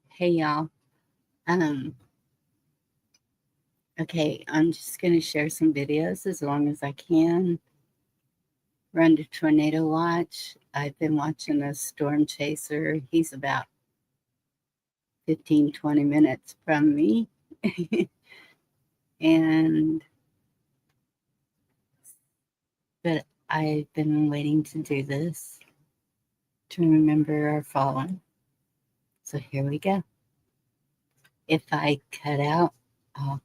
Hey y'all. Um, okay, I'm just gonna share some videos as long as I can. Run to tornado watch. I've been watching a storm chaser. He's about 15, 20 minutes from me. and but I've been waiting to do this to remember our fallen. So here we go. If I cut out, I'll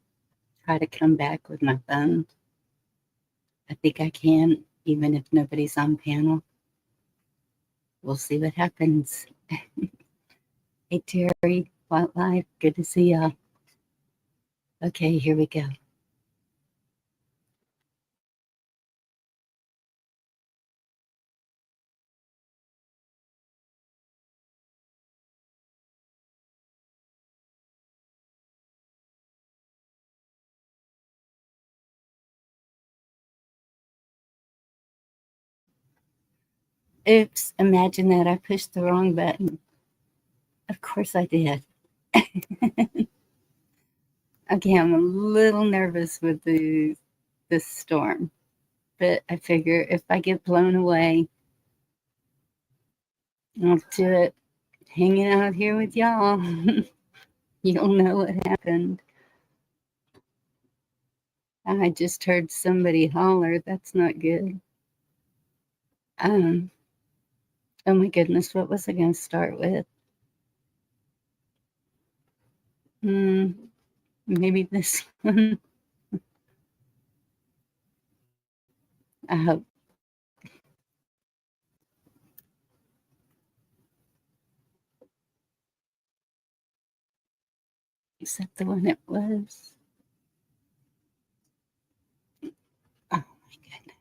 try to come back with my phone. I think I can, even if nobody's on panel. We'll see what happens. Hey, Terry, Wildlife, good to see y'all. Okay, here we go. Oops, imagine that I pushed the wrong button. Of course I did. Okay, I'm a little nervous with the storm, but I figure if I get blown away, I'll do it hanging out here with y'all. You'll know what happened. I just heard somebody holler. That's not good. Um, oh my goodness, what was I going to start with? Maybe this one. I hope. Is that the one it was? Oh my goodness.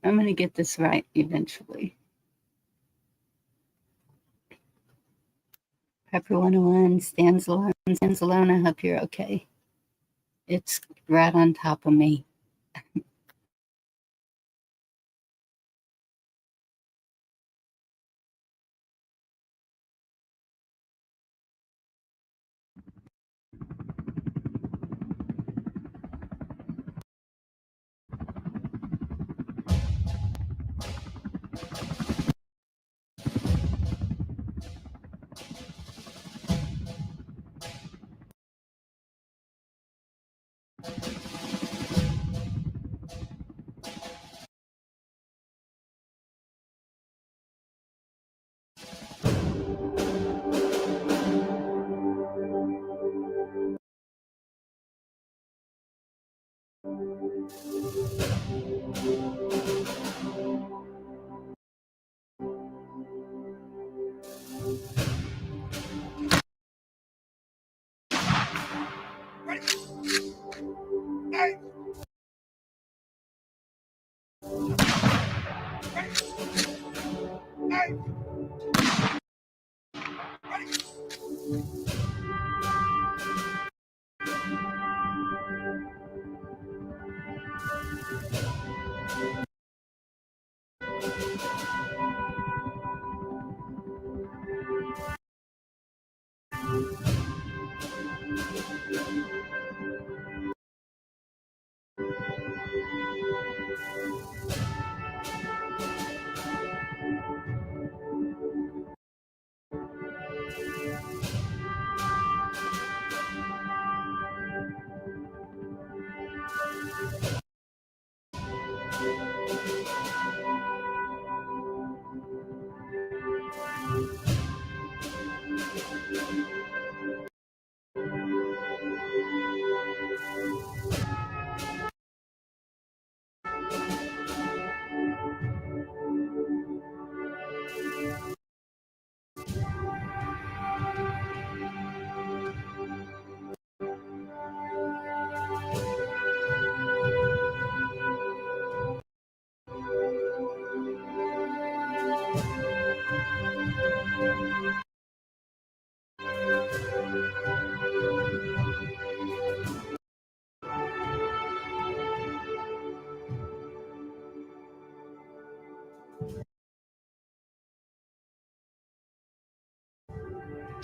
I'm gonna get this right eventually. Pepper 101 stands alone. Stands alone. I hope you're okay. It's right on top of me.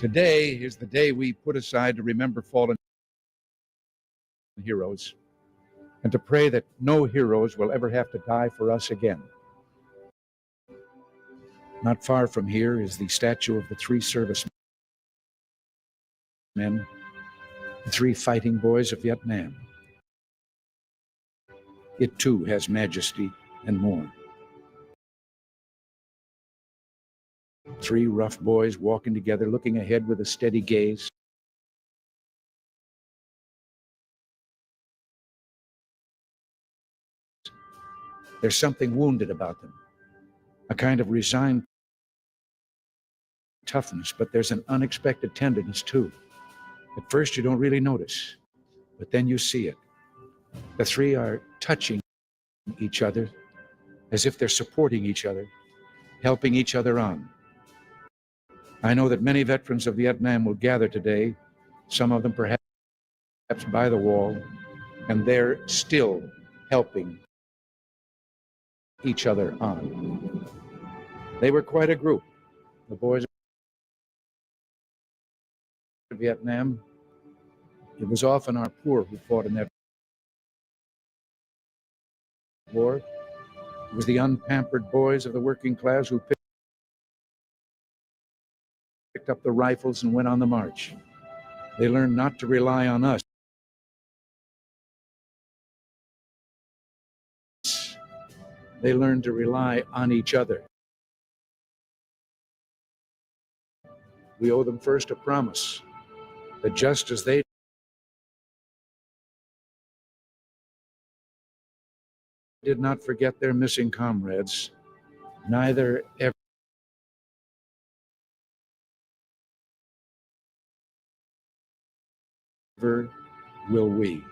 Today is the day we put aside to remember fallen heroes and to pray that no heroes will ever have to die for us again. Not far from here is the statue of the 3 servicemen, the 3 fighting boys of Vietnam. It too has majesty and more. 3 rough boys walking together, looking ahead with a steady gaze. There's something wounded about them, a kind of resigned toughness, but there's an unexpected tenderness too. At first you don't really notice, but then you see it. The 3 are touching each other as if they're supporting each other, helping each other on. I know that many veterans of Vietnam will gather today, some of them perhaps by the wall, and they're still helping each other on. They were quite a group, the boys of Vietnam. It was often our poor who fought in that war. It was the unpampered boys of the working class who picked up the rifles and went on the march. They learned not to rely on us. They learned to rely on each other. We owe them first a promise that just as they did not forget their missing comrades, neither ever will we.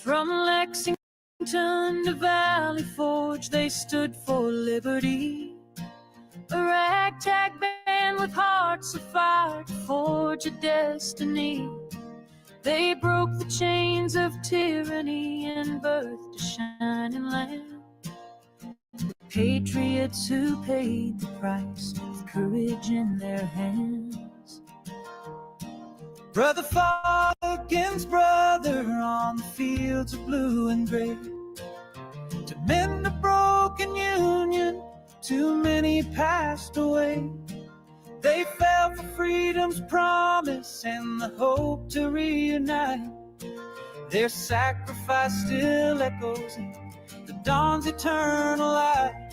From Lexington to Valley Forge, they stood for liberty. A ragtag band with hearts of fire to forge a destiny. They broke the chains of tyranny and birthed a shining land. The patriots who paid the price with courage in their hands. Brother fought against brother on the fields of blue and gray to mend a broken union too many passed away. They fell for freedom's promise and the hope to reunite. Their sacrifice still echoes in the dawn's eternal light.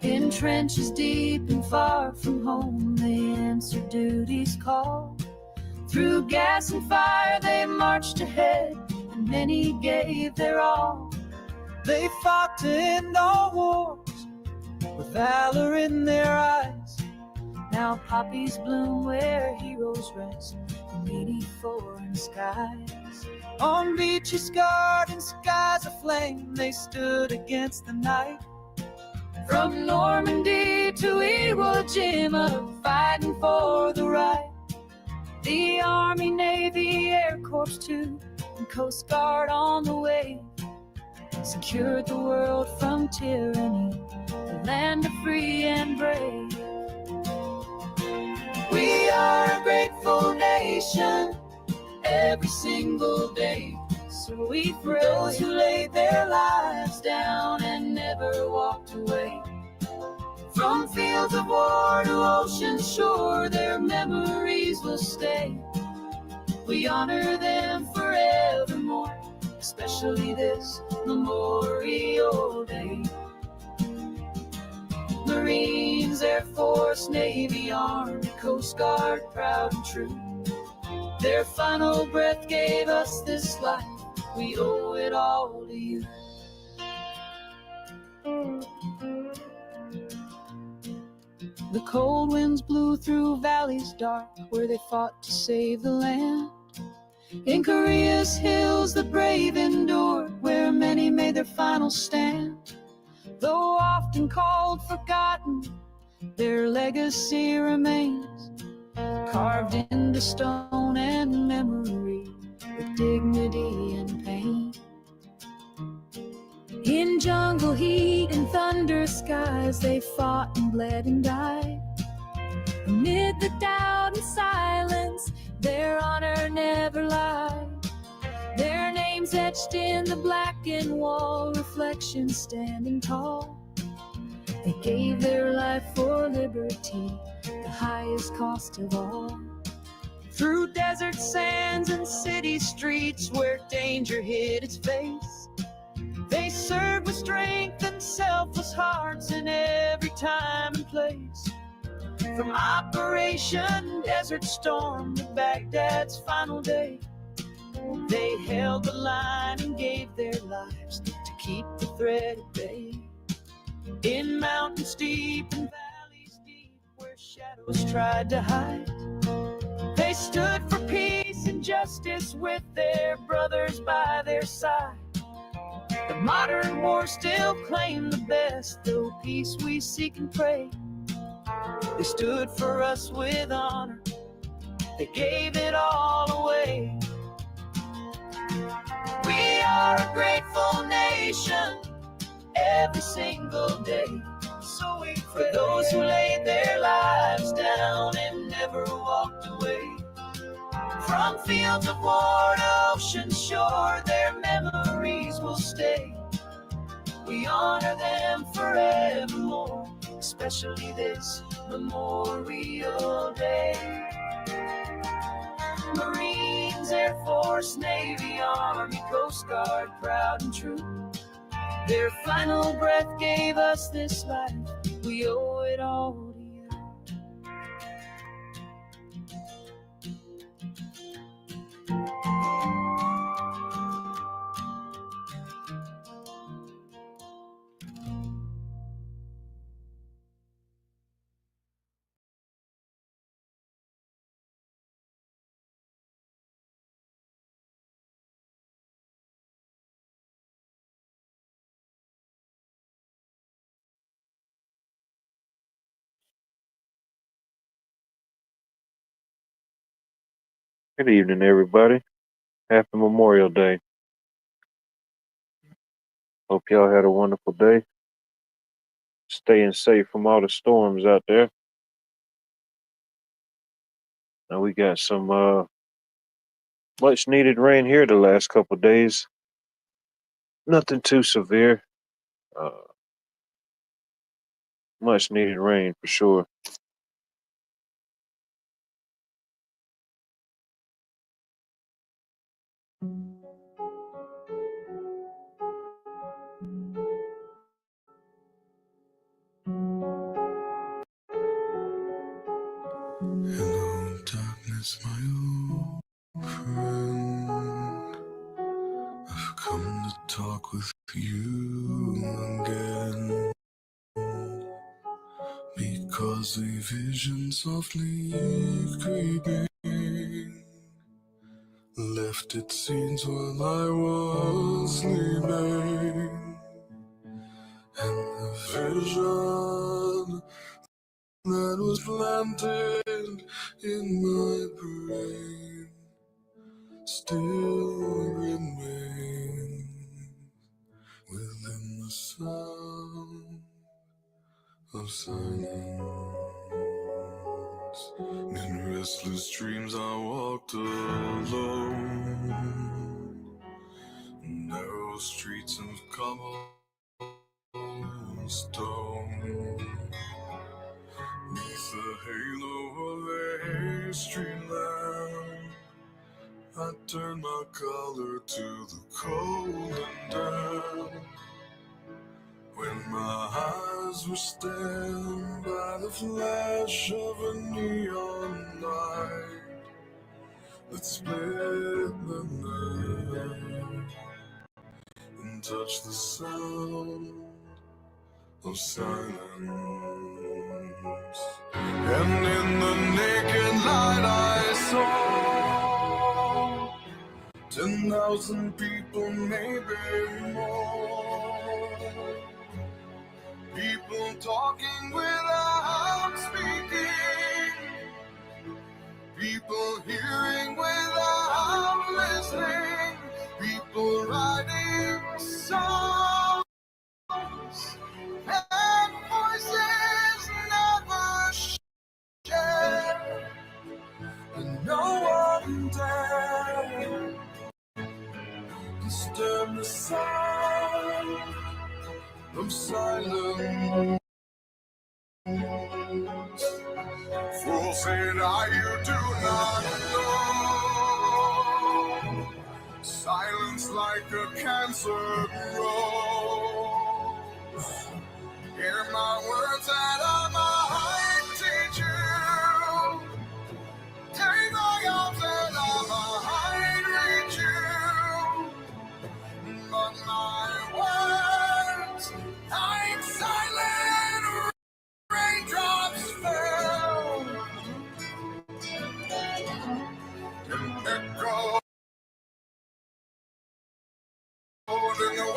In trenches deep and far from home, they answered duty's call. Through gas and fire they marched ahead, and many gave their all. They fought to end all wars with valor in their eyes. Now poppies bloom where heroes rest beneath foreign skies. On beaches scarred and skies aflame, they stood against the night. From Normandy to Iwo Jima, fighting for the right. The Army, Navy, Air Corps too, and Coast Guard on the way, secured the world from tyranny, the land of free and brave. We are a grateful nation, every single day. So we pray those who laid their lives down and never walked away. From fields of war to ocean shore, their memories will stay. We honor them forevermore, especially this Memorial Day. Marines, Air Force, Navy, Army, Coast Guard, proud and true. Their final breath gave us this life, we owe it all to you. The cold winds blew through valleys dark where they fought to save the land. In Korea's hills the brave endured, where many made their final stand. Though often called forgotten, their legacy remains, carved into stone and memory with dignity and pain. In jungle heat and thunder skies, they fought and bled and died. Amid the doubt and silence, their honor never lied. Their names etched in the blackened wall, reflections standing tall. They gave their life for liberty, the highest cost of all. Through desert sands and city streets where danger hid its face, they served with strength and selfless hearts in every time and place. From Operation Desert Storm to Baghdad's final day, they held the line and gave their lives to keep the threat at bay. In mountains deep and valleys deep where shadows tried to hide, they stood for peace and justice with their brothers by their side. The modern war still claimed the best, though peace we seek and pray. They stood for us with honor, they gave it all away. We are a grateful nation, every single day. So we pray for those who laid their lives down and never walked away. From fields of war to ocean shore, their memories will stay. We honor them forevermore, especially this Memorial Day. Marines, Air Force, Navy, Army, Coast Guard, proud and true. Their final breath gave us this life, we owe it all to you. Good evening, everybody. Happy Memorial Day. Hope y'all had a wonderful day. Staying safe from all the storms out there. Now we got some much needed rain here the last couple of days. Nothing too severe. Uh, Much needed rain for sure. Hello, darkness, my old friend. I've come to talk with you again. Because a vision softly creeping left its scenes while I was sleeping. And the vision that was planted in my brain still remains within the sound of silence. In restless dreams I walked alone, narrow streets of cobblestone, neath the halo of a street lamp. I turned my collar to the cold and damp. When my eyes were stabbed by the flash of a neon light that split the night and touched the sound of silence. And in the naked light I saw 10,000 people, maybe more. People talking without speaking. People hearing without listening. People writing songs. And voices never shared. And no one dared disturb the sound of silence. Fool said I, you do not know. Silence like a cancer grows. Hear my words that I might teach you. Take my arms and I might reach you. But my words, like silent raindrops fell and echoed in the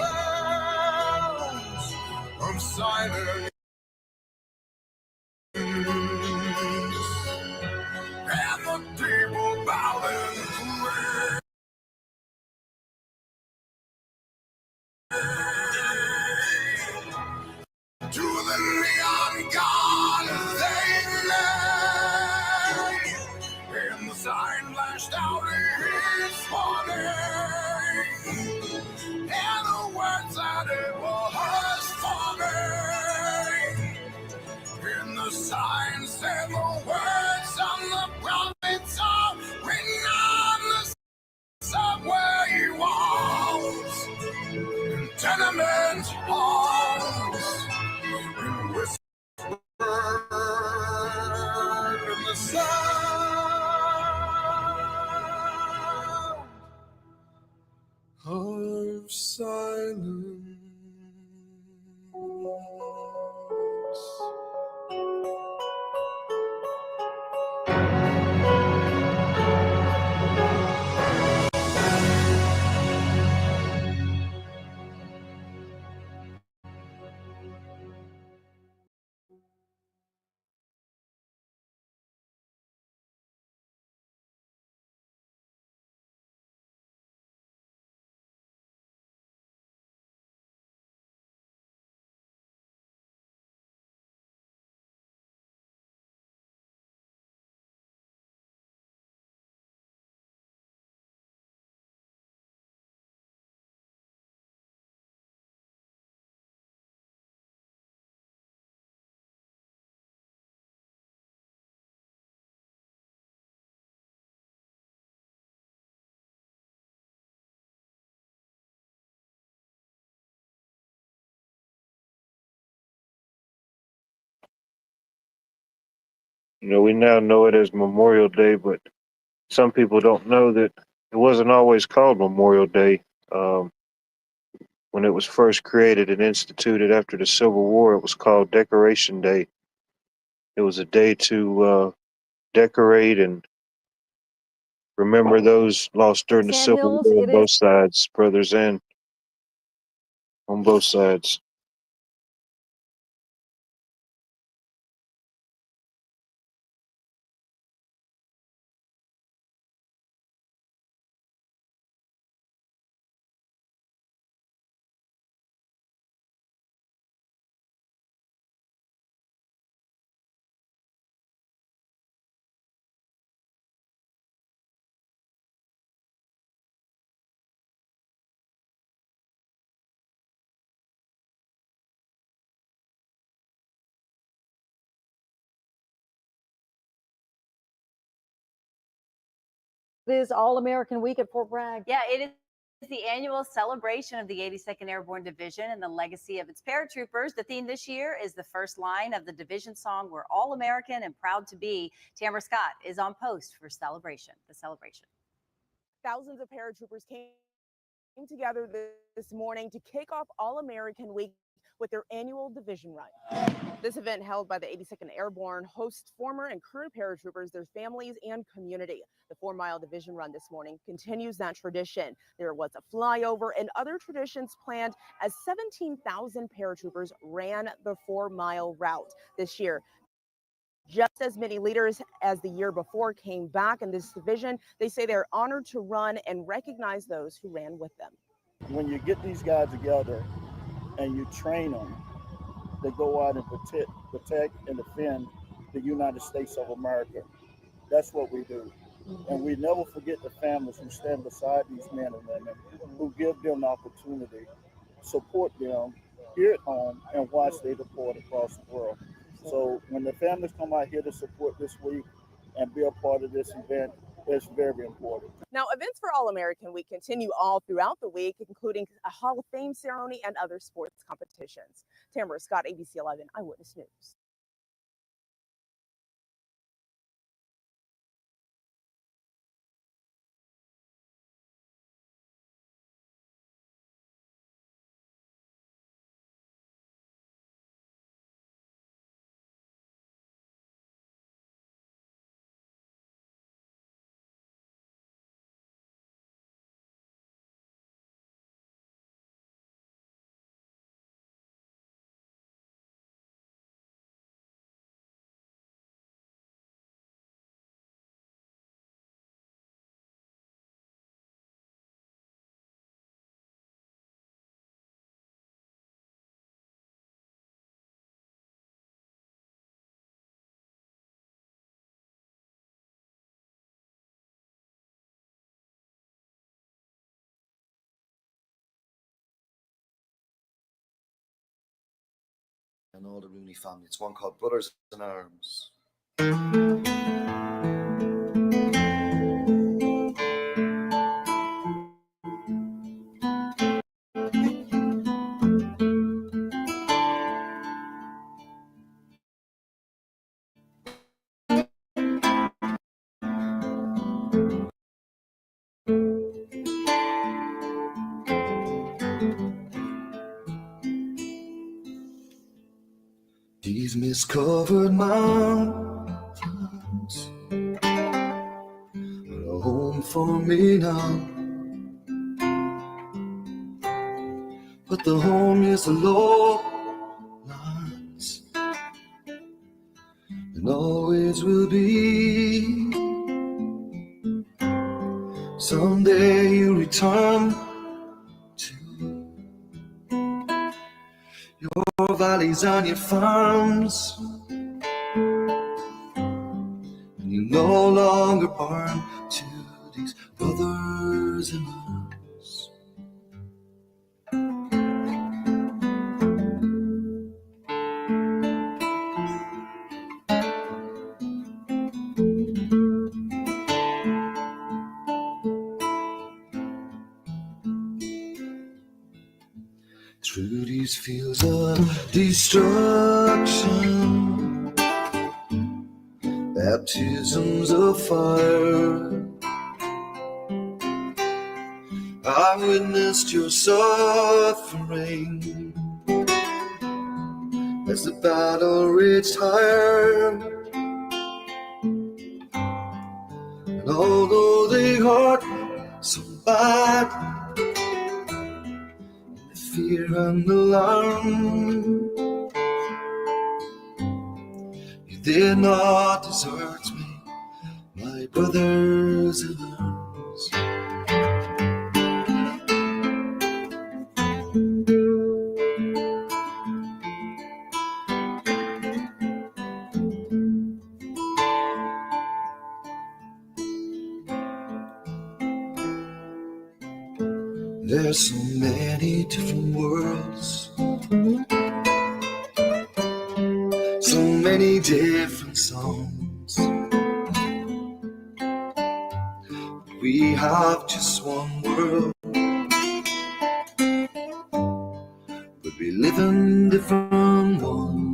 We now know it as Memorial Day, but some people don't know that it wasn't always called Memorial Day. When it was first created and instituted after the Civil War, it was called Decoration Day. It was a day to decorate and remember those lost during the Civil Sandhills, War on it is. both sides, brothers, and on both sides. It is All-American Week at Fort Bragg. Yeah, it is the annual celebration of the 82nd Airborne Division and the legacy of its paratroopers. The theme this year is the first line of the division song, "We're All American and Proud to Be." Tamara Scott is on post for the celebration. Thousands of paratroopers came together this morning to kick off All-American Week with their annual division run. This event, held by the 82nd Airborne, hosts former and current paratroopers, their families, and community. The 4-mile division run this morning continues that tradition. There was a flyover and other traditions planned as 17,000 paratroopers ran the 4-mile route this year. Just as many leaders as the year before came back in this division. They say they're honored to run and recognize those who ran with them. When you get these guys together and you train them, they go out and protect and defend the United States of America. That's what we do. And we never forget the families who stand beside these men and women, who give them the opportunity, support them here at home, and watch they deploy across the world. So when the families come out here to support this week and be a part of this event, it's very important. Now, events for All-American Week continue all throughout the week, including a Hall of Fame ceremony and other sports competitions. Tamara Scott, ABC 11 Eyewitness News. And all the Rooney family. It's one called Brothers in Arms. These mist-covered mountains are a home for me now, but the home is the lowlands and always will be. Someday you return to your valleys and your farms, and you no longer burn to these brothers in arms. Through these fields of destruction baptisms of fire. I witnessed your suffering as the battle raged higher. And although they hurt so bad, the fear and alarm, you did not desert me, my brothers in arms. There's so many different worlds, so many different songs. We have just one world, but we live in different ones.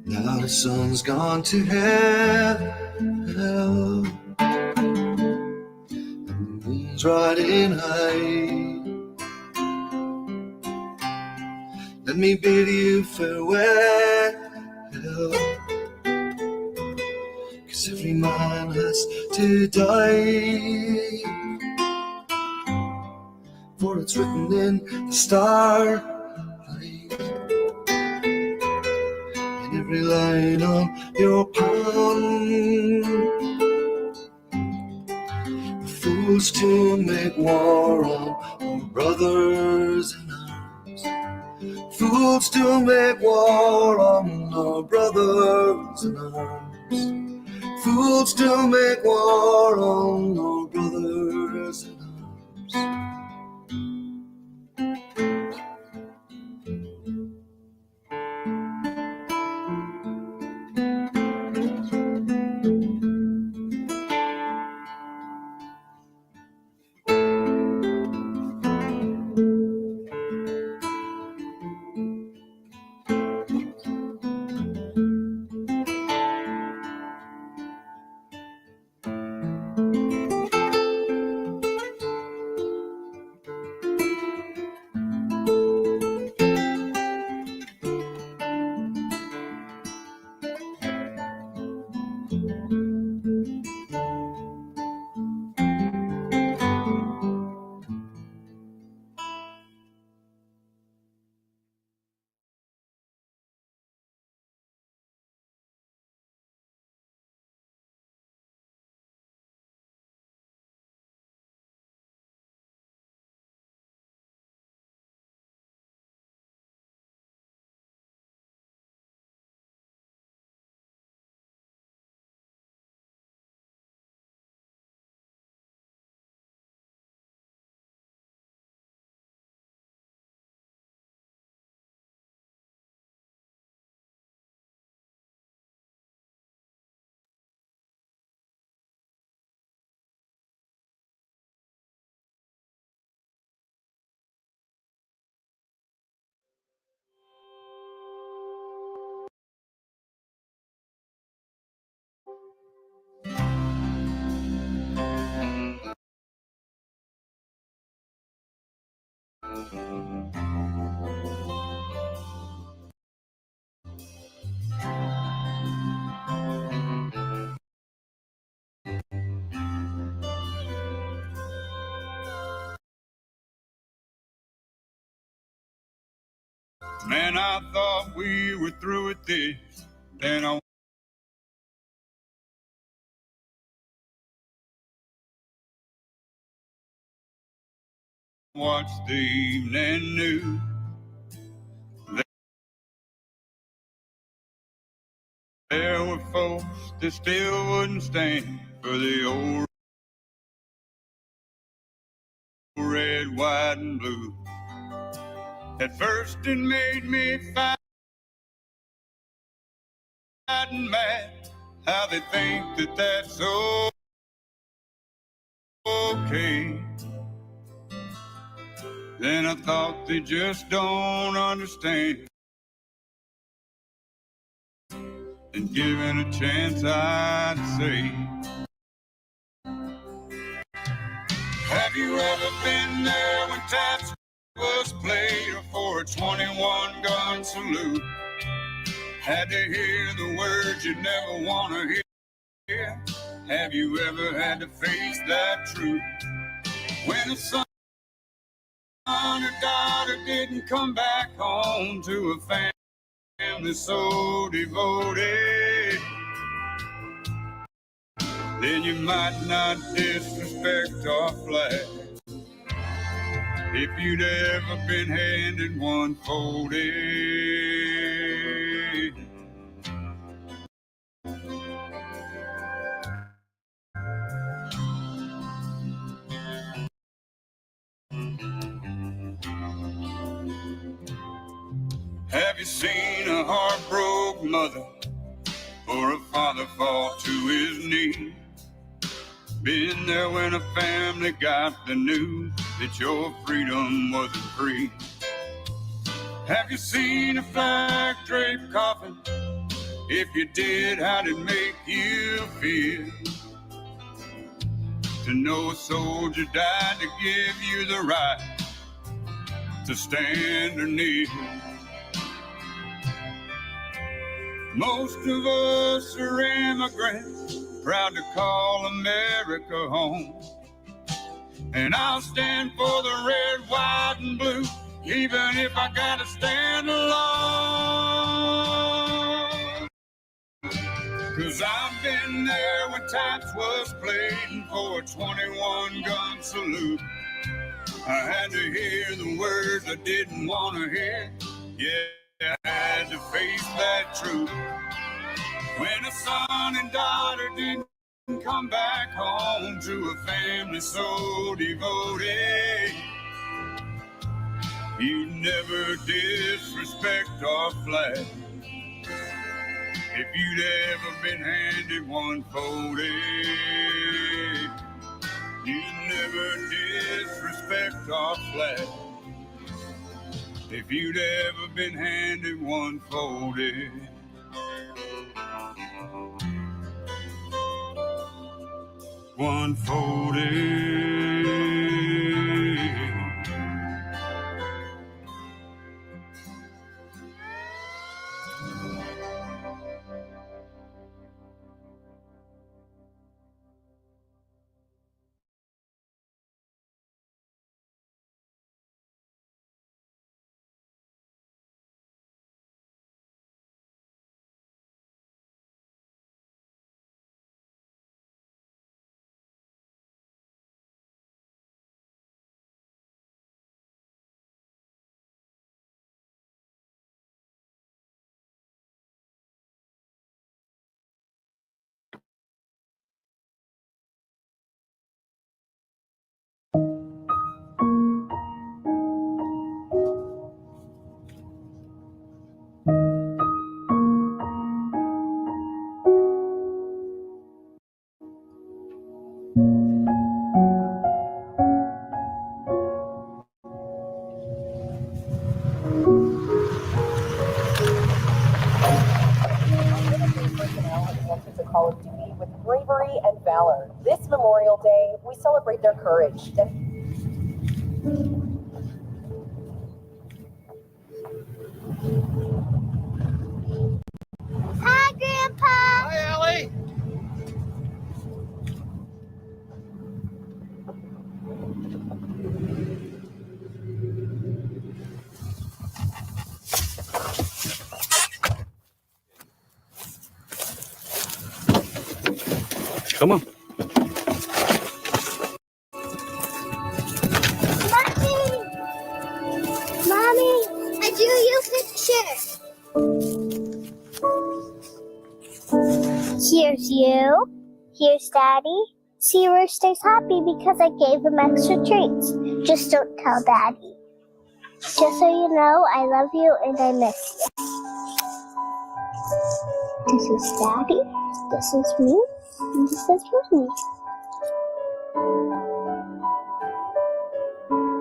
Now the sun's gone to hell, and the moon's riding high. Let me bid you farewell, 'cause every man has to die. For it's written in the starlight, in every line on your palm. Fools to make war on our brothers in arms. Fools to make war on our brothers in arms. Fools to make war on our brothers in arms. Man, I thought we were through with this. Then I watched the evening news. There were folks that still wouldn't stand for the old red, white, and blue. At first it made me fight and mad how they think that that's okay. Then I thought they just don't understand. And given a chance, I'd say, have you ever been there when taps was played for a 21 gun salute? Had to hear the words you never want to hear. Have you ever had to face that truth? When the son or daughter didn't come back home to a family so devoted, then you might not disrespect our flag. If you'd ever been handed one folded. Have you seen a heartbroken mother or a father fall to his knees? Been there when a family got the news that your freedom wasn't free? Have you seen a flag draped coffin? If you did, how did it make you feel to know a soldier died to give you the right to stand or kneel? Most of us are immigrants, proud to call America home. And I'll stand for the red, white, and blue, even if I gotta stand alone. 'Cause I've been there when taps was played for a 21 gun salute. I had to hear the words I didn't want to hear. Yeah, I had to face that truth. When a son and daughter didn't come back home to a family so devoted, you never disrespect our flag. If you'd ever been handed one folded, you never disrespect our flag. If you'd ever been handed one folded. One folded. Answers a call of duty with bravery and valor. This Memorial Day, we celebrate their courage. Hi, Grandpa. Hi, Allie. Come on. Mommy, I drew you a picture. Here's you. Here's Daddy. See, Rooster's happy because I gave him extra treats. Just don't tell Daddy. Just so you know, I love you and I miss you. This is Daddy. This is me. And this is Mommy.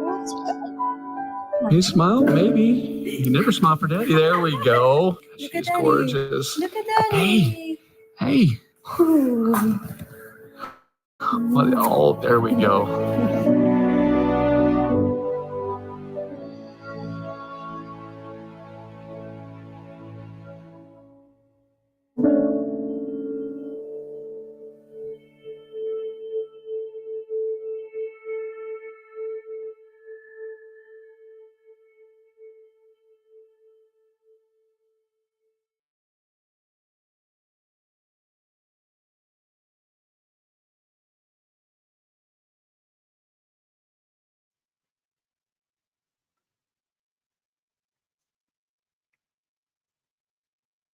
That's good. You smile? Maybe. You never smile for Daddy. There we go. She's gorgeous. Look at Daddy. Hey. Oh, there we go.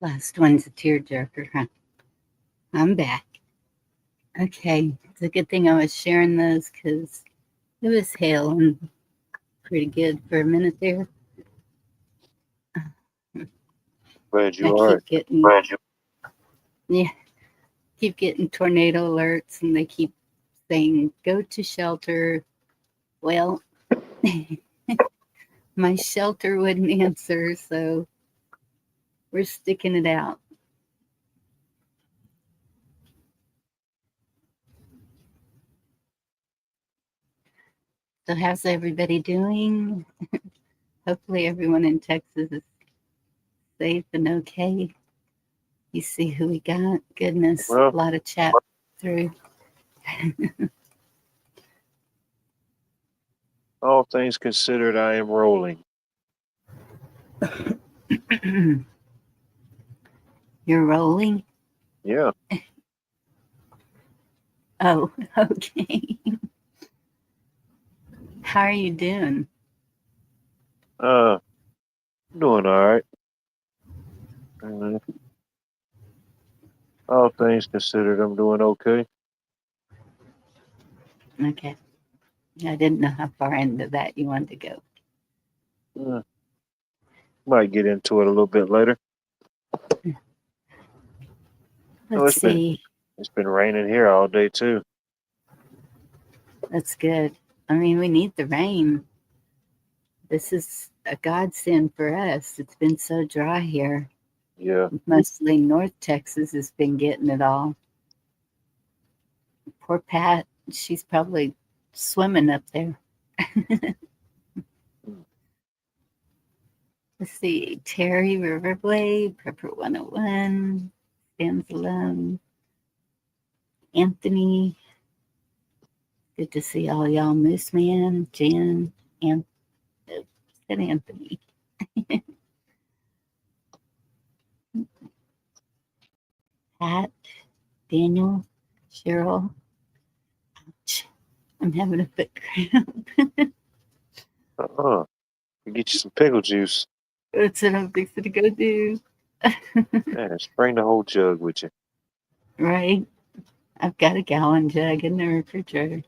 Last one's a tearjerker, huh? I'm back. Okay, it's a good thing I was sharing those because it was hailing pretty good for a minute there. Glad you I are. keep getting tornado alerts, and they keep saying go to shelter. Well, my shelter wouldn't answer, so we're sticking it out. So how's everybody doing? Hopefully everyone in Texas is safe and okay. You see who we got? Goodness, Well, a lot of chat through. all things considered, I am rolling. You're rolling? Yeah. Oh, okay. How are you doing? Doing all right. All things considered, I'm doing okay. Okay. I didn't know how far into that you wanted to go. Might get into it a little bit later. Let's see. It's been raining here all day too. That's good. I mean, we need the rain. This is a godsend for us. It's been so dry here. Yeah. Mostly North Texas has been getting it all. Poor Pat, she's probably swimming up there. Let's see. Terry Riverblade, Prepper 101, Stands Alone, Anthony. Good to see all y'all. Moose Man, Jen, and said Anthony. Pat, Daniel, Cheryl. Ouch. I'm having a foot cramp. Get you some pickle juice. That's what I'm fixing to go do. Man, bring the whole jug with you. Right. I've got a gallon jug in the refrigerator.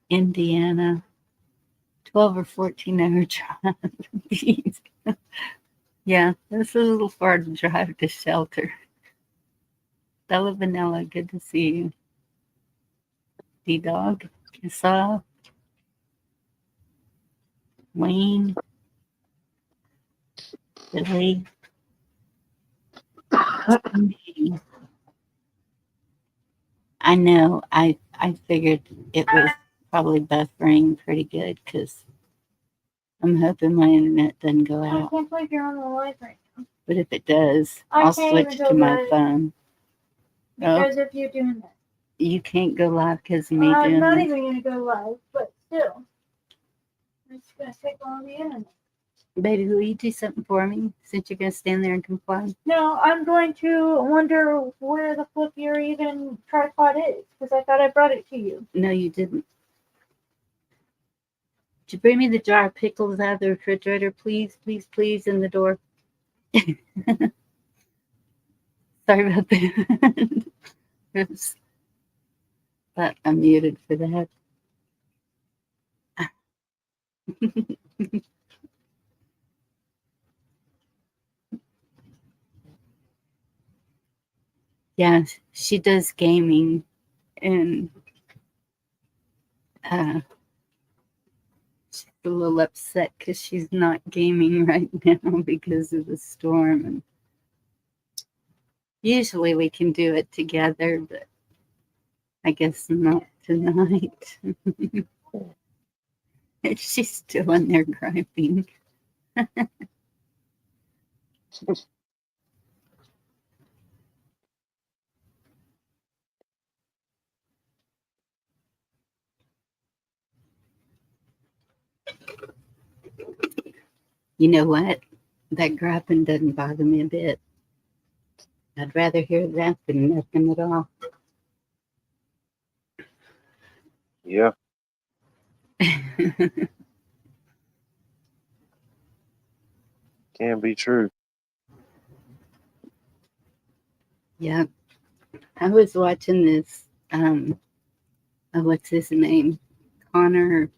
Indiana. 12 or 14 hour drive. Yeah, that's a little far to drive to shelter. Bella Vanilla, good to see you. D-Dog, Kissa, Wayne, Billy. I know, I figured it was probably buffering pretty good because I'm hoping my internet doesn't go out. I can't believe you're on the live right now. But if it does, I'll switch to my phone. Because of you doing that. You can't go live because of me doing I'm not that. even going to go live, but still. It's going to take all the internet. Baby, will you do something for me since you're going to stand there and comply? No, I'm going to wonder where the flip your even tripod is because I thought I brought it to you. No, you didn't. Could you bring me the jar of pickles out of the refrigerator, please, please, please, in the door? Sorry about that. Oops. But I'm muted for that. Yeah, she does gaming, and she's a little upset because she's not gaming right now because of the storm. And usually we can do it together, but I guess not tonight. She's still in there griping. You know what? That griping doesn't bother me a bit. I'd rather hear that than nothing at all. Yeah. Can be true. Yeah. I was watching this, what's his name? Connor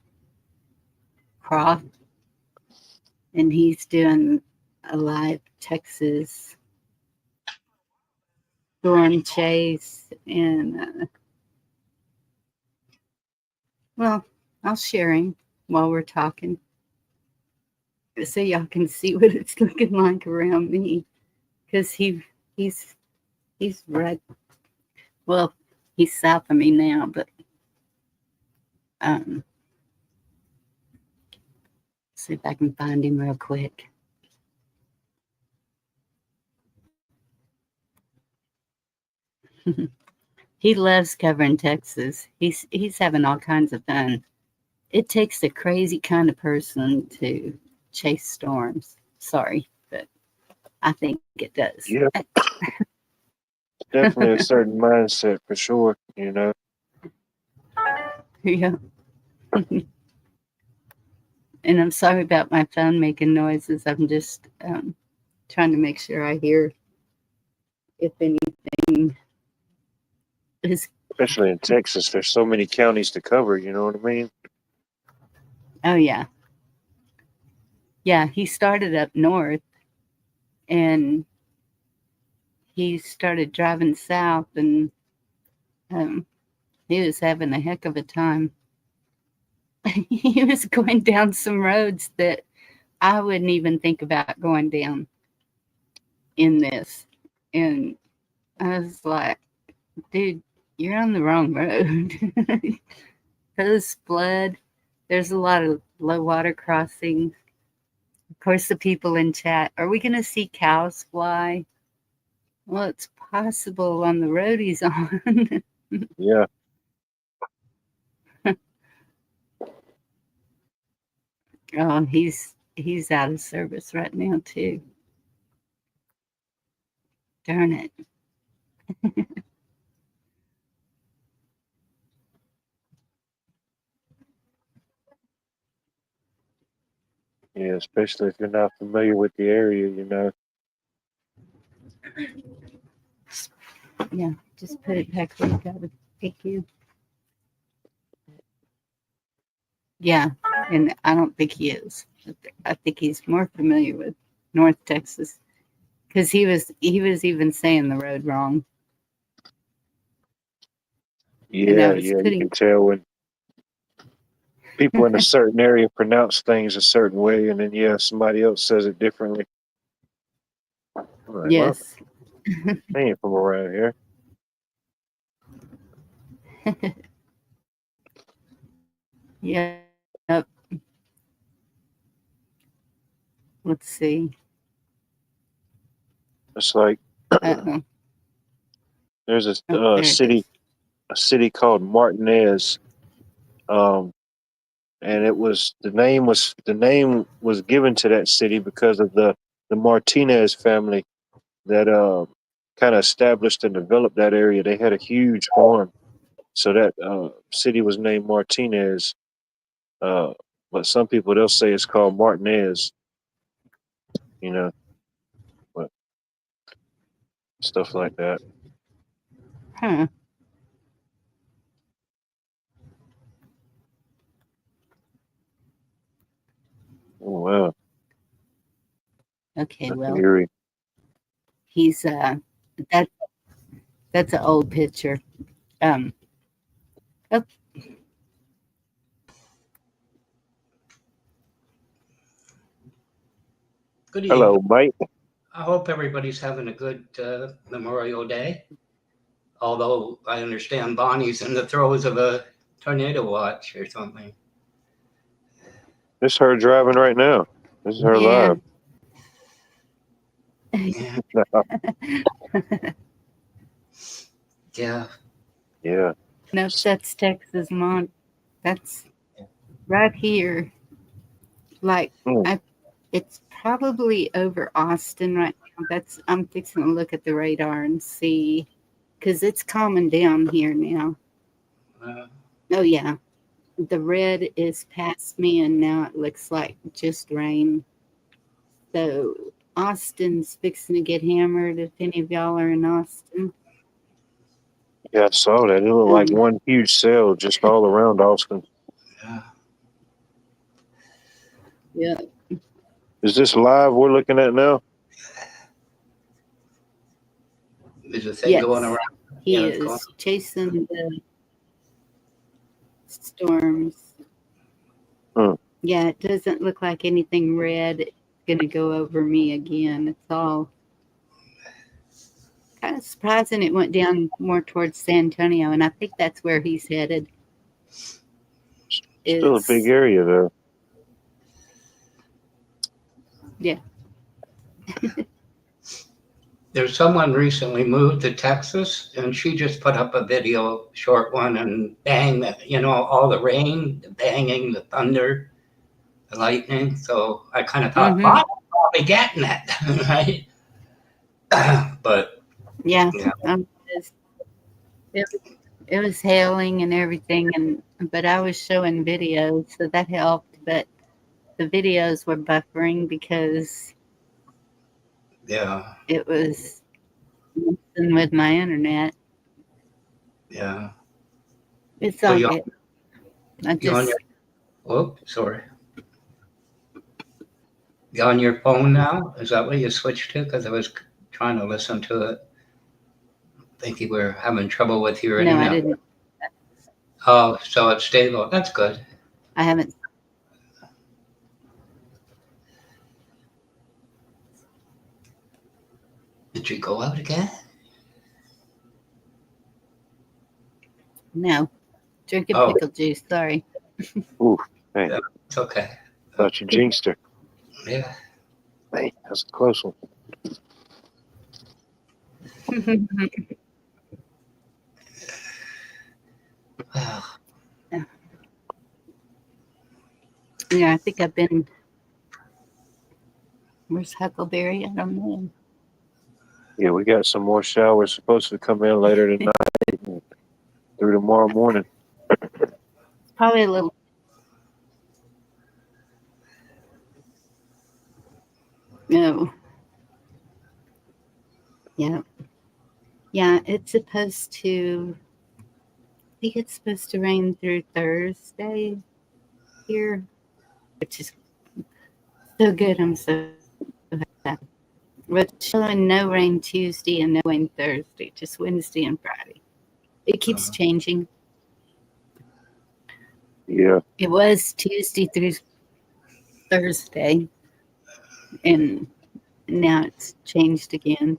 Croft. And he's doing a live Texas storm chase. And, well, I'll share him while we're talking so y'all can see what it's looking like around me. Because he's right, well, he's south of me now, but see if I can find him real quick. He loves covering Texas. He's having all kinds of fun. It takes a crazy kind of person to chase storms. Sorry, but I think it does. Yeah. Definitely a certain mindset for sure, you know. Yeah. And I'm sorry about my phone making noises. I'm just trying to make sure I hear if anything is. Especially in Texas, there's so many counties to cover, you know what I mean? Oh, yeah. Yeah, he started up north and he started driving south, and he was having a heck of a time. He was going down some roads that I wouldn't even think about going down in this. And I was like, dude, you're on the wrong road. Those flood. There's a lot of low water crossings. Of course, the people in chat, are we going to see cows fly? Well, it's possible on the road he's on. Yeah. Oh, he's out of service right now too. Darn it. Yeah, especially if you're not familiar with the area, you know. Yeah, just put it back where you got it. Thank you. Yeah, and I don't think he is. I think he's more familiar with North Texas because he was even saying the road wrong. And I Yeah, was yeah, you putting. can tell when people in a certain area pronounce things a certain way, and then yeah, somebody else says it differently. I'm like, well, Yes. I ain't from around here. Yeah. Yep. Let's see. It's like Uh-oh. there's Oh, there it is. a city called Martinez, um, and the name was given to that city because of the Martinez family that kind of established and developed that area. They had a huge farm, so that city was named Martinez. Uh, but some people they'll say it's called Martinez. You know, but stuff like that. Huh. Oh wow. Okay, That's well, eerie. he's that that's an old picture. Oh, Good Hello, evening. Mike. I hope everybody's having a good Memorial Day. Although I understand Bonnie's in the throes of a tornado watch or something. This is her driving right now. This is her yeah. live. Yeah. Yeah. No, that's Texas, Mom. That's right here. Like, it's probably over Austin right now. I'm fixing to look at the radar and see, because it's calming down here now. Oh yeah, the red is past me, and now it looks like just rain. So Austin's fixing to get hammered. If any of y'all are in Austin, Yeah, I saw that. It looked like one huge cell just all around Austin. yeah. Is this live we're looking at now? There's a thing going around. He Yeah, it's going is chasing the storms. Yeah, it doesn't look like anything red is going to go over me again. It's all kind of surprising it went down more towards San Antonio, and I think that's where he's headed. Still a big area, though. Yeah. There's someone recently moved to Texas, and she just put up a video, short one, and bang, all the rain, the banging, the thunder, the lightning. So I kind of thought, I'm probably getting it, right? But yeah. It was hailing and everything, but I was showing videos, so that helped. But the videos were buffering because it was messing with my internet. Yeah. It's all good. I just sorry. You on your phone now? Is that what you switched to? Because I was trying to listen to it. I think you were having trouble with your internet. No, I didn't. Oh, so it's stable. That's good. I haven't. Did you go out again? No. Drinking pickle juice. Sorry. Ooh, hey. Yeah, it's okay. Thought you jinxed her. Yeah. Hey, that's a close one. Yeah, I think I've been. Where's Huckleberry? I don't know. Yeah, we got some more showers supposed to come in later tonight through tomorrow morning. It's probably a little. No. Yeah. Yeah, it's supposed to. I think it's supposed to rain through Thursday here, which is so good. I'm so happy. But showing no rain Tuesday and no rain Thursday, just Wednesday and Friday. It keeps changing. Yeah. It was Tuesday through Thursday, and now it's changed again.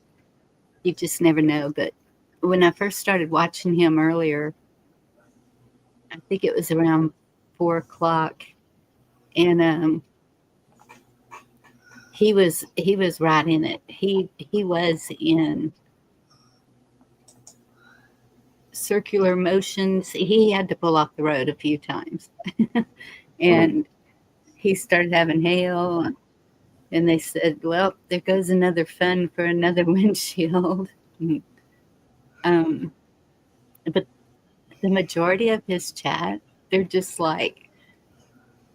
You just never know. But when I first started watching him earlier, I think it was around 4 o'clock, and he was right in it. He was in circular motions. He had to pull off the road a few times, and he started having hail. And they said, "Well, there goes another fund for another windshield." But the majority of his chat, they're just like,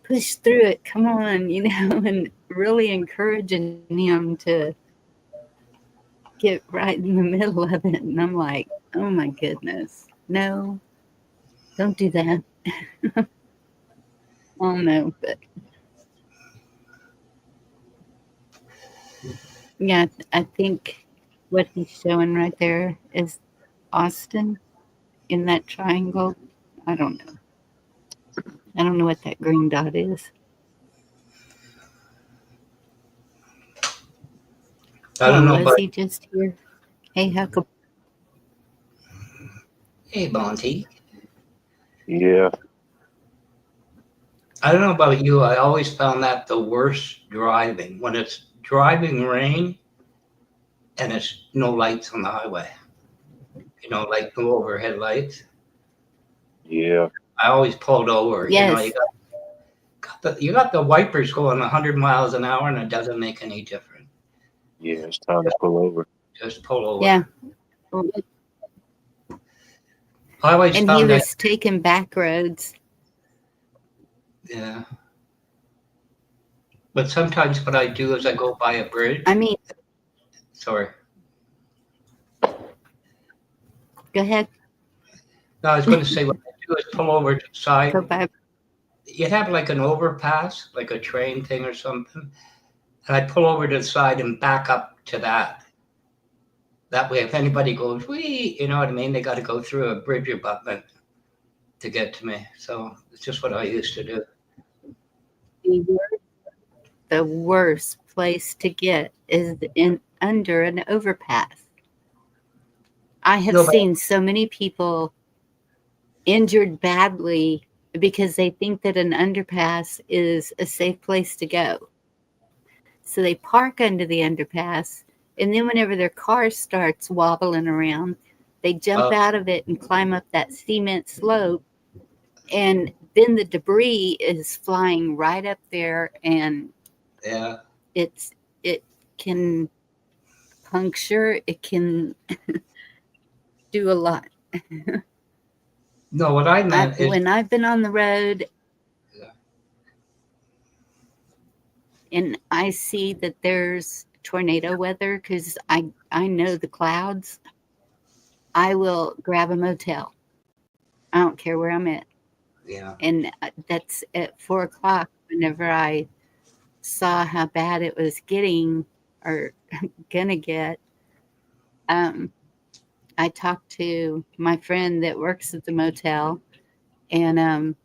push through it, come on, and really encouraging him to get right in the middle of it, and I'm like, oh my goodness, no, don't do that. Oh no, but yeah, I think what he's showing right there is Austin in that triangle. I don't know. I don't know what that green dot is. I don't Oh, know was about he just here? Hey, Huckle. hey Monty. Yeah. I don't know about you. I always found that the worst driving when it's driving rain and it's no lights on the highway. Like no overhead lights. Yeah. I always pulled over. You Yes. got the wipers going 100 miles an hour, and it doesn't make any difference. Yeah. It's time to pull over. Just pull over. Yeah. I always And he found that. was taking back roads. Yeah. But sometimes what I do is I go by a bridge. I mean, Sorry. go ahead. No, I was going to say what I do is pull over to the side. Go by. You'd have like an overpass, like a train thing or something. And I pull over to the side and back up to that. That way, if anybody goes, wee, you know what I mean? They got to go through a bridge abutment to get to me. So it's just what I used to do. The worst place to get is under an overpass. I have seen so many people injured badly because they think that an underpass is a safe place to go. So they park under the underpass, and then whenever their car starts wobbling around, they jump out of it and climb up that cement slope, and then the debris is flying right up there, and yeah, it can puncture, it can do a lot. No, what I meant is when I've been on the road and I see that there's tornado weather, because I know the clouds, I will grab a motel. I don't care where I'm at. Yeah. And that's at 4 o'clock. Whenever I saw how bad it was getting or gonna get, I talked to my friend that works at the motel, and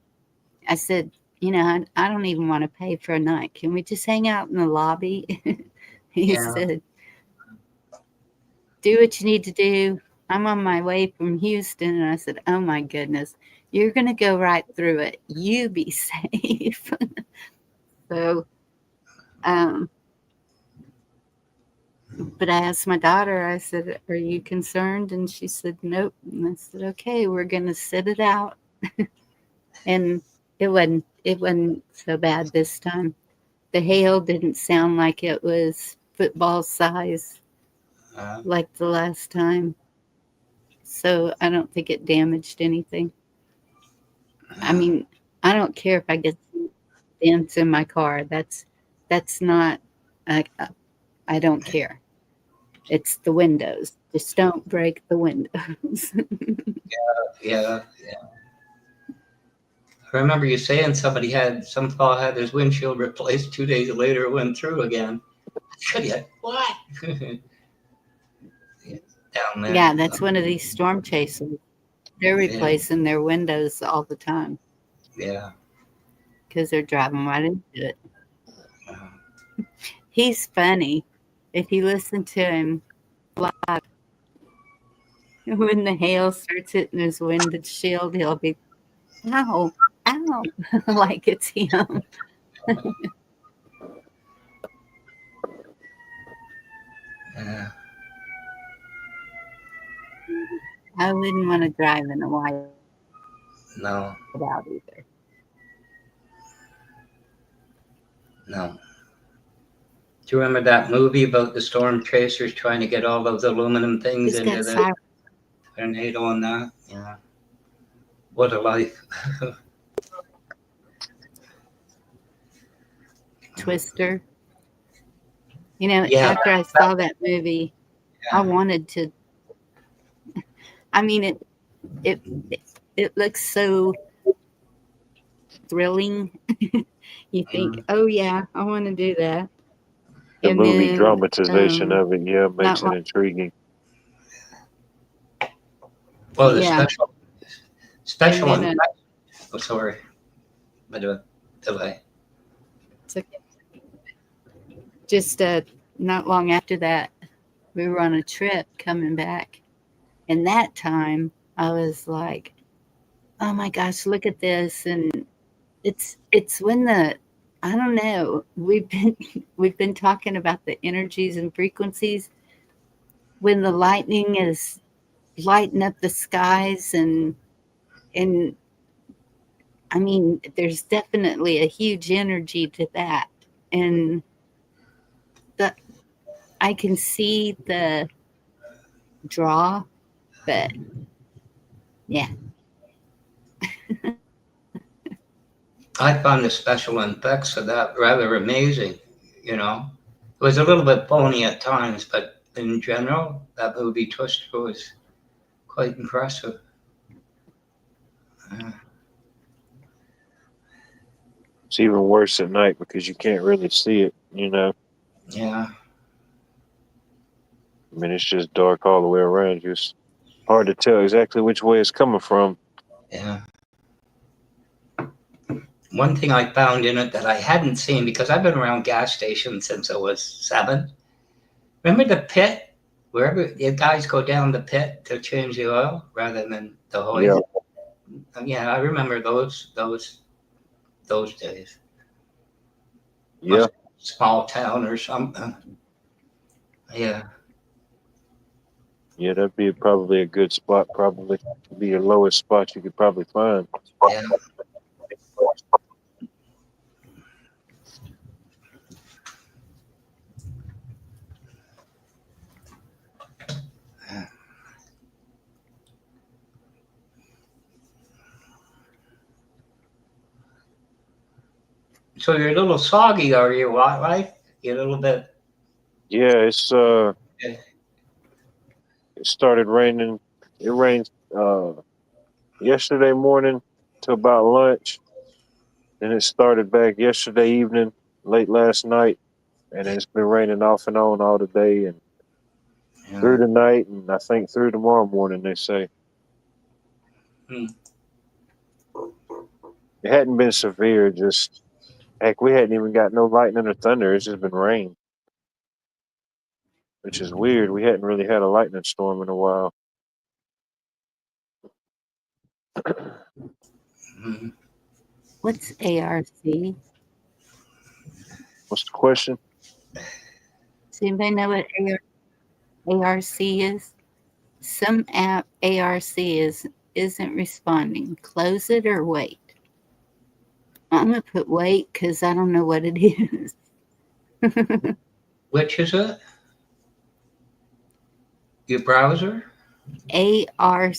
I said, I don't even want to pay for a night. Can we just hang out in the lobby? He said, do what you need to do. I'm on my way from Houston. And I said, oh my goodness, you're going to go right through it. You be safe. So, but I asked my daughter, I said, are you concerned? And she said, nope. And I said, okay, we're going to sit it out. And it wasn't so bad this time. The hail didn't sound like it was football size like the last time. So I don't think it damaged anything. I mean, I don't care if I get dents in my car. That's not, I don't care. It's the windows. Just don't break the windows. Yeah. I remember you saying some fellow had his windshield replaced 2 days later, it went through again. What? Down there. Yeah, that's one of these storm chasers. They're replacing their windows all the time. Yeah. Because they're driving right into it. He's funny. If you listen to him live, when the hail starts hitting his windshield, he'll be, ow, ow, like it's him. Yeah. I wouldn't want to drive in a white No. out either. No. Do you remember that movie about the storm chasers trying to get all those aluminum things into the tornado and that? Yeah. What a life. Twister. After I saw that movie, I wanted to. I mean, it looks so thrilling. You think, oh yeah, I want to do that. The And movie then, dramatization of it, yeah, makes not it long, intriguing. Well, the yeah, special and then effects. Oh, sorry. Bit of a delay. it's okay. Just not long after that, we were on a trip coming back, and that time I was like, oh my gosh, look at this. And it's when the, I don't know, we've been talking about the energies and frequencies when the lightning is lighting up the skies. And I mean, there's definitely a huge energy to that. And the I can see the draw, but yeah. I found the special effects of that rather amazing. You know, it was a little bit phony at times, but in general, that movie Twister was quite impressive. It's even worse at night because you can't really see it, you know. Yeah. I mean, it's just dark all the way around you. It's hard to tell exactly which way it's coming from. Yeah. One thing I found in it that I hadn't seen, because I've been around gas stations since I was 7. Remember the pit? Wherever the guys go down the pit to change the oil rather than the Yeah. hoist. Yeah, I remember those days. Yeah. Small town or something. Yeah. Yeah, that'd be probably a good spot, probably. Be your lowest spot you could probably find. Yeah. So you're a little soggy, are you, wildlife? You're a little bit. Yeah, it's Okay. it started raining. It rained yesterday morning to about lunch. Then it started back yesterday evening, late last night, and it's been raining off and on all the day and through the night, and I think through tomorrow morning. They say Hmm. it hadn't been severe. Just heck, we hadn't even got no lightning or thunder. It's just been rain, which is weird. We hadn't really had a lightning storm in a while. Hmm. What's ARC? What's the question? Does anybody know what ARC is? Some app ARC isn't responding. Close it or wait. I'm gonna put wait because I don't know what it is. Which is it? Your browser? ARC.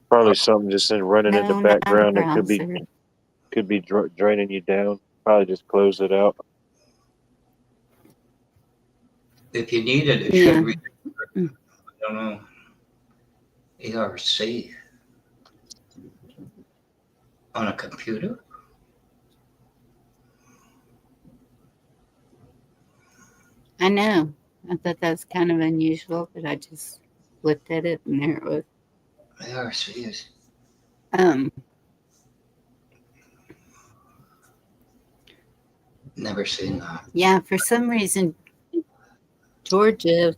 Probably something just in running in the No, not a background that browser. could be draining you down. Probably just close it out. If you need it, it Yeah. should read. I don't know. ARC on a computer? I know. I thought that was kind of unusual, but I just looked at it and there it was. ARC is. Never seen that. Yeah, for some reason, Georgia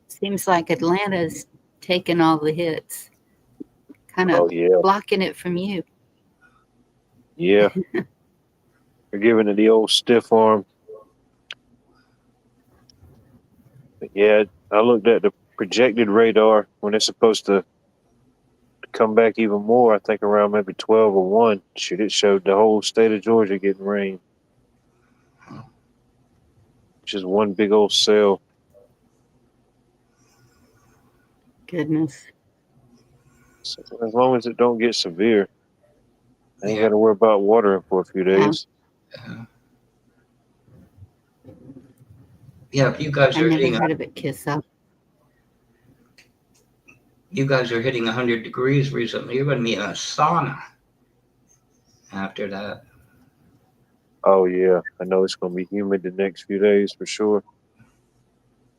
seems like Atlanta's taking all the hits, kind of Oh yeah, blocking it from you. yeah. They're giving it the old stiff arm. But yeah, I looked at the projected radar when it's supposed to come back even more. I think around maybe 12 or 1. Shoot, it showed the whole state of Georgia getting rain, which is one big old cell. Goodness. So as long as it don't get severe, I ain't Yeah. got to worry about watering for a few Yeah. days. Yeah, if you guys I are never hitting, heard of it kiss up. you guys are hitting 100 degrees recently. You're going to be in a sauna after that. Oh yeah, I know it's gonna be humid the next few days for sure.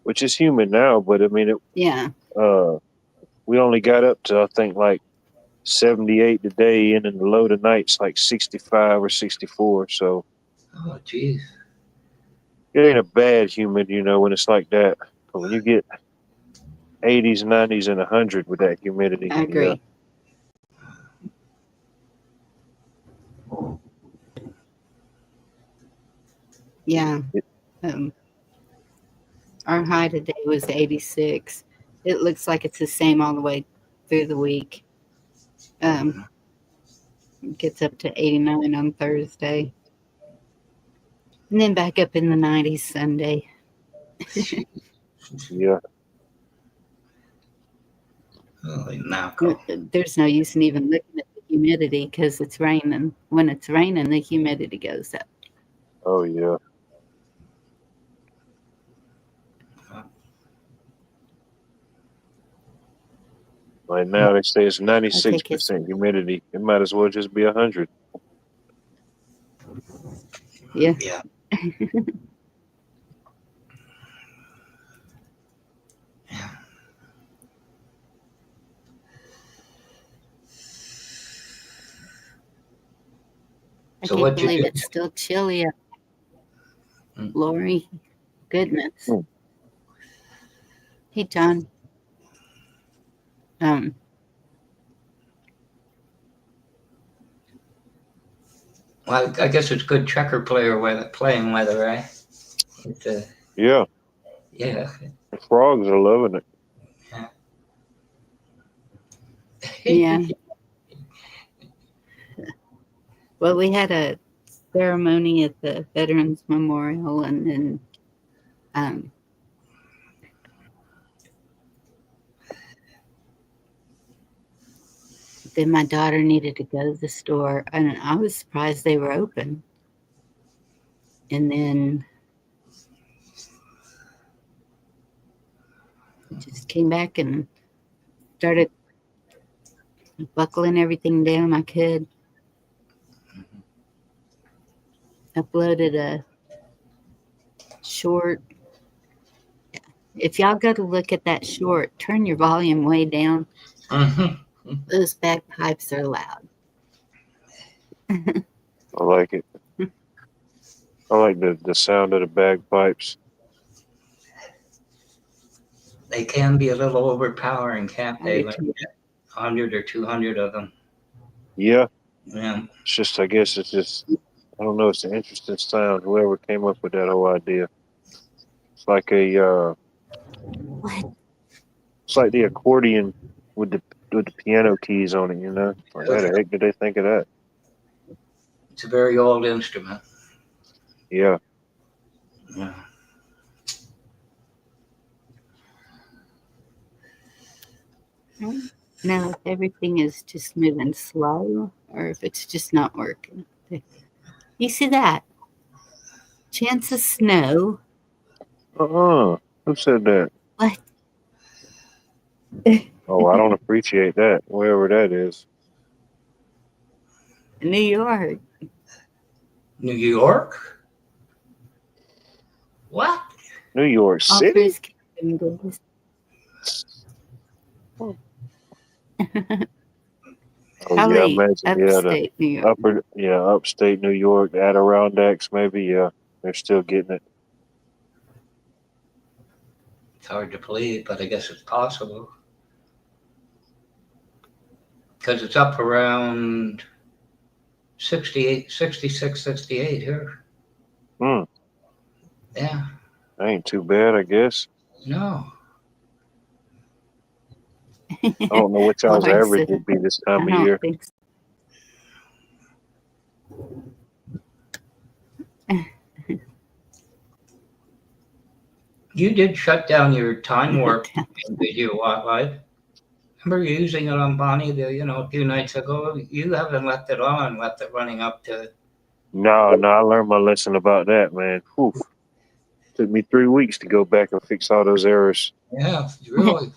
Which is humid now, but I mean, Yeah. we only got up to I think like 78 today, and in the low tonight's like 65 or 64. So Oh, geez. it ain't a bad humid, when it's like that. But when you get 80s, 90s, and 100 with that humidity, I yeah. agree. Yeah. Our high today was 86. It looks like it's the same all the way through the week. Gets up to 89 on Thursday. And then back up in the 90s Sunday. Yeah. Holy mackerel. There's no use in even looking at the humidity because it's raining. When it's raining, the humidity goes up. Oh yeah. Like now they say it's 96% humidity. It might as well just be 100. Yeah. Yeah. I So can't what'd you believe do? it's still chilly up. Lori, goodness. Hey, John. Well, I guess it's good checker playing weather, right? Yeah. Yeah. The frogs are loving it. Yeah. Well, we had a ceremony at the Veterans Memorial, and then my daughter needed to go to the store, and I was surprised they were open. And then just came back and started buckling everything down I could. Uploaded a short. If y'all go to look at that short, turn your volume way down. Those bagpipes are loud. I like it. I like the sound of the bagpipes. They can be a little overpowering, can't they? do When too. you get 100 or 200 of them. Yeah. Yeah. It's just, I guess it's just, I don't know, it's an interesting sound. Whoever came up with that whole idea. It's like it's like the accordion with the piano keys on it, Like, how the heck did they think of that? It's a very old instrument. Yeah. Yeah. Now, if everything is just moving slow, or if it's just not working. You see that? Chance of snow. Who said that? What? Oh, I don't appreciate that, wherever that is. New York. New York? What? New York City? Oh yeah, imagine upstate New York. Upstate New York, the Adirondacks, maybe. Yeah, they're still getting it. It's hard to believe, but I guess it's possible. Because it's up around 68, 66, 68 here. Hmm. Yeah. Ain't too bad, I guess. No. I don't know what y'all's average would be this time of year. Think so. You did shut down your time warp video live. Remember you using it on Bonnie a few nights ago? You haven't left it on, left it running up to. No, I learned my lesson about that, man. Whew. Took me 3 weeks to go back and fix all those errors. Yeah, really.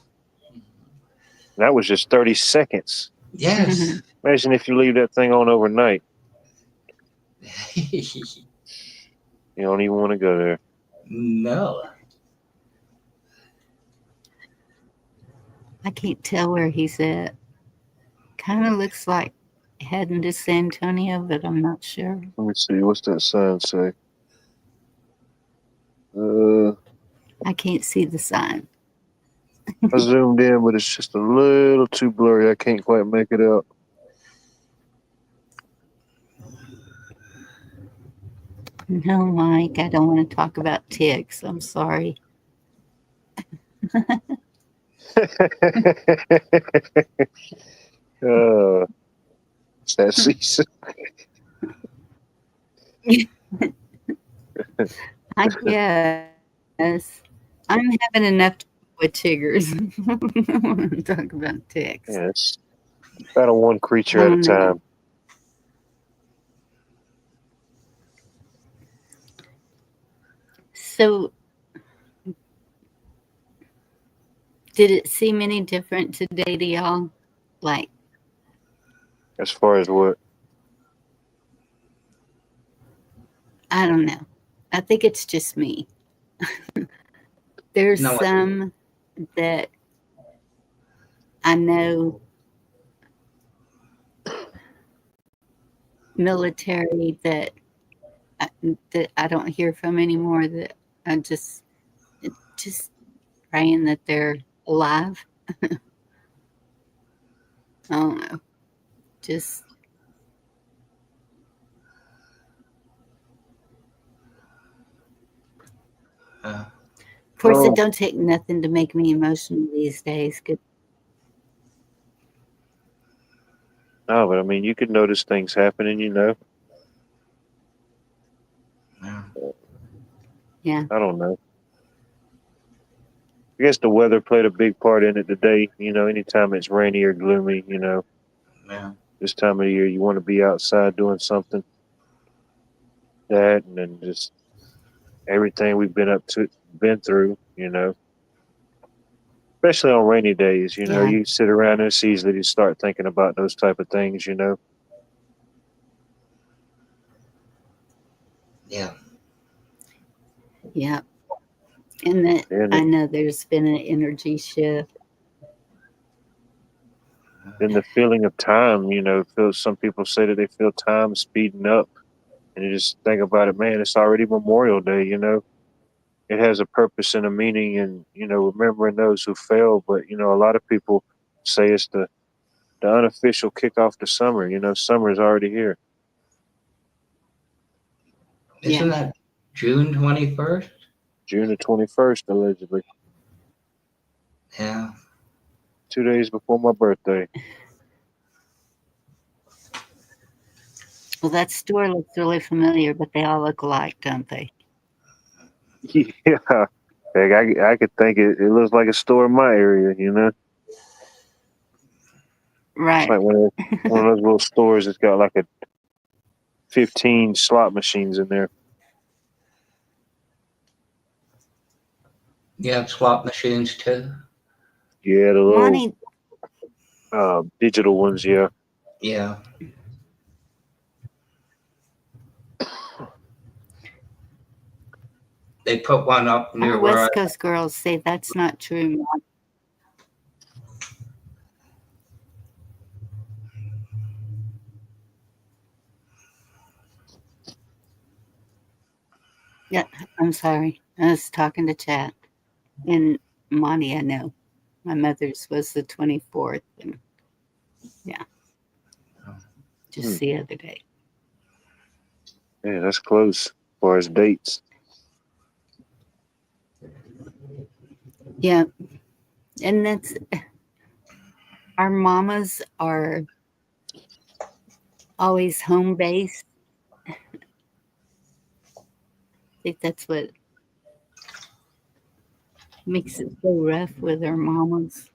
That was just 30 seconds. Yes. Imagine if you leave that thing on overnight. You don't even want to go there. No. I can't tell where he's at. Kind of looks like heading to San Antonio, but I'm not sure. Let me see. What's that sign say? I can't see the sign. I zoomed in, but it's just a little too blurry. I can't quite make it out. No, Mike, I don't want to talk about ticks. I'm sorry. It's that season. I guess I'm having enough with chiggers. I don't want to talk about ticks. Yes. About a one creature at a time. So, did it seem any different today to y'all? Like, as far as what? I don't know. I think it's just me. There's some that I know military that I don't hear from anymore, that I just praying that they're alive. I don't know. Just of course, it don't take nothing to make me emotional these days. No, but I mean, you could notice things happening, you know. Yeah. I don't know. I guess the weather played a big part in it today. You know, anytime it's rainy or gloomy, you know, this time of year, you want to be outside doing something. That and then just everything we've been through, you know. Especially on rainy days, you know, Yeah. you sit around and it's easy to start thinking about those type of things, you know. Yeah. Yeah. And that I know there's been an energy shift. And the feeling of time, you know, some people say that they feel time speeding up. And you just think about it, man, it's already Memorial Day, you know. It has a purpose and a meaning and, you know, remembering those who fell. But, you know, a lot of people say it's the unofficial kickoff to summer. You know, summer is already here. Isn't that June 21st? June the 21st, allegedly. Yeah. 2 days before my birthday. Well, that store looks really familiar, but they all look alike, don't they? Yeah. I could think it looks like a store in my area, you know? Right. It's like one of those little stores that's got like 15 slot machines in there. Yeah, slot machines too. Yeah, the little digital ones, yeah. Yeah. They put one up near Our where West Coast girls say that's not true. Yeah, I'm sorry. I was talking to Chat. And Monty, I know. My mother's was the 24th. And yeah. Just the other day. Yeah, that's close as far as dates. Yeah. And that's our mamas are always home based. I think that's what makes it so rough with our mamas.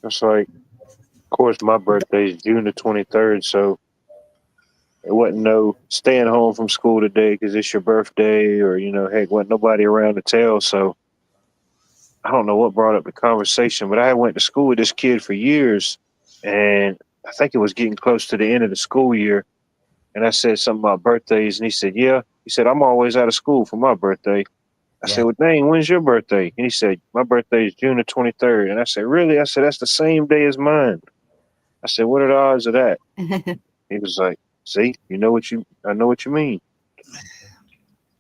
That's like Of course, my birthday is June the 23rd, so it wasn't no staying home from school today because it's your birthday, or heck, wasn't nobody around to tell. So I don't know what brought up the conversation, but I went to school with this kid for years, and I think it was getting close to the end of the school year. And I said something about birthdays, and he said, "Yeah." He said, "I'm always out of school for my birthday." I said, Yeah. "Well, dang, when's your birthday?" And he said, "My birthday is June the 23rd." And I said, "Really?" I said, "That's the same day as mine." I said, "What are the odds of that?" He was like, "See, I know what you mean."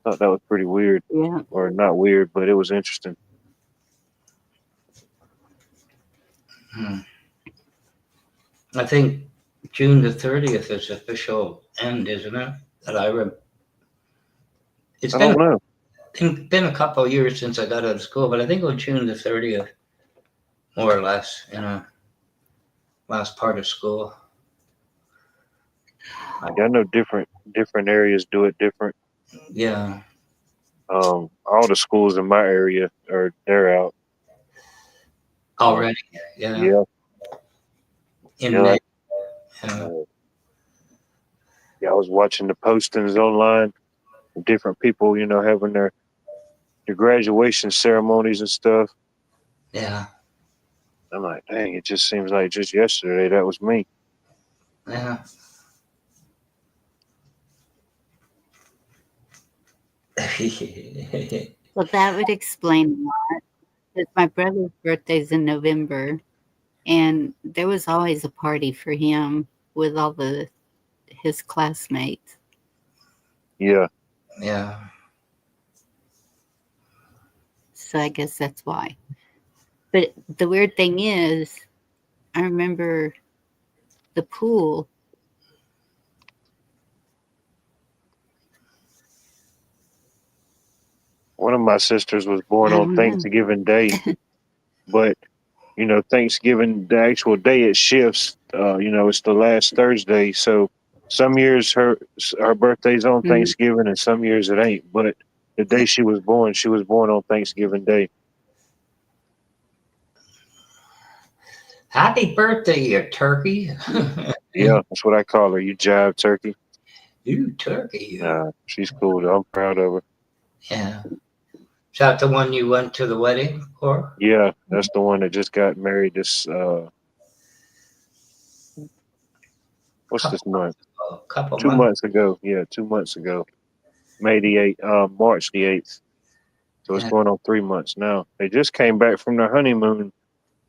Thought that was pretty weird, Yeah. or not weird, but it was interesting. I think June the 30th is official end, isn't it? It's I don't know. been a couple of years since I got out of school, but I think it was June the 30th, more or less, last part of school. Yeah, I know different areas do it different. Yeah. All the schools in my area they're out Already. Yeah. Yeah, In yeah. May. Yeah. Yeah, I was watching the postings online, different people, having their graduation ceremonies and stuff. Yeah. I'm like, dang, it just seems like just yesterday that was me. Yeah. Well, that would explain a lot. Because my brother's birthday's in November, and there was always a party for him with all his classmates. Yeah. Yeah. So I guess that's why. But the weird thing is, I remember the pool. One of my sisters was born I on don't know. Thanksgiving Day, but Thanksgiving, the actual day it shifts. It's the last Thursday. So some years her birthday's on Thanksgiving, and some years it ain't. But the day she was born on Thanksgiving Day. Happy birthday, you turkey. Yeah, that's what I call her. You jive turkey. You turkey. Nah, she's cool though. I'm proud of her. Yeah. Is that the one you went to the wedding for? Yeah, that's the one that just got married this what's this month? Couple 2 months. months ago. Yeah, 2 months ago. May the 8th, March the 8th. So it's Yeah. going on 3 months now. They just came back from their honeymoon,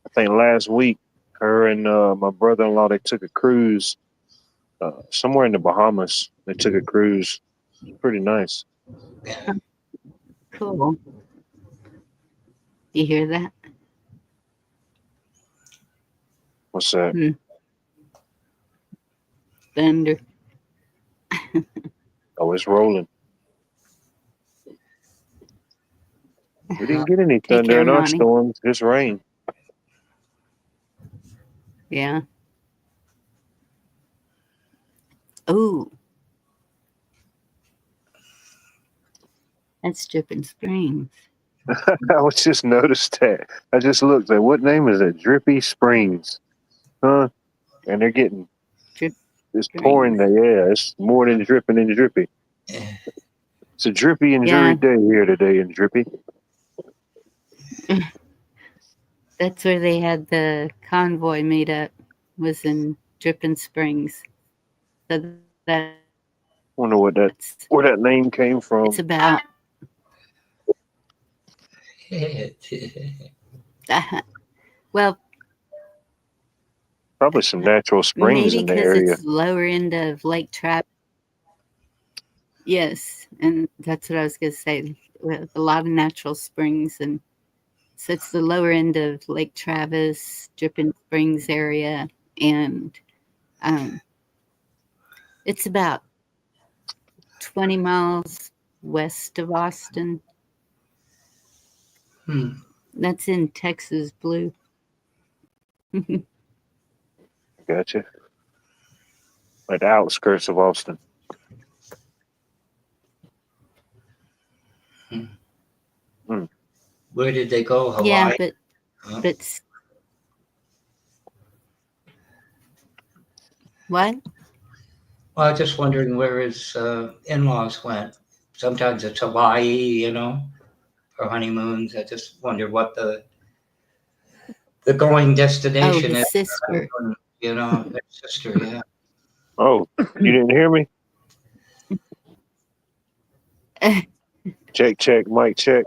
I think last week. Her and my brother-in-law, they took a cruise somewhere in the Bahamas. They took a cruise. Pretty nice. Cool. You hear that? What's that? Thunder. Oh, it's rolling. We didn't get any Take thunder care, in our Monty. storms, just rain. Yeah. Oh. That's Dripping Springs. I was just noticed that. I just looked at what name is it? Drippy Springs. Huh? And they're getting it's pouring there. Yeah, it's more than dripping and drippy. It's a drippy and dreary day here today in Drippy. That's where they had the convoy meet up, was in Dripping Springs. So Wonder where that name came from. it's about well, Probably some natural springs maybe in the because area. it's lower end of Lake Travis. Yes, and that's what I was going to say. With a lot of natural springs, and so it's the lower end of Lake Travis, Dripping Springs area, and it's about 20 miles west of Austin. That's in Texas Blue. Gotcha. Like the outskirts of Austin. Where did they go? Hawaii? Yeah, but What? Well, I was just wondering where his in-laws went. Sometimes it's Hawaii, you know, for honeymoons. I just wonder what the going Oh, destination his is. sister. You know, his sister, yeah. Oh, you didn't hear me? Check, mic check.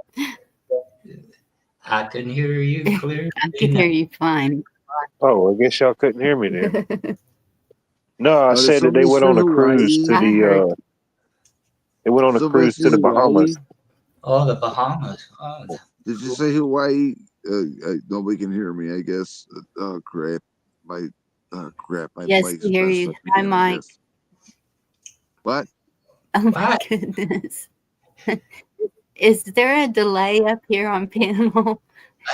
I can hear you clearly. I can hear you fine. Oh, I guess y'all couldn't hear me then. No, I Did said that they somebody went say on a cruise to Hawaii? I heard. they went on a Somebody cruise say to the Bahamas. Hawaii? Oh, the Bahamas. Oh, Did you say Hawaii? Nobody can hear me, I guess. Oh, crap. My Yes, mic's we hear messed you. up Hi, again, I Mike. guess. What? Oh my what? goodness. Is there a delay up here on panel?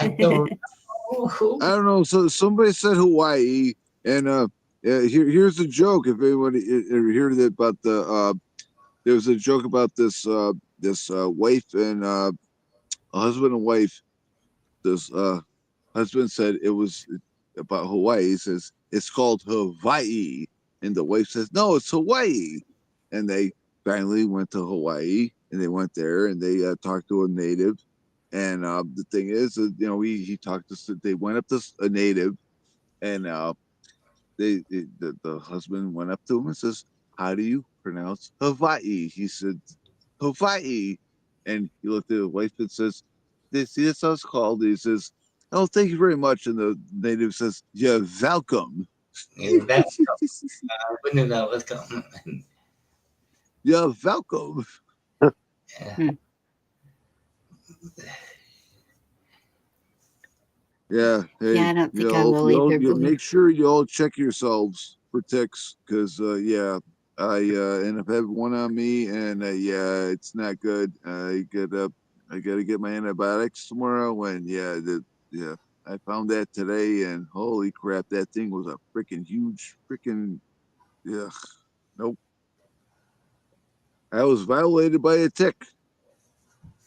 I don't know. I don't know. So somebody said Hawaii, and here's the joke. If anybody heard it about there was a joke about this wife and a husband and wife. This husband said it was about Hawaii. He says it's called Hawaii, and the wife says no, it's Hawaii. And they finally went to Hawaii, and they went there, and they talked to a native. And the thing is, he talked to. They went up to a native, and the husband went up to him and says, "How do you pronounce Hawaii?" He said, "Hawaii," and he looked at the wife and says, "That's how it's called." He says, "Oh, thank you very much." And the native says, "You're welcome." Yeah, that's I wouldn't know what's coming. You're welcome. Yeah. Yeah. Hey, Yeah, I don't think I will either. you make sure you all check yourselves for ticks, because yeah, I end up having one on me, and yeah, it's not good. I gotta get my antibiotics tomorrow, and yeah, I found that today, and holy crap, that thing was a freaking huge freaking yeah. Nope, I was violated by a tick.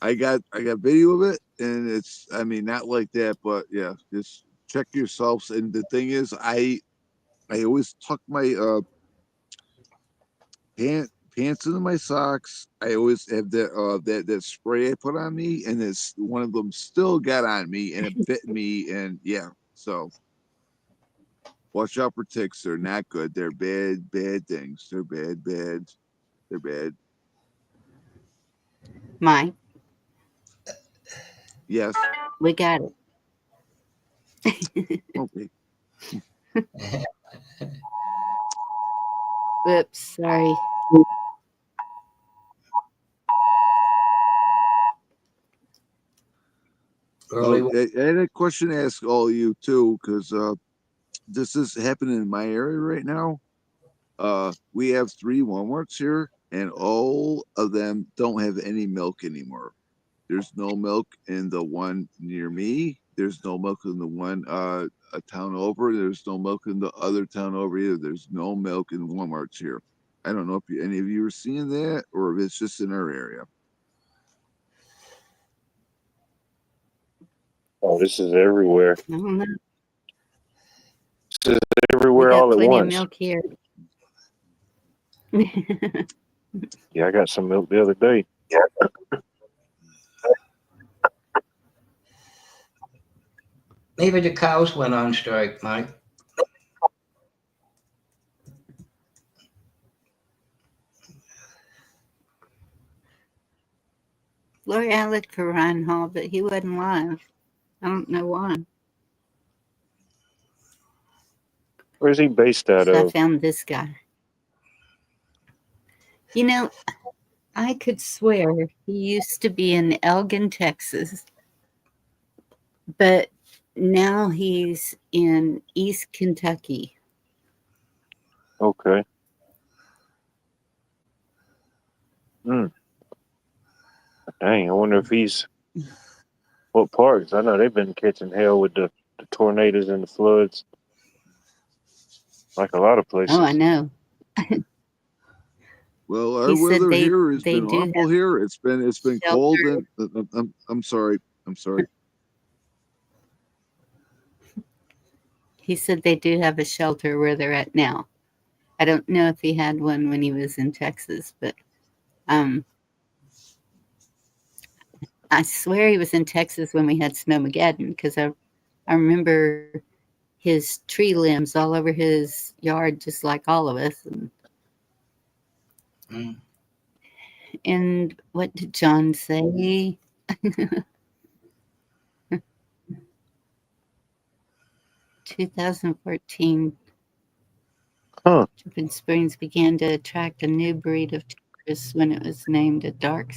I got video of it, and it's, I mean, not like that, but yeah, just check yourselves. And the thing is, I always tuck my pants into my socks. I always have that spray I put on me, and it's one of them still got on me, and it bit me, and yeah. So watch out for ticks. They're not good. They're bad things. They're bad. They're bad. Mike, Yes. we got it. Okay. Whoops, sorry. Early. I had a question to ask all of you too, because this is happening in my area right now. We have 3 Walmarts here, and all of them don't have any milk anymore. There's no milk in the one near me. There's no milk in the one a town over. There's no milk in the other town over either. There's no milk in Walmarts here. I don't know if any of you are seeing that, or if it's just in our area. Oh, this is everywhere. I don't know. This is We everywhere got all at plenty of once. milk here. Yeah, I got some milk the other day. Maybe the cows went on strike, Mike. Lori, I looked for Ryan Hall, but he wasn't live. I don't know why. Where's he based out So I of? found this guy. You know, I could swear he used to be in Elgin, Texas, but now he's in East Kentucky. Okay. Dang, I wonder if he's what parts. I know they've been catching hell with the tornadoes and the floods, like a lot of places. Oh, I know. Well, our He said weather here has they been do awful have here. It's been cold, shelter. and I'm sorry. I'm sorry. He said they do have a shelter where they're at now. I don't know if he had one when he was in Texas, but I swear he was in Texas when we had Snowmageddon, because I remember his tree limbs all over his yard, just like all of us. And what did John say? 2014, Dripping Springs began to attract a new breed of tourists when it was named a dark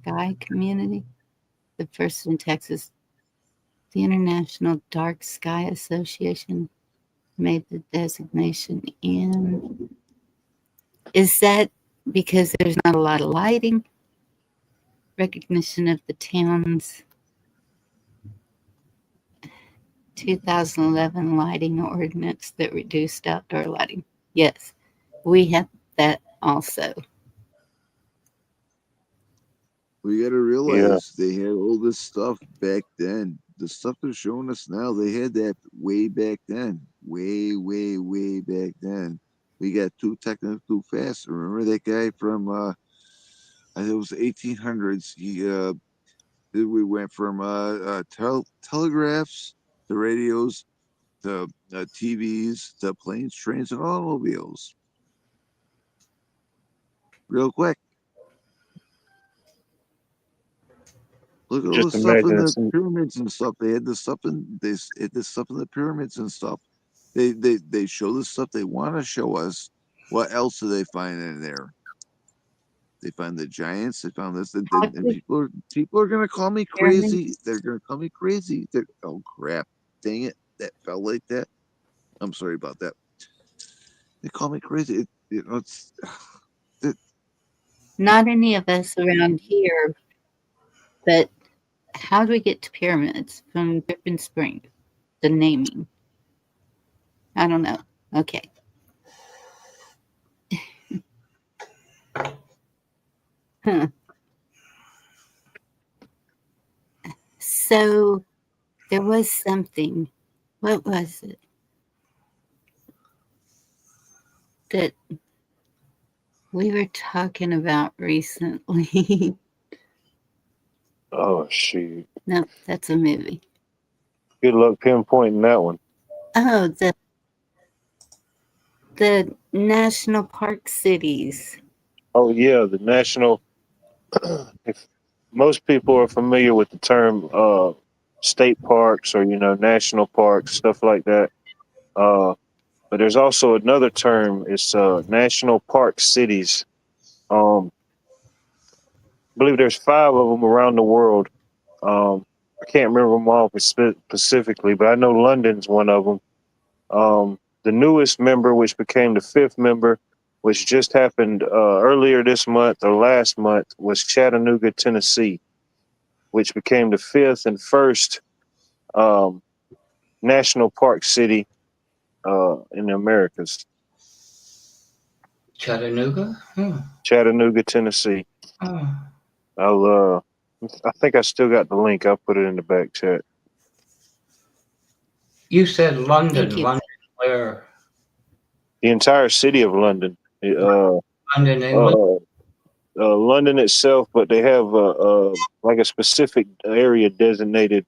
sky community, the first in Texas. The International Dark Sky Association made the designation in. Is that because there's not a lot of lighting? Recognition of the town's 2011 lighting ordinance that reduced outdoor lighting. Yes, we have that also. We got to realize they had all this stuff back then. The stuff they're showing us now, they had that way back then. Way, way, way back then. We got too technical, too fast. Remember that guy from, I think it was 1800s. We went from telegraphs to radios to TVs to planes, trains, and automobiles. Real quick. Look at all the stuff in the pyramids and stuff. They had the stuff in the pyramids and stuff. They show the stuff they want to show us. What else do they find in there? They find the giants. They found this, and people are gonna call me crazy. They're gonna call me crazy. Oh crap! Dang it! That fell like that. I'm sorry about that. They call me crazy. It's not any of us around here, but how do we get to pyramids from Dripping Springs? The naming. I don't know. Okay. Huh. So there was something. What was it? That we were talking about recently. Oh, shoot. No, that's a movie. Good luck pinpointing that one. Oh, the national park cities. Oh, yeah, the national. If most people are familiar with the term state parks or, national parks, stuff like that. But there's also another term. It's national park cities. I believe there's 5 of them around the world. I can't remember them all specifically, but I know London's one of them. The newest member, which became the 5th member, which just happened earlier this month or last month, was Chattanooga, Tennessee, which became the 5th and first national park city in the Americas. Chattanooga? Chattanooga, Tennessee. I think I still got the link. I'll put it in the back chat. You said London. London where? The entire city of London. London, England? London itself, but they have like a specific area designated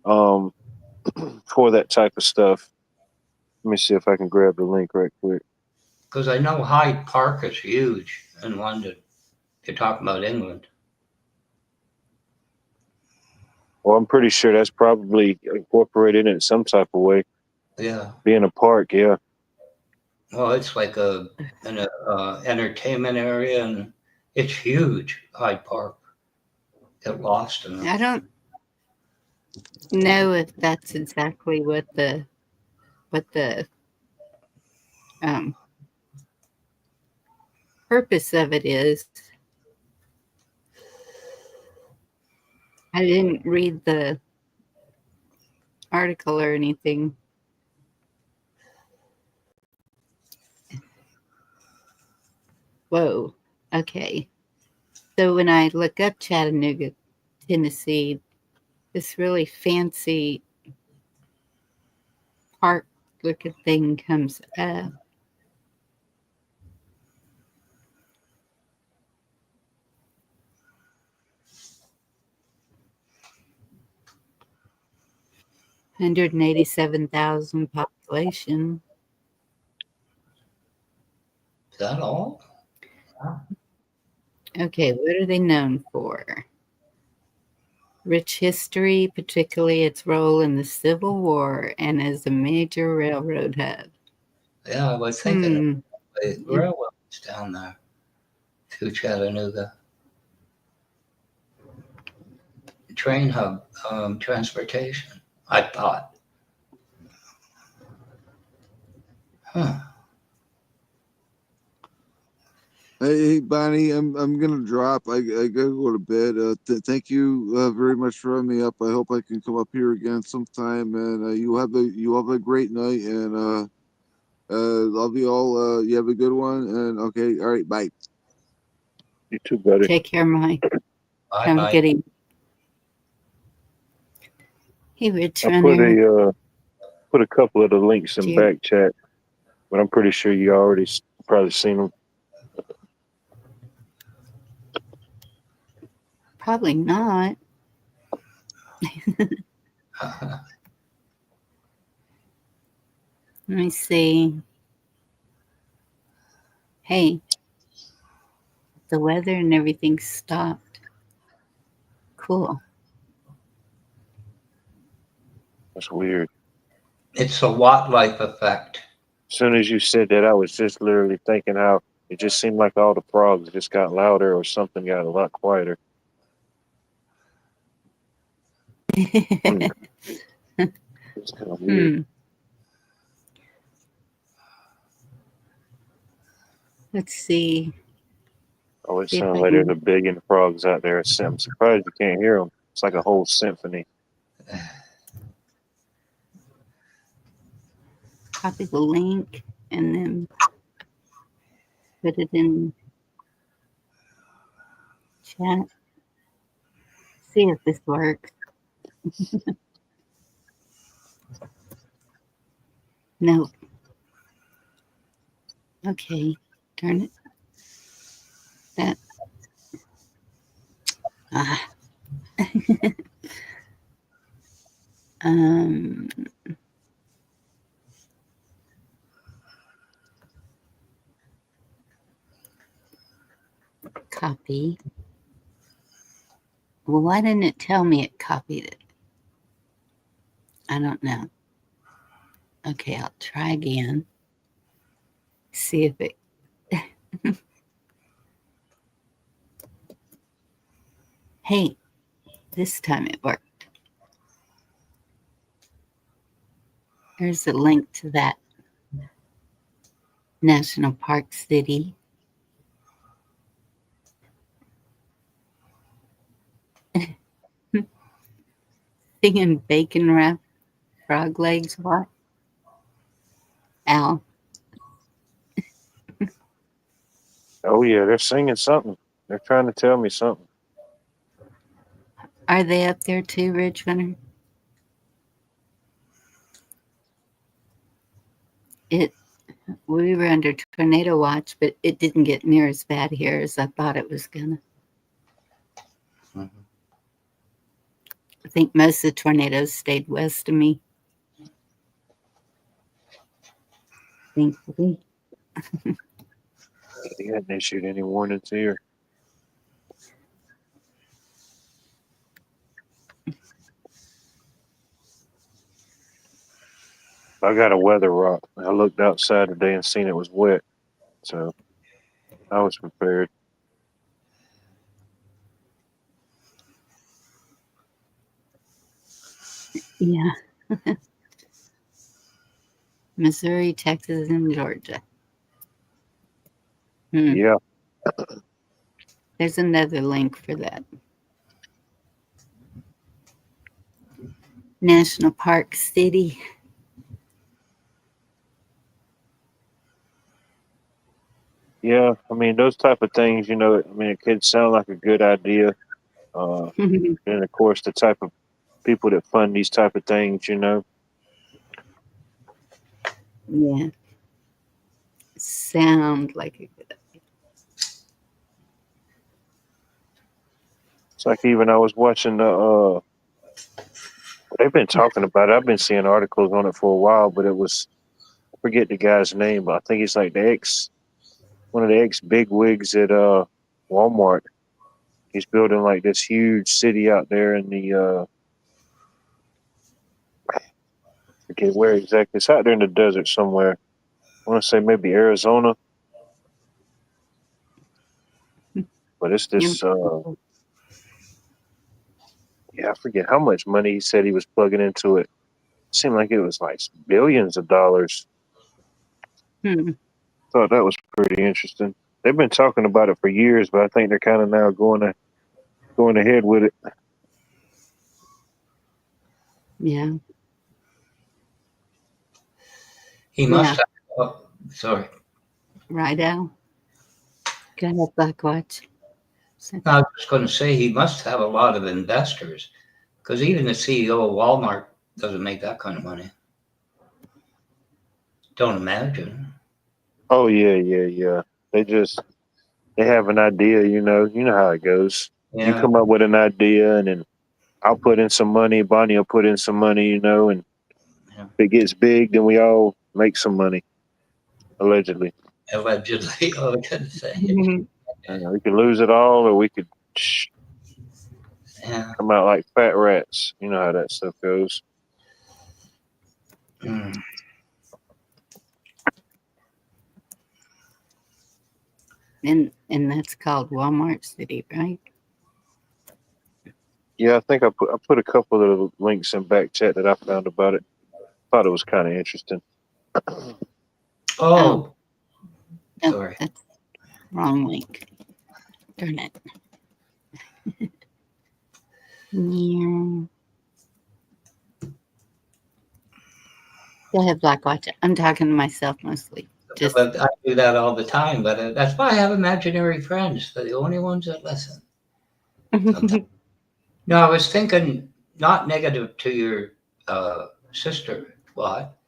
for that type of stuff. Let me see if I can grab the link right quick. Because I know Hyde Park is huge in London. You're talking about England. Well, I'm pretty sure that's probably incorporated in some type of way. Yeah. Being a park, yeah. Well, it's like an entertainment area, and it's huge. Hyde Park. Get lost in it. I don't know if that's exactly what the purpose of it is. I didn't read the article or anything. Whoa. Okay. So when I look up Chattanooga, Tennessee, this really fancy park looking thing comes up. 187,000 population. Is that all? Okay, what are they known for? Rich history, particularly its role in the Civil War and as a major railroad hub. Yeah, I was thinking of the railroads down there to Chattanooga. Train hub, transportation, I thought. Huh. Hey, Bonnie, I'm gonna drop. I gotta go to bed. Thank you very much for having me up. I hope I can come up here again sometime. And you have a great night. And love you all. You have a good one. And okay, all right, bye. You too, buddy. Take care, Mike. Bye, Have a Mike. good evening. Hey, Rich I Runner. put a couple of the links in Dear. back chat, but I'm pretty sure you already probably seen them. Probably not. Let me see. Hey, the weather and everything stopped. Cool. That's weird. It's a Watt life effect. As soon as you said that, I was just literally thinking how it just seemed like all the frogs just got louder or something got a lot quieter. It's kind of weird. Let's see. Oh, it sounds like there's a billion frogs out there. I'm surprised you can't hear them. It's like a whole symphony. Copy the link and then put it in chat. See if this works. No. Okay. Darn it. That. um. Copy. Well, why didn't it tell me it copied it? I don't know. Okay, I'll try again. See if it. Hey, this time it worked. There's a link to that National Park City. Singing bacon wrap frog legs. What? Al. Oh yeah, they're singing something. They're trying to tell me something. Are they up there too, Ridge Runner? We were under tornado watch, but it didn't get near as bad here as I thought it was gonna. I think most of the tornadoes stayed west of me. Thankfully. They hadn't issued any warnings here. I got a weather rock. I looked outside today and seen it was wet, so I was prepared. Yeah. Missouri, Texas, and Georgia. Yeah. There's another link for that. National Park City. Yeah, I mean those type of things. It could sound like a good idea. And of course, the type of people that fund these type of things, Yeah. Sound like a good idea. It's like even I was watching they They've been talking about it. I've been seeing articles on it for a while, but it was, I forget the guy's name, but I think he's like one of the ex big wigs at Walmart. He's building like this huge city out there in the I forget where exactly. It's out there in the desert somewhere. I want to say maybe Arizona, but it's this yeah, I forget how much money he said he was plugging into it. Seemed like it was like billions of dollars. Thought that was pretty interesting. They've been talking about it for years, but I think they're kind of now going ahead with it. Yeah. He must have. Oh, sorry. Right, Al? Go ahead, Blackwatch. I was just going to say he must have a lot of investors, because even the CEO of Walmart doesn't make that kind of money. Don't imagine. Oh yeah. They have an idea, you know how it goes. Yeah. You come up with an idea, and then I'll put in some money. Bonnie will put in some money, and if it gets big, then we all make some money. Allegedly. Allegedly, I was going to say. We could lose it all, or we could come out like fat rats. You know how that stuff goes. And that's called Walmart City, right? Yeah, I think I put a couple of the links in back chat that I found about it. Thought it was kind of interesting. Oh. Sorry. That's wrong link. Darn it. Yeah. Go ahead, Blackwatch. I'm talking to myself mostly. But I do that all the time, but that's why I have imaginary friends. They're the only ones that listen. No, I was thinking not negative to your sister, what?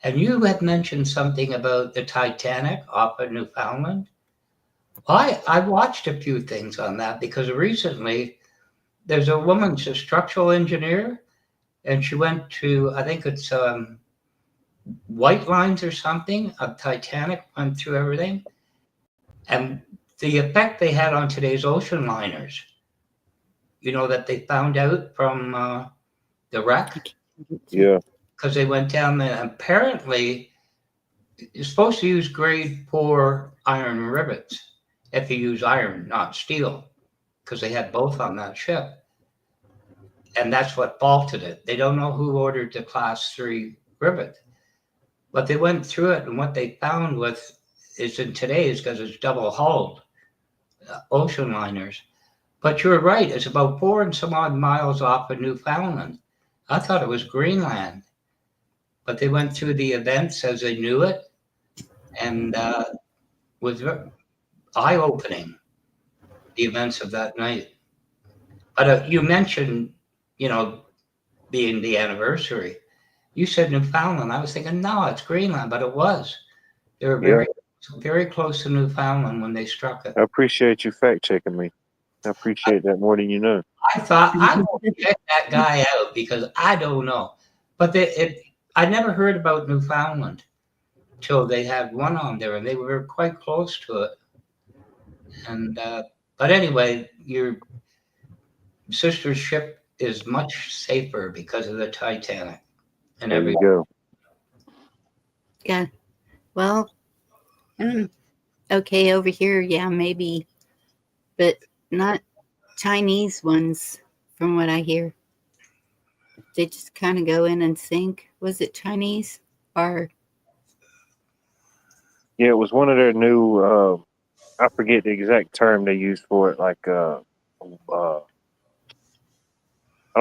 And you had mentioned something about the Titanic off of Newfoundland. I watched a few things on that because recently there's a woman, she's a structural engineer, and she went to, I think it's White Lines or something of Titanic, went through everything. And the effect they had on today's ocean liners, that they found out from the wreck. Yeah. Because they went down there. Apparently, you're supposed to use grade 4 iron rivets if you use iron, not steel, because they had both on that ship. And that's what faulted it. They don't know who ordered the class 3 rivet. But they went through it, and what they found is in today's, because it's double hulled ocean liners. But you're right, it's about 4 and some odd miles off of Newfoundland. I thought it was Greenland. But they went through the events as they knew it, and was eye-opening, the events of that night. But you mentioned, being the anniversary. You said Newfoundland. I was thinking, no, it's Greenland, but it was. They were very, very close to Newfoundland when they struck it. I appreciate you fact checking me. I appreciate that more than you know. I thought I'm going to check that guy out because I don't know. But I never heard about Newfoundland till they had one on there, and they were quite close to it. And but anyway, your sister's ship is much safer because of the Titanic. And there you go. Yeah. Well, okay, over here, yeah, maybe, but not Chinese ones, from what I hear. They just kind of go in and sink. Was it Chinese or? Yeah, it was one of their new. I forget the exact term they used for it. Like, I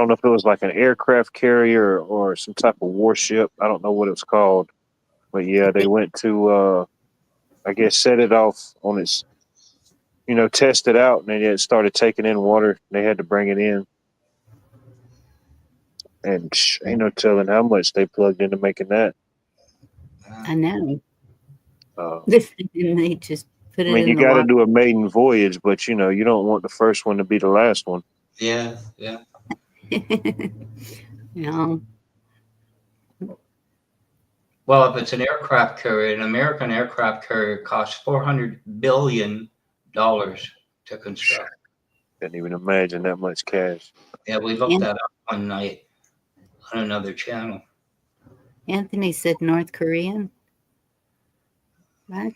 don't know if it was like an aircraft carrier or some type of warship. I don't know what it was called, but yeah, they went to, I guess, set it off on its, test it out, and then it started taking in water. They had to bring it in, and ain't no telling how much they plugged into making that. I know. And they just put it in the water. You got to do a maiden voyage, but you don't want the first one to be the last one. Yeah. You know, Well, if it's an aircraft carrier, an American aircraft carrier costs $400 billion to construct. Couldn't even imagine that much cash. Yeah, we looked that up one night on another channel. Anthony said North Korean. Right?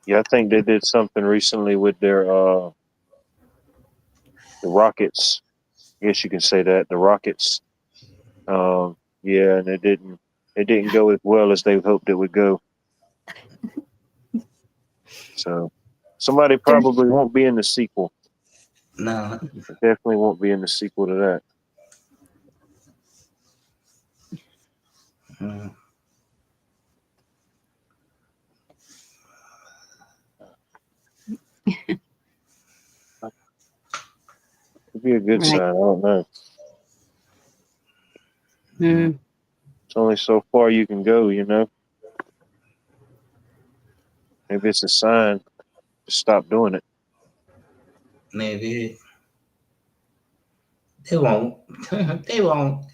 Yeah, I think they did something recently with their the rockets. I guess you can say that the rockets. Yeah, and it didn't go as well as they hoped it would go. So somebody probably won't be in the sequel. No. Definitely won't be in the sequel to that. Mm. It'd be a good sign. I don't know. It's only so far you can go, you know. Maybe it's a sign to stop doing it. Maybe they won't. They won't.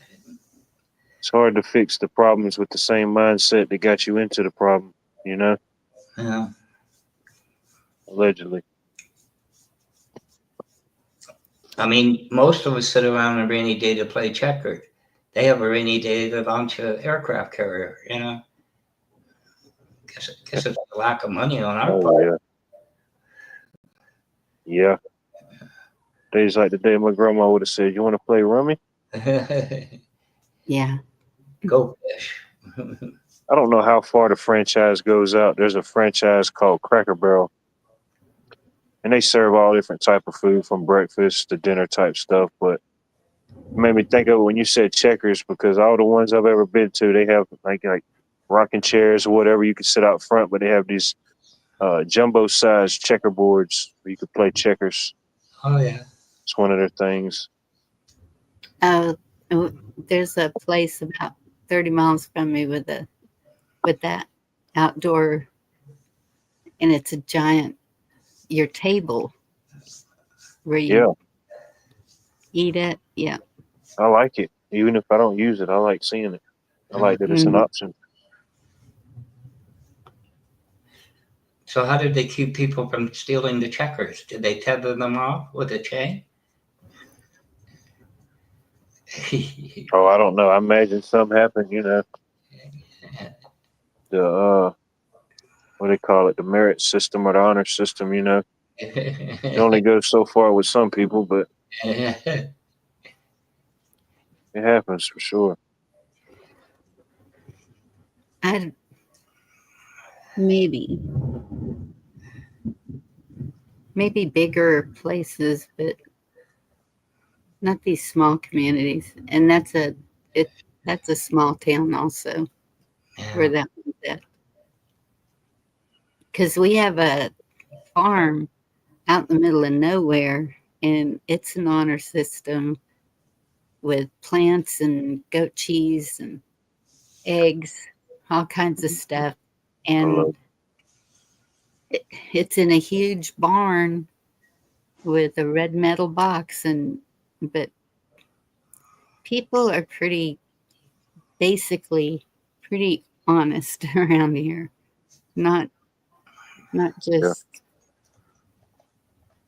It's hard to fix the problems with the same mindset that got you into the problem, you know? Yeah. Allegedly. I mean, most of us sit around on a rainy day to play checkers. They have a rainy day to launch an aircraft carrier, you know? Guess it's a lack of money on our part. Yeah. Days like the day my grandma would have said, "You want to play rummy?" Yeah. Go fish. I don't know how far the franchise goes out. There's a franchise called Cracker Barrel, and they serve all different type of food from breakfast to dinner type stuff. But it made me think of it when you said checkers, because all the ones I've ever been to, they have like rocking chairs or whatever. You can sit out front, but they have these jumbo sized checkerboards where you could play checkers. Oh yeah. It's one of their things. There's a place about 30 miles from me with that outdoor, and it's a giant your table where you eat it. Yeah. I like it. Even if I don't use it, I like seeing it. I like that it's an option. So how did they keep people from stealing the checkers? Did they tether them off with a chain? Oh, I don't know. I imagine something happened, you know. The what do they call it? The merit system or the honor system, you know. It only goes so far with some people, but it happens for sure. Maybe bigger places, but not these small communities. And that's a small town also, where that one's at. Because we have a farm out in the middle of nowhere, and it's an honor system with plants and goat cheese and eggs, all kinds of stuff. And it's in a huge barn with a red metal box, but people are basically pretty honest around here. Not just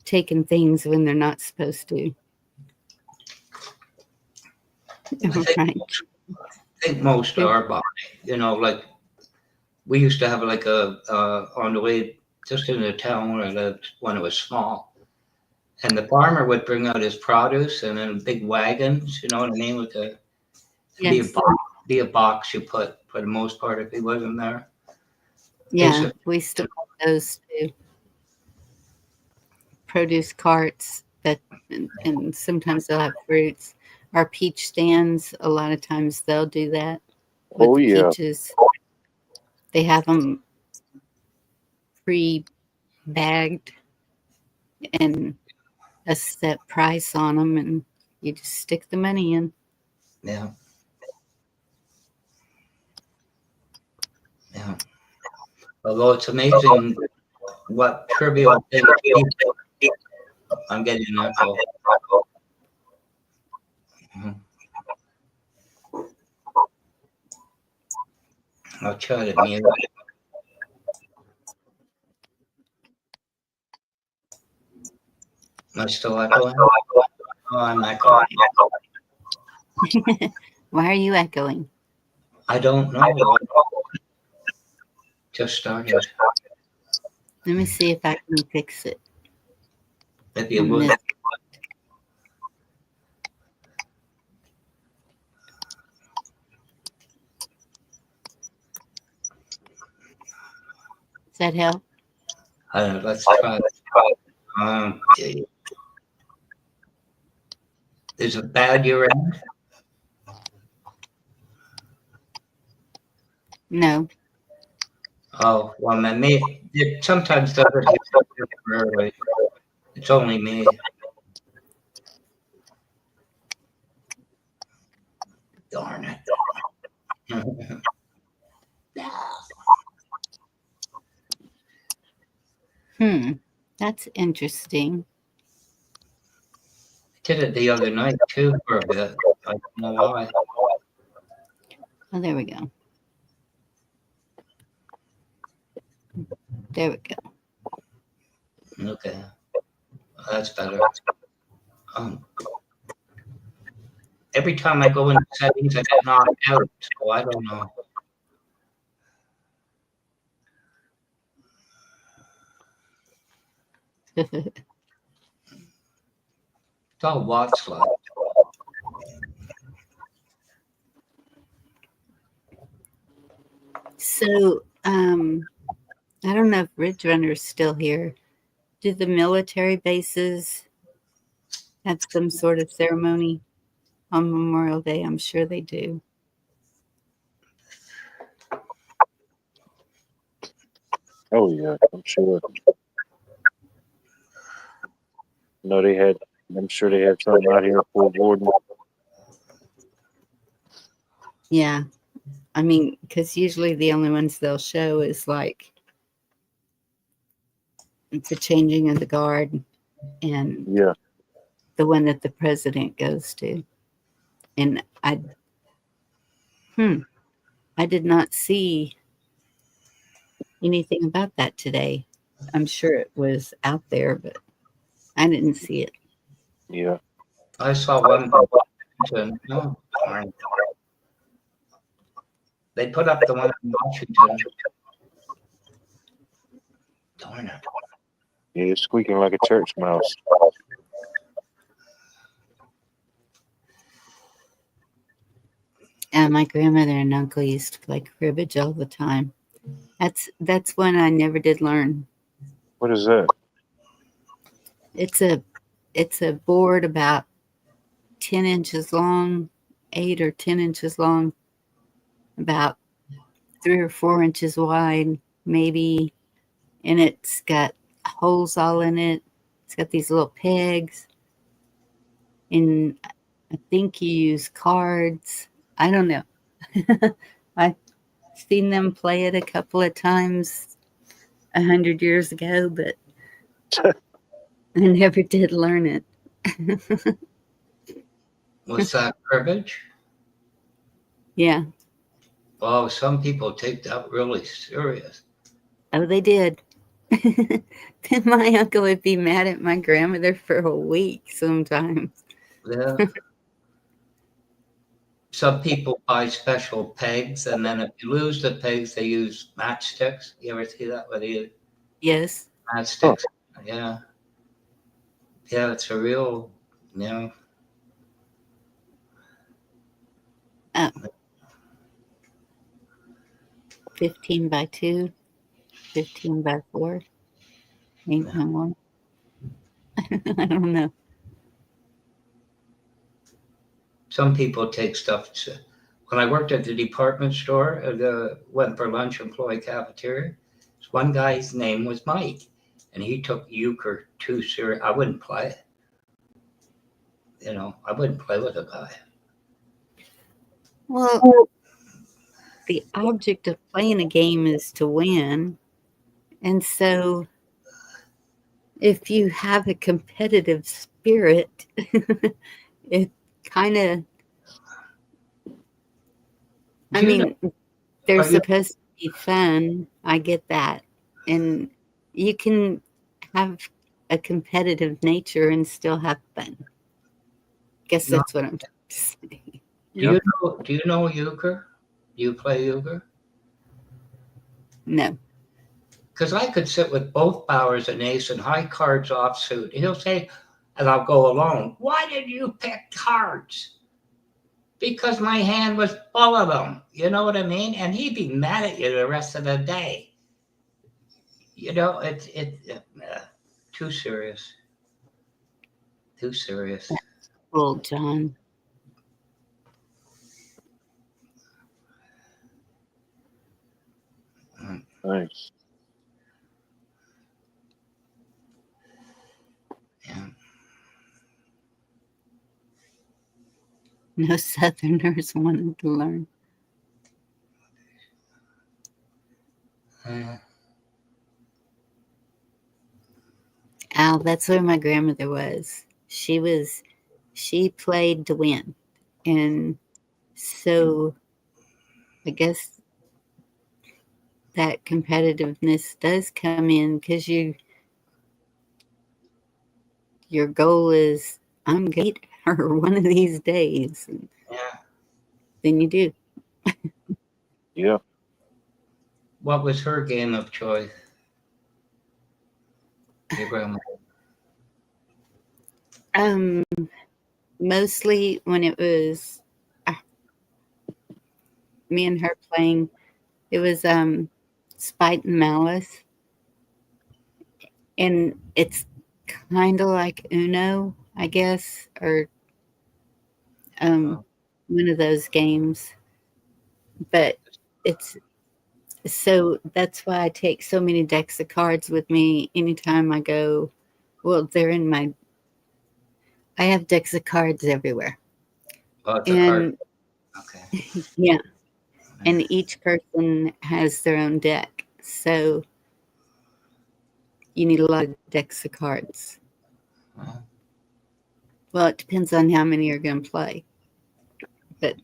taking things when they're not supposed to. I think most are buying, you know, like we used to have like on the way just in the town where I lived when it was small. And the farmer would bring out his produce and in big wagons, you know what I mean? With be a box you put for the most part if he wasn't there. Yeah, we still have those too. Produce carts, and sometimes they'll have fruits. Our peach stands, a lot of times they'll do that with the peaches. They have them pre-bagged and a set price on them, and you just stick the money in. Yeah. Yeah. Although it's amazing what trivial things I'm getting an echo. I'll try to mute. Am I still echoing? Oh, I'm echoing. Why are you echoing? I don't know. Just started. Let me see if I can fix it. Maybe you would. Does that help? Let's try. Is it bad your end? No. Oh, well, it sometimes does it temporarily. It's only me. Darn it. That's interesting. I did it the other night too for a bit. I don't know why. Oh, there we go. There we go. Okay. That's better. Every time I go into settings, I get knocked out, so I don't know. It's all watch light. So, I don't know if Ridge Runner's still here. Do the military bases have some sort of ceremony on Memorial Day? I'm sure they do. Oh yeah, I'm sure. No, I'm sure they had something out here in Fort Gordon. Yeah. I mean, because usually the only ones they'll show is like the changing of the guard and the one that the president goes to. And I did not see anything about that today. I'm sure it was out there, but I didn't see it. Yeah. I saw one. No, darn. They put up the one in Washington. Darn it. Yeah, it's squeaking like a church mouse. And my grandmother and uncle used to play cribbage all the time. That's one I never did learn. What is that? It's a board about 10 inches long, 8 or 10 inches long, about 3 or 4 inches wide, maybe. And it's got holes all in it. It's got these little pegs. And I think you use cards. I don't know. I've seen them play it a couple of times 100 years ago, but I never did learn it. Was that cribbage? Yeah. Oh, some people take that really serious. Oh, they did. Then my uncle would be mad at my grandmother for a week sometimes. Yeah. Some people buy special pegs, and then if you lose the pegs, they use matchsticks. You ever see that with you? Yes. Matchsticks. Yeah. Yeah, it's a real, 15 by 2, 15 by 4. Ain't no more. I don't know. Some people take stuff. When I worked at the department store, went for lunch employee cafeteria, one guy's name was Mike, and he took euchre too serious. I wouldn't play it. I wouldn't play with a guy. Well, the object of playing a game is to win. And so if you have a competitive spirit, it kind of, They're But you supposed to be fun. I get that. And you can have a competitive nature and still have fun. Guess know, that's what I'm trying to say. Yep. do you know euchre? Do you play euchre? No. Because I could sit with both Bowers and Ace and high cards offsuit. He'll say, and I'll go alone, why did you pick cards? Because my hand was full of them. You know what I mean? And he'd be mad at you the rest of the day. You know, too serious. Too serious. That's cool, John. Nice. Yeah. No Southerners wanted to learn. Al, that's where my grandmother was. She played to win. And so I guess that competitiveness does come in because your goal is I'm gonna beat her one of these days. And Yeah. then you do. Yeah. What was her game of choice? Your grandma. Mostly when it was me and her playing, it was Spite and Malice. And it's kind of like Uno, I guess, or one of those games. But it's so that's why I take so many decks of cards with me anytime I go. Well, they're in my. I have decks of cards everywhere. Oh, it's a card. Okay. Yeah, and each person has their own deck, so you need a lot of decks of cards. Well, it depends on how many you're going to play, but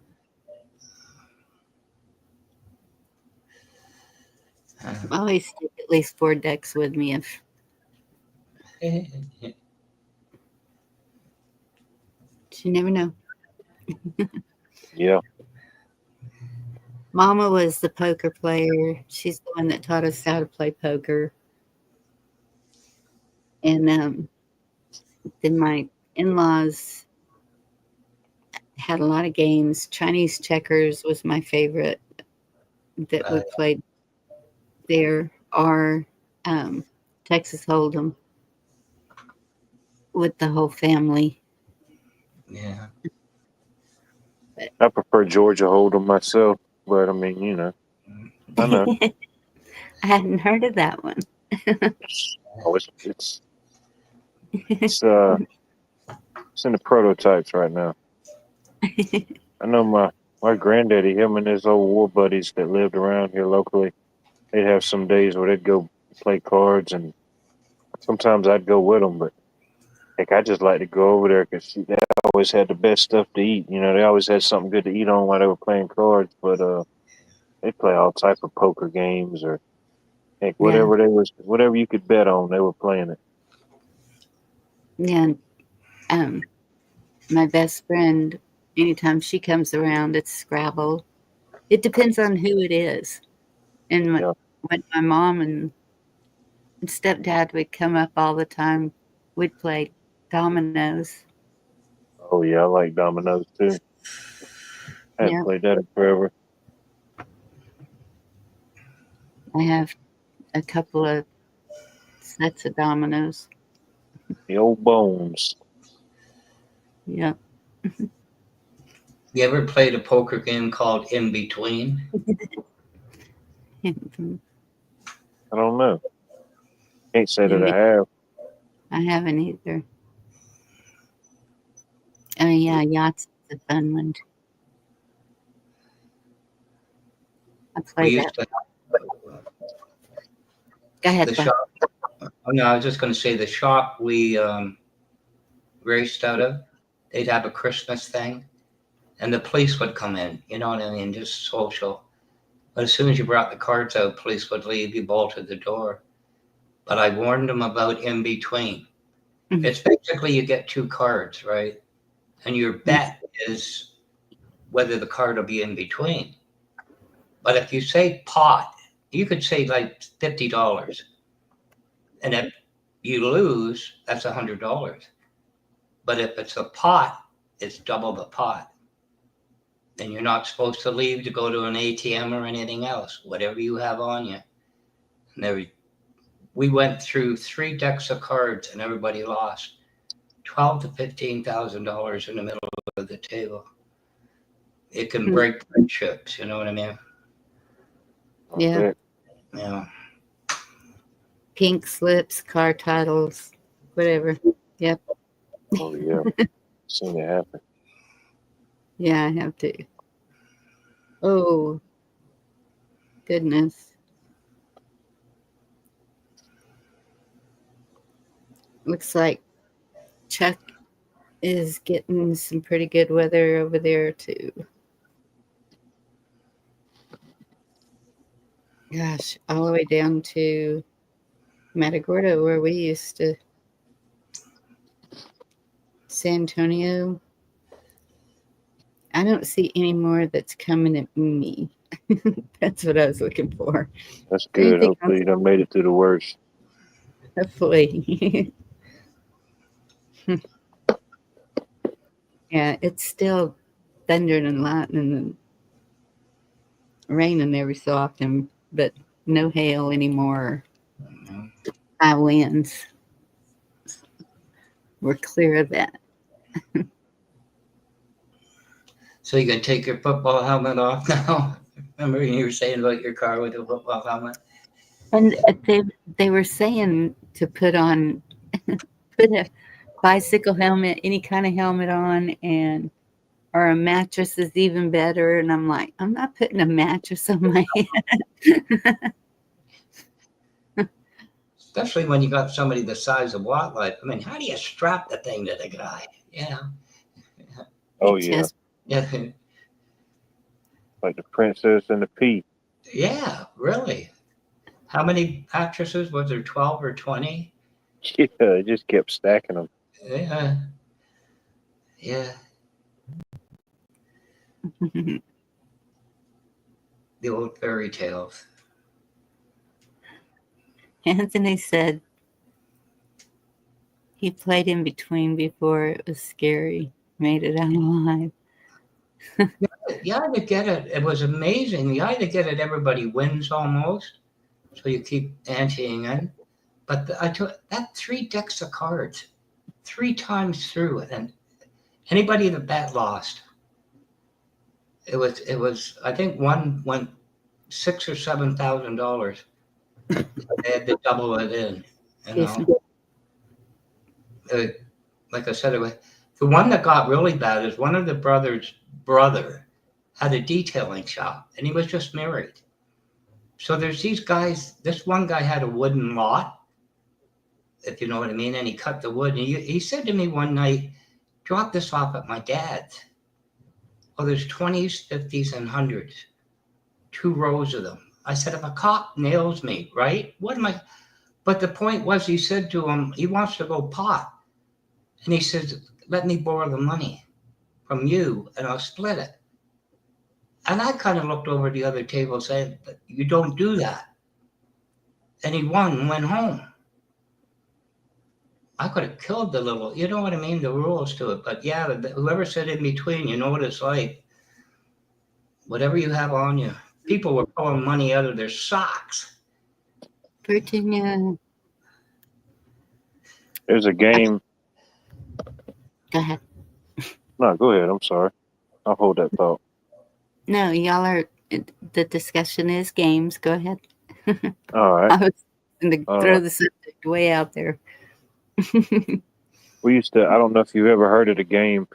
I always take at least 4 decks with me if. You never know. Yeah. Mama was the poker player. She's the one that taught us how to play poker. And then my in-laws had a lot of games. Chinese checkers was my favorite that we played there, or Texas Hold'em with the whole family. Yeah. I prefer Georgia Hold'em myself, but I mean, you know, I know. I hadn't heard of that one. Oh, it's in the prototypes right now. I know my granddaddy, him and his old war buddies that lived around here locally, they'd have some days where they'd go play cards, and sometimes I'd go with them. But heck, I just like to go over there because they always had the best stuff to eat. You know, they always had something good to eat on while they were playing cards. But they play all type of poker games or heck, whatever you could bet on, they were playing it. Yeah. My best friend, anytime she comes around, it's Scrabble. It depends on who it is. And when my mom and stepdad would come up all the time, we'd play dominoes. Oh yeah, I like dominoes too. I hadn't Yeah, played that in forever. I have a couple of sets of dominoes. The old bones. Yeah. You ever played a poker game called In Between? I don't know. Can't say that I have. I haven't either. Oh yeah, Yachts is a fun one. I played that. Go ahead. The shop. Oh no, I was just going to say the shop we raced out of. They'd have a Christmas thing, and the police would come in. You know what I mean? Just social. But as soon as you brought the cards out, police would leave. You bolted the door. But I warned them about in between. It's basically you get 2 cards, right? And your bet is whether the card will be in between. But if you say pot, you could say like $50. And if you lose, that's $100. But if it's a pot, it's double the pot. And you're not supposed to leave to go to an ATM or anything else, whatever you have on you. And we went through 3 decks of cards and everybody lost $12,000 to $15,000 in the middle of the table. It can break friendships, you know what I mean? Yeah. Yeah. Pink slips, car titles, whatever. Yep. Oh yeah. Seen it happen. Yeah, I have to. Oh, goodness. Looks like Chuck is getting some pretty good weather over there, too. Gosh, all the way down to Matagorda, where we used to. San Antonio. I don't see any more that's coming at me. That's what I was looking for. That's good. Hopefully you done made it through the worst. Hopefully. Yeah, it's still thundering and lightning and raining every so often, but no hail anymore. High winds. We're clear of that. So you can take your football helmet off now? Remember you were saying about your car with the football helmet? And they were saying to put a bicycle helmet, any kind of helmet on, or a mattress is even better. And I'm like, I'm not putting a mattress on my head. Especially when you got somebody the size of Wildlife. I mean, how do you strap the thing to the guy? Yeah. Oh yeah. Yeah. Like the Princess and the Pea. Yeah, really. How many mattresses? Was there 12 or 20? Yeah, it just kept stacking them. Yeah. Yeah. The old fairy tales. Anthony said he played in between before. It was scary. Made it out alive. You had to get it. It was amazing. You had to get it. Everybody wins almost. So you keep anteing in. But I took that 3 decks of cards 3 times through, and anybody that lost. It was. I think one went $6,000 or $7,000. They had to double it in. You know, like I said, the one that got really bad is one of the brothers' brother had a detailing shop, and he was just married. So there's these guys. This one guy had a wooden lot, if you know what I mean, and he cut the wood. And he said to me one night, "Drop this off at my dad's." Well, there's 20s, 50s, and 100s, 2 rows of them. I said, if a cop nails me, right? What am I? But the point was, he said to him, he wants to go pot. And he says, let me borrow the money from you and I'll split it. And I kind of looked over the other table saying, you don't do that. And he won and went home. I could have killed the little, you know what I mean? The rules to it. But yeah, whoever said in between, you know what it's like. Whatever you have on you. People were pulling money out of their socks. Virginia. There's a game. Go ahead. No, go ahead. I'm sorry. I'll hold that thought. No, y'all are. The discussion is games. Go ahead. All right. I was going to throw the subject way out there. We used to. I don't know if you've ever heard of the game.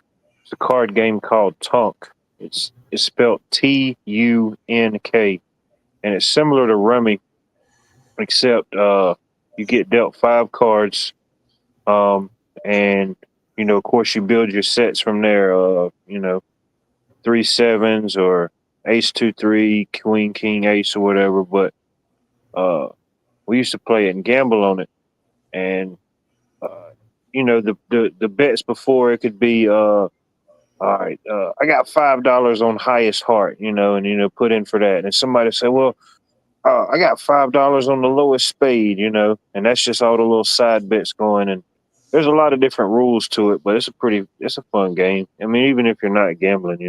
It's a card game called Tunk. It's spelled Tunk, and it's similar to Rummy, except you get dealt 5 cards, and of course you build your sets from there. 3 7s or ace 2-3, queen king ace or whatever. But we used to play it and gamble on it, and the bets before it could be all right, I got $5 on highest heart, and put in for that, and somebody say, well, I got $5 on the lowest spade, and that's just all the little side bets going. And there's a lot of different rules to it, but it's a fun game. I mean, even if you're not gambling,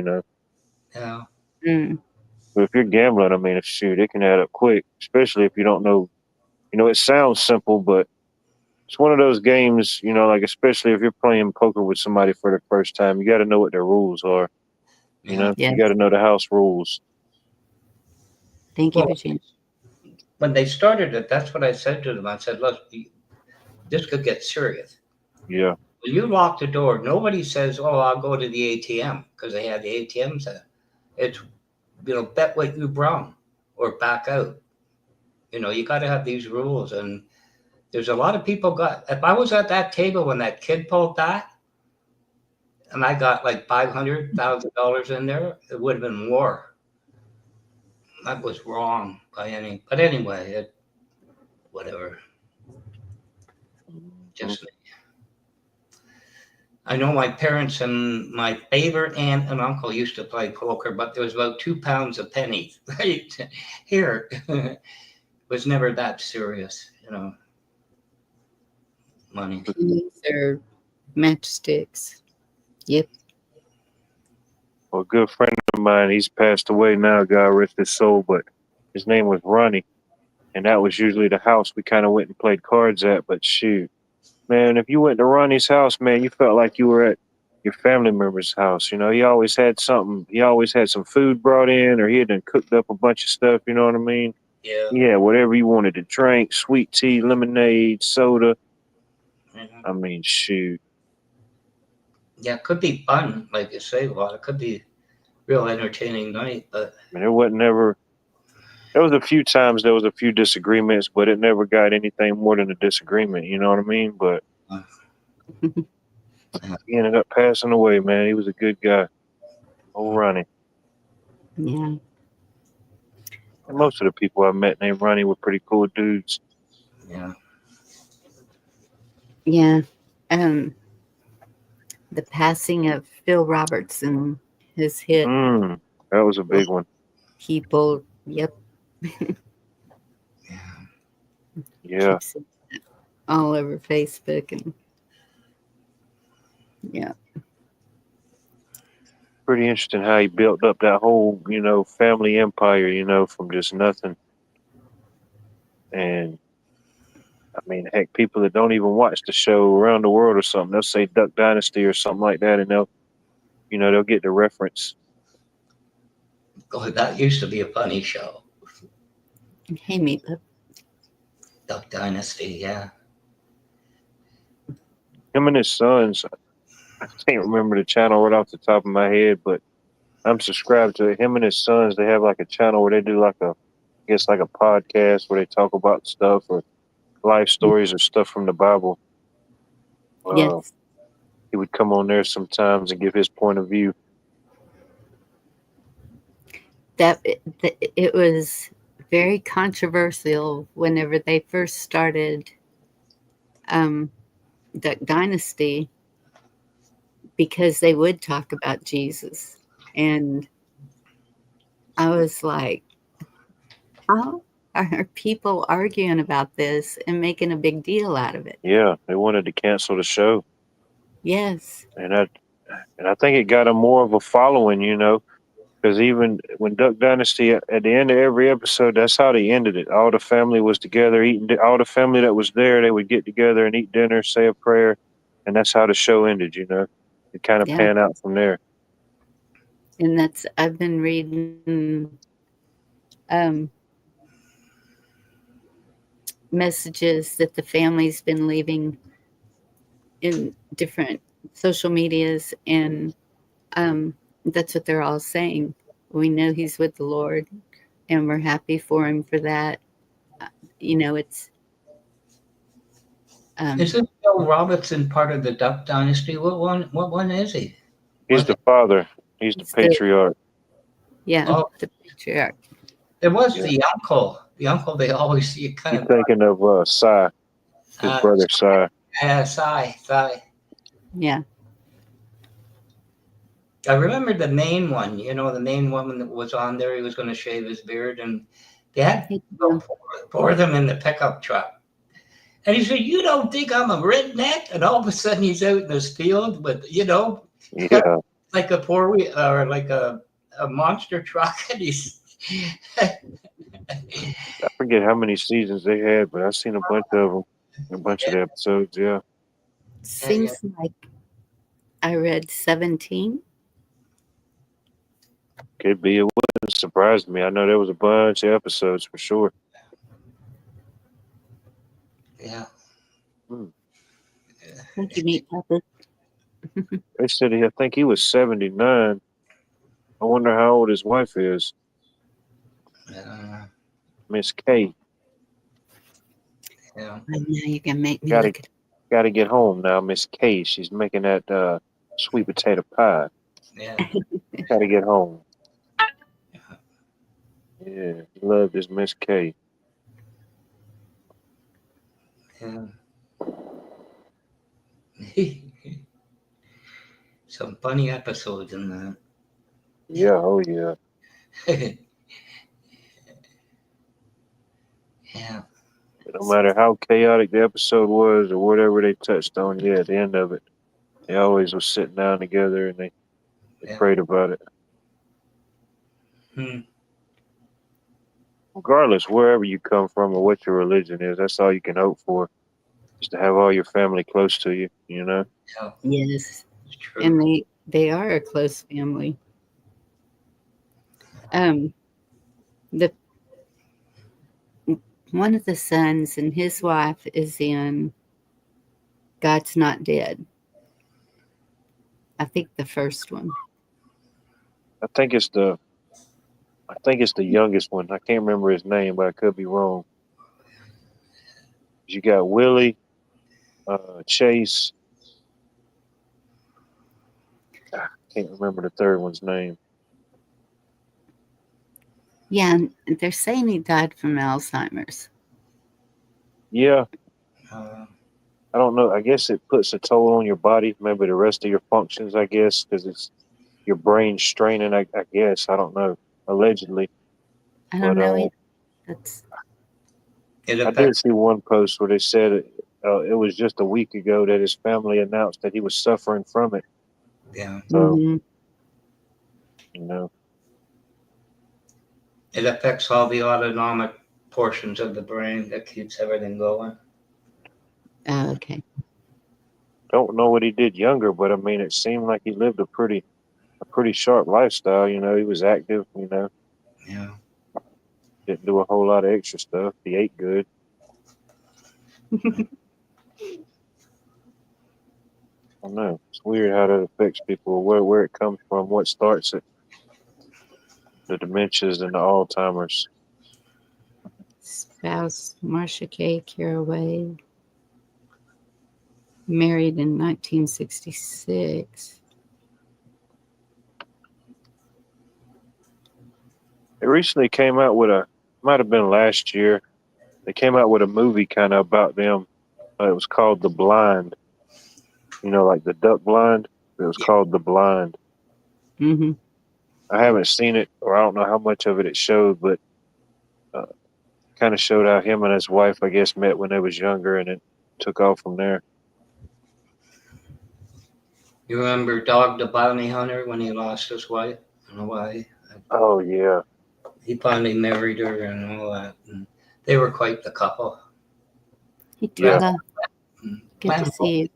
Yeah. but if you're gambling, I mean, shoot, it can add up quick, especially if you don't know. It sounds simple, but it's one of those games, like especially if you're playing poker with somebody for the first time, you got to know what their rules are. Yeah. You got to know the house rules. Thank you, Virginia. When they started it, that's what I said to them. I said, look, this could get serious. Yeah. When you lock the door, nobody says, oh, I'll go to the ATM, because they had the ATMs there. It's, bet what you brought or back out. You got to have these rules. And there's a lot of people if I was at that table when that kid pulled that, and I got like $500,000 in there, it would have been more. That was wrong but anyway, whatever. Just I know my parents and my favorite aunt and uncle used to play poker, but there was about 2 pounds of pennies right here. It was never that serious, money. Pennies or matchsticks. Yep. Well, a good friend of mine, he's passed away now, God rest his soul, but his name was Ronnie. And that was usually the house we kind of went and played cards at. But shoot, man, if you went to Ronnie's house, man, you felt like you were at your family member's house. He always had something. He always had some food brought in, or he had done cooked up a bunch of stuff. You know what I mean? Yeah. Yeah, whatever you wanted to drink, sweet tea, lemonade, soda. Mm-hmm. I mean, shoot. Yeah, it could be fun, like you say, Well, it could be real entertaining night, but I mean, it wasn't never. There was a few times there was a few disagreements, but it never got anything more than a disagreement. You know what I mean? But he ended up passing away, man. He was a good guy. Old Ronnie. Yeah. And most of the people I met named Ronnie were pretty cool dudes. Yeah. Yeah. The passing of Phil Robertson has hit. That was a big one. People, yep. Yeah. All over Facebook and yeah. Pretty interesting how he built up that whole, family empire, from just nothing. And I mean, heck, people that don't even watch the show around the world or something, they'll say Duck Dynasty or something like that, and they'll get the reference. Oh, that used to be a funny show. Hey, Meatloaf. Duck Dynasty, yeah. Him and his sons, I can't remember the channel right off the top of my head, but I'm subscribed to it. Him and his sons. They have like a channel where they do like a podcast where they talk about stuff or life stories or stuff from the Bible. Yes. He would come on there sometimes and give his point of view. It was very controversial whenever they first started Duck Dynasty, because they would talk about Jesus, and I was like, how are people arguing about this and making a big deal out of it? Yeah, they wanted to cancel the show. Yes. And I think it got him more of a following, because even when Duck Dynasty, at the end of every episode, that's how they ended it. All the family was together eating. All the family that was there, they would get together and eat dinner, say a prayer, and that's how the show ended. It kind of pan out from there. And I've been reading messages that the family's been leaving in different social medias, and that's what they're all saying. We know he's with the Lord, and we're happy for him for that. It's Isn't Phil Robertson part of the Duck Dynasty? What one is he? He's the father. He's the patriarch. Yeah, Oh, the patriarch. it was Yeah. the uncle. The uncle they always see kind You're of thinking of Cy, his brother Cy. Sai. Yeah. I remember the main one, the main woman that was on there. He was going to shave his beard, and they had about four of them in the pickup truck. And he said, "You don't think I'm a redneck?" And all of a sudden, he's out in this field with, Yeah. like a four-wheel or like a monster truck, and he's I forget how many seasons they had, but I've seen a bunch of them, a bunch of the episodes. Yeah. Seems like I read 17. Could be. It wouldn't surprise me. I know there was a bunch of episodes for sure. Yeah. Thank you, Meat Puppet. They said I think he was 79. I wonder how old his wife is. Miss K. Yeah. Now you can make me Gotta look at gotta get home now, Miss K. She's making that sweet potato pie. Yeah. Gotta get home. Yeah, love this Miss K. Yeah. Some funny episodes in that. Yeah, oh yeah. Yeah. No matter how chaotic the episode was or whatever they touched on, yeah, at the end of it, they always was sitting down together and they prayed about it. Regardless, wherever you come from or what your religion is, that's all you can hope for. Is to have all your family close to you, you know? Yes. And they are a close family. The one of the sons and his wife is in God's Not Dead. I think the first one. I think it's the youngest one. I can't remember his name, but I could be wrong. You got Willie, Chase. I can't remember the third one's name. Yeah, and they're saying he died from Alzheimer's. Yeah. I don't know. I guess it puts a toll on your body, maybe the rest of your functions, I guess, because it's your brain straining, I guess. I don't know. Allegedly. I don't know either. That's I did see one post where they said it was just a week ago that his family announced that he was suffering from it. Yeah. So, Mhm. you know. It affects all the autonomic portions of the brain that keeps everything going. Oh, okay. Don't know what he did younger, but I mean, it seemed like he lived a pretty sharp lifestyle. You know, he was active. You know, Yeah. didn't do a whole lot of extra stuff. He ate good. I don't know. It's weird how that affects people. Where it comes from, what starts it. The dementias and the Alzheimer's. Spouse Marcia K. Carraway. Married in 1966. They recently came out with might have been last year. They came out with a movie kind of about them. It was called The Blind. You know, like the Duck Blind. It was called The Blind. Mm-hmm. I haven't seen it, or I don't know how much of it showed, but kind of showed how him and his wife, I guess, met when they was younger, and it took off from there. You remember Dog the Bounty Hunter when he lost his wife in Hawaii? Oh yeah. He finally married her and all that. And they were quite the couple. Yeah. Good to see you.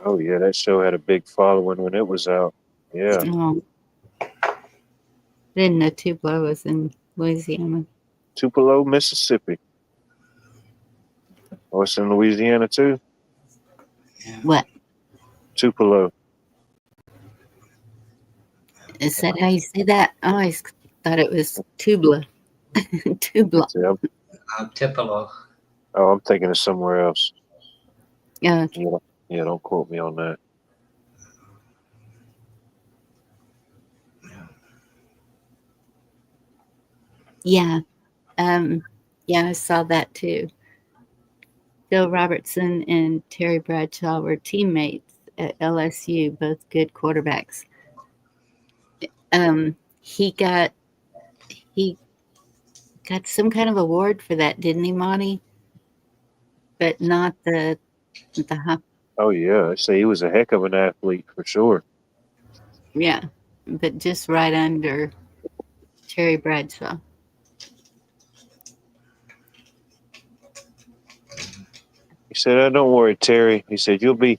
Oh yeah, that show had a big following when it was out. Yeah. Oh. Didn't know Tupelo was in Louisiana. Tupelo, Mississippi. Oh, it's in Louisiana too? What? Tupelo. Is that how you say that? I always thought it was Tubla. Tubla. Tupelo. Oh, I'm thinking of somewhere else. Yeah. Yeah, don't quote me on that. Yeah. Yeah, I saw that too. Bill Robertson and Terry Bradshaw were teammates at LSU, both good quarterbacks. He got some kind of award for that, didn't he, Monty? But not the Oh yeah, I say he was a heck of an athlete for sure. yeah, but just right under Terry Bradshaw. He said, "Oh, don't worry, Terry." He said, "You've been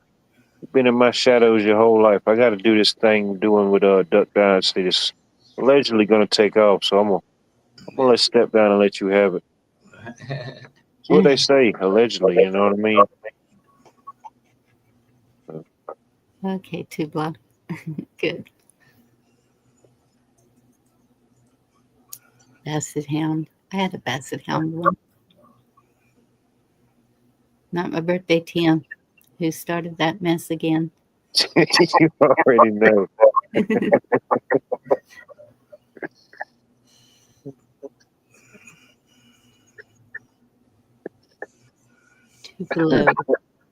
in my shadows your whole life. I got to do this thing doing with Duck Dynasty. It's allegedly going to take off, so I'm gonna let step down and let you have it." That's what they say, allegedly. You know what I mean? Okay, two block. Good. Basset hound. I had a basset hound one. Not my birthday, Tim. Who started that mess again? You already know. Tupelo,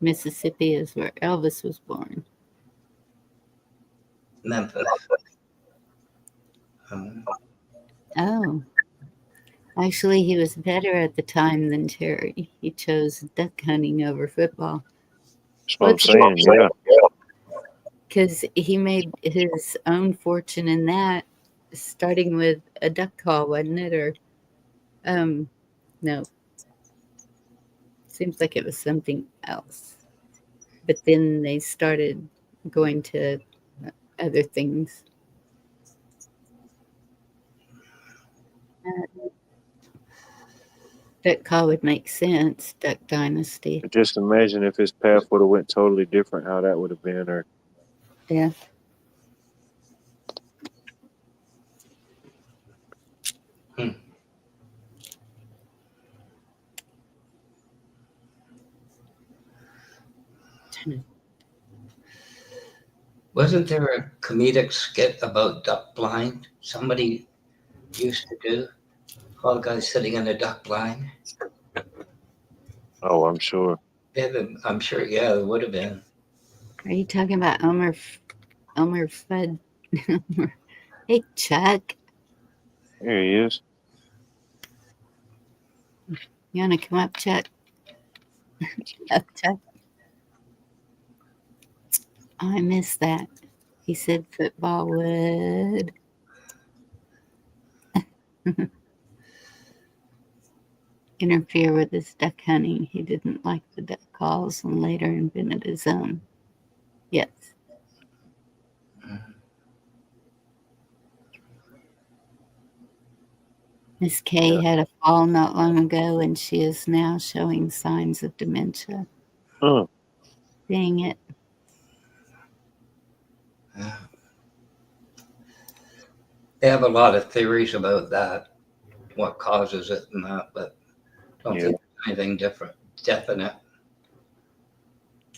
Mississippi is where Elvis was born. Memphis. Oh. Actually, he was better at the time than Terry. He chose duck hunting over football. That's what I'm saying. Yeah. Because he made his own fortune in that, starting with a duck call, wasn't it? Or, no. Seems like it was something else. But then they started going to other things. Duck call would make sense. Duck Dynasty. Just imagine if his path would have went totally different, how that would have been. Or Yeah. Wasn't there a comedic skit about duck blind? Somebody used to do. All the guys sitting in a duck blind. oh, I'm sure. Yeah, I'm sure. Yeah, it would have been. Are you talking about Elmer Fudd? Hey, Chuck. Here he is. You want to come up, Chuck? Up, Chuck. Oh, I missed that. He said football would. Interfere with his duck hunting. He didn't like the duck calls and later invented his own. Yes. Miss Kay had a fall not long ago and she is now showing signs of dementia. Oh. Dang it. Yeah. They have a lot of theories about that, what causes it and that, but I don't think there's anything definite.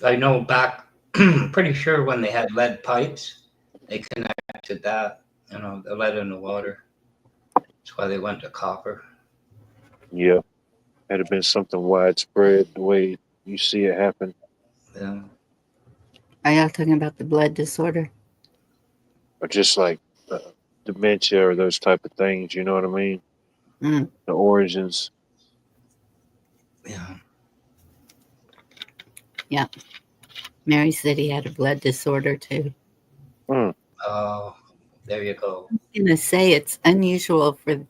I know back, pretty sure when they had lead pipes, they connected that, the lead in the water. That's why they went to copper. Yeah. Had it been something widespread the way you see it happen. Yeah. Are y'all talking about the blood disorder? Or just like dementia or those type of things, you know what I mean? Mm. The origins. Yeah. Yeah. Mary said he had a blood disorder too. Mm. Oh, there you go. I'm going to say it's unusual for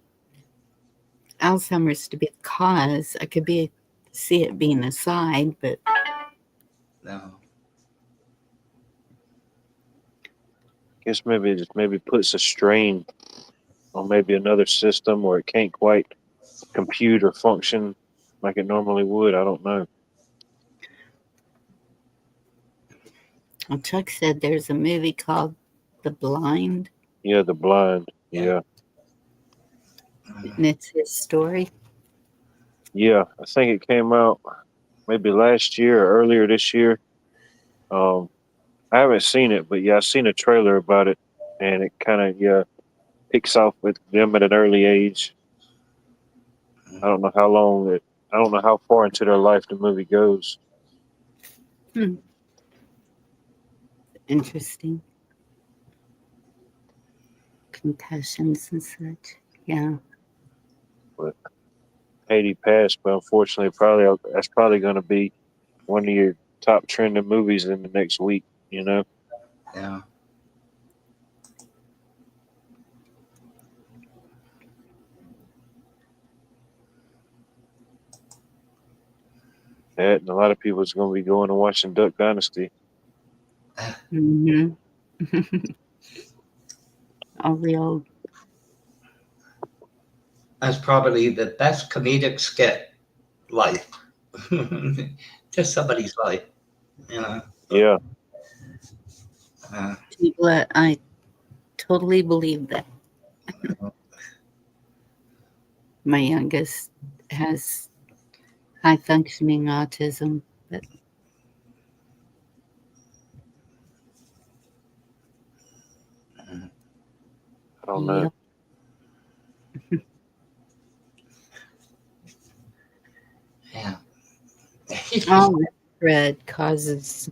Alzheimer's to be the cause. I could see it being a side, but no. Guess maybe it just maybe puts a strain on maybe another system, or it can't quite compute or function like it normally would. I don't know. Well, Chuck said there's a movie called The Blind. Yeah, The Blind. Yeah. And it's his story. Yeah, I think it came out maybe last year or earlier this year. I haven't seen it, but yeah, I've seen a trailer about it, and it kind of picks off with them at an early age. I don't know how long it. I don't know how far into their life the movie goes. Interesting. Concussions and such. Yeah. But Haiti passed, but unfortunately, probably that's probably going to be one of your top trending movies in the next week. You know. Yeah. That and a lot of people is going to be going and watching Duck Dynasty. Mm-hmm. All the old. That's probably the best comedic skit life. Just somebody's life. You know. Yeah. People, I totally believe that. My youngest has high functioning autism, but I don't know. Yeah. All that bread causes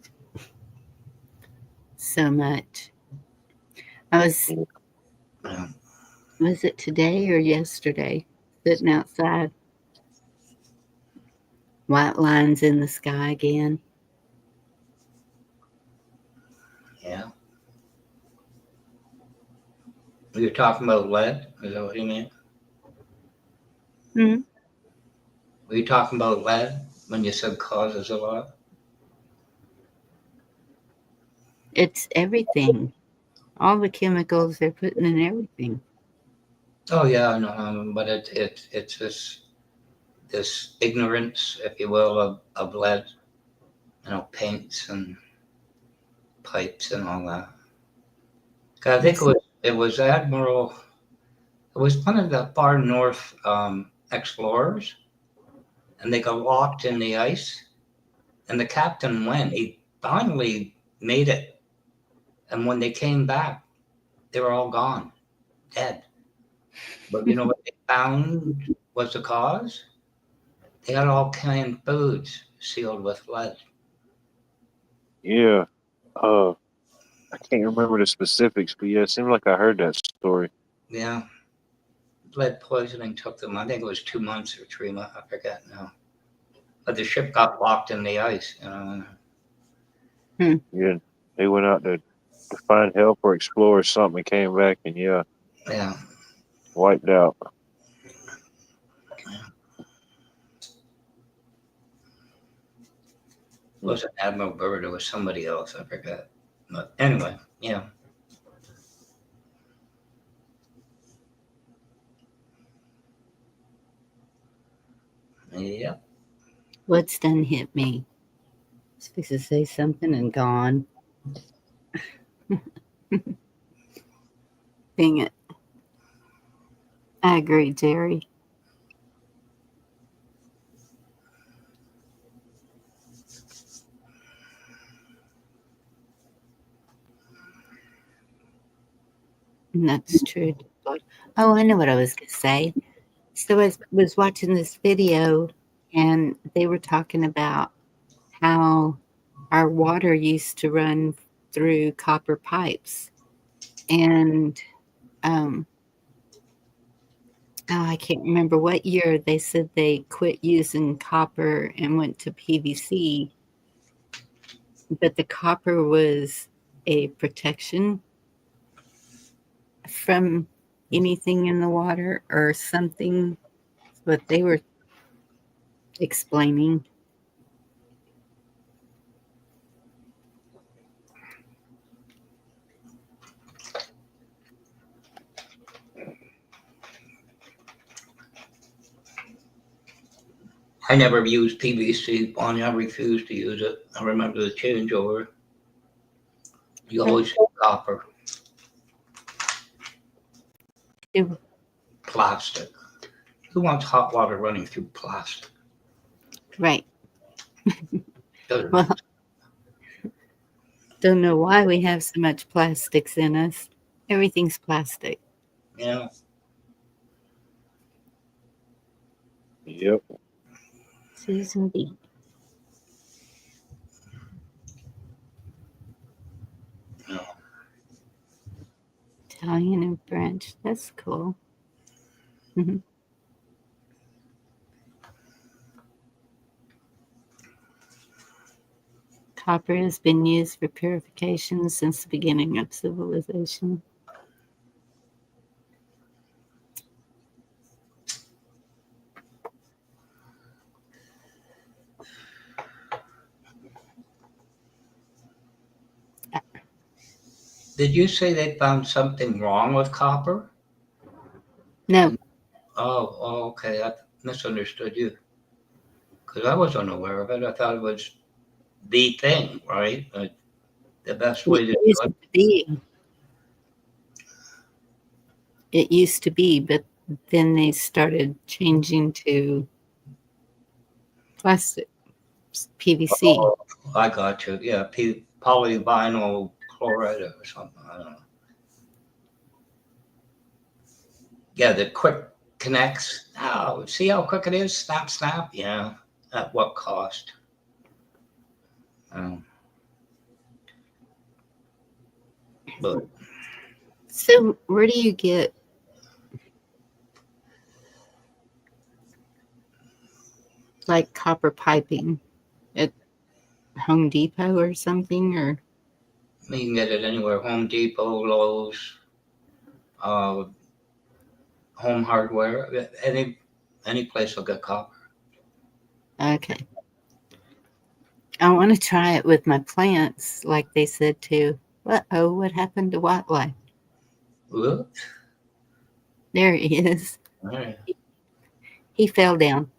so much. Was it today or yesterday? Sitting outside, white lines in the sky again. Yeah. You're talking about lead? Is that what you mean? Hmm. Were you talking about lead when you said causes a lot? It's everything. All the chemicals they're putting in everything. Oh yeah, I know, but it's this ignorance, if you will, of lead. You know, paints and pipes and all that. 'Cause I think it was Admiral. It was one of the far north explorers, and they got locked in the ice. And the captain went. He finally made it, and when they came back, they were all gone, dead. But you know what they found was the cause? They had all canned foods sealed with lead. Yeah. I can't remember the specifics, but yeah, it seemed like I heard that story. Yeah. Lead poisoning took them, I think it was 2 months or 3 months, I forget now. But the ship got locked in the ice, you know. Yeah, they went out to find help or explore something and came back and Yeah. wiped out. It wasn't Admiral Byrd, it was somebody else, I forget. But anyway, yeah. Yep. What's done hit me? I was supposed to say something and gone. Dang it. I agree, Jerry. And that's true. Oh, I know what I was going to say. So I was watching this video, and they were talking about how our water used to run through copper pipes. And I can't remember what year they said they quit using copper and went to PVC. But the copper was a protection from anything in the water or something. What they were explaining. I never used PVC, Bonnie. I refused to use it. I remember the changeover. You always use copper. Plastic. Who wants hot water running through plastic? Right. Well, don't know why we have so much plastics in us. Everything's plastic. Yeah. Yep. Susan B. No. Italian and French. That's cool. Mhm. Copper has been used for purification since the beginning of civilization. Did you say they found something wrong with copper? No. Oh, okay. I misunderstood you. Because I was unaware of it. I thought it was the thing, right? The best way to do used it. to be. It used to be, but then they started changing to plastic, PVC. Oh, I got you. Yeah, polyvinyl chloride or something. I don't know. Yeah, the quick connects. Oh, see how quick it is? Snap, snap. Yeah. At what cost? But So where do you get like copper piping? At Home Depot or something? Or you can get it anywhere. Home Depot, Lowe's, Home Hardware. Any place will get copper. okay. I want to try it with my plants, like they said to. What happened to wildlife? Whoops. There he is. All right. He fell down.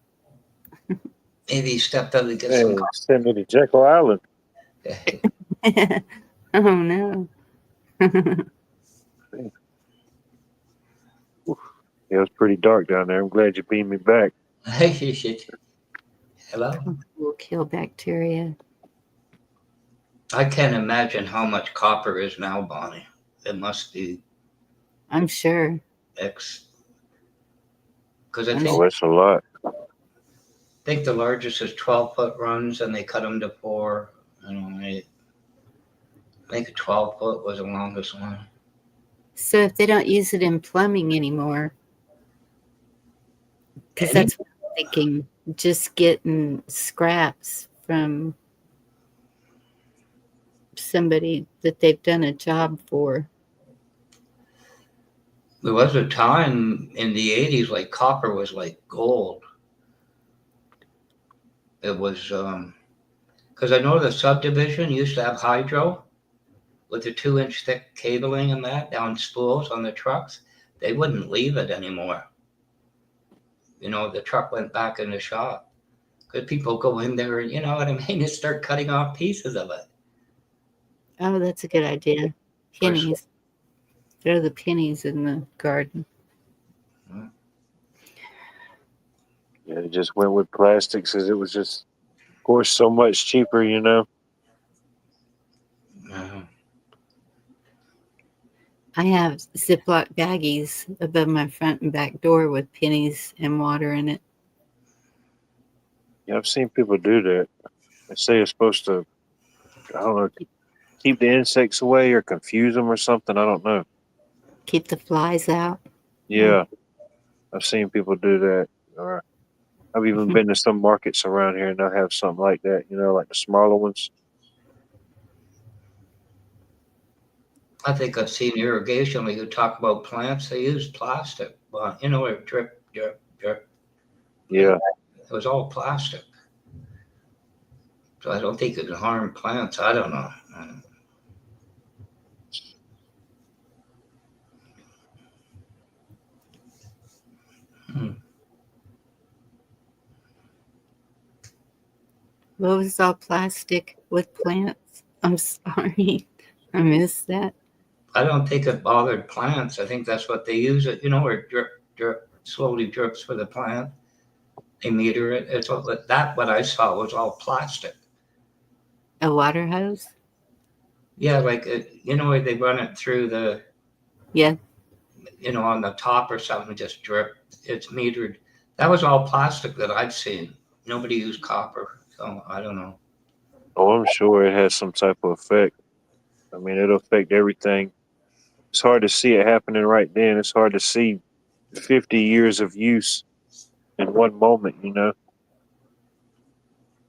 Maybe he stepped up to get Hey, some copper. send me to Jekyll Island. Oh no. Yeah, it was pretty dark down there. I'm glad you beamed me back. Hello? Will kill bacteria. I can't imagine how much copper is now, Bonnie. It must be I'm sure. X. Because I I'm think, Oh, that's a lot. the largest is 12-foot runs, and they cut them to 4. I don't know. I think a 12-foot was the longest one. So if they don't use it in plumbing anymore, because that's what I'm thinking, just getting scraps from somebody that they've done a job for. There was a time in the 80s, like copper was like gold. It was, because I know the subdivision used to have hydro with the 2-inch thick cabling and that down spools on the trucks. They wouldn't leave it anymore. The truck went back in the shop because people go in there and, you know what I mean, and start cutting off pieces of it. Oh, that's a good idea. Pennies. Throw the pennies in the garden. Yeah, it just went with plastics because it was just, of course, so much cheaper, you know. I have Ziploc baggies above my front and back door with pennies and water in it. Yeah, I've seen people do that. They say it's supposed to, I don't know, keep the insects away or confuse them or something. I don't know. Keep the flies out. Yeah, I've seen people do that. Or I've even been to some markets around here and they'll have something like that, you know, like the smaller ones. I think I've seen irrigation when you talk about plants, they use plastic. Well, it drip, drip, drip. Yeah. It was all plastic. So I don't think it can harm plants. I don't know. What was all plastic with plants? I'm sorry. I missed that. I don't think it bothered plants. I think that's what they use it, where drip, drip, slowly drips for the plant. They meter it. It's all, what I saw was all plastic. A water hose? Yeah, like, where they run it through the, Yeah. on the top or something, just drip. It's metered. That was all plastic that I've seen. Nobody used copper, so I don't know. Oh, I'm sure it has some type of effect. I mean, it'll affect everything. It's hard to see it happening right then. It's hard to see 50 years of use in one moment, you know?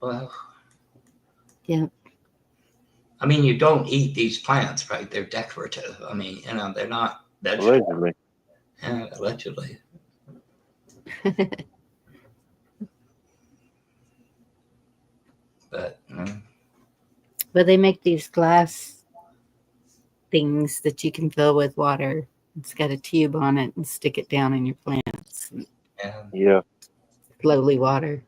Well, Yeah. I mean, you don't eat these plants, right? They're decorative. I mean, they're not vegetables. Allegedly. Yeah, allegedly. But But they make these glass things that you can fill with water. It's got a tube on it and stick it down in your plants. Yeah. Slowly water.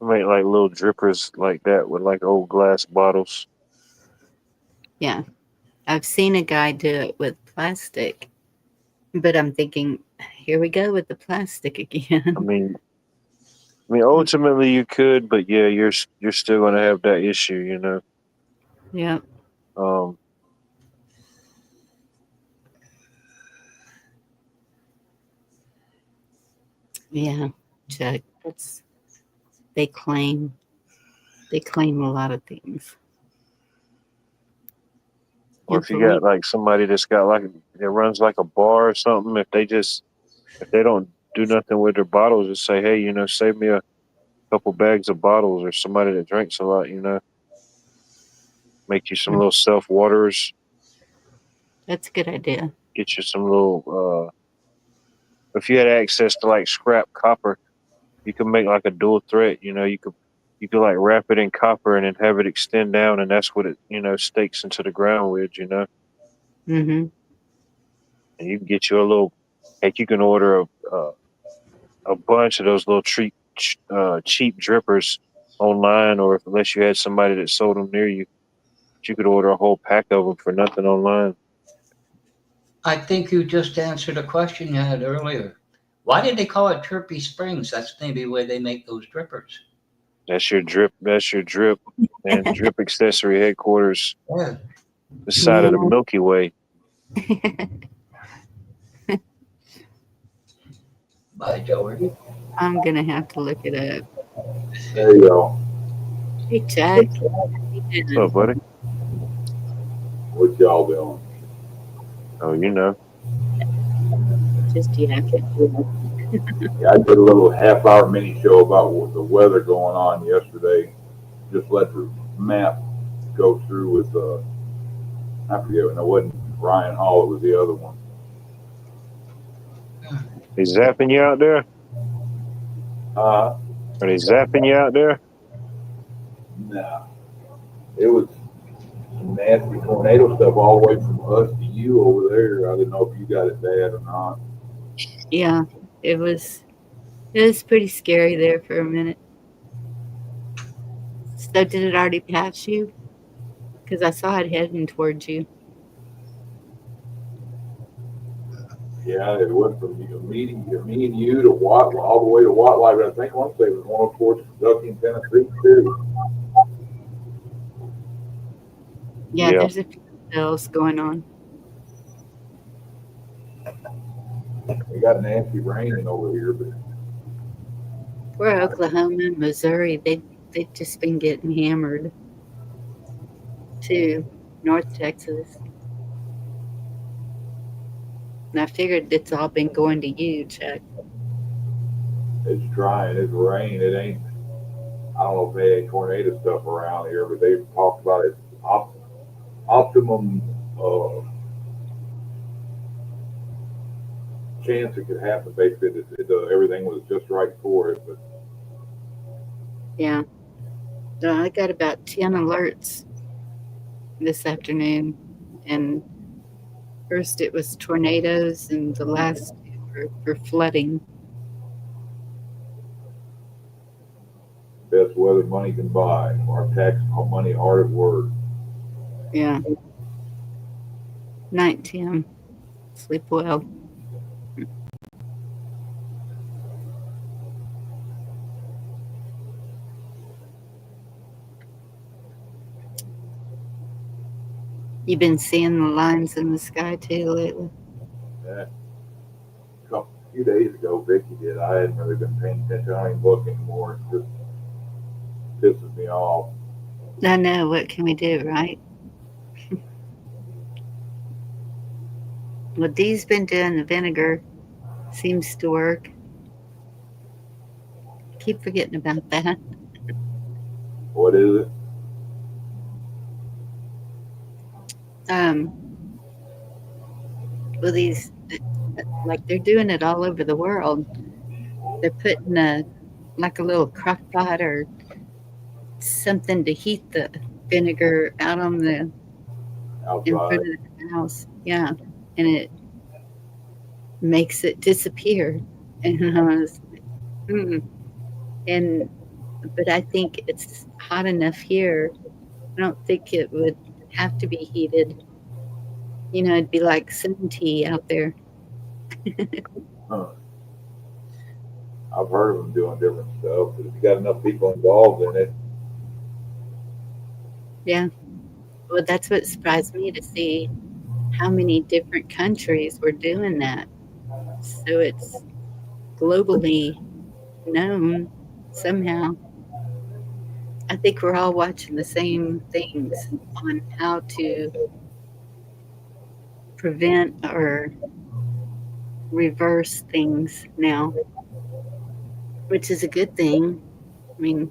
Make like little drippers like that with like old glass bottles. Yeah. I've seen a guy do it with plastic, but I'm thinking, here we go with the plastic again. I mean, ultimately you could, but yeah, you're still gonna have that issue, you know. Yeah. Um, Yeah, Chuck. They claim a lot of things. or if you got like somebody that's got like that runs like a bar or something, if they don't do nothing with their bottles, just say, hey, you know, save me a couple bags of bottles, or somebody that drinks a lot, you know, make you some little self waters. That's a good idea. Get you some little. If you had access to like scrap copper, you could make like a dual threat. You know, you could like wrap it in copper and then have it extend down, and that's what it stakes into the ground with. You know, Mm-hmm. and you can get you a little. Like you can order a bunch of those little cheap drippers online, or unless you had somebody that sold them near you, you could order a whole pack of them for nothing online. I think you just answered a question you had earlier. Why did they call it Chirpy Springs? That's maybe where they make those drippers. That's your drip. That's your drip and drip accessory headquarters. Yeah. The side of the Milky Way. Bye, Joey. I'm gonna have to look it up. There you go. Hey, Chuck. What's up, buddy? What y'all doing? Oh, you know. Just yapping. Yeah, I did a little half-hour mini show about what the weather going on yesterday. Just let the map go through with I forget, and it wasn't Ryan Hall, it was the other one. He's zapping you out there? Are they zapping you out there? Nah. It was some nasty tornado stuff all the way from us to you over there. I didn't know if you got it bad or not. Yeah, it was pretty scary there for a minute. So did it already pass you? Because I saw it heading towards you. Yeah, it went from me and you to Watt, all the way to Watt. I think I want to say it was 104 to Kentucky and Tennessee too. Yeah, there's a few bells going on. We got nasty raining over here, but Poor Oklahoma and Missouri, they've just been getting hammered. To North Texas. And I figured it's all been going to you, Chuck. it's drying, it's rain. It ain't. I don't know if they ain't tornado stuff around here, but they've talked about it. Optimum chance it could happen. They said everything was just right for it, but Yeah. So I got about 10 alerts this afternoon. And first it was tornadoes, and the last two were flooding. best weather money can buy. Our tax money hard at work. Yeah. Night, Tim. Sleep well. You've been seeing the lines in the sky too lately? Yeah. A few days ago, Vicky did. I hadn't really been paying attention. I don't even look anymore. It just pisses me off. I know. What can we do, right? Well, Dee's been doing the vinegar. Seems to work. Keep forgetting about that. What is it? Um, well, these, like, they're doing it all over the world. They're putting like a little crock pot or something to heat the vinegar out on the in front Outside. of the house. Yeah, and it makes it disappear. And I was like, and but I think it's hot enough here. I don't think it would have to be heated. You know, it'd be like sun tea out there. Huh. I've heard of them doing different stuff, but if you got enough people involved in it, Yeah. Well, that's what surprised me to see how many different countries were doing that. So it's globally known somehow. I think we're all watching the same things on how to prevent or reverse things now, which is a good thing. I mean,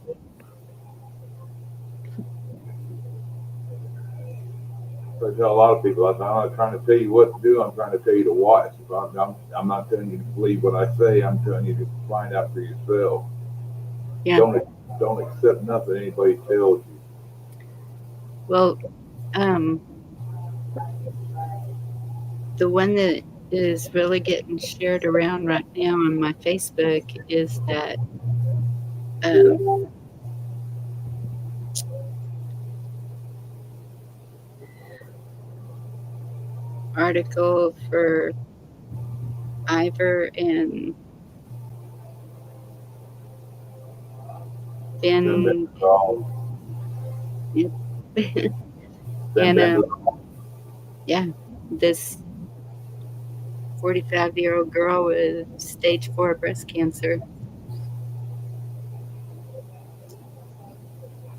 I tell a lot of people, I'm not trying to tell you what to do. I'm trying to tell you to watch. I'm not telling you to believe what I say. I'm telling you to find out for yourself. yeah. Don't accept nothing anybody tells you. Well, the one that is really getting shared around right now on my Facebook is that article for Ivor and Ben. Yep. And yeah, this 45-year-old girl with stage 4 breast cancer.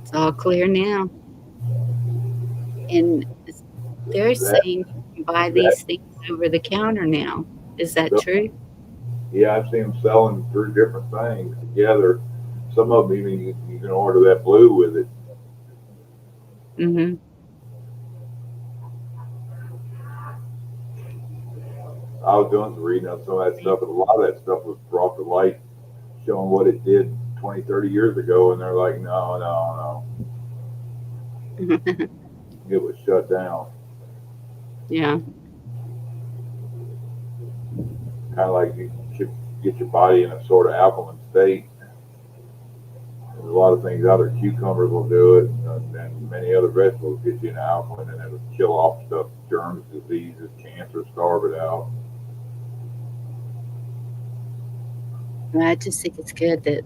It's all clear now. And they're saying you can buy these things over the counter now. Is that true? Yeah, I've seen them selling through different things together. Some of them even you can order that blue with it. Mm-hmm. I was doing some reading on some of that stuff, and a lot of that stuff was brought to light, showing what it did 20, 30 years ago, and they're like, no. It was shut down. Yeah. Kind of like you should get your body in a sort of alkaline state. There's a lot of things out there. Cucumbers will do it, and many other vegetables get you in alkaline, and it'll kill off stuff, germs, diseases, cancer, starve it out. Well, I just think it's good that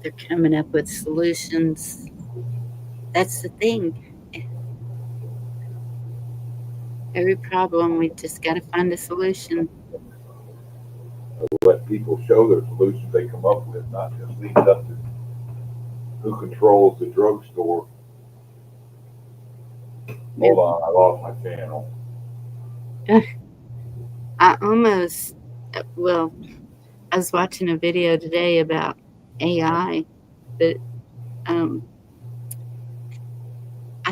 they're coming up with solutions. That's the thing. Every problem, we just got to find a solution. Let people show their solutions they come up with, not just leave it up to who controls the drugstore. Hold on, I lost my channel. I almost, well, I was watching a video today about AI, but I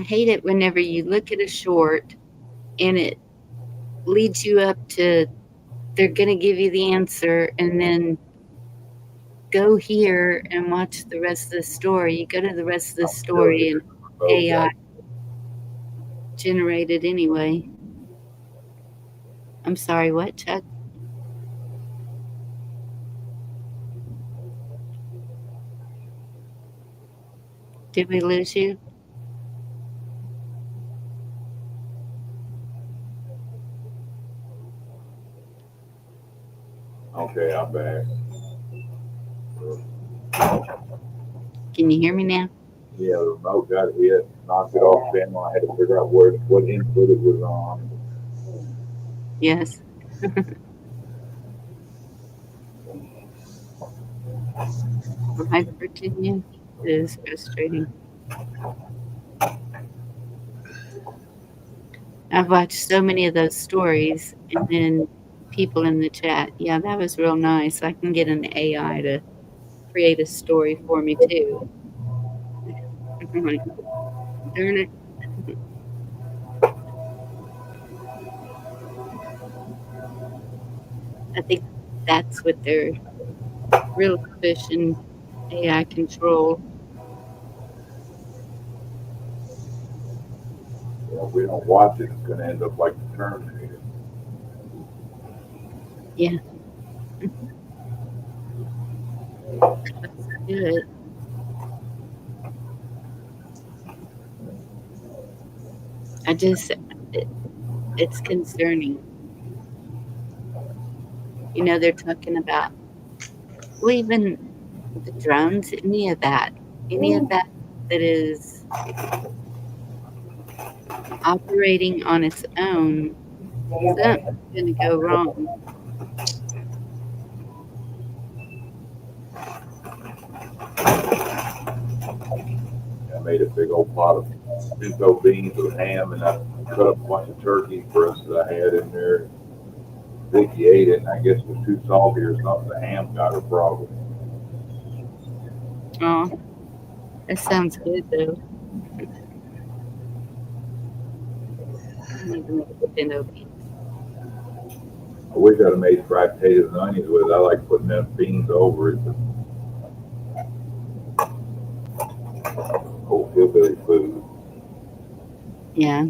hate it whenever you look at a short and it leads you up to, they're going to give you the answer, and then go here and watch the rest of the story. You go to the rest of the story and AI generated anyway. I'm sorry, what, Chuck? Did we lose you? Okay, I'm back. Can you hear me now? Yeah, the remote got hit, knocked it off channel. I had to figure out what input it was on. Yes. Right, Virginia? It is frustrating. I've watched so many of those stories, and then people in the chat, yeah, that was real nice. I can get an AI to create a story for me too. I'm like, darn it. I think that's what they're really pushing AI control. If we don't watch it, it's going to end up like the Terminator. Yeah. Let's do it. I just, it's concerning. You know, they're talking about, well, even the drones, any of that that is operating on its own, something's going to go wrong. I made a big old pot of pinto beans with ham, and I cut up a bunch of turkey breast that I had in there. Vicky ate it, and I guess it was too salty or something. The ham got her problem. Oh, that sounds good though. I need to make pinto beans. I wish I'd have made fried potatoes and onions with it. I like putting them beans over it. But old hillbilly food. Yeah.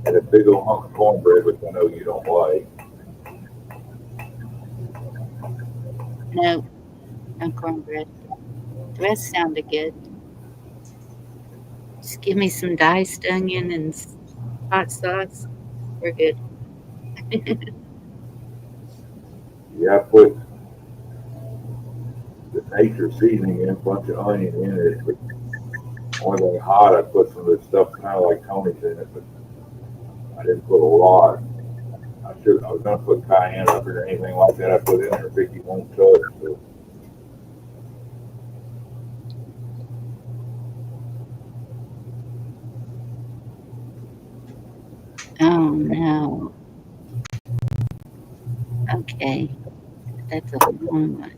And a big old hunk of cornbread, which I know you don't like. No, no cornbread. The rest sounded good. Just give me some diced onion and hot sauce. We're good. Yeah, I put the nature seasoning in, a bunch of onion in it. But when they hot, I put some of this stuff kind of like Tony's in it, but I didn't put a lot. I was gonna put cayenne up or anything like that. I put in there. Vicky won't touch. So. Oh no. Okay. That's a long one.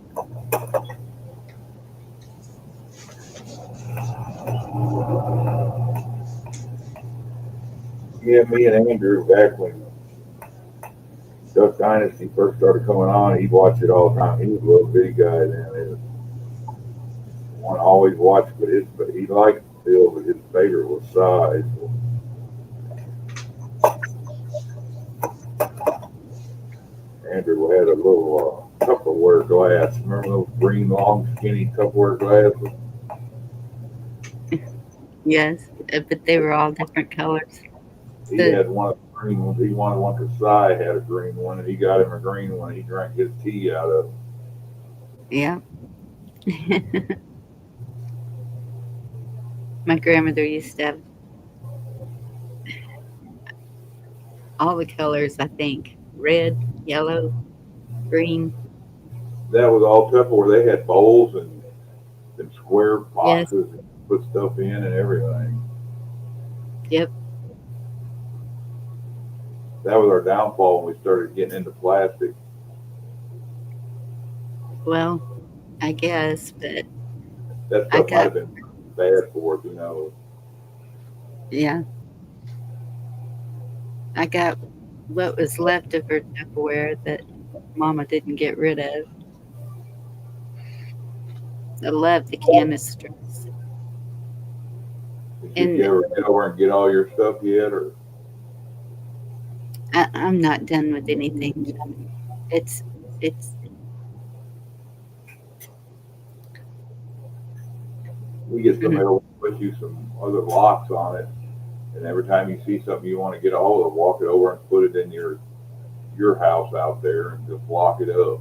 Yeah, me and Andrew back when Duck Dynasty first started coming on, he'd watch it all the time. He was a little bitty guy then. One always watched, but he liked Bill, but his favorite was size. Andrew had a little Tupperware glass. Remember those green, long, skinny Tupperware glasses? Yes, but they were all different colors. He had one of the green ones. He wanted one because Si had a green one, and he got him a green one. He drank his tea out of it. Yeah. My grandmother used to have all the colors, I think. Red, yellow, green. That was all Tupperware. They had bowls and square Yes. boxes and put stuff in and everything. Yep. That was our downfall when we started getting into plastic. Well, I guess, but That stuff might have been bad for us, you know. Yeah. I got what was left of her Tupperware that Mama didn't get rid of. I love the canisters. Did you ever get over and get all your stuff yet, or? I'm not done with anything. It's We get somebody to put you some other locks on it, and every time you see something you want to get a hold of, walk it over and put it in your house out there and just lock it up.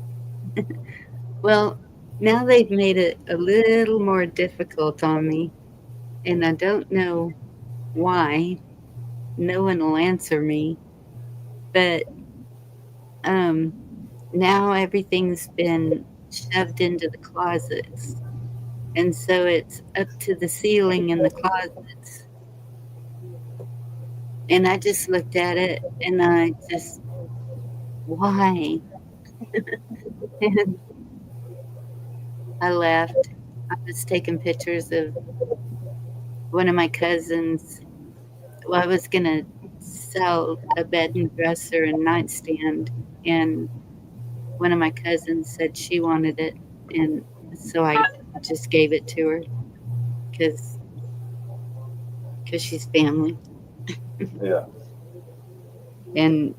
Well, now they've made it a little more difficult on me, and I don't know why. No one will answer me, but now everything's been shoved into the closets. And so it's up to the ceiling in the closets. And I just looked at it and I just, why? And I left. I was taking pictures of one of my cousins. Well, I was going to sell a bed and dresser and nightstand. And one of my cousins said she wanted it. And so I just gave it to her because she's family. Yeah. And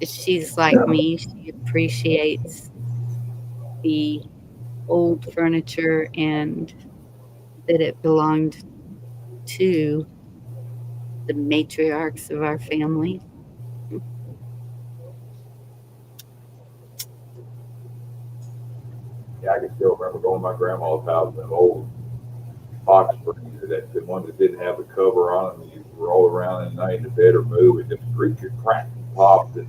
she's like me. She appreciates the old furniture and that it belonged to the matriarchs of our family. Yeah, I can still remember going to my grandma's house and them old box springs, the ones that didn't have the cover on them. You roll around at night in the bed or move, it just creaks and cracks and pops. And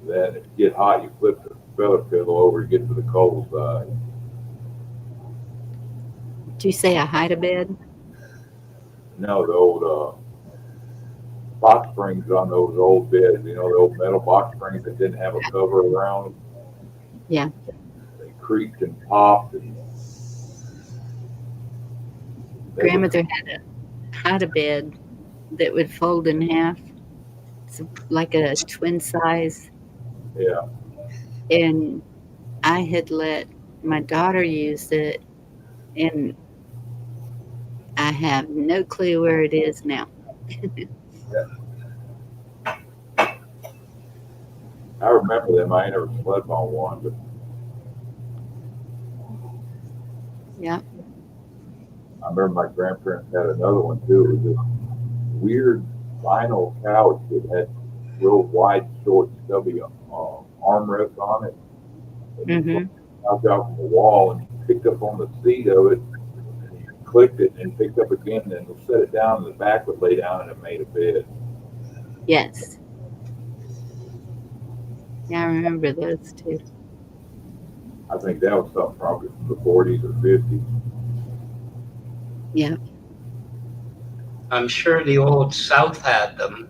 then if you get hot, you flip the feather pillow over to get to the cold side. Did you say a hide-a-bed? No, the old box springs on those old beds, the old metal box springs that didn't have a cover around them. Yeah. They creaked and popped. And Grandmother had a hide-a-bed that would fold in half. It's like a twin size. Yeah. And I had let my daughter use it, and I have no clue where it is now. Yeah. I remember them. I ain't never slept on one, but Yeah. I remember my grandparents had another one too. It was this weird vinyl couch that had real wide, short, stubby armrests on it. And you pulled the couch out from the wall and you picked up on the seat of it, and you clicked it and picked up again, and then set it down, and the back would lay down, and it made a bed. Yes. Yeah, I remember those too. I think that was something probably from the 40s or 50s. Yeah. I'm sure the old South had them,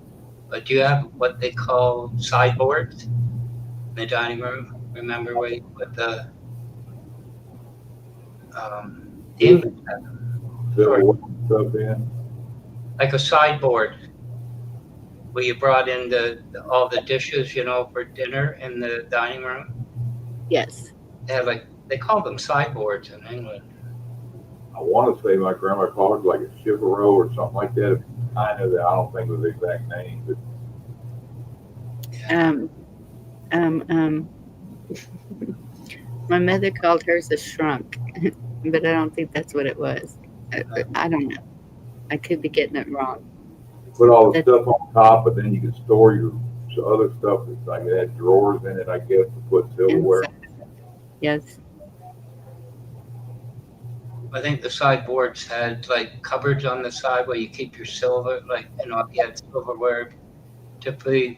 but you have what they call sideboards in the dining room. Remember where you put the English had them. Sure. Stuff in. Like a sideboard where you brought in all the dishes, for dinner in the dining room. Yes. They call them sideboards in England. I want to say my grandma called it like a chivaro or something like that. I don't think it was the exact name, but My mother called hers a shrunk, but I don't think that's what it was. I don't know. I could be getting it wrong. Put all the stuff on top, but then you can store your other stuff. It's like it had drawers in it, I guess, to put silverware. Yes. I think the sideboards had like cupboards on the side where you keep your silver, if you had silverware to put,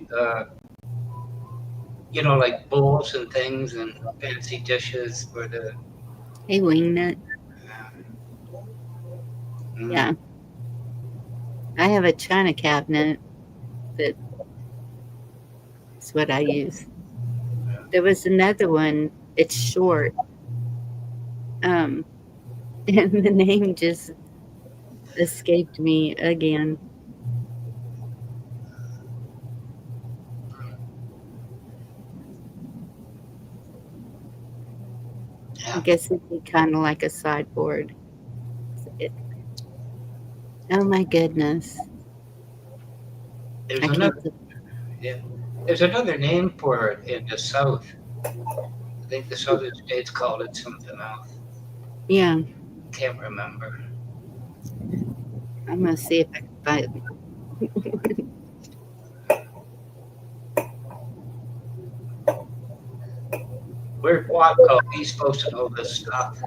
like bowls and things and fancy dishes for the. Hey, Wingnut. Yeah. I have a china cabinet that's what I use. There was another one. It's short. And the name just escaped me again. I guess it'd be kind of like a sideboard. Oh my goodness. There's another name for it in the South. I think the Southern states called it something else. Yeah. Can't remember. I'm going to see if I can find it. Where's Watco? He's supposed to know this stuff.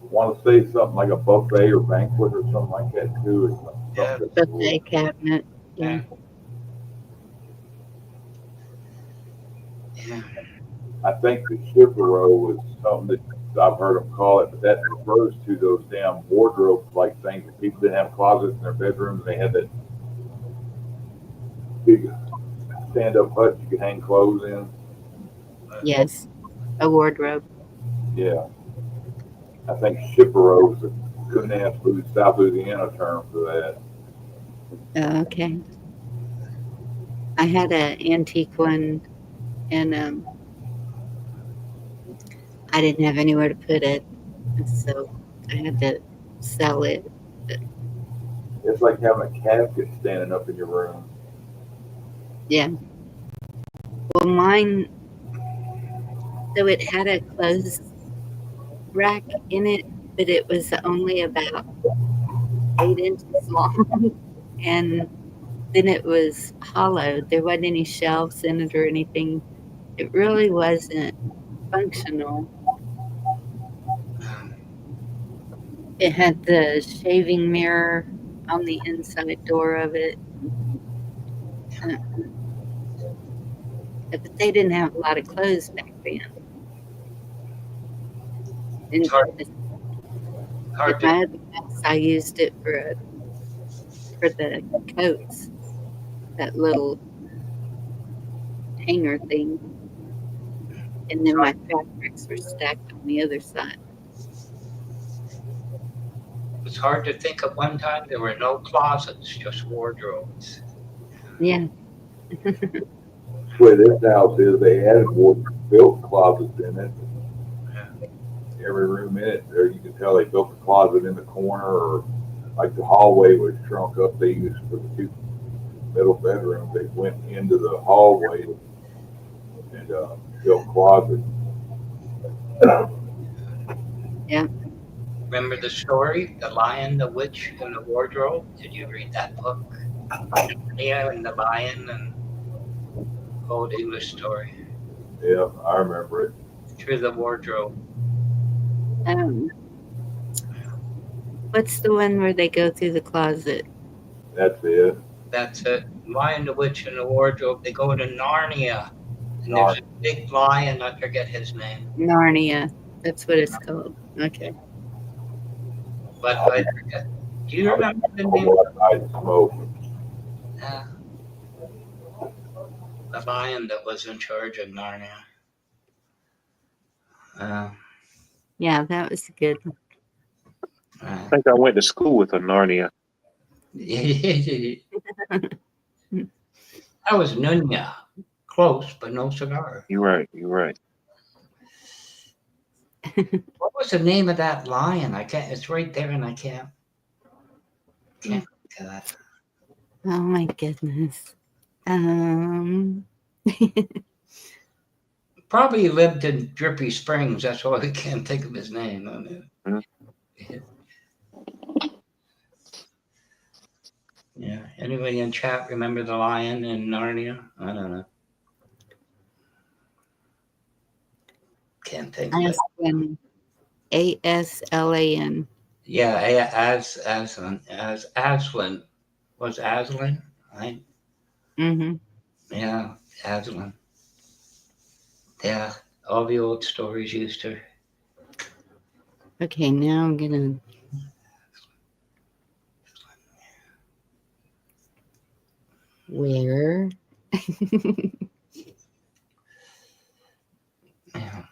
Want to say something like a buffet or banquet or something like that too. Buffet cabinet. Yeah. Yeah. I think the shipero is something that I've heard them call it, but that refers to those damn wardrobe-like things that people didn't have closets in their bedrooms. They had that big stand-up hut you could hang clothes in. Yes, a wardrobe. Yeah. I think shipero is a good-ass South Louisiana term for that. Okay. I had an antique one, and I didn't have anywhere to put it, so I had to sell it. It's like having a casket standing up in your room. Yeah. Well, mine, so it had a clothes rack in it, but it was only about 8 inches long, and then it was hollow. There wasn't any shelves in it or anything. It really wasn't functional. It had the shaving mirror on the inside door of it. Uh, but they didn't have a lot of clothes back then. It's And hard, at hard to my other house, I used it for the coats, that little hanger thing. And then my fabrics were stacked on the other side. it's hard to think of one time there were no closets, just wardrobes. Yeah. Where this house is, they added more built closets in it. Every room in it, there you can tell they built a closet in the corner, or like the hallway was shrunk up. They used for the two middle bedrooms. They went into the hallway and built closets. Yeah. Remember the story, The Lion, the Witch, and the Wardrobe? Did you read that book? Narnia and the Lion and old English story. Yeah, I remember it. Through the wardrobe. What's the one where they go through the closet? That's it. That's it. Lion, the Witch, and the Wardrobe. They go to Narnia. And there's a big lion, I forget his name. Narnia. That's what it's called. Okay. But I forget. Do you remember the name? The lion that was in charge of Narnia. Yeah, that was good. I think I went to school with a Narnia. That was Nunya. Close, but no cigar. You're right. You're right. What was the name of that lion? I can't. It's right there, and I can't think of that. Oh my goodness. Probably lived in Drippy Springs. That's why I can't think of his name. Yeah. Anybody in chat remember the lion in Narnia? I don't know. Can't think of it. Aslan. Aslan. Yeah, Aslan. Was Aslan, right? Mm-hmm. Yeah, Aslan. Yeah, all the old stories used to. Okay, now I'm gonna. Where? Yeah.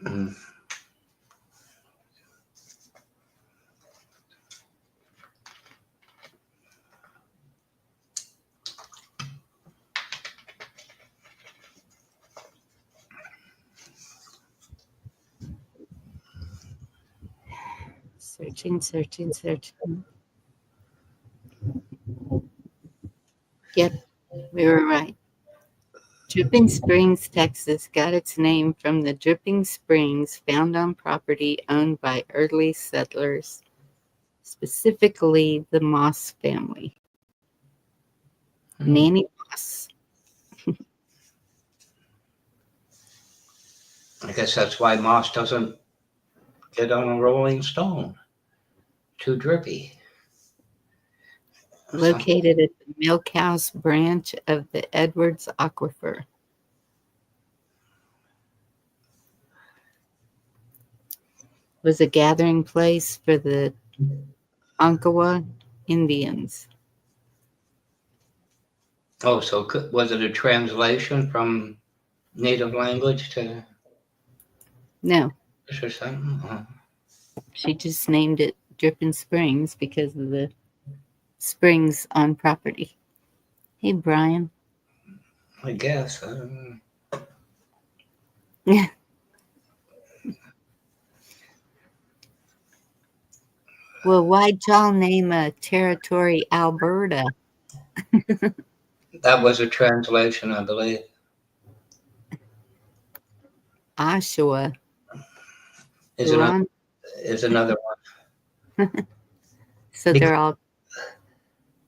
Mm. Searching. Yep, we were right. Dripping Springs, Texas got its name from the dripping springs found on property owned by early settlers, specifically the Moss family. Nanny Moss. I guess that's why Moss doesn't get on a Rolling Stone. Too drippy. Located at the Milk House branch of the Edwards Aquifer. Was a gathering place for the Onkawa Indians. Oh, so was it a translation from native language to No, English or something? Oh. she just named it Dripping Springs because of the springs on property. Hey, Brian. I guess. Yeah. Well, why'd y'all name a territory Alberta? That was a translation, I believe. Oshawa. Is another one. So they're all.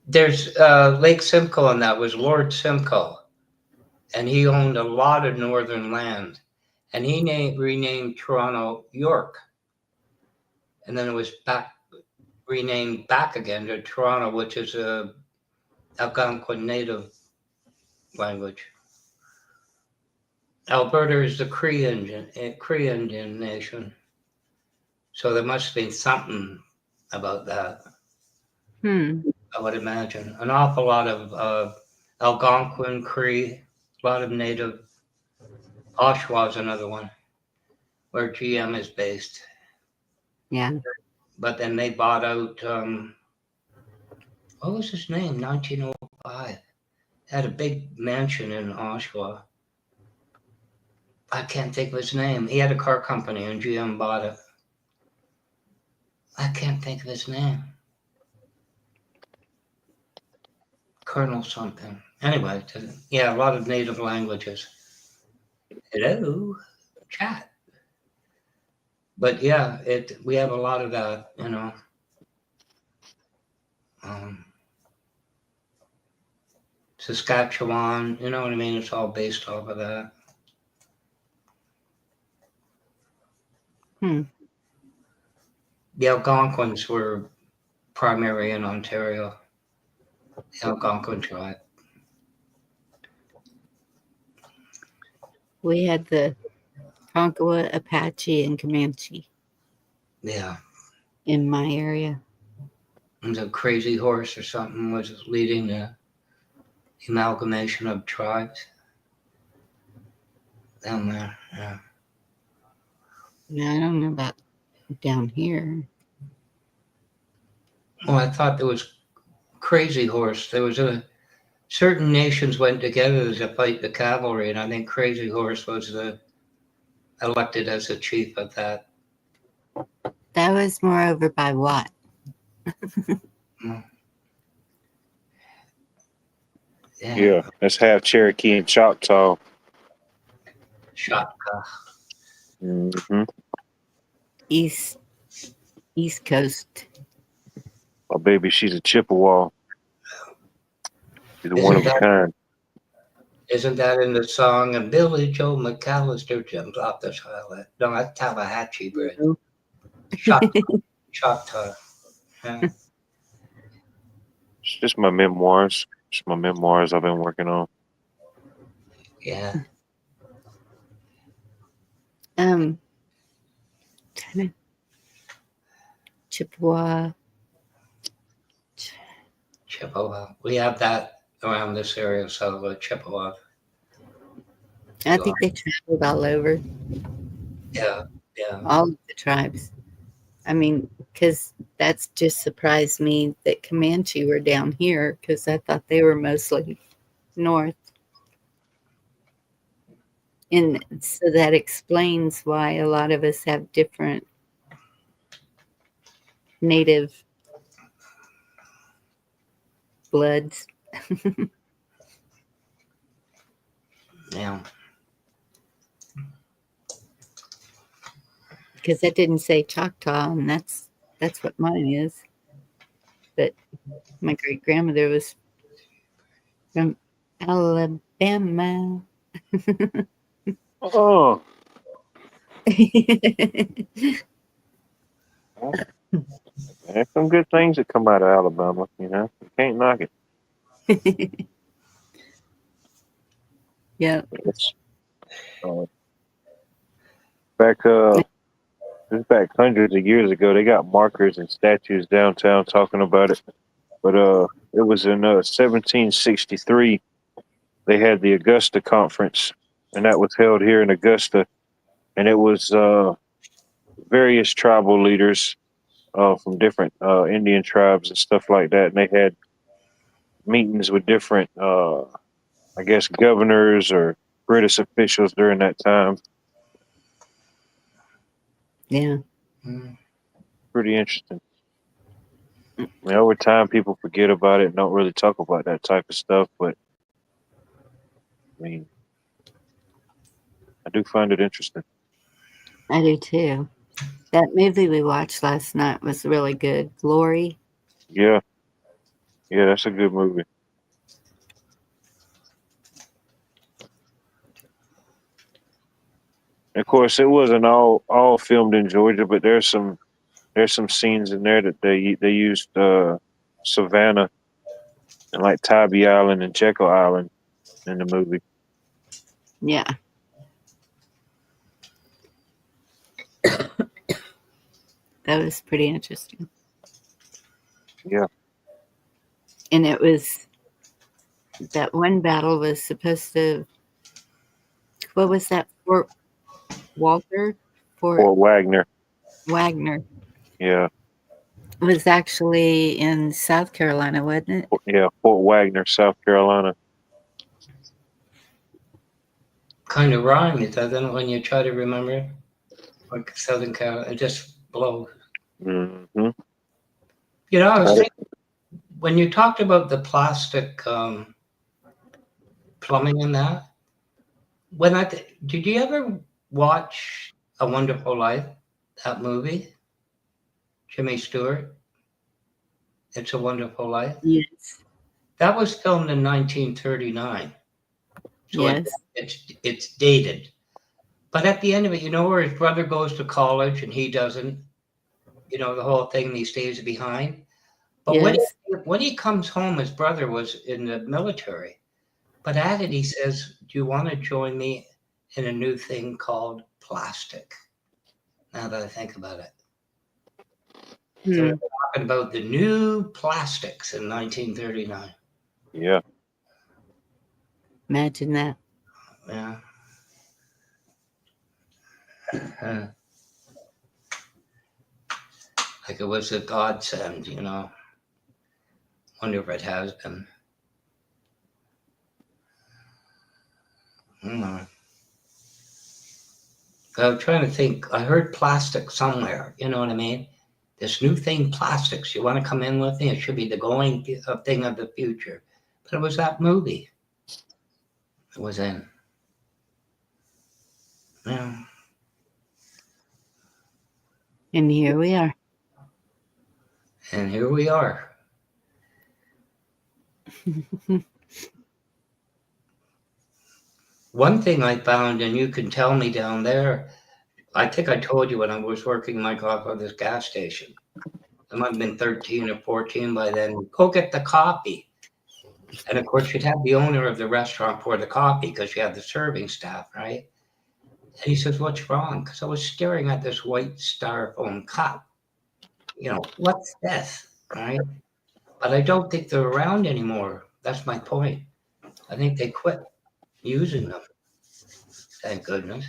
There's Lake Simcoe, and that was Lord Simcoe, and he owned a lot of northern land, and he renamed Toronto York, and then it was renamed back again to Toronto, which is a Algonquin native language. Alberta is the Cree Indian nation, so there must be something about that. I would imagine an awful lot of Algonquin, Cree, a lot of native. Oshawa is another one where GM is based. Yeah. But then they bought out, what was his name? 1905. Had a big mansion in Oshawa. I can't think of his name. He had a car company and GM bought it. I can't think of his name. Colonel something. Anyway, yeah, a lot of native languages. Hello, chat. But yeah, we have a lot of that, you know. Saskatchewan, you know what I mean? It's all based off of that. The Algonquins were primary in Ontario. The Algonquin tribe. We had the Tonkawa, Apache, and Comanche. Yeah. In my area. And the Crazy Horse or something was leading the amalgamation of tribes down there. Yeah. Yeah, I don't know about down here. Well, I thought there was Crazy Horse. There was certain nations went together to fight the cavalry, and I think Crazy Horse was elected as the chief of that. That was more over by Watt. Yeah, that's half Cherokee and Choctaw. Choctaw. Mm-hmm. East Coast. Oh, baby, she's a Chippewa. She's one of a kind. Isn't that in the song? And Billy Joe McAllister jumps off the toilet. No, that's Tallahatchie Bridge. Choctaw. Yeah. It's just my memoirs. Just my memoirs I've been working on. Yeah. Chippewa. Chippewa. We have that around this area of Southwood, Chippewa. I think they traveled all over. Yeah. All of the tribes. I mean, because that's just surprised me that Comanche were down here because I thought they were mostly north. And so that explains why a lot of us have different native bloods. Yeah. Because that didn't say Choctaw, and that's what mine is. But my great grandmother was from Alabama. Oh. There's some good things that come out of Alabama. You can't knock it. Yeah. It's, uh, back It's back hundreds of years ago. They got markers and statues downtown talking about it. But it was in 1763. They had the Augusta Conference, and that was held here in Augusta. And it was various tribal leaders from different Indian tribes and stuff like that. And they had meetings with different, I guess, governors or British officials during that time. Yeah. Pretty interesting. I mean, over time, people forget about it and don't really talk about that type of stuff. But I mean, I do find it interesting. I do too. That movie we watched last night was really good. Glory. Yeah, that's a good movie. Of course, it wasn't all filmed in Georgia, but there's some scenes in there that they used Savannah and like Tybee Island and Jekyll Island in the movie. Yeah. That was pretty interesting. Yeah. And it was that one battle was supposed to, what was that? Fort Walter? Fort Wagner. Wagner. Yeah. It was actually in South Carolina, wasn't it? Yeah, Fort Wagner, South Carolina. Kind of rhymes, doesn't it, when you try to remember? Like Southern Carolina, it just blows. Mm-hmm. I was thinking, when you talked about the plastic plumbing and that, did you ever watch A Wonderful Life, that movie? Jimmy Stewart? It's a Wonderful Life? Yes. That was filmed in 1939. So yes. It's dated. But at the end of it, where his brother goes to college and he doesn't, the whole thing, he stays behind. But yes. when he comes home, his brother was in the military. But at it, he says, do you want to join me in a new thing called plastic? Now that I think about it. So they're talking about the new plastics in 1939. Yeah. Imagine that. Yeah. Like it was a godsend, Wonder if it has been. I'm trying to think. I heard plastic somewhere. You know what I mean? This new thing, plastics. You want to come in with me? It should be the going thing of the future. But it was that movie. It was in. Yeah. And here we are. And here we are. One thing I found, and you can tell me down there, I think I told you when I was working my godfather's gas station. I might have been 13 or 14 by then. Go get the coffee. And of course, you'd have the owner of the restaurant pour the coffee because you had the serving staff, right? And he says, what's wrong? Because I was staring at this white styrofoam cup. What's this, right? But I don't think they're around anymore. That's my point. I think they quit using them. Thank goodness.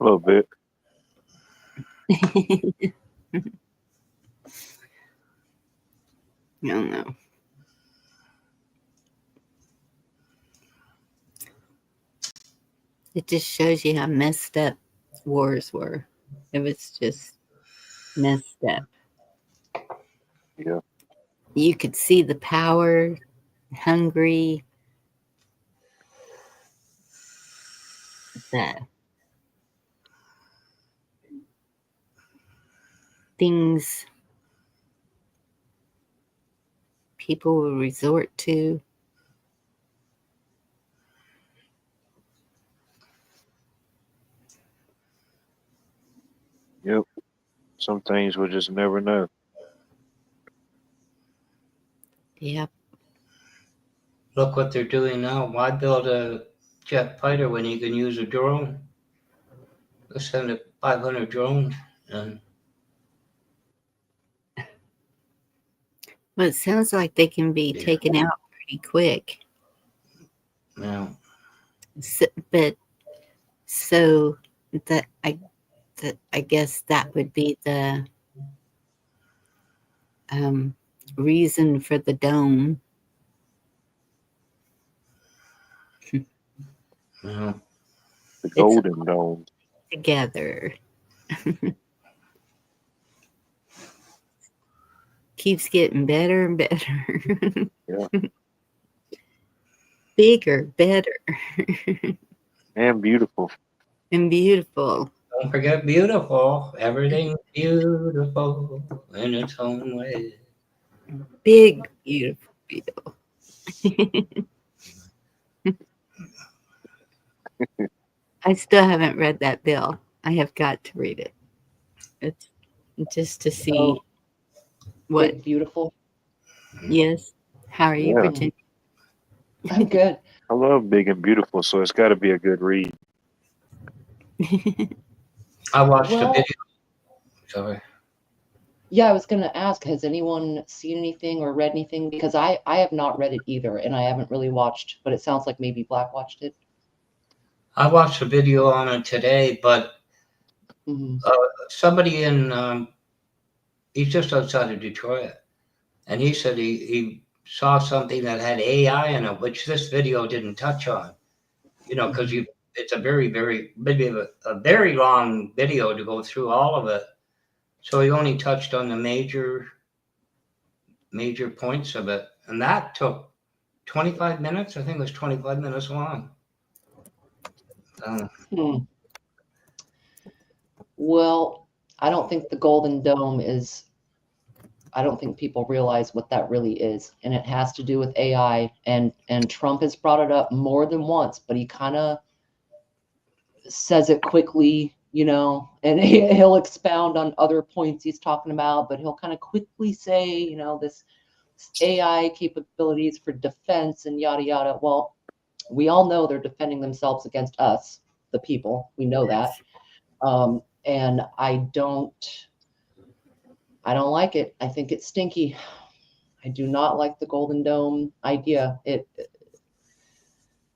A little bit. No. It just shows you how messed up wars were. It was just messed up. Yeah. you could see the power, hungry, the things people will resort to. Yep. Some things we'll just never know. Yep. Look what they're doing now. Why build a jet fighter when you can use a drone? Let's send a 500 drones. And Well, it sounds like they can be taken out pretty quick. yeah. But so that I guess that would be the reason for the dome. Yeah. The Golden Dome. Together. Keeps getting better and better. Yeah. Bigger, better. And beautiful. And beautiful. Don't forget beautiful. Everything's beautiful in its own way. Big, beautiful bill. I still haven't read that bill. I have got to read it. It's just to see what. Big, beautiful. Yes. How are you, Yeah. Virginia? I'm good. I love Big and Beautiful, so it's got to be a good read. I watched a Well, video. Sorry. yeah, I was going to ask, has anyone seen anything or read anything? Because I have not read it either, and I haven't really watched, but it sounds like maybe Black watched it. I watched a video on it today, but somebody in, he's just outside of Detroit, and he said he saw something that had AI in it, which this video didn't touch on. You know, because it's a very, maybe a very long video to go through all of it. So he only touched on the major points of it, and that took 25 minutes. I think it was 25 minutes long. Well, I don't think the Golden Dome is, I don't think people realize what that really is. And it has to do with AI. And Trump has brought it up more than once, but he kind of says it quickly, you know, and he'll expound on other points he's talking about, but he'll kind of quickly say, you know, this AI capabilities for defense and yada, yada. Well, we all know they're defending themselves against us, the people. We know that. And I don't like it. I think it's stinky. I do not like the Golden Dome idea.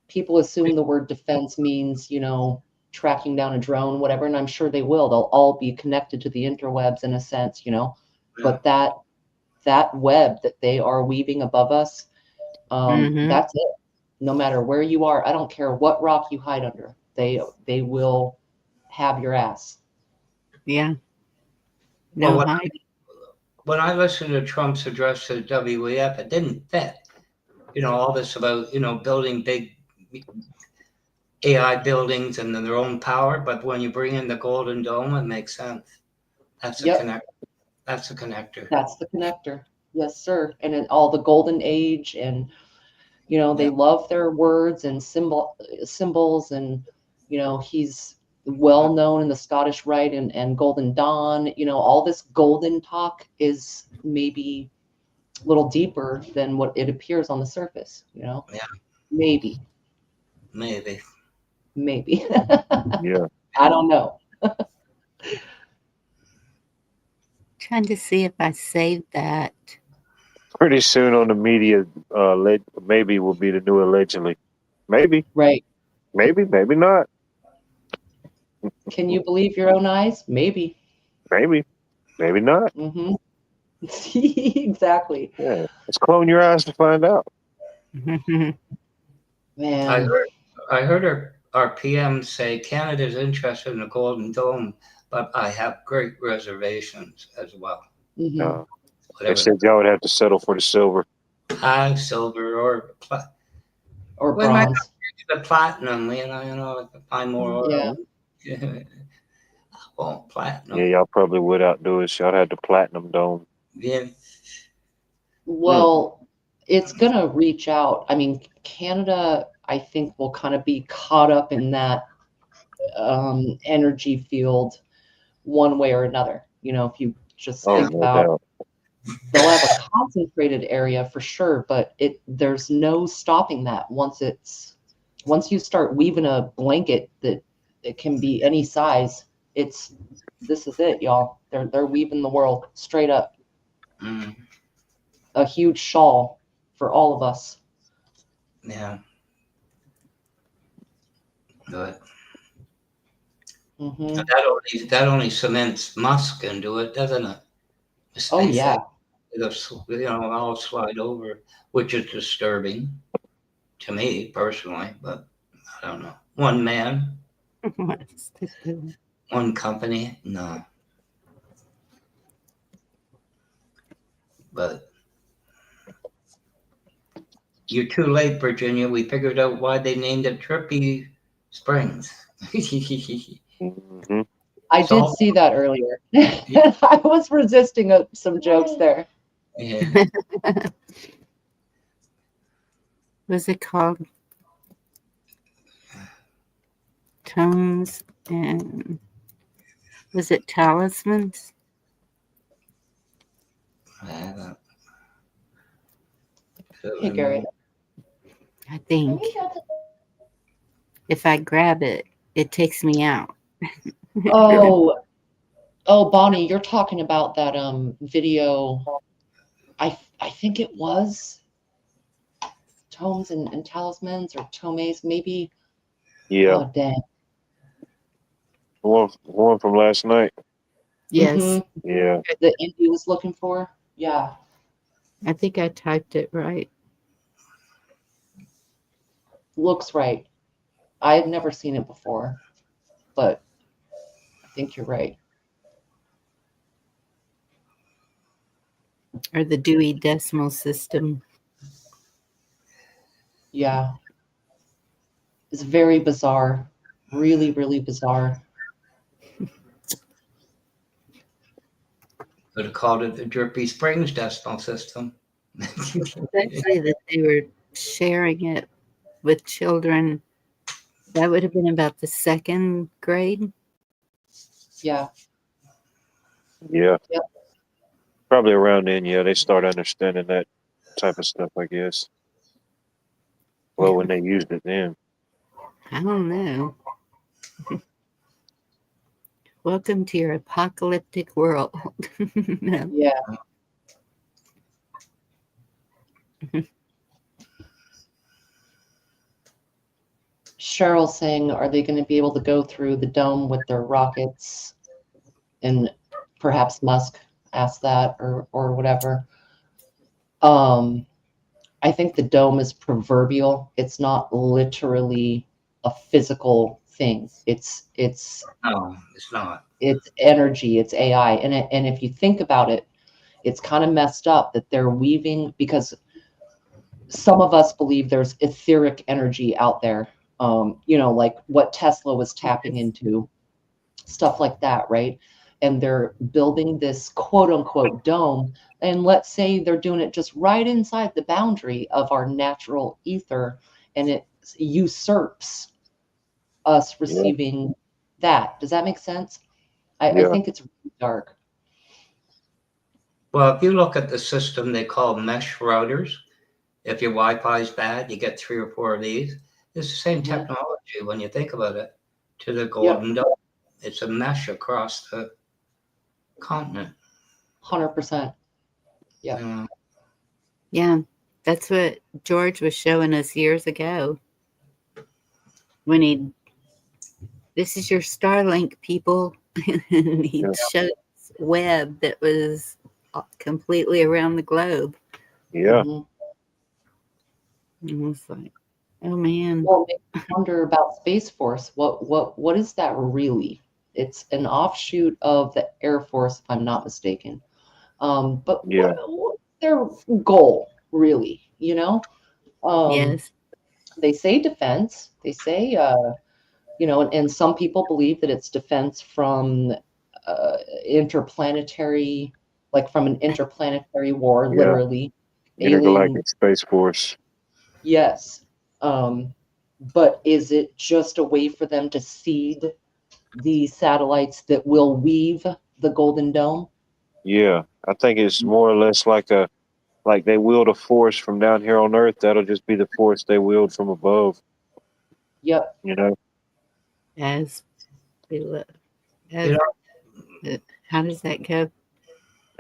People assume the word defense means, you know, tracking down a drone, whatever, and I'm sure they will. They'll all be connected to the interwebs in a sense, you know. But that web that they are weaving above us, that's it. No matter where you are, I don't care what rock you hide under. They will have your ass. Yeah. No Well, hiding. when I listened to Trump's address to the WEF, it didn't fit. You know, all this about, you know, building big AI buildings and their own power, but when you bring in the Golden Dome, it makes sense. That's the connector. That's the connector. That's the connector. Yes, sir. And in all the golden age, and you know, they love their words and symbols, and you know, he's well known in the Scottish Rite and Golden Dawn. You know, all this golden talk is maybe a little deeper than what it appears on the surface, you know? Yeah. Maybe. Yeah. I don't know. Trying to see if I saved that. Pretty soon on the media, maybe will be the new allegedly. Maybe. Right. Maybe not. Can you believe your own eyes? Maybe. Maybe not. Mm-hmm. Exactly. Yeah. Let's clone your eyes to find out. Man. I heard our PM say Canada's interested in the Golden Dome, but I have great reservations as well. Mm-hmm. They whatever. said y'all would have to settle for the silver. Silver or or we might bronze. the platinum. Find more oil. Yeah. I want platinum. Yeah, y'all probably would outdo us. Y'all had the platinum dome. Yeah. Well, it's going to reach out. I mean, Canada, I think, will kind of be caught up in that energy field one way or another. You know, if you just Oh, think no about, doubt. they'll have a concentrated area for sure, but there's no stopping that once you start weaving a blanket that it can be any size. This is it, y'all. They're weaving the world straight up. A huge shawl for all of us. Yeah. Good. Mm-hmm. That only cements Musk into it, doesn't it? Oh yeah. It'll all slide over, which is disturbing to me personally, but I don't know. One man, one company, no. But you're too late, Virginia. We figured out why they named it Drippy Springs. Mm-hmm. I did see that earlier. I was resisting some jokes there. Yeah. Was it called Tones and was it Talismans? Hey, Garrett. I think if I grab it, it takes me out. Oh, Bonnie, you're talking about that video. I think it was Tomes and Talismans or Tomes, maybe. Yeah. Oh, dang. One from last night. Yes. Mm-hmm. Yeah. That Indy was looking for. Yeah. I think I typed it right. Looks right. I had never seen it before, but I think you're right. Or the Dewey Decimal System. Yeah. It's very bizarre. Really, really bizarre. Could have called it the Drippy Springs Decimal System. Especially that they were sharing it with children. That would have been about the second grade. Yeah. Yeah. Yep. Probably around then, yeah, they start understanding that type of stuff, I guess. Well, when they used it then. I don't know. Welcome to your apocalyptic world. No. Yeah. Cheryl saying, are they going to be able to go through the dome with their rockets? And perhaps Musk asked that or whatever. I think the dome is proverbial. It's not literally a physical thing. No, it's not. It's energy, it's AI. And if you think about it, it's kind of messed up that they're weaving, because some of us believe there's etheric energy out there. Like what Tesla was tapping into, stuff like that, right? And they're building this quote unquote dome. And let's say they're doing it just right inside the boundary of our natural ether, and it usurps us receiving that. Does that make sense? I think it's really dark. Well, if you look at the system they call mesh routers, if your Wi-Fi is bad, you get 3 or 4 of these. It's the same technology when you think about it. To the Golden Dome, it's a mesh across the continent. 100%. Yeah. Yeah, that's what George was showing us years ago. When this is your Starlink, people. And he showed us web that was completely around the globe. Yeah. Mm-hmm. And I was like, oh man. Well, I wonder about Space Force. What is that really? It's an offshoot of the Air Force, if I'm not mistaken. But Yeah. what's their goal, really? Yes. They say defense. They say, and some people believe that it's defense from interplanetary, like from an interplanetary war, Yeah. literally. Alien, Intergalactic Space Force. yes. But is it just a way for them to seed the satellites that will weave the Golden Dome? Yeah. I think it's more or less like they wield a force from down here on Earth. That'll just be the force they wield from above. Yep. You know? As below. You know, How does that go?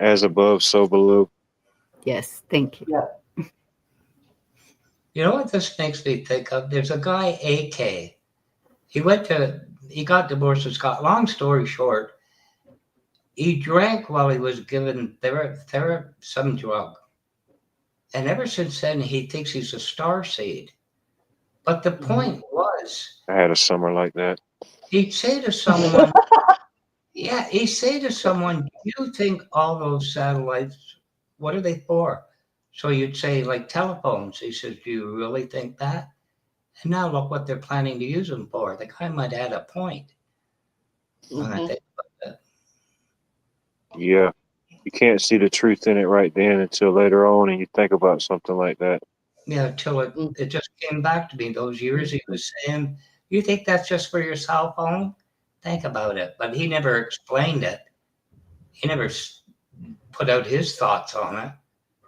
As above, so below. Yes, thank you. Yeah. you know what this makes me think of? There's a guy, AK. He got divorced and got, long story short, he drank while he was given some drug. And ever since then, he thinks he's a star seed. But the point was, I had a summer like that. he'd say to someone, yeah, he'd say to someone, do you think all those satellites, what are they for? So you'd say, like telephones. He says, do you really think that? And now look what they're planning to use them for. The guy might add a point. When I think about that. Yeah. You can't see the truth in it right then until later on, and you think about something like that. Yeah, until it just came back to me those years. He was saying, you think that's just for your cell phone? Think about it. But he never explained it. He never put out his thoughts on it.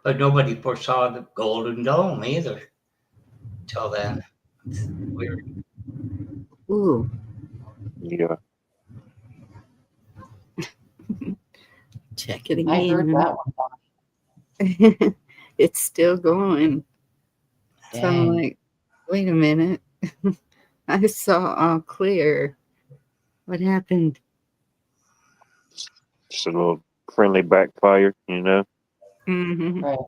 But nobody foresaw the Golden Dome either till then. It's weird. Ooh. Yeah. Check it again. I heard that one. It's still going. So I'm Dang. like, wait a minute. I saw all clear. What happened? Just a little friendly backfire, you know? Mm-hmm. Right.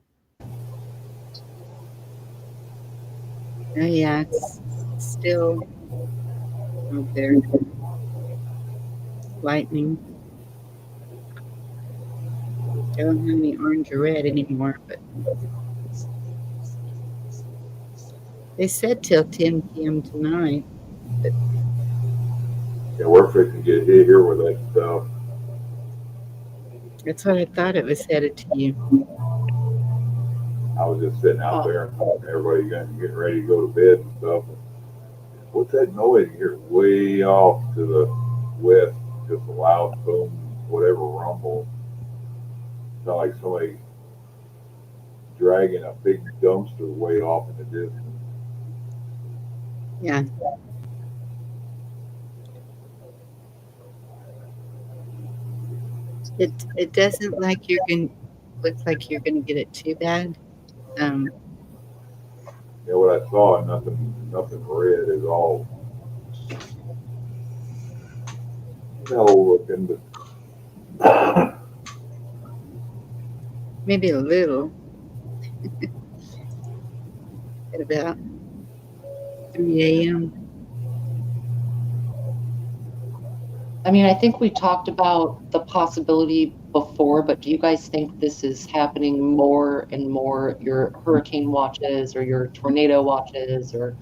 Oh, yeah, it's still out there. Lightning. Don't have any orange or red anymore, but they said till 10 p.m. tonight. But Yeah, we're fixing to get hit here with that stuff. that's what I thought it was headed to you. I was just sitting out there and everybody getting ready to go to bed and stuff. What's that noise you hear way off to the west? Just a loud boom, whatever rumble. Sound like somebody dragging a big dumpster way off in the distance. Yeah. It doesn't like looks like you're gonna get it too bad. Yeah, what I saw, nothing red at all. Hell looking, but Maybe a little. At about 3 a.m. I mean, I think we talked about the possibility before, but do you guys think this is happening more and more, your hurricane watches or your tornado watches, or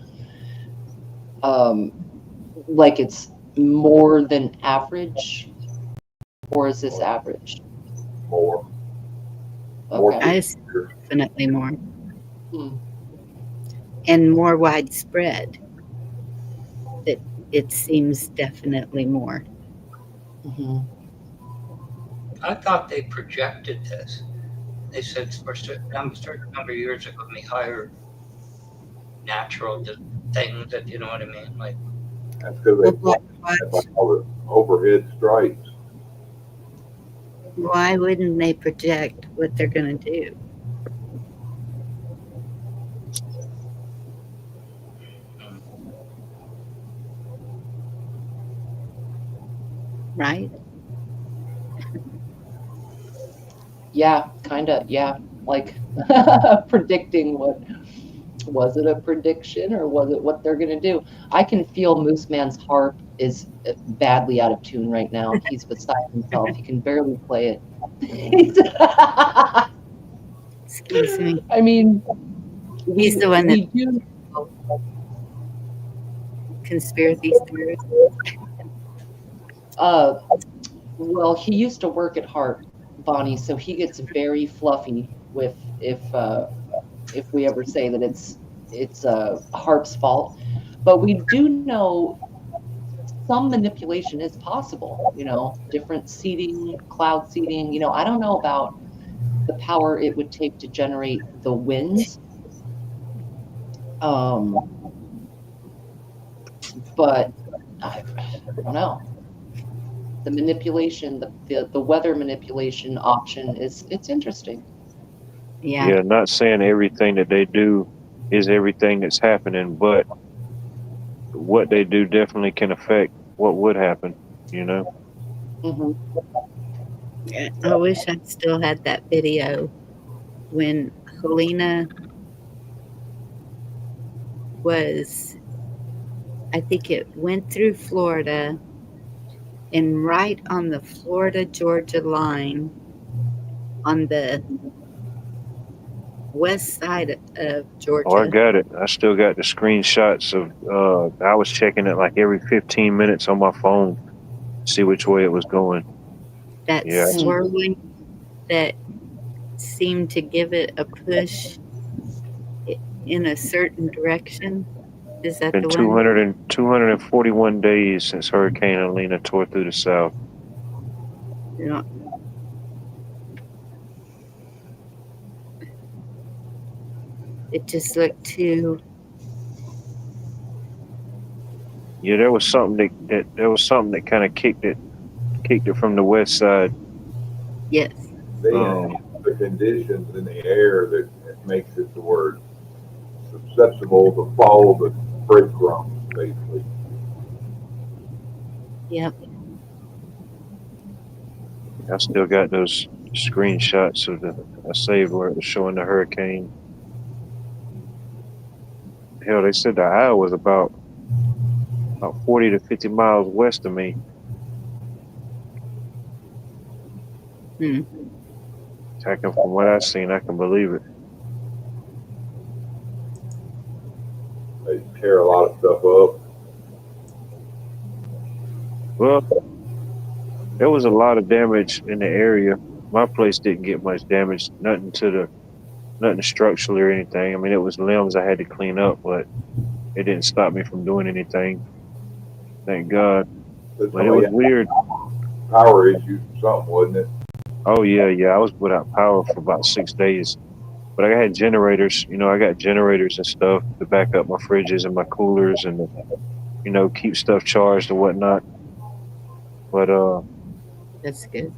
like it's more than average? Or is this average? more. Okay. I see definitely more. Hmm. And more widespread. It seems definitely more. Mm-hmm. I thought they projected this. They said for a certain number of years it could be higher natural things, that you know what I mean? Like That's because they block all the overhead strikes. Why wouldn't they project what they're going to do? Right? Yeah, kind of. Yeah, like predicting what Was it a prediction or was it what they're going to do? I can feel Moose Man's harp is badly out of tune right now. He's beside himself. He can barely play it. Excuse me. I mean, He's the one that we do. conspiracy theories. Well, he used to work at Harp, Bonnie, so he gets very fluffy with if we ever say that it's Harp's fault. But we do know some manipulation is possible. You know, different seeding, cloud seeding. You know, I don't know about the power it would take to generate the winds. But I don't know. The manipulation, the weather manipulation option it's interesting. Yeah, not saying everything that they do is everything that's happening, but what they do definitely can affect what would happen, you know? I wish I still had that video when Helena was, I think it went through Florida, and right on the Florida-Georgia line on the west side of Georgia. Oh, I got it. I still got the screenshots of, I was checking it like every 15 minutes on my phone, see which way it was going. That Yeah. swirling that seemed to give it a push in a certain direction. Is that Been the 241 days since Hurricane Helena tore through the South. Yeah. It just looked too. Yeah, there was something that kind of kicked it from the west side. Yes. They enhance the conditions in the air that makes it the word susceptible to follow the breadcrumbs, basically. Yep. I still got those screenshots of I saved where it was showing the hurricane. Hell, they said the eye was about 40 to 50 miles west of me. From what I've seen, I can believe it. They tear a lot of stuff up. Well, there was a lot of damage in the area. My place didn't get much damage, nothing structurally or anything. I mean, it was limbs I had to clean up, but it didn't stop me from doing anything. Thank God. But it was weird. Power issues or something, wasn't it? Oh yeah. I was without power for about 6 days. But I had generators, I got generators and stuff to back up my fridges and my coolers and, keep stuff charged and whatnot. But that's good.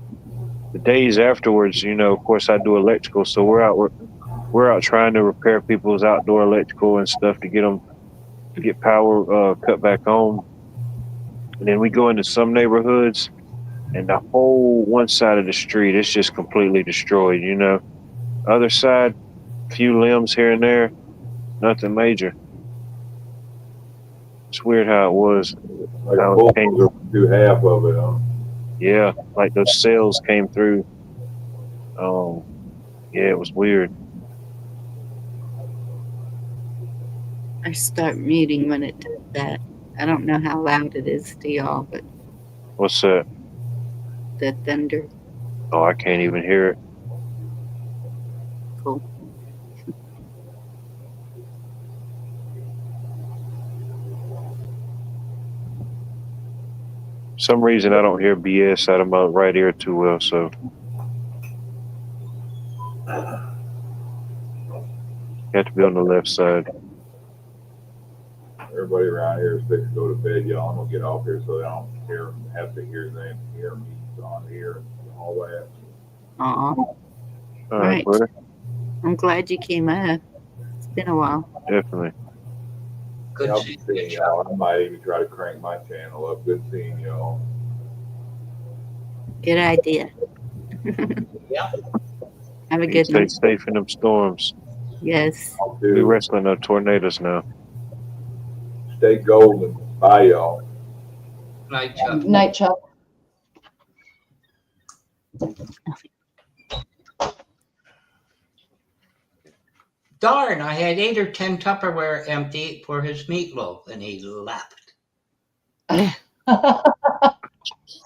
The days afterwards, of course I do electrical, so we're out trying to repair people's outdoor electrical and stuff to get power cut back on. And then we go into some neighborhoods and the whole one side of the street is just completely destroyed, Other side, few limbs here and there, nothing major. It's weird how it was. Like a bulldozer through half of it, huh? Yeah, like those cells came through. Yeah, it was weird. I start muting when it does that. I don't know how loud it is to y'all, but What's that? the thunder. Oh, I can't even hear it. Cool. For some reason I don't hear BS out of my right ear too well, so have to be on the left side. Everybody around here is fixing to go to bed, y'all. I'm gonna get off here so they don't have to hear them hear me on here and all that. All right, brother. I'm glad you came up. It's been a while. Definitely. Good seeing y'all. I might even try to crank my channel up. Good seeing y'all. Good idea. Yeah. Have a good Stay night. safe in them storms. Yes. We wrestling the tornadoes now. Stay golden. Bye, y'all. Night, Chuck. Night, Chuck. Darn, I had 8 or 10 Tupperware empty for his meatloaf, and he left. I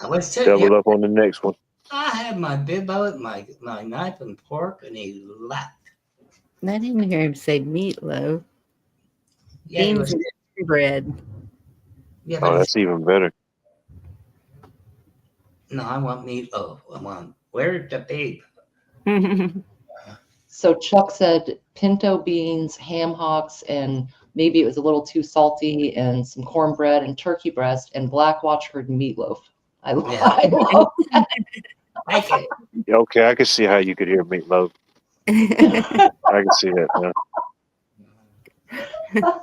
was sitting Double here. up on the next one. I had my bib out, my knife and fork, and he left. I didn't hear him say meatloaf. Yeah, he Beans was. and bread. Yeah, Oh, but that's even better. no, I want meatloaf. I want. Where's the babe? So Chuck said pinto beans, ham hocks, and maybe it was a little too salty, and some cornbread and turkey breast and black watchford meatloaf. I love that. Like it. Okay, I can see how you could hear meatloaf. I can see that now.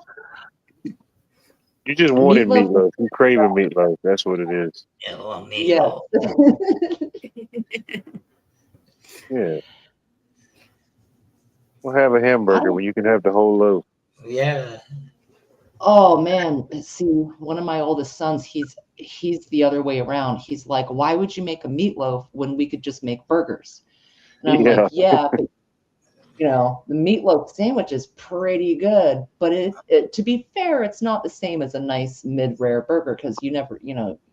You just wanted meatloaf. You craving meatloaf. That's what it is. Yeah, well, meatloaf. Yeah. We'll have a hamburger when you can have the whole loaf. Yeah. Oh man, see, one of my oldest sons, he's the other way around. He's like, why would you make a meatloaf when we could just make burgers? And I'm like, yeah, but the meatloaf sandwich is pretty good, but it to be fair, it's not the same as a nice mid-rare burger because you never,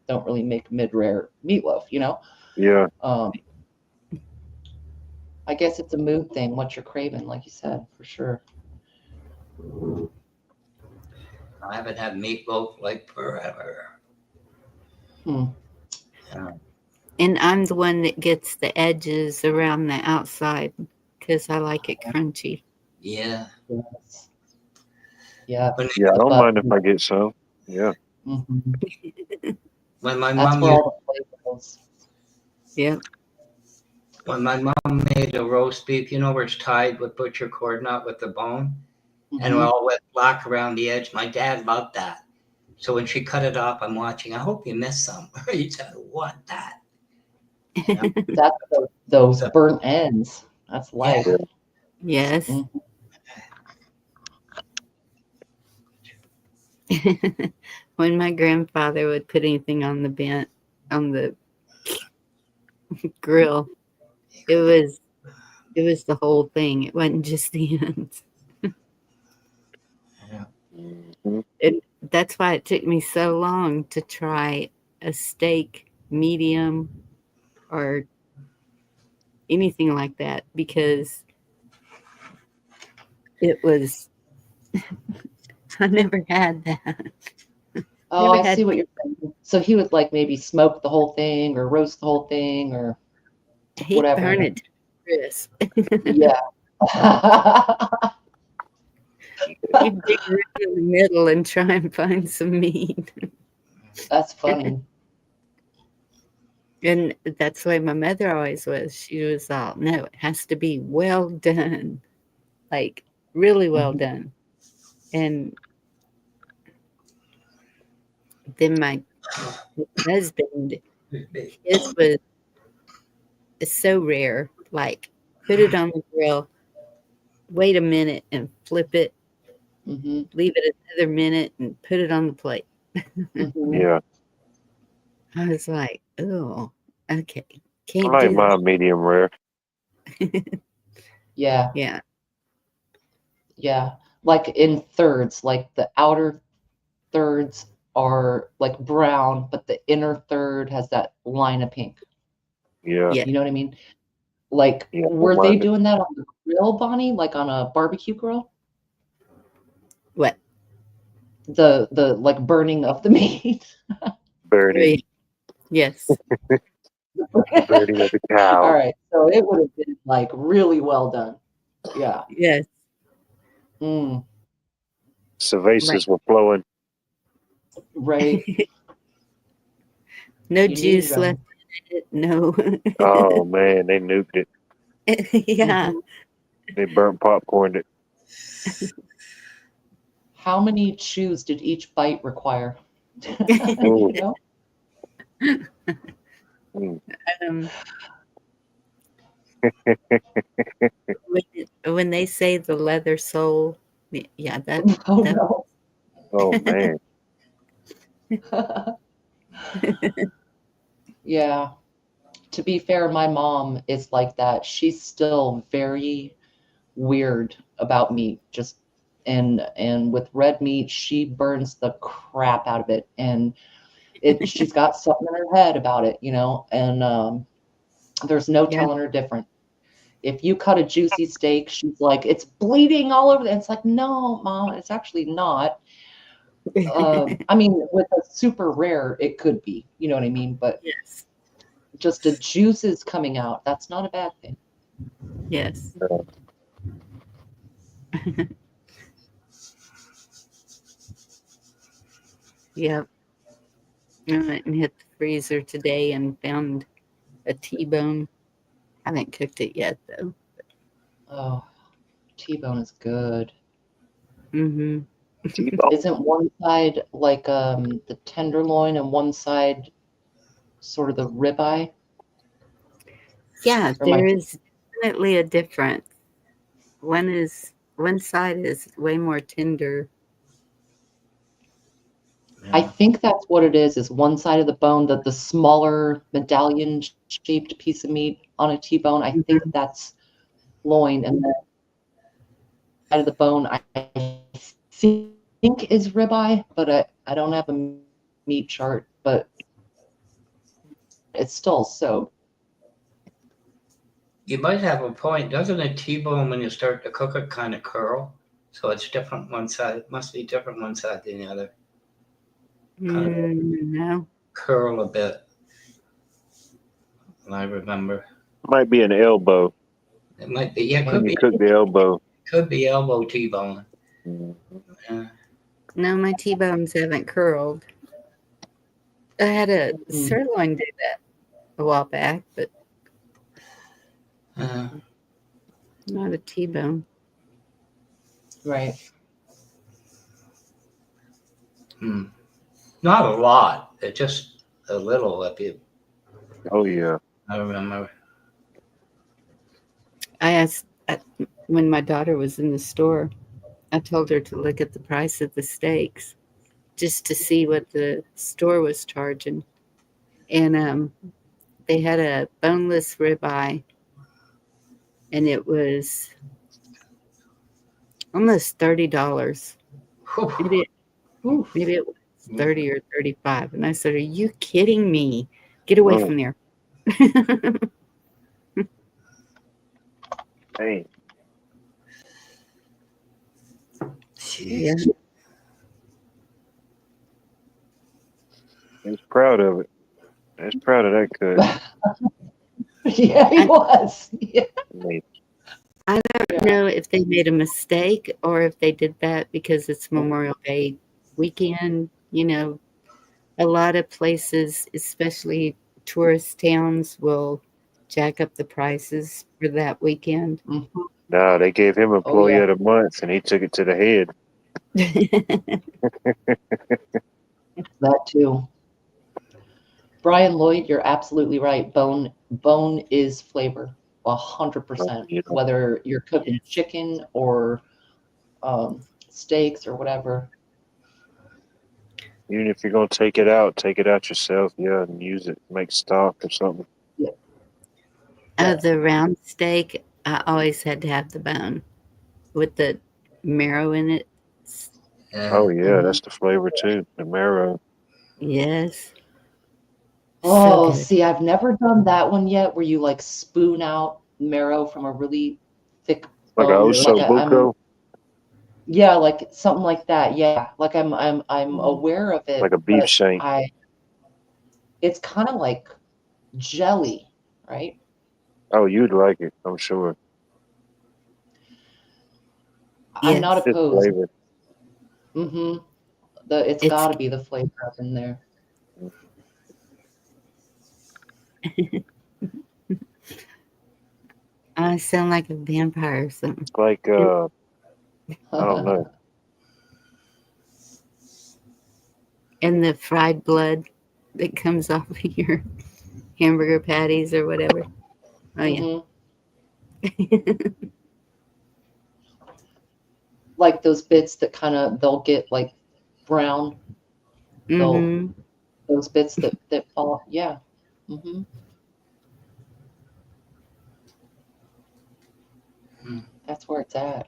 don't really make mid-rare meatloaf, Yeah. I guess it's a mood thing, what you're craving, like you said, for sure. I haven't had meatloaf like forever. Yeah. And I'm the one that gets the edges around the outside because I like it crunchy. Yeah. Yes. Yeah. Yeah, I don't mind if I get some. Yeah. When my That's mom where used, all the flavor goes. Yep. when my mom made a roast beef, where it's tied with butcher cord, not with the bone, and all wet black around the edge. My dad loved that. So when she cut it off, I'm watching. I hope you missed some. He said, "What that?" That's those burnt ends. That's life. Yes. When my grandfather would put anything on the grill, it was the whole thing. It wasn't just the ends. And that's why it took me so long to try a steak medium or anything like that because it was I never had that. Oh, I see what you're saying. So he would like maybe smoke the whole thing or roast the whole thing or He'd whatever. burn it to crisp. Yeah. He'd dig right in the middle and try and find some meat. That's funny. And that's the way my mother always was. She was all, no, it has to be well done. Like really well done. And then my husband, his was so rare. Like put it on the grill, wait a minute and flip it, leave it another minute and put it on the plate. Yeah. I was like, oh, okay. I Can't like do mine medium rare. Yeah. Yeah. Yeah. Like in thirds, like the outer thirds are like brown, but the inner third has that line of pink. Yeah. You know what I mean? Like, Yeah, were they doing that on the grill, Bonnie? Like on a barbecue grill? What? The like burning of the meat. Burning. Yes. Burning of the cow. All right. So it would have been like really well done. Yeah. Yes. Cervezas were flowing. Right. No You juice need 'em. left in it. No. Oh man, they nuked it. Yeah. They burnt popcorned it. How many chews did each bite require? You know? When they say the leather sole, yeah, that. Oh that no. Oh man. Yeah. To be fair, my mom is like that. She's still very weird about meat. Just and with red meat, she burns the crap out of it, and she's got something in her head about it, and there's no Yeah. telling her different. If you cut a juicy steak, she's like, it's bleeding all over. It's like, no, Mom, it's actually not. I mean, with a super rare, it could be, you know what I mean? But Yes. just the juices coming out, that's not a bad thing. Yes. Yep. I went and hit the freezer today and found a T-bone. Haven't cooked it yet though. Oh, T-bone is good. Mm-hmm. T-bone. Isn't one side like the tenderloin and one side sort of the ribeye? Yeah, Or there is definitely a difference. One side is way more tender. I think that's what it is one side of the bone, the smaller medallion shaped piece of meat on a T-bone. I think that's loin, and the side of the bone I think is ribeye, but I don't have a meat chart, but it's still so. You might have a point. Doesn't a T-bone, when you start to cook it, kind of curl? So it's different one side. It must be different one side than the other. No. Curl a bit. I remember. Might be an elbow. It might be. Yeah, it When could you be. cook the elbow. Could be elbow T-bone. No, my T-bones haven't curled. I had a sirloin do that a while back, but not a T-bone. Right. Not a lot. It's just a little if you. Oh yeah. I remember. I asked when my daughter was in the store, I told her to look at the price of the steaks just to see what the store was charging. And they had a boneless ribeye, and it was almost $30. Maybe it was 30 or 35. And I said, "Are you kidding me? Get away from there." Hey. Yeah. He's proud of it. He's proud of that cut. Yeah, he was. Yeah. I don't know if they made a mistake or if they did that because it's Memorial Day weekend. A lot of places, especially tourist towns, will jack up the prices for that weekend. No, they gave him Employee of the Month, and he took it to the head. That too. Brian Lloyd, you're absolutely right. Bone is flavor, 100%. Whether you're cooking chicken or steaks or whatever. Even if you're gonna take it out yourself, and use it, make stock or something. The round steak, I always had to have the bone with the marrow in it. Oh yeah, that's the flavor too. The marrow. Yes. Oh, good. see, I've never done that one yet where you like spoon out marrow from a really thick Like a bone. ossobuco? Yeah, like something like that. Yeah. Like I'm aware of it. Like a beef shank. It's kind of like jelly, right? Oh, you'd like it, I'm sure. I'm not It's opposed. flavor. It's got to be the flavor up in there. I sound like a vampire or something. Like I don't know. And the fried blood that comes off of your hamburger patties or whatever. Oh yeah. Like those bits that kind of they'll get like brown. Mm-hmm. Those bits that fall. Yeah. Mm-hmm. That's where it's at.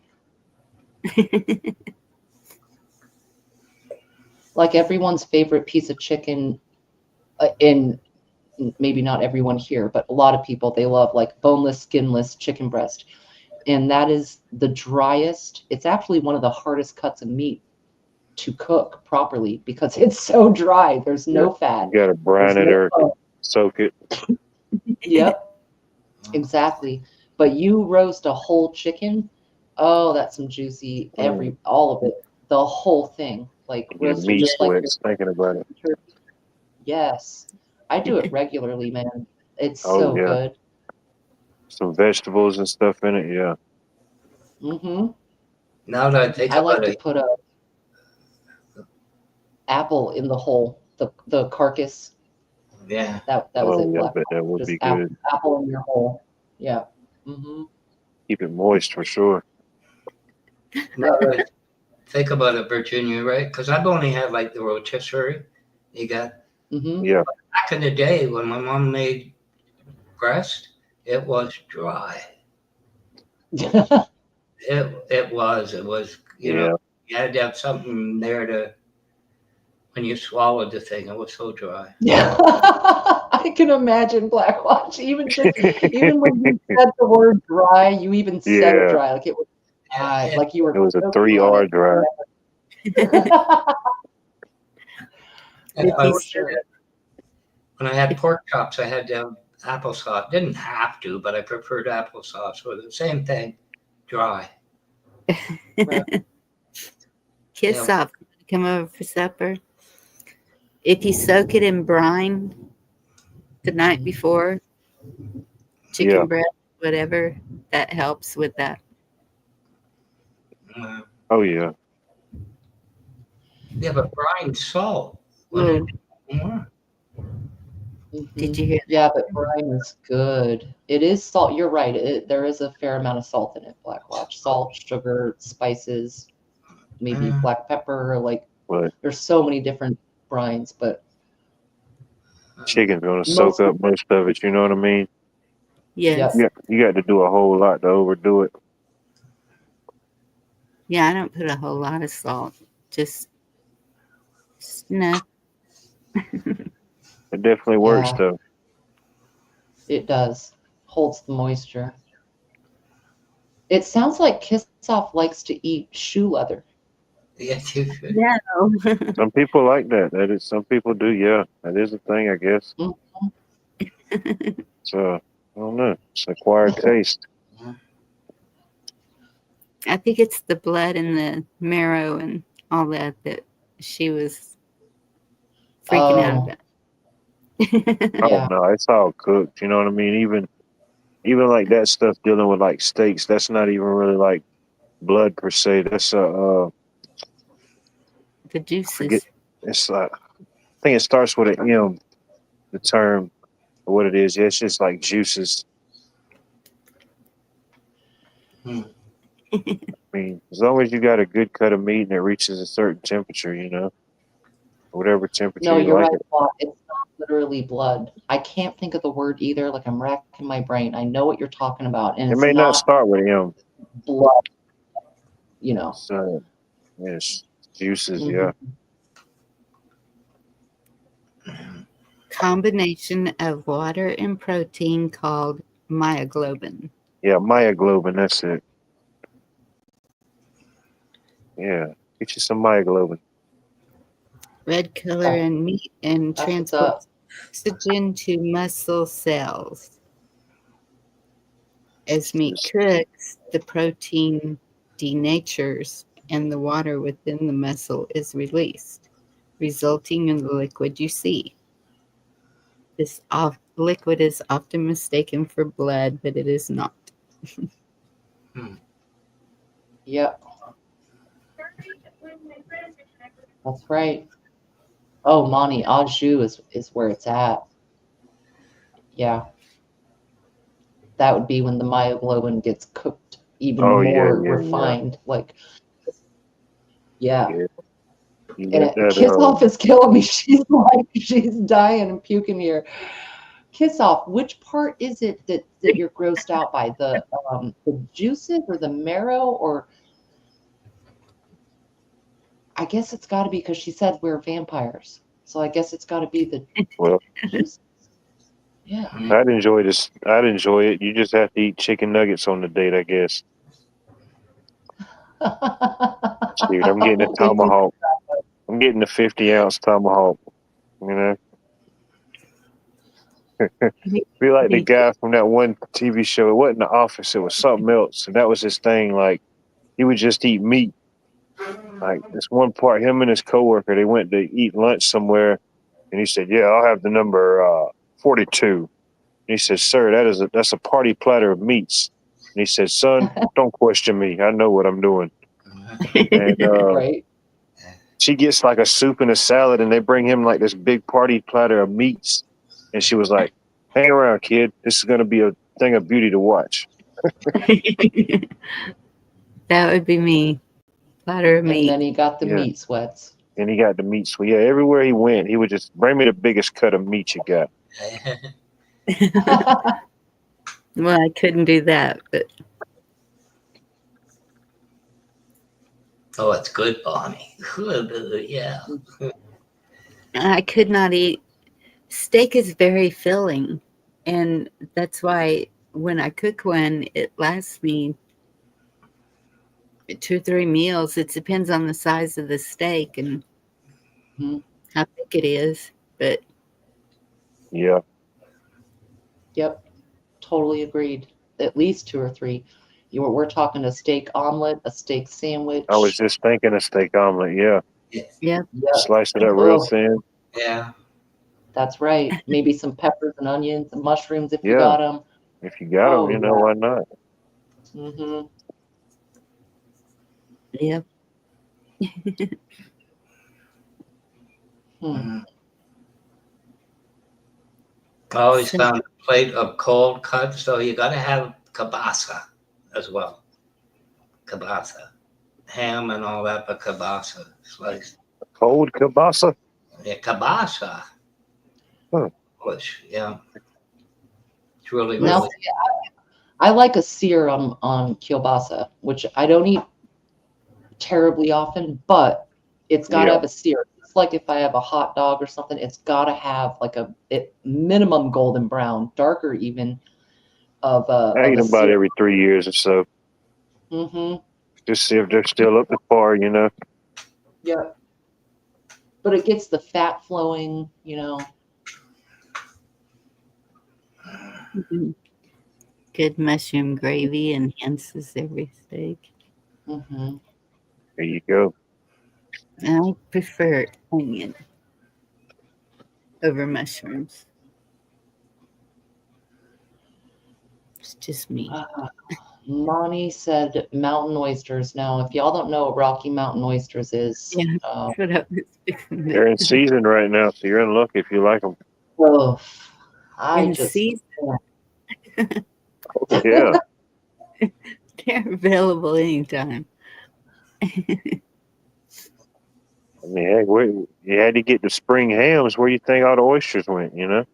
Like everyone's favorite piece of chicken, in maybe not everyone here, but a lot of people, they love like boneless, skinless chicken breast. And that is the driest. It's actually one of the hardest cuts of meat to cook properly because it's so dry. There's no fat. You gotta brine it or soak it. Yep, exactly. But you roast a whole chicken, oh, that's some juicy, all of it, the whole thing, like Your roasted meat just like sweats thinking about it. your turkey. Yes, I do it regularly, man. It's Oh so yeah. good. Some vegetables and stuff in it, yeah. Mm-hmm. Now that I think I like about to it, put a apple in the whole, the carcass. yeah. That was it. Yeah, I Black. bet that would Just be good. apple in your whole. Yeah. Mm-hmm. Keep it moist for sure. Now that I think about it, Virginia, right? Because I've only had like the rotisserie. You got Yeah. back in the day when my mom made breast, it was dry. It was you know, Yeah. you had to have something there to when you swallowed the thing. It was so dry. Yeah. I can imagine Black Watch. Even when you said the word dry, you even said it Yeah. dry. Like it was dry. Like you were It was a choking on 3R it. dry. And For sure. when I had pork chops, I had to have applesauce. Didn't have to, but I preferred applesauce. So the same thing, dry. Kiss Yeah. off. Come over for supper. If you soak it in brine the night before, chicken Yeah. breast, whatever, that helps with that. Oh yeah. Yeah, but brine salt. Ooh. More. Did you hear that? Yeah, but brine is good. It is salt. You're right. There is a fair amount of salt in it, Black Watch. Salt, sugar, spices, maybe black pepper. Like But there's so many different brines, but chicken's gonna soak up most of it, you know what I mean? Yes. Yeah, you got to do a whole lot to overdo it. Yeah, I don't put a whole lot of salt. Just enough. It definitely works Yeah. though. It does. Holds the moisture. It sounds like Kiss Off likes to eat shoe leather. Yes, you should. Yeah. Some people like that. That is, some people do. Yeah, that is a thing, I guess. So I don't know. It's acquired taste. I think it's the blood and the marrow and all that she was freaking out about. Oh no, it's all cooked. You know what I mean? Even like that stuff dealing with like steaks. That's not even really like blood per se. That's The forget. juices. It's like I think it starts with an M. The term, or what it is. Yeah, it's just like juices. I mean, as long as you got a good cut of meat and it reaches a certain temperature, you know, whatever temperature No, you you're like right, it. Bob. It's not literally blood. I can't think of the word either. Like I'm racking my brain. I know what you're talking about, and It it's may not not start with M. blood. You know. So, yes, juices. Mhm. Yeah. Combination of water and protein called myoglobin. Yeah, myoglobin. That's it. Yeah, get you some myoglobin. Red color in meat and That's what's transports oxygen to muscle cells. As meat cooks, the protein denatures and the water within the muscle is released, resulting in the liquid you see. This liquid is often mistaken for blood, but it is not. Yep. That's right. Oh, Monty, au jus is where it's at. Yeah. that would be when the myoglobin gets cooked even Oh yeah, more yeah, refined. Like, yeah. yeah. You And got that. Kiss Off is killing me. She's like, she's dying and puking here. Kiss Off, which part is it that you're grossed out by? The juices or the marrow? Or I guess it's got to be because she said we're vampires. So I guess it's got to be the Well, juice. Yeah. I'd enjoy this. I'd enjoy it. You just have to eat chicken nuggets on the date, I guess. Shoot, I'm getting a tomahawk. I'm getting a 50-ounce tomahawk. You know, be like the guy from that one TV show. It wasn't The Office. It was something else, and that was his thing. Like he would just eat meat. Like this one part, him and his coworker, they went to eat lunch somewhere, and he said, "Yeah, I'll have the number 42." And he said, "Sir, that's a party platter of meats." And he said, "Son, don't question me. I know what I'm doing." And Right. she gets like a soup and a salad, and they bring him like this big party platter of meats. And she was like, "Hang around, kid. This is going to be a thing of beauty to watch." That would be me. Platter of And meat. then he got the Yeah. meat sweats. And he got the meat sweet. Yeah, everywhere he went, he would just bring me the biggest cut of meat you got. Well, I couldn't do that, but Oh, it's good, Bonnie. Yeah. I could not eat. Steak is very filling, and that's why when I cook one, it lasts me 2 or 3 meals. It depends on the size of the steak and how thick it is, but Yeah. Yep. Totally agreed. At least 2 or 3. We're talking a steak omelet, a steak sandwich. I was just thinking a steak omelet. Yeah. Yeah. Slice it up real thin. Yeah. That's right. Maybe some peppers and onions and mushrooms if you Yeah. got them. If you got them, you know, why not? Mm-hmm. Yep. I always found a plate of cold cuts, so you got to have kielbasa as well. Kielbasa. Ham and all that, but kielbasa sliced. Cold kielbasa? Yeah, kielbasa. Huh. Which, yeah. It's really, Now, really. see, I like a sear on kielbasa, which I don't eat terribly often, but it's got to have a sear. It's like if I have a hot dog or something, it's got to have like a minimum golden brown, darker even, of a I eat them about sear. every 3 years or so. Mm-hmm. Just see if they're still up to par, you know. Yeah. But it gets the fat flowing, you know. Good mushroom gravy enhances every steak. Mm-hmm. There you go. I prefer onion over mushrooms. It's just me. Monty said mountain oysters. Now, if y'all don't know what Rocky Mountain oysters is, They're in season right now, so you're in luck if you like them. Oh, I In just season. Yeah. They're available anytime. I mean, heck, you had to get the spring hams. Where you think all the oysters went, you know?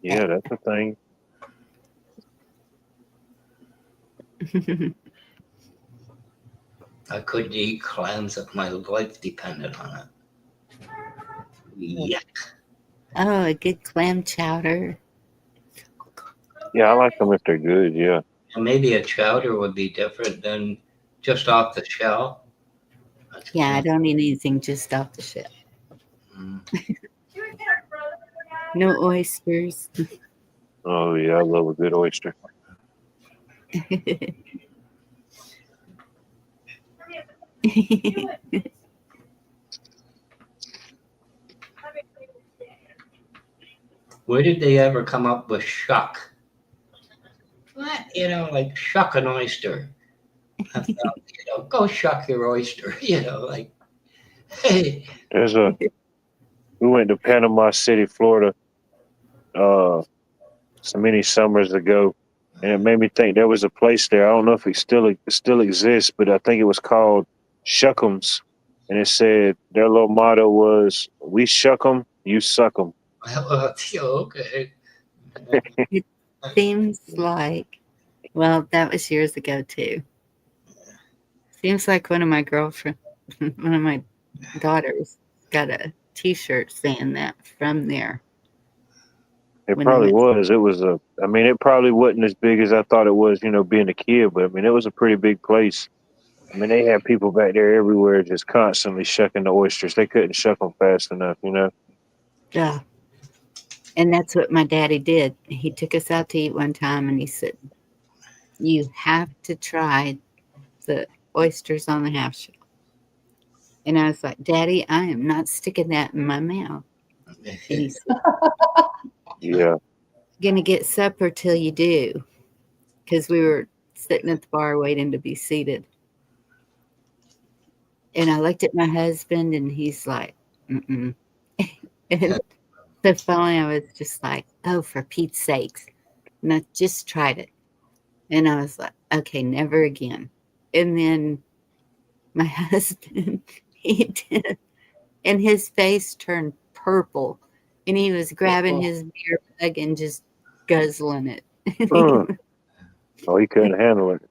Yeah, that's the thing. I couldn't eat clams if my life depended on it. Yuck. Oh, a good clam chowder. Yeah, I like them if they're good, yeah. And maybe a chowder would be different than just off the shell. Yeah, I don't eat anything just off the shell. No oysters. Oh, yeah, I love a good oyster. Where did they ever come up with shuck? What? You know, like shuck an oyster. I thought, you know, go shuck your oyster. You know, like, hey. We went to Panama City, Florida, so many summers ago, and it made me think there was a place there. I don't know if it still exists, but I think it was called Shuck'ems, and it said their little motto was "We shuck 'em, you suck 'em." Okay. It seems like, well, that was years ago too. Seems like one of my one of my daughters got a T-shirt saying that from there. It When I probably went, was. It was a. I mean, it probably wasn't as big as I thought it was. Being a kid, but I mean, it was a pretty big place. I mean, they had people back there everywhere, just constantly shucking the oysters. They couldn't shuck them fast enough. yeah, and that's what my daddy did. He took us out to eat one time, and he said, "You have to try the oysters on the half shell." And I was like, "Daddy, I am not sticking that in my mouth." And he said, Yeah. "Gonna get supper till you do," because we were sitting at the bar waiting to be seated. And I looked at my husband, and he's like, "Mm-mm." And so finally, I was just like, "Oh, for Pete's sakes!" And I just tried it, and I was like, "Okay, never again." And then my husband, he did, and his face turned purple, and he was grabbing his beer mug and just guzzling it. Oh, he couldn't handle it.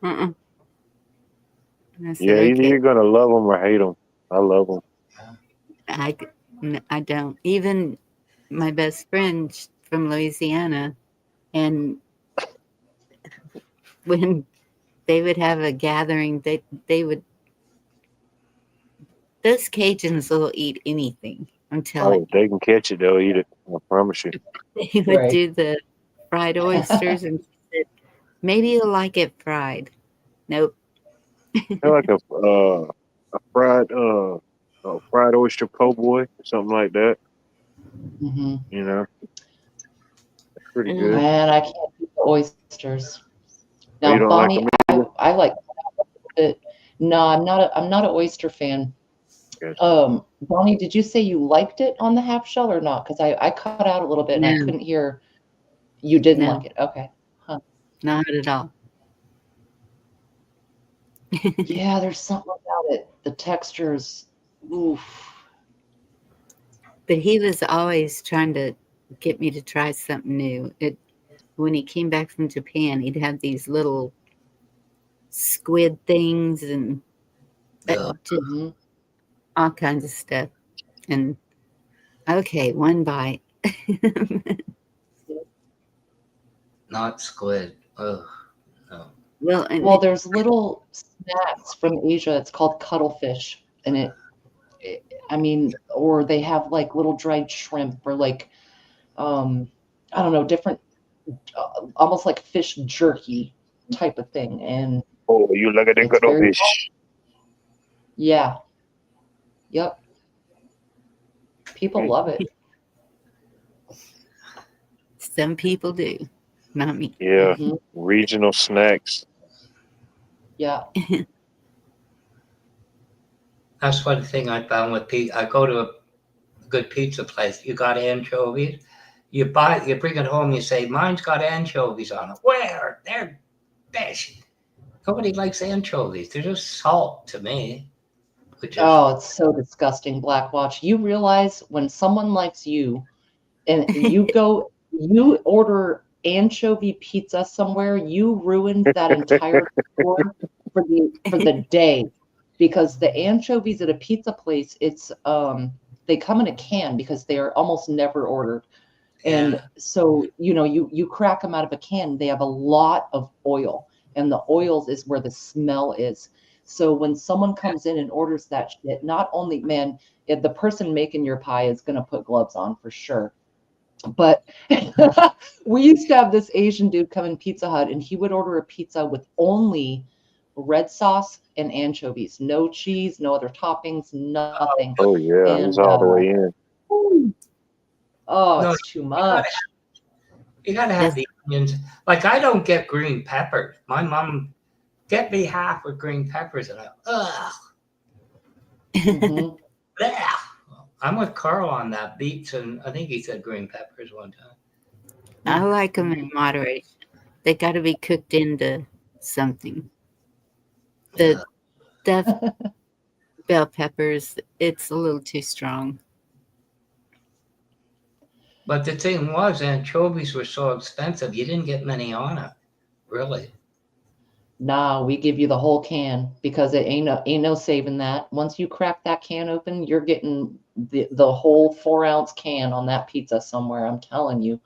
Uh-uh. And I said, Yeah, either "Okay." you're gonna love them or hate them. I love them. I don't. Even my best friend from Louisiana, and when they would have a gathering, they would, those Cajuns will eat anything. I'm telling Oh, if you. they can catch it, they'll eat it. I promise you. They would do the fried oysters, and she said, "Maybe you'll like it fried." Nope. They're like a fried oyster po' boy or something like that. Mm-hmm. It's pretty good. Man, I can't do the oysters. Oh, you Now, don't like Bonnie, them I, either? I like it. No, I'm not an oyster fan. Yes. Bonnie, did you say you liked it on the half shell or not? Because I cut out a little bit and I No, couldn't hear. You didn't no, like it. Okay. Huh. not at all. Yeah, there's something about it. The textures. Oof. But he was always trying to get me to try something new. When he came back from Japan, he'd have these little squid things and just Mm-hmm. all kinds of stuff. And okay, one bite. Not squid. Ugh, no. Well, there's little snacks from Asia. It's called cuttlefish, and I mean, or they have like little dried shrimp or like, I don't know, different, almost like fish jerky type of thing, and Oh, you look at the it's good old very, fish. yeah, yep. People love it. Some people do, not me. Yeah, Mm-hmm. regional snacks. Yeah. That's one thing I found with pizza. I go to a good pizza place. You got anchovies. You bring it home. You say, "Mine's got anchovies on it." Where? They're fish. Nobody likes anchovies. They're just salt to me. Which is Oh, it's so disgusting, Black Watch. You realize when someone likes you and you order anchovy pizza somewhere, you ruined that entire tour for the day. Because the anchovies at a pizza place, it's they come in a can because they are almost never ordered. And so, you crack them out of a can, they have a lot of oil, and the oils is where the smell is. So when someone comes in and orders that shit, not only, man, the person making your pie is going to put gloves on for sure. But we used to have this Asian dude come in Pizza Hut, and he would order a pizza with only red sauce and anchovies, no cheese, no other toppings, nothing. Oh yeah, he's And all the way in. oh, no. it's too much. You gotta have the onions. Like I don't get green peppers. My mom get me half with green peppers, and I Mhm. bleh. I'm with Carl on that. Beets and I think he said green peppers one time. I like them in moderation. They got to be cooked into something. The stuffed bell peppers, it's a little too strong. But the thing was, anchovies were so expensive, you didn't get many on it, really. Nah, we give you the whole can because it ain't no saving that. Once you crack that can open, you're getting the whole 4-ounce can on that pizza somewhere. I'm telling you.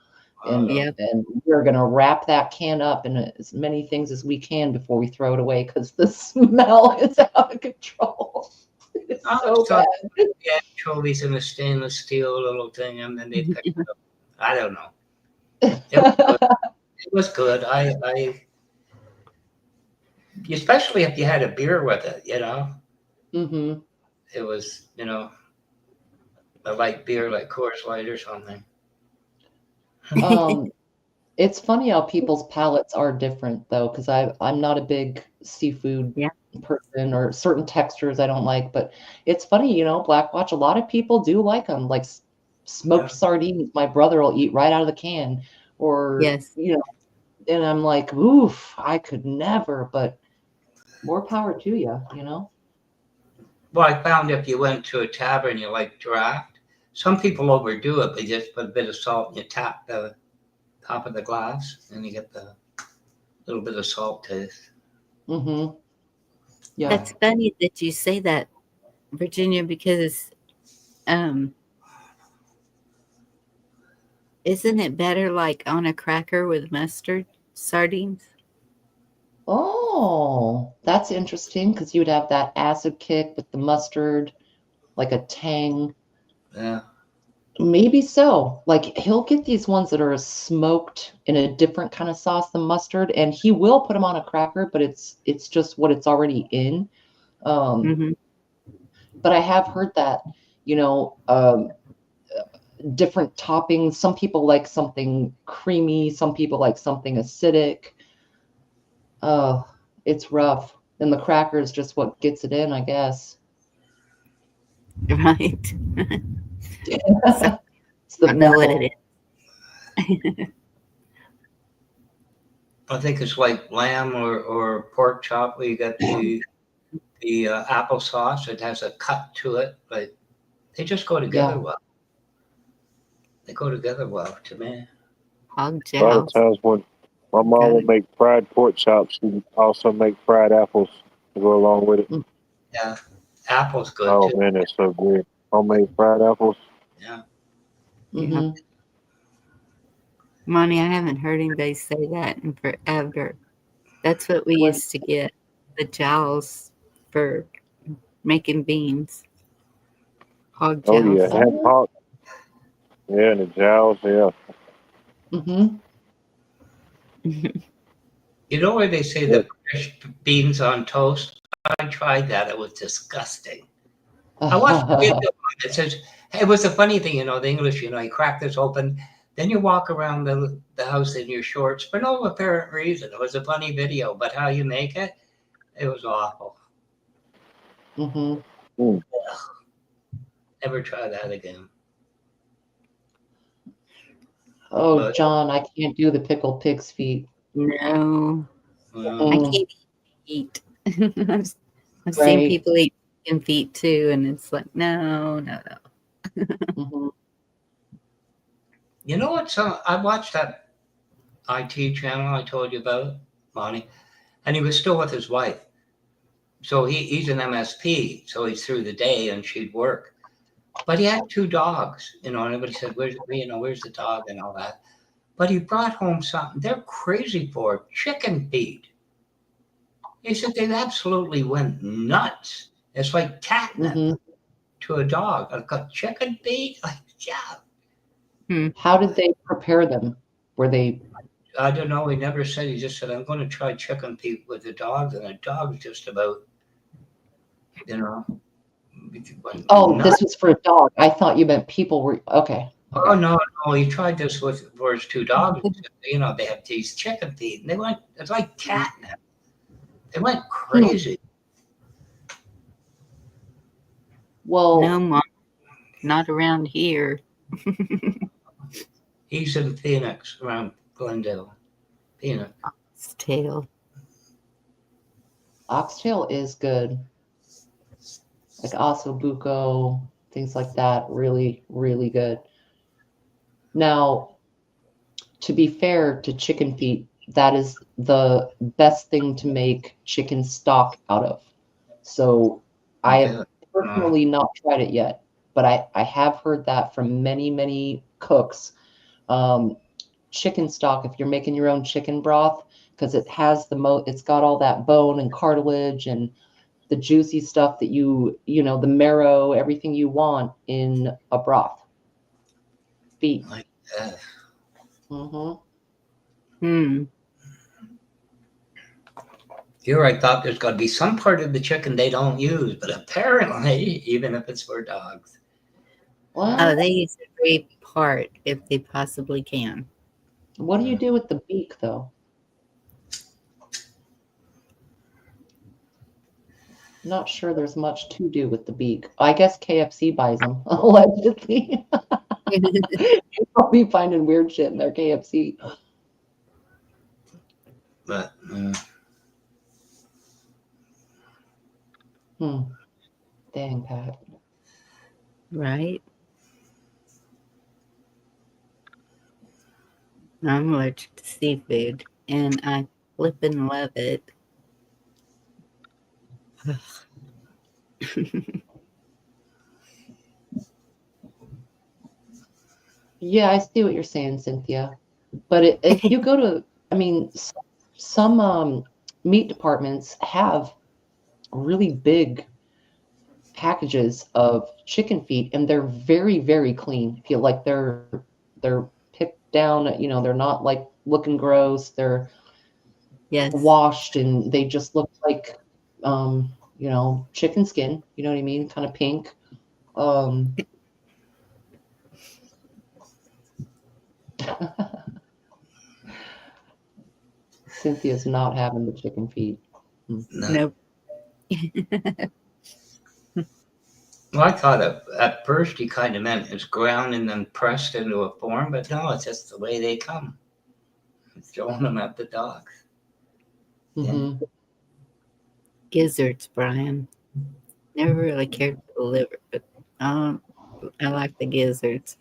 And and we're gonna wrap that can up in as many things as we can before we throw it away because the smell is out of control. It's so bad. The anchovies in a stainless steel little thing, and then they picked it up. I don't know. It was good. I especially if you had a beer with it, you know. Mm-hmm. It was, you know, a light beer like Coors Light or something. It's funny how people's palates are different though, because I'm not a big seafood person or certain textures I don't like, but it's funny, you know, Black Watch, a lot of people do like them, like smoked sardines. My brother will eat right out of the can, or you know, and I'm like, oof, I could never, but more power to you, you know. Well, I found if you went to a tavern, you like draft. Some people overdo it. They just put a bit of salt and you tap the top of the glass, and you get the little bit of salt taste. Mm-hmm. Yeah. That's funny that you say that, Virginia, because isn't it better like on a cracker with mustard sardines? Oh, that's interesting because you'd have that acid kick with the mustard, like a tang. Yeah. Maybe so. Like he'll get these ones that are smoked in a different kind of sauce than mustard, and he will put them on a cracker, but it's just what it's already in. But I have heard that, you know, different toppings. Some people like something creamy, some people like something acidic. Oh, it's rough. And the cracker is just what gets it in, I guess. Right. So, it's the I know what devil. it is. I think it's like lamb or pork chop where you get the applesauce. It has a cut to it, but they just go together well. They go together well to me. Hog A lot of times when my mom would make fried pork chops, she'd also make fried apples to go along with it. Yeah, apple's good Oh too. man, that's so good. Homemade fried apples. Yeah. Mm-hmm. Monty, I haven't heard anybody say that in forever. That's what we used to get, the jowls for making beans. Hog Oh jowls. yeah, and hog. Yeah, and the jowls. Yeah. Mm-hmm. You know where they say the fresh beans on toast? I tried that. It was disgusting. I watched the video. It says, hey, it was a funny thing, you know, the English, you know, you crack this open, then you walk around the house in your shorts for no apparent reason. It was a funny video, but how you make it, it was awful. Mm-hmm. Never try that again. Oh, But, John, I can't do the pickled pig's feet. No. I can't eat. I've seen Right. people eat chicken feet too, and it's like, no. Mm-hmm. you know what? So I watched that IT channel I told you about, Monty, and he was still with his wife. So he's an MSP, so he's through the day and she'd work. But he had 2 dogs, you know, and everybody said, where's the dog and all that. But he brought home something they're crazy for, chicken feed. He said they absolutely went nuts. It's like catnip to a dog. I've got chicken feed? Like, yeah. How did they prepare them? Were they? I don't know. He never said. He just said, I'm going to try chicken feed with the dogs. And the dog's just about, you know. Oh, nuts. this was for a dog. I thought you meant people were okay. Oh no! He tried this for his 2 dogs. You know, they have these chicken feed, and it's like catnip. They went crazy. Well, no, Mom. Not around here. He's in Phoenix, around Glendale. Phoenix. Oxtail. Oxtail is good. Like ossobuco, things like that. Really, really good. Now, to be fair to chicken feet, that is the best thing to make chicken stock out of. So I have personally not tried it yet, but I have heard that from many, many cooks. Chicken stock, if you're making your own chicken broth, because it has it's got all that bone and cartilage and the juicy stuff that you know, the marrow, everything you want in a broth. Feet. Like that. Here I thought there's got to be some part of the chicken they don't use, but apparently, even if it's for dogs. Oh, they use every part if they possibly can. What do you do with the beak, though? Not sure there's much to do with the beak. I guess KFC buys them, allegedly. I'll be finding weird shit in their KFC. But Dang, Pat. Right? I'm allergic to seafood, and I flippin' love it. Yeah, I see what you're saying, Cynthia. But if you go to, I mean, some meat departments have really big packages of chicken feet, and they're very, very clean. Feel like they're picked down. You know, they're not like looking gross. They're washed, and they just look like, you know, chicken skin. You know what I mean? Kind of pink. Cynthia's not having the chicken feet. Nope. Well, I thought at first he kind of meant it's ground and then pressed into a form, but no, it's just the way they come. Throwing them at the dogs. Gizzards, Brian. Never really cared for the liver, but I like the gizzards.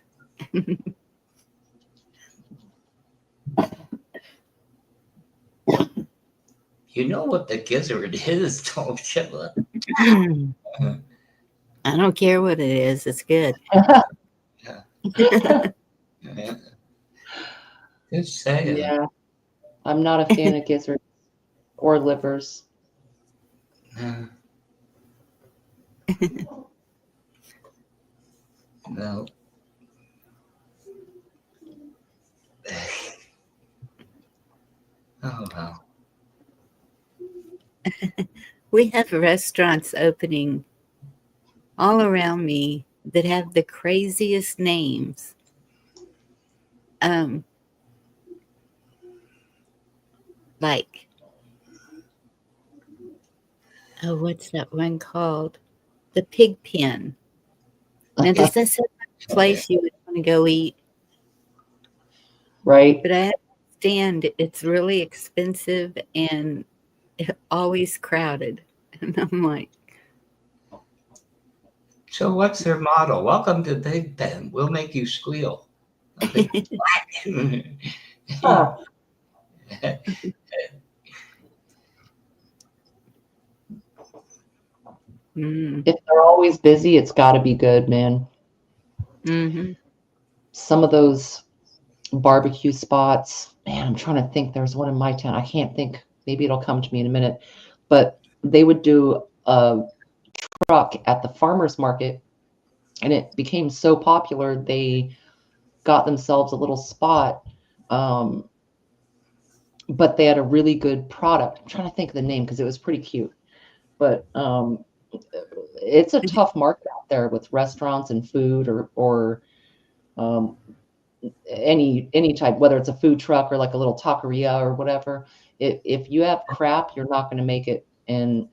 You know what the gizzard is, don't you? I don't care what it is. It's good. Yeah. Just saying. Yeah. I'm not a fan of gizzards or livers. No. Oh, well. We have restaurants opening all around me that have the craziest names. Like, oh, what's that one called? The Pig Pen. Now, does that sound like a place you would want to go eat? Right. But I understand it's really expensive and always crowded. And I'm like, So what's their motto? Welcome to Big Ben. We'll make you squeal. Oh. If they're always busy, it's got to be good, man. Some of those barbecue spots, man, I'm trying to think. There's one in my town. I can't think. Maybe it'll come to me in a minute. But they would do a truck at the farmer's market, and it became so popular, they got themselves a little spot. But they had a really good product. I'm trying to think of the name because it was pretty cute. But it's a tough market out there with restaurants and food or any type, whether it's a food truck or like a little taqueria or whatever. If you have crap, you're not going to make it. And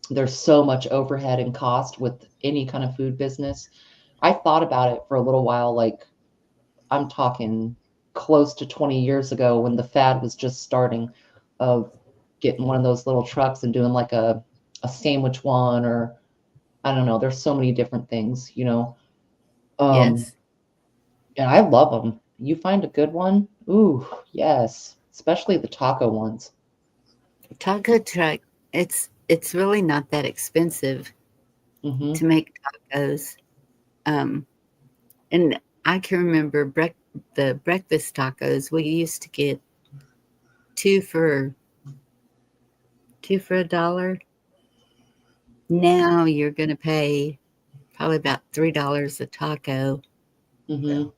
there's so much overhead and cost with any kind of food business. I thought about it for a little while, like I'm talking close to 20 years ago when the fad was just starting of getting one of those little trucks and doing like a sandwich one, or I don't know, there's so many different things, you know. Yes. And I love them. You find a good one? Ooh, yes, especially the taco ones. Taco truck, it's really not that expensive Mm-hmm. to make tacos. And I can remember the breakfast tacos. We used to get two for $1. Now you're going to pay probably about $3 a taco Mm-hmm.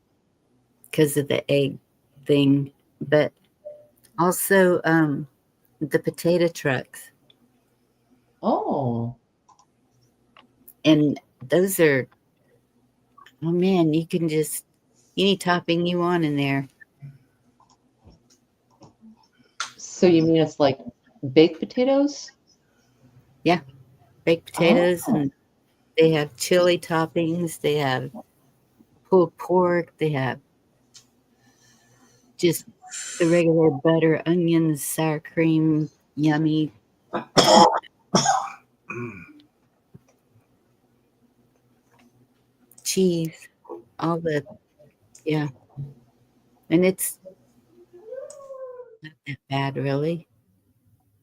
because of the egg thing. But also the potato trucks, Oh, and those are, oh man, you can just any topping you want in there. so you mean it's like baked potatoes? Yeah, baked potatoes, Oh, and they have chili toppings. They have pulled pork. They have just the regular butter, onions, sour cream, yummy cheese, all the, yeah. And it's not that bad, really.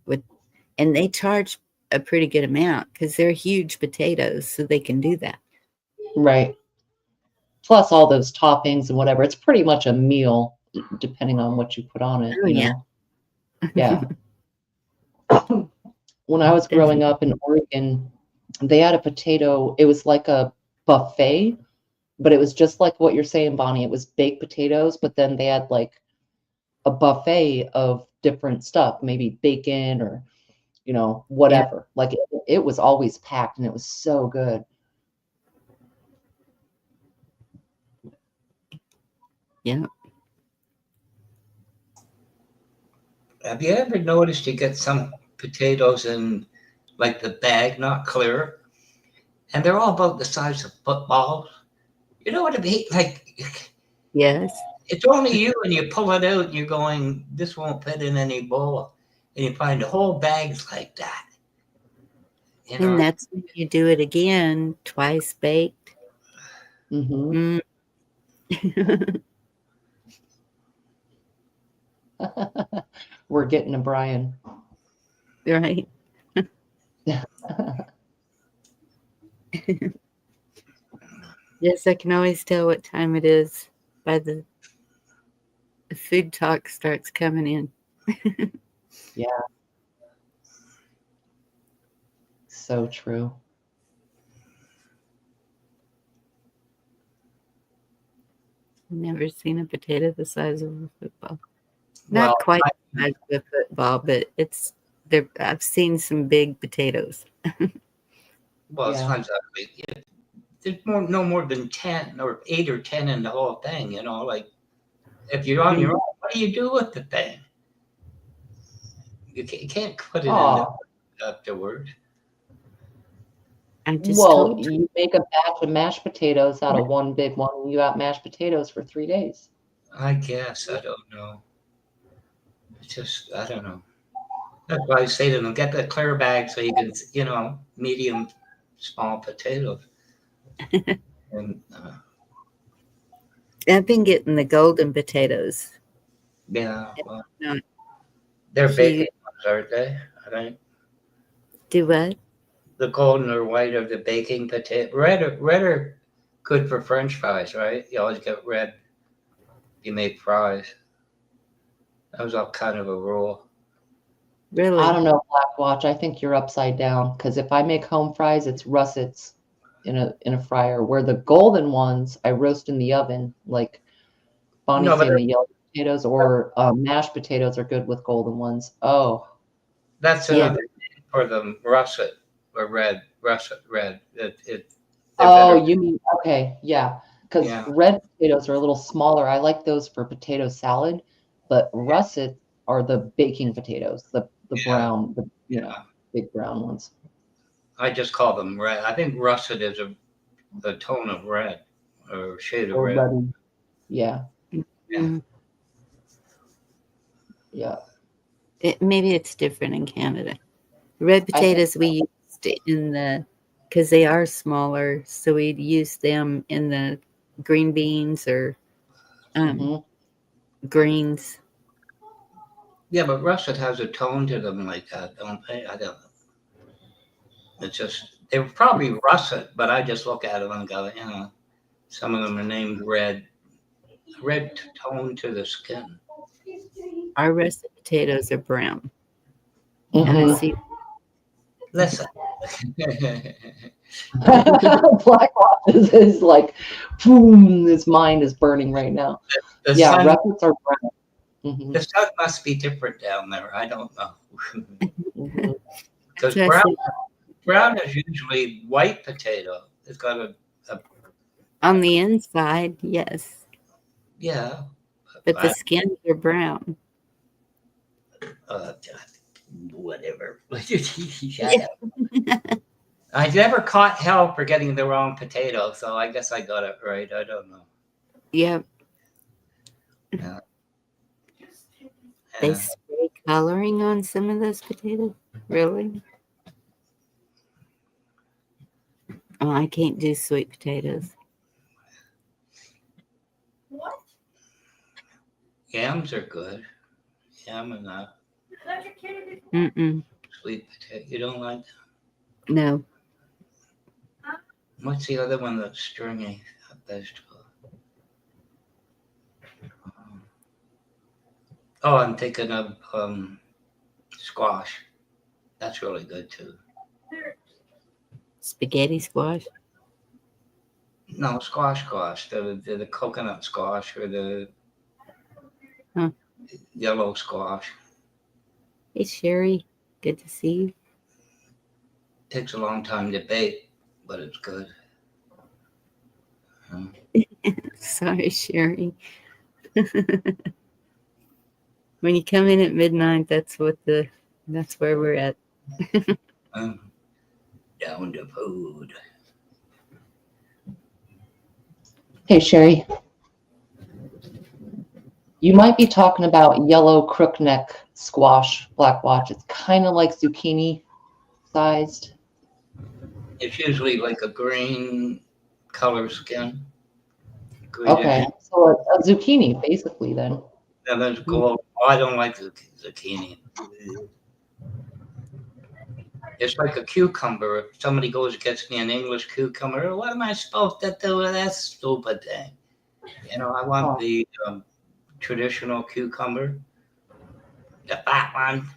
With and they charge a pretty good amount because they're huge potatoes, so they can do that. right. Plus all those toppings and whatever. It's pretty much a meal, depending on what you put on it, Oh you yeah, know? Yeah. When I was growing definitely. up in Oregon, they had a potato, it was like a buffet, but it was just like what you're saying, Bonnie. It was baked potatoes, but then they had like a buffet of different stuff, maybe bacon or, you know, Yeah, whatever. Like it was always packed and it was so good. yeah. Have you ever noticed you get some potatoes in like the bag, not clear, and they're all about the size of footballs? You know what I mean? Like Yes. it's only you, and you pull it out, and you're going, "This won't fit in any bowl," and you find whole bags like that. You And know, that's when you do it again, twice baked. Hmm. Mm. We're getting to Brian. Right. Yes, I can always tell what time it is by the food talk starts coming in. Yeah, so true. Never seen a potato the size of a football. well, Not quite the size of a football, but it's there. I've seen some big potatoes. it's Yeah. not exactly. There's no more than 10 or 8 or 10 in the whole thing. You know, like if you're on your Mm. own, what do you do with the thing? You can't put it in the Oh, afterward. I just well, told you make a batch of mashed potatoes out of one big one, and you got mashed potatoes for 3 days. I guess I don't know. It's just I don't know. That's why I say to them, get the clear bag so you can, medium, small potatoes. And you. I've been getting the golden potatoes. yeah, It's well, not they're baking huge. ones, aren't they? I think Do what? the golden or white are the baking potato. Red are good for French fries, right? You always get red. If you make fries. That was all kind of a rule. I Really? don't know, Black Watch. I think you're upside down because if I make home fries, it's russets in a fryer. Where the golden ones I roast in the oven, like No, Bonnie's but saying the yellow potatoes or mashed potatoes are good with golden ones. Oh, that's Yeah. another name for them. Russet or red. Russet red. They're better. oh, you mean okay, yeah. Because Yeah, red potatoes are a little smaller. I like those for potato salad, but russets are the baking potatoes, the yeah, brown, the yeah. big brown ones. I just call them red. I think russet is a a tone of red or shade of Or red. ruddy. Yeah. Mm. Yeah. Maybe it's different in Canada. Red I think potatoes we used in the, because they are smaller, so we'd use them in the green beans or greens. Yeah, but russet has a tone to them like that, don't they? I don't know. It's just they're probably russet, but I just look at them and go, you know, some of them are named red. Red tone to the skin. Our russet potatoes are brown. Mhm. And I see. Listen. Black Watch is like, boom, his mind is burning right now. The Yeah, sun, russets are brown. Mhm. the sun must be different down there. I don't know. Mhm. Because That's what I brown is usually white potato. It's got a on the inside, yes, yeah. but the skins are brown. Whatever. Shut up. I never caught hell for getting the wrong potato, so I guess I got it right. I don't know. Yep. Yeah. They spray coloring on some of those potatoes. Really? Oh, I can't do sweet potatoes. What? Yams are good. Yam and That's your kid? Mm-mm. sweet potato. You don't like that? No. What's the other one that's stringy vegetable? Oh, I'm thinking of squash. That's really good too. Spaghetti squash. No, squash. The coconut squash or the Huh. yellow squash. Hey, Sherry. Good to see you. Takes a long time to bake, but it's good. Sorry, Sherry. When you come in at midnight, that's where we're at. Down to food. Hey, Sherry. You might be talking about yellow crookneck squash, black watch. It's kind of like zucchini sized. It's usually like a green color skin. Greenish. Okay, so a zucchini basically then. And there's gold. Oh, I don't like zucchini. It's like a cucumber. If somebody goes and gets me an English cucumber, what am I supposed to do with that stupid thing? You know, I want the traditional cucumber, the fat one.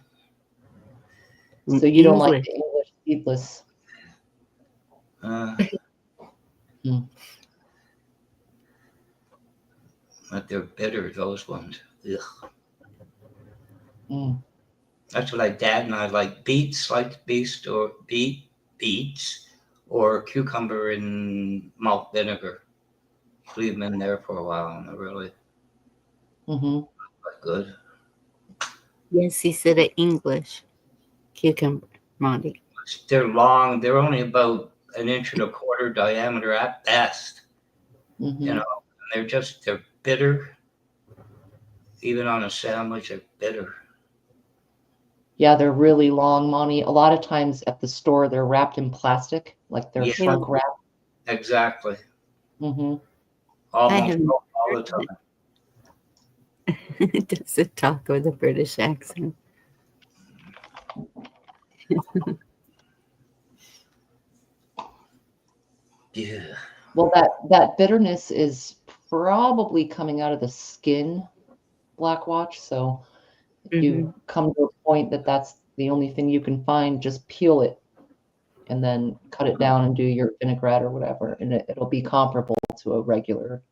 So you don't like the English seedless. But they're bitter, those ones. Ugh. Mm. That's what Dad and I like. Beets or beets or cucumber in malt vinegar. Leave them in there for a while, and they're really good. Yes, he said it English. Cucumber, Monty. They're long. They're only about 1.25 inches diameter at best. You know, and they're bitter. Even on a sandwich, they're bitter. Yeah, they're really long, Monty. A lot of times at the store, they're wrapped in plastic, like they're shrunk wrap. Exactly. Mm-hmm. Almost all the time. Does it talk with a British accent? Yeah. Well, that bitterness is probably coming out of the skin, Black Watch. So if you come to a point that that's the only thing you can find, just peel it and then cut it down and do your vinaigrette or whatever, and it'll be comparable to a regular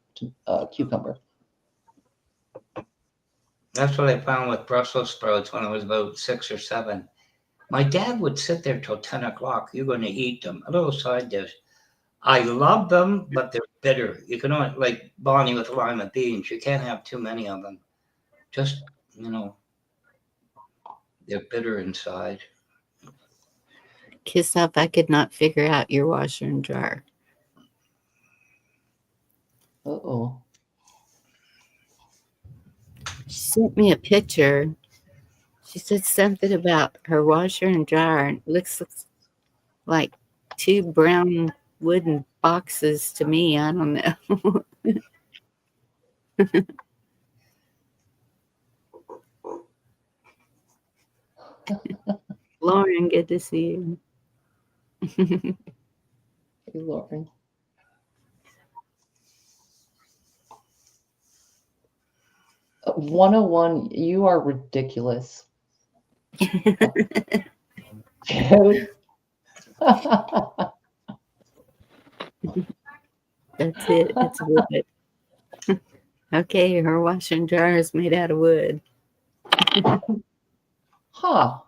cucumber. That's what I found with Brussels sprouts when I was about 6 or 7. My dad would sit there till 10 o'clock. You're going to eat them. A little side dish. I love them, but they're bitter. You can only, like Bonnie with lima beans, you can't have too many of them. Just, you know, they're bitter inside. Kiss off, I could not figure out your washer and dryer. Uh-oh. She sent me a picture. She said something about her washer and dryer. It looks like two brown wooden boxes to me. I don't know. Lauren, good to see you. Hey, Lauren. Uh, 101, you are ridiculous. Dude. That's it. It's wood. Okay, her washer and dryer is made out of wood. Huh.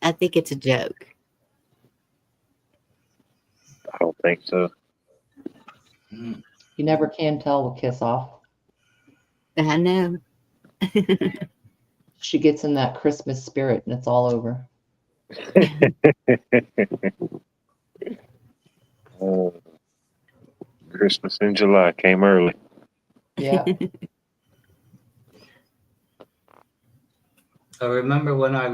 I think it's a joke. I don't think so. You never can tell with Kiss Off. I know. She gets in that Christmas spirit and it's all over. Christmas in July came early. Yeah. I remember when I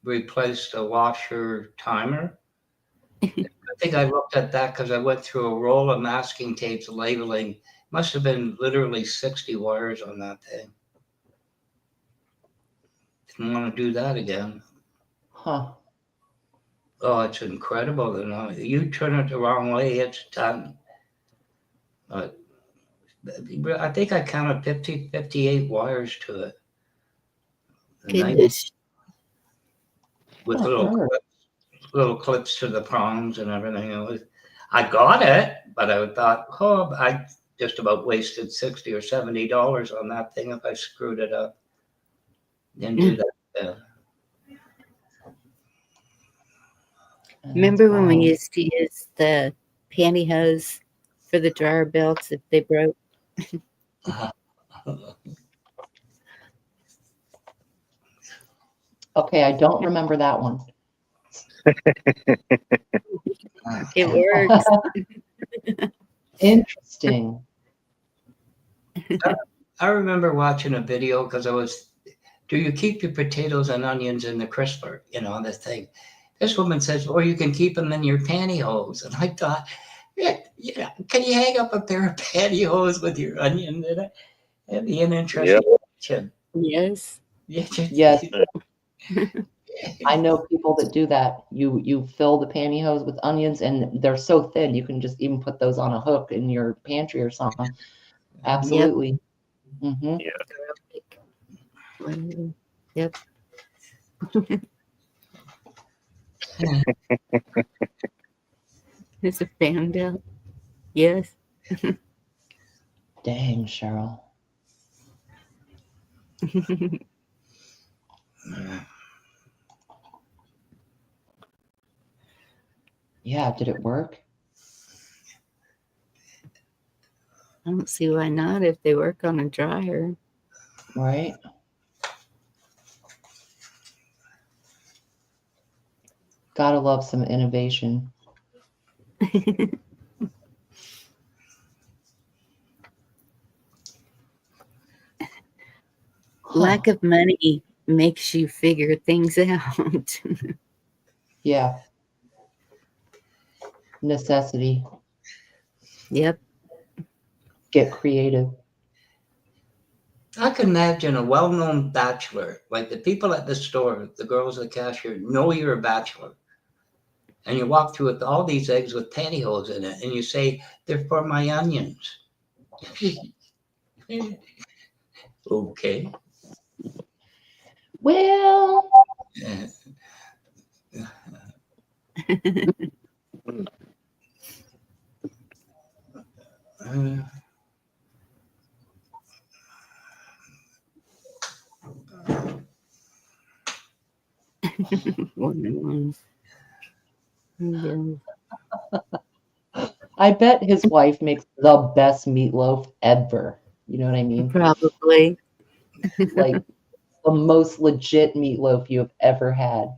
replaced a washer timer. I think I looked at that because I went through a roll of masking tapes labeling. Must have been literally 60 wires on that thing. Didn't want to do that again. Huh. Oh, it's incredible. You know, you turn it the wrong way, it's done. But I think I counted 58 wires to it. Goodness. With Oh, little clips to the prongs and everything. I got it, but I thought, oh, I just about wasted $60 or $70 on that thing if I screwed it up. Didn't do that. Remember when we used to use the pantyhose for the dryer belts if they broke? Okay, I don't remember that one. It works. Interesting. I remember watching a video because do you keep your potatoes and onions in the crisper? You know, this thing. This woman says, or you can keep them in your pantyhose. And I thought, yeah, can you hang up a pair of pantyhose with your onion in it? It'd be an interesting question. Yes. Yes. I know people that do that. You fill the pantyhose with onions and they're so thin you can just even put those on a hook in your pantry or something. Absolutely. Yep. Yep. It's a fan belt. Yes. Dang, Cheryl. Yeah, did it work? I don't see why not if they work on a dryer. Right. Gotta love some innovation. Lack of money makes you figure things out. Yeah. Necessity. Yep. Get creative. I can imagine a well-known bachelor, like the people at the store, the girls at the cashier, know you're a bachelor. And you walk through with all these eggs with pantyhose in it, and you say, they're for my onions. Okay. Well. I bet his wife makes the best meatloaf ever. You know what I mean? Probably. Like the most legit meatloaf you have ever had.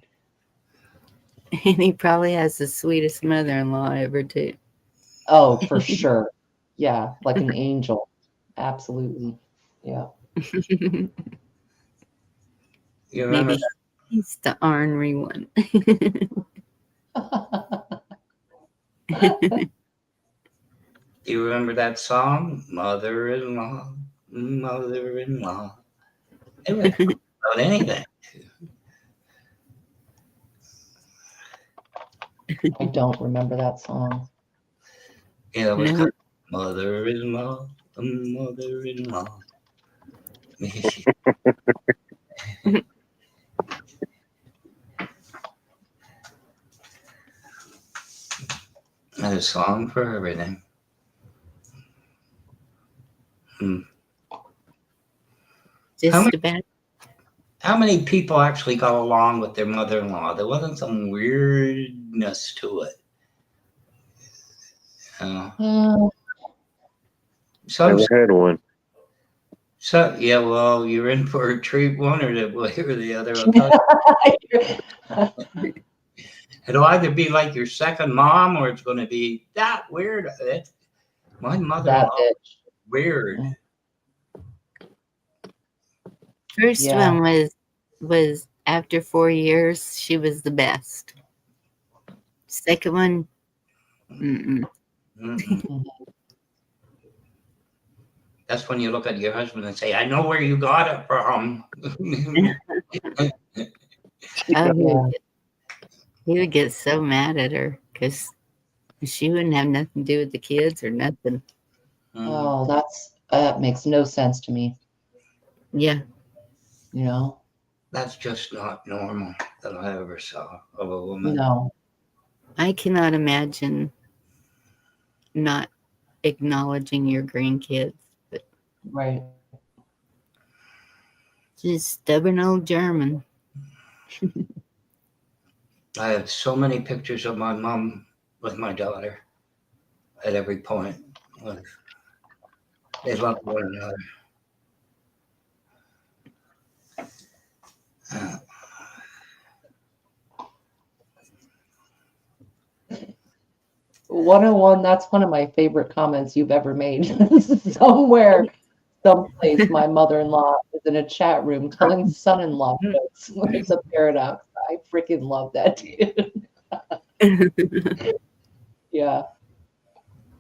And he probably has the sweetest mother-in-law ever, too. Oh, for sure. Yeah, like an angel. Absolutely. Yeah. You remember Maybe he's the ornery one. you remember that song? Mother-in-law, mother-in-law. It was about anything. I don't remember that song. Yeah, it was No. called Mother-in-law, mother-in-law. There's a song for everything. Just about. How many people actually got along with their mother-in-law? There wasn't some weirdness to it. Never had one. So yeah, well, you're in for a treat, one or the other. It'll either be like your second mom, or it's going to be that weird. My mother-in-law, weird. First one was after 4 years, she was the best. Second one, That's when you look at your husband and say, "I know where you got it from." He would get so mad at her because she wouldn't have nothing to do with the kids or nothing. Oh, that makes no sense to me. Yeah. You know? That's just not normal that I ever saw of a woman. No. I cannot imagine not acknowledging your grandkids. But right. Just stubborn old German. I have so many pictures of my mom with my daughter at every point. They love one another. "101, that's one of my favorite comments you've ever made." Someplace, my mother-in-law is in a chat room telling son-in-law jokes. It's a paradox. I freaking love that, dude. Yeah.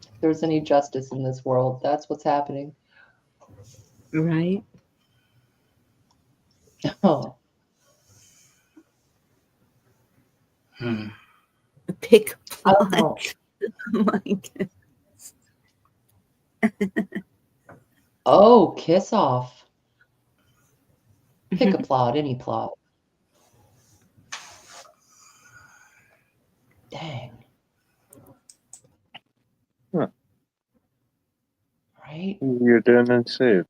If there's any justice in this world, that's what's happening. Right. Oh. Pick I don't know. Oh my goodness. Oh, kiss off. Pick a plot, any plot. Dang. Huh. Right? You're done and safe.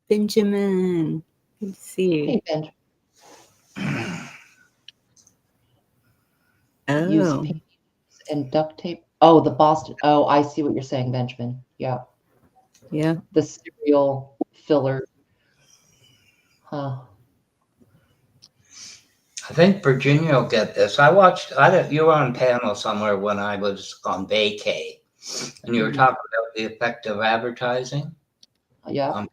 Benjamin. Good to see you. Hey, Benjamin. Use Oh. paint and duct tape. Oh, the Boston. Oh, I see what you're saying, Benjamin. Yeah. Yeah. The cereal filler. Huh. I think Virginia will get this. You were on panel somewhere when I was on vacay, and you were talking about the effect of advertising. Yeah.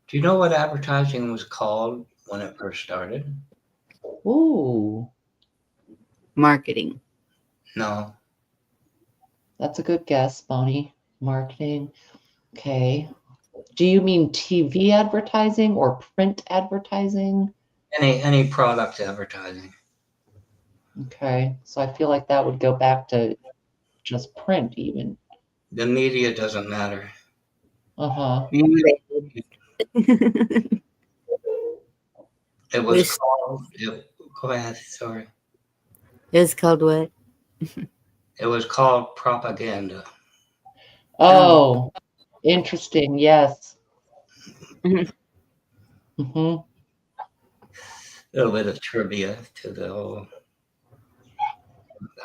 Do you know what advertising was called when it first started? Ooh. Marketing. No. That's a good guess, Bonnie. Marketing. Okay. Do you mean TV advertising or print advertising? Any product advertising. Okay. So I feel like that would go back to just print even. The media doesn't matter. Uh-huh. It was called. Go ahead. Sorry. It was called what? It was called propaganda. Oh, interesting. Yes. Mm-hmm. A little bit of trivia to the whole.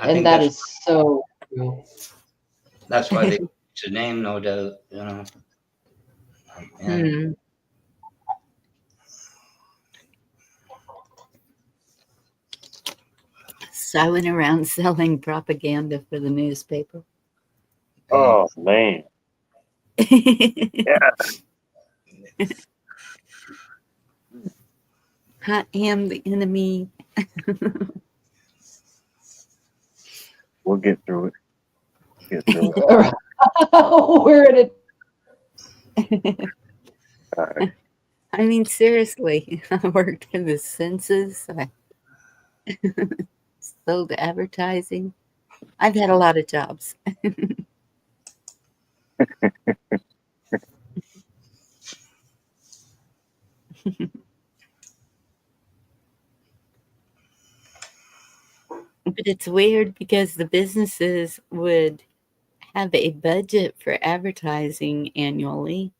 And that is so true. That's why they changed the name, no doubt. You know. Yeah. So I went around selling propaganda for the newspaper. Oh man. Yeah. I am the enemy. We'll get through it. Get through it. We're in it. All right. I mean, seriously, I worked for the census. I sold advertising. I've had a lot of jobs. But it's weird because the businesses would have a budget for advertising annually,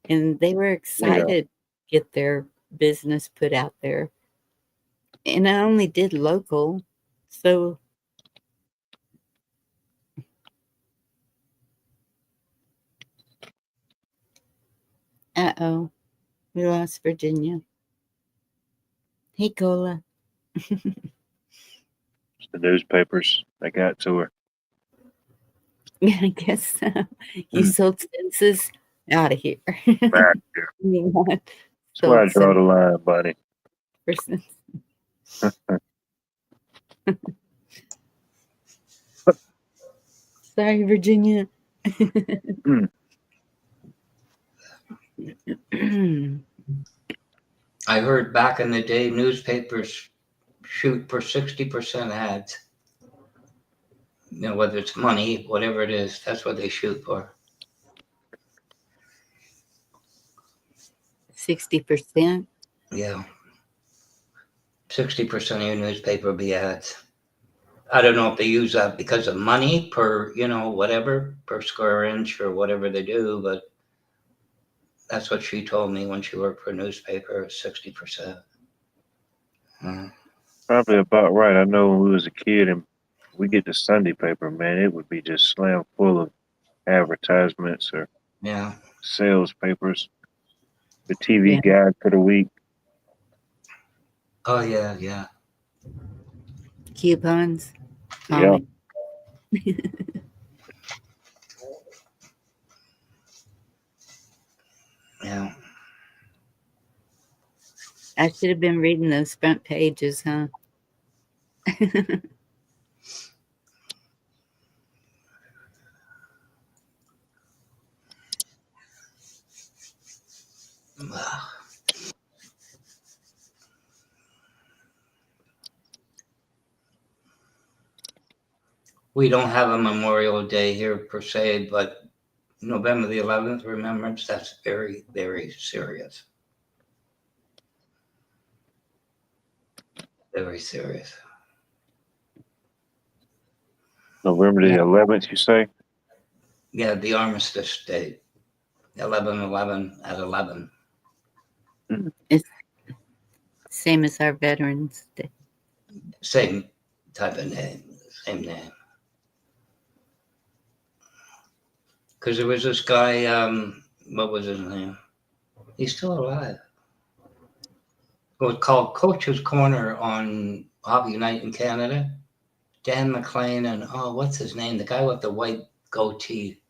and they were excited to get their business put out there. And I only did local, so uh-oh, we lost Virginia. Hey, Cola. The newspapers, they got to her. Yeah, I guess so. You sold census? Out of here. Back here. That's where I draw the line, buddy. Sorry, Virginia. I heard back in the day newspapers shoot for 60% ads. You know, whether it's money, whatever it is, that's what they shoot for. 60%? Yeah. 60% of your newspaper will be ads. I don't know if they use that because of money per, whatever, per square inch or whatever they do, but that's what she told me when she worked for a newspaper, 60%. Probably about right. I know when we was a kid and we get the Sunday paper, man, it would be just slam full of advertisements or sales papers. The TV guide for the week. Oh yeah. Coupons. Yeah. Yeah. I should have been reading those front pages, huh? We don't have a Memorial Day here per se, but November the 11th, remembrance, that's very, very serious. Very serious. November the 11th, you say? Yeah, the armistice date. 11/11 at 11. It's same as our Veterans Day. Same type of name, same name. Because there was this guy, what was his name? He's still alive. It was called Coach's Corner on Hockey Night in Canada. Dan McLean and, what's his name? The guy with the white goatee.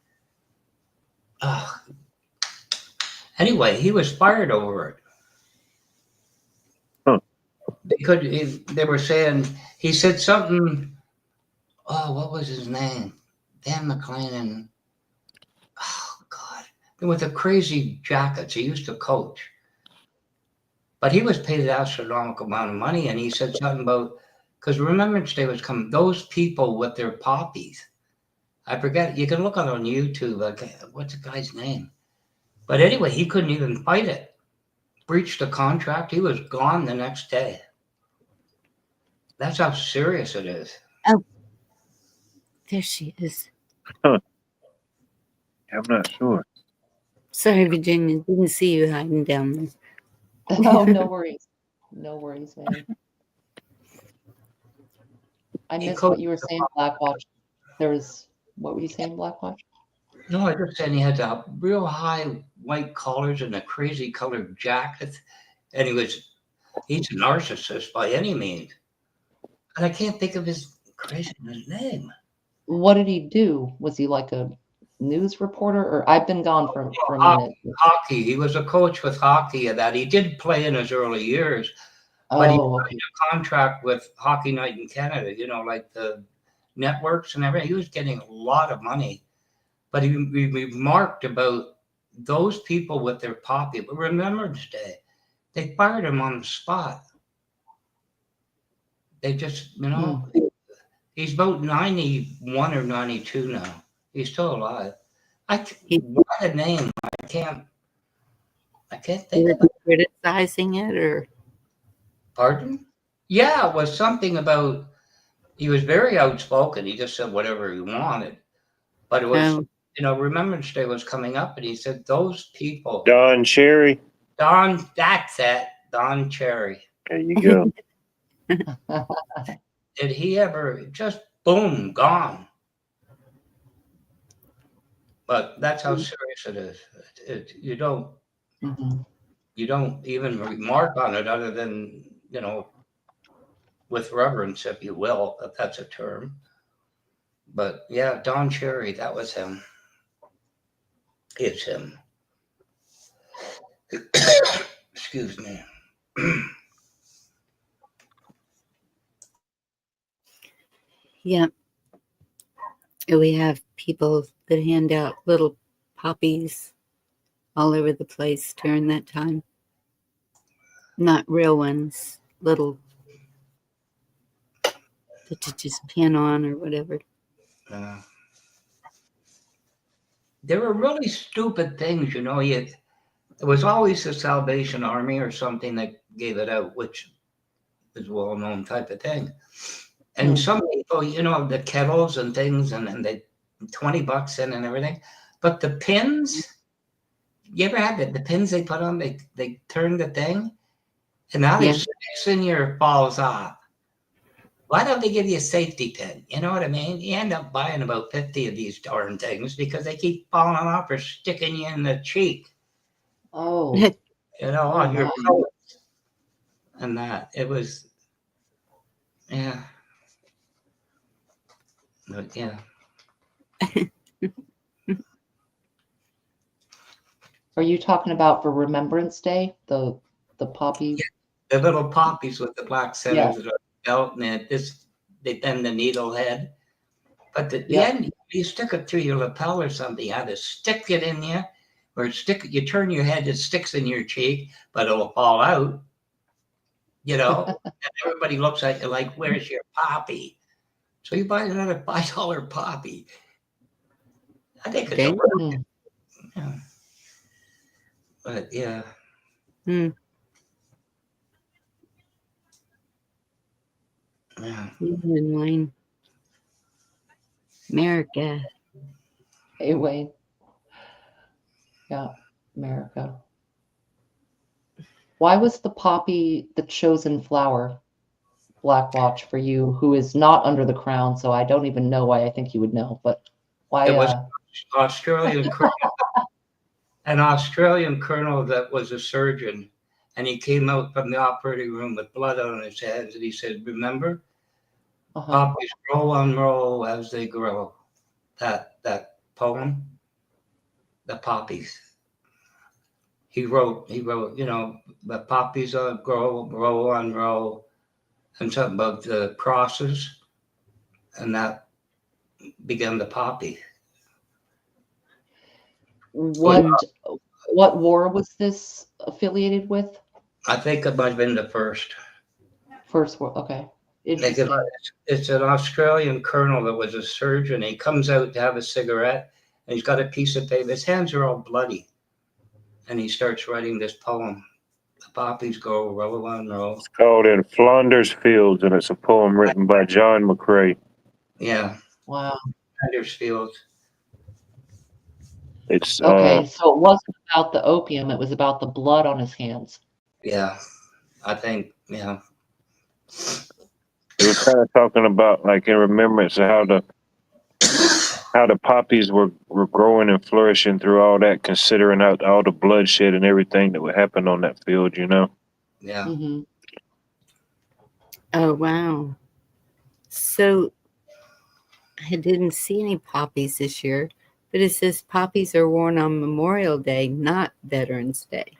Anyway, he was fired over it. They were saying, he said something, what was his name? Dan McLean and, God, with the crazy jackets. He used to coach. But he was paid an astronomical amount of money, and he said something about, because Remembrance Day was coming, those people with their poppies. I forget, you can look on YouTube, what's the guy's name? But anyway, he couldn't even fight it. Breached the contract. He was gone the next day. That's how serious it is. Oh, there she is. Huh. I'm not sure. Sorry, Virginia. Didn't see you hiding down there. Oh, no worries. No worries, man. I missed what you were saying, Blackwatch. What were you saying, Blackwatch? No, I just said he had the real high white collars and a crazy colored jacket. And he's a narcissist by any means. And I can't think of his name. What did he do? Was he like a news reporter? Or I've been gone for a minute. Hockey. He was a coach with hockey and that. He did play in his early years, but he Oh, signed a contract with Hockey Night in Canada, you know, like the networks and everything. He was getting a lot of money. But he remarked about those people with their poppy. But Remembrance Day, they fired him on the spot. They just, you know, he's about 91 or 92 now. He's still alive. What a name. I can't think of it. Criticizing it, or Pardon? Yeah, it was something about, he was very outspoken. He just said whatever he wanted. But it was, you know, Remembrance Day was coming up, and he said, those people. Don Cherry. That's it. Don Cherry. There you go. Did he ever just boom, gone? But that's how serious it is. You don't even remark on it other than, you know, with reverence, if you will, if that's a term. But yeah, Don Cherry, that was him. It's him. Excuse me. yeah. We have people that hand out little poppies all over the place during that time. Not real ones, little that you just pin on or whatever. There were really stupid things, you know. It was always the Salvation Army or something that gave it out, which is a well-known type of thing. And some people, you know, the kettles and things, and they $20 in and everything. But the pins, you ever had the pins they put on? They turn the thing, and now the sticks in your falls off. Why don't they give you a safety pin? You know what I mean? You end up buying about 50 of these darn things because they keep falling off or sticking you in the cheek. Oh. You know, on your coat. And that. It was, yeah. But yeah. Are you talking about for Remembrance Day? The poppy? The little poppies with the black centers that are belt, and they bend the needle head. But the end, you stick it through your lapel or something, you either stick it in you, or you turn your head, it sticks in your cheek, but it'll fall out. You know, and everybody looks at you like, where's your poppy? So you buy another $5 poppy. I think it's worth it. Yeah. But yeah. Yeah. In line. America. Hey, Wayne. Yeah, America. Why was the poppy the chosen flower, Black Watch, for you, who is not under the crown? So I don't even know why. I think you would know, but why? It was Australian colonel, an Australian colonel that was a surgeon, and he came out from the operating room with blood on his hands, and he said, "Remember, poppies grow on roll as they grow." That poem, the poppies. He wrote, you know, the poppies grow row on row, and something about the crosses, and that began the poppy. What war was this affiliated with? I think it might have been the first. First war, okay. Interesting. It's an Australian colonel that was a surgeon. He comes out to have a cigarette, and he's got a piece of paper. His hands are all bloody, and he starts writing this poem. The poppies go row on row. It's called In Flanders Fields, and it's a poem written by John McCrae. Yeah. Wow. Flanders Fields. It's okay, so it wasn't about the opium, it was about the blood on his hands. Yeah, I think, yeah. It was kind of talking about, like, in remembrance of how the poppies were growing and flourishing through all that, considering out all the bloodshed and everything that would happen on that field, you know? Yeah. Oh, wow. So I didn't see any poppies this year, but it says poppies are worn on Memorial Day, not Veterans Day,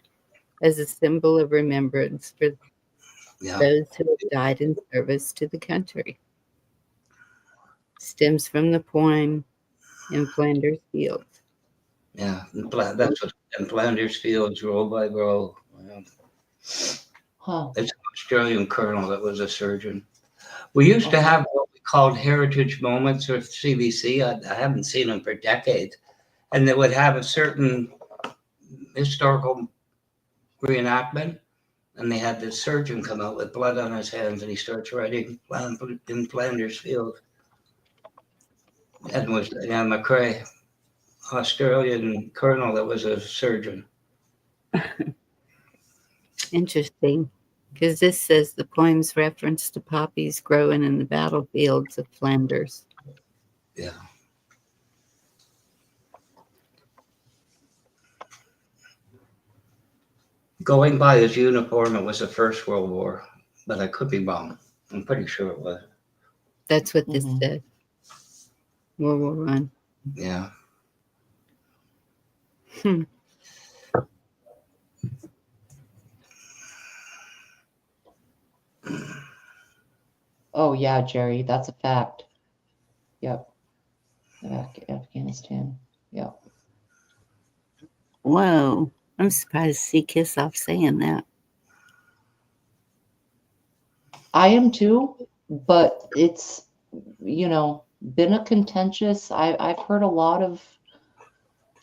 as a symbol of remembrance for those who have died in service to the country. Stems from the poem In Flanders Fields. Yeah, that's what in Flanders Fields, row by row. Yeah. Huh. It's an Australian colonel that was a surgeon. We used to have what we called heritage moments with CBC. I haven't seen them for decades. And they would have a certain historical reenactment. And they had this surgeon come out with blood on his hands and he starts writing in Flanders Field. And it was McRae, Australian colonel that was a surgeon. Interesting, because this says the poem's reference to poppies growing in the battlefields of Flanders. Yeah. Going by his uniform, it was the First World War, but I could be wrong. I'm pretty sure it was. That's what this said. World War I. Yeah. Oh yeah, Jerry, that's a fact. Yep. Afghanistan. Yep. Whoa, I'm surprised to see Kiss Off saying that. I am too, but it's, been a contentious. I've heard a lot of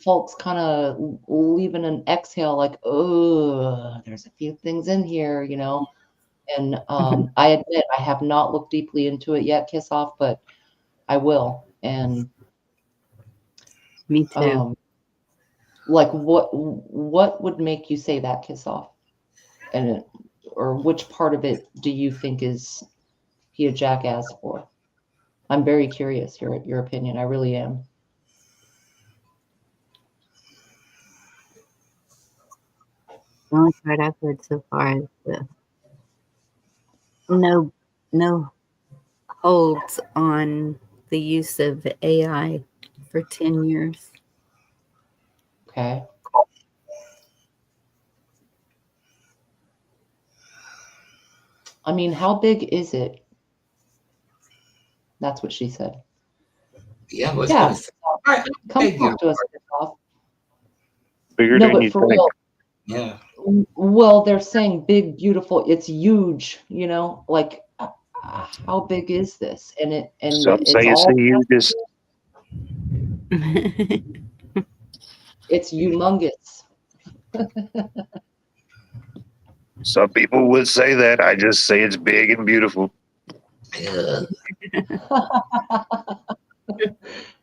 folks kind of leaving an exhale, like, oh, there's a few things in here, And I admit I have not looked deeply into it yet, Kiss Off, but I will. And me too. Like what would make you say that, Kiss Off? And or which part of it do you think is he a jackass for? I'm very curious your opinion. I really am. The only part I've heard so far is the no holds on the use of AI for 10 years. Okay. I mean, how big is it? That's what she said. Yeah, what's Yeah. Come big talk to us, Kiss Off. Bigger No, than but you for think. real. Yeah. Well, they're saying big, beautiful. It's huge, like how big is this? And Some it's say it's all the hugest. it's humongous. Some people would say that. I just say it's big and beautiful. Yeah.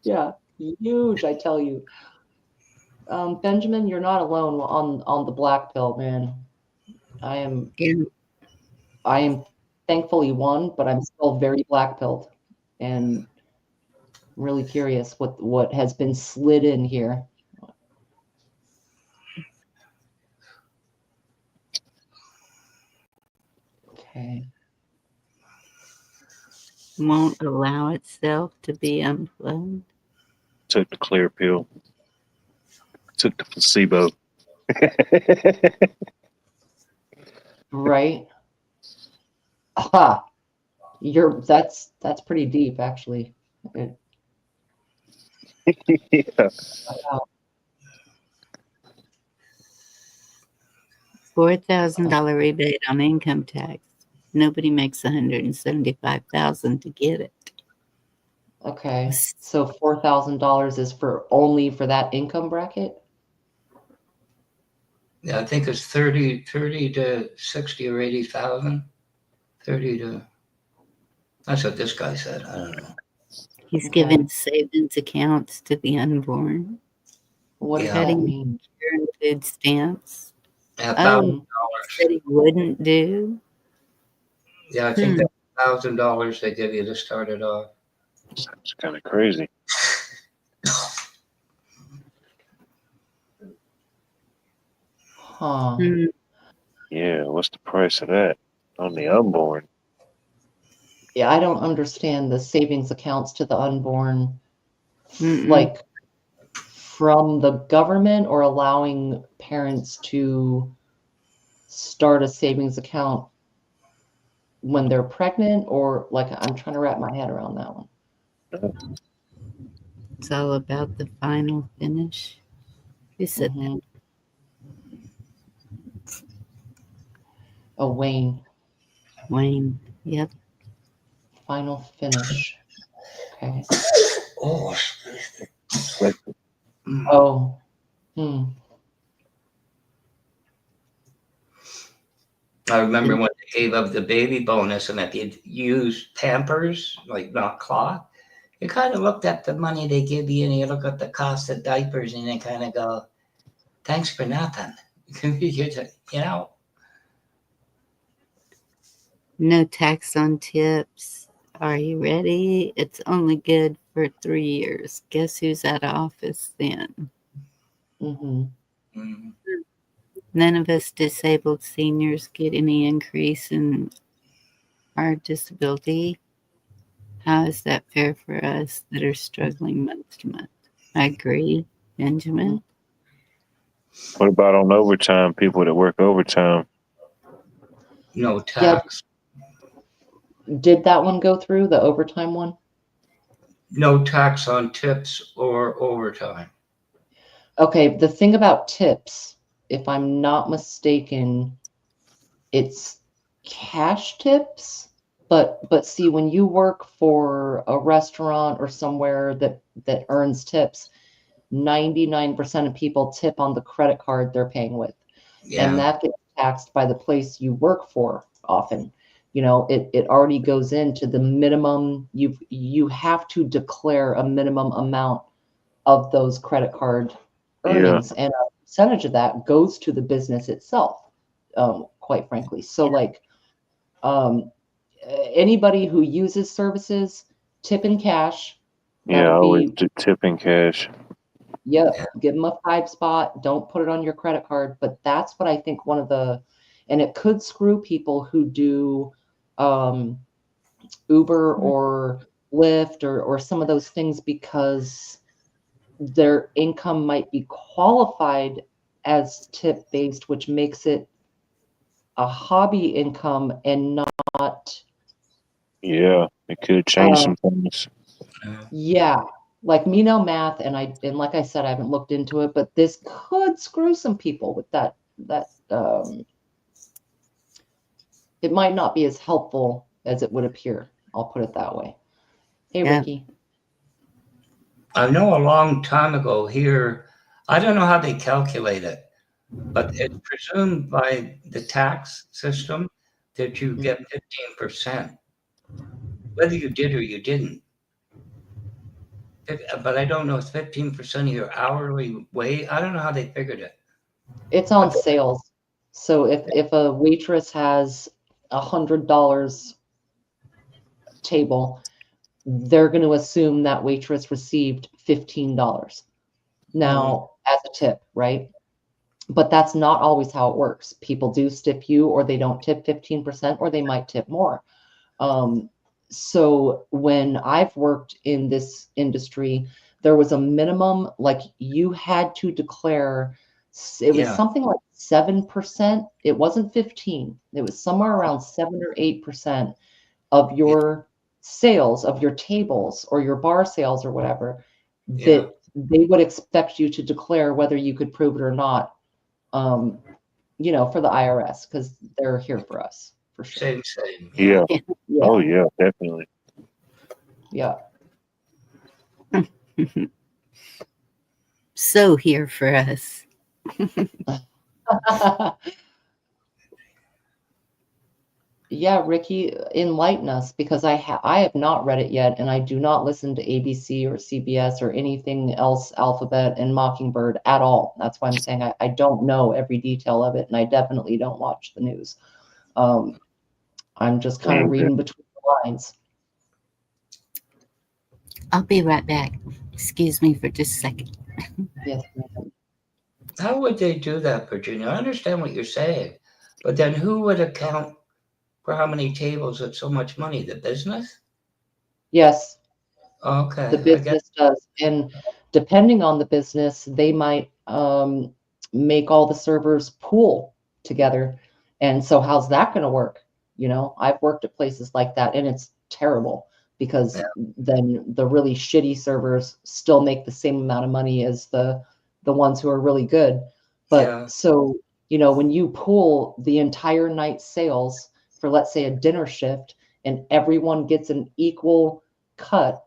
Yeah, huge, I tell you. Benjamin, you're not alone on the black pill, man. I am thankfully one, but I'm still very black pilled, and really curious what has been slid in here. Okay. Won't allow itself to be unplugged. Took the clear pill. Took the placebo. Right. Aha. That's pretty deep, actually. Yeah. Wow. $4,000 rebate on income tax. Nobody makes $175,000 to get it. Okay. So $4,000 is only for that income bracket? Yeah, I think it's 30 to 60 or 80,000. 30 to, that's what this guy said. I don't know. He's giving savings accounts to the unborn. What does that Cutting mean? food stamps. Yeah, Oh, said he wouldn't do. Yeah, I think that's $1,000 they give you to start it off. Sounds kind of crazy. Huh. Yeah, what's the price of that on the unborn? Yeah, I don't understand the savings accounts to the unborn, Mm-mm. like from the government or allowing parents to start a savings account when they're pregnant, or like I'm trying to wrap my head around that one. It's all about the final finish. Who said that? Oh, Wayne. Wayne. Yep. Final finish. Okay. Oh. Oh. Hmm. I remember when they gave up the baby bonus, and if you use Pampers, like not cloth, you kind of looked at the money they give you, and you look at the cost of diapers, and you kind of go, "Thanks for nothing." You know. No tax on tips. Are you ready? It's only good for 3 years. Guess who's out of office then? Mm-hmm. None of us disabled seniors get any increase in our disability. How is that fair for us that are struggling month to month? I agree, Benjamin. What about on overtime? People that work overtime. No tax. Did that one go through, the overtime one? No tax on tips or overtime. Okay, the thing about tips, if I'm not mistaken, it's cash tips, but see, when you work for a restaurant or somewhere that earns tips, 99% of people tip on the credit card they're paying with. Yeah. And that gets taxed by the place you work for often. You know, it already goes into the minimum. You have to declare a minimum amount of those credit card earnings, and a percentage of that goes to the business itself, quite frankly. So like anybody who uses services, tip in cash. That Yeah, I would always be, do tip in cash. yep, give them a 5 spot. Don't put it on your credit card. But that's what I think one of the, and it could screw people who do Uber or Lyft or some of those things, because their income might be qualified as tip based, which makes it a hobby income and not. Yeah, it could change some things. Yeah, like me know math, and like I said, I haven't looked into it, but this could screw some people with that. It might not be as helpful as it would appear. I'll put it that way. Hey, Yeah. Ricky. I know a long time ago here, I don't know how they calculate it, but it's presumed by the tax system that you get 15%, whether you did or you didn't. But I don't know, it's 15% of your hourly wage. I don't know how they figured it. It's on sales. So if a waitress has $100 table, they're going to assume that waitress received $15 now as a tip, right? But that's not always how it works. People do stiff you, or they don't tip 15%, or they might tip more. So when I've worked in this industry, there was a minimum, like you had to declare, it was something like 7%. It wasn't 15. It was somewhere around 7 or 8% of your sales, of your tables or your bar sales or whatever, that they would expect you to declare, whether you could prove it or not, you know, for the IRS, because they're here for us, for sure. Same. Yeah. Yeah. Oh yeah, definitely. Yeah. So here for us. Yeah, Ricky, enlighten us, because I have not read it yet, and I do not listen to ABC or CBS or anything else, Alphabet and Mockingbird at all. That's why I'm saying I don't know every detail of it, and I definitely don't watch the news. I'm just kind of reading between the lines. I'll be right back. Excuse me for just a second. Yes, ma'am. How would they do that, Virginia? I understand what you're saying, but then who would account For how many tables at so much money? The business? Yes, Okay, the I get. business does. And depending on the business, they might make all the servers pool together. And so how's that going to work? You know, I've worked at places like that and it's terrible because then the really shitty servers still make the same amount of money as the ones who are really good. But Yeah. so, you know, when you pool the entire night sales for, let's say, a dinner shift, and everyone gets an equal cut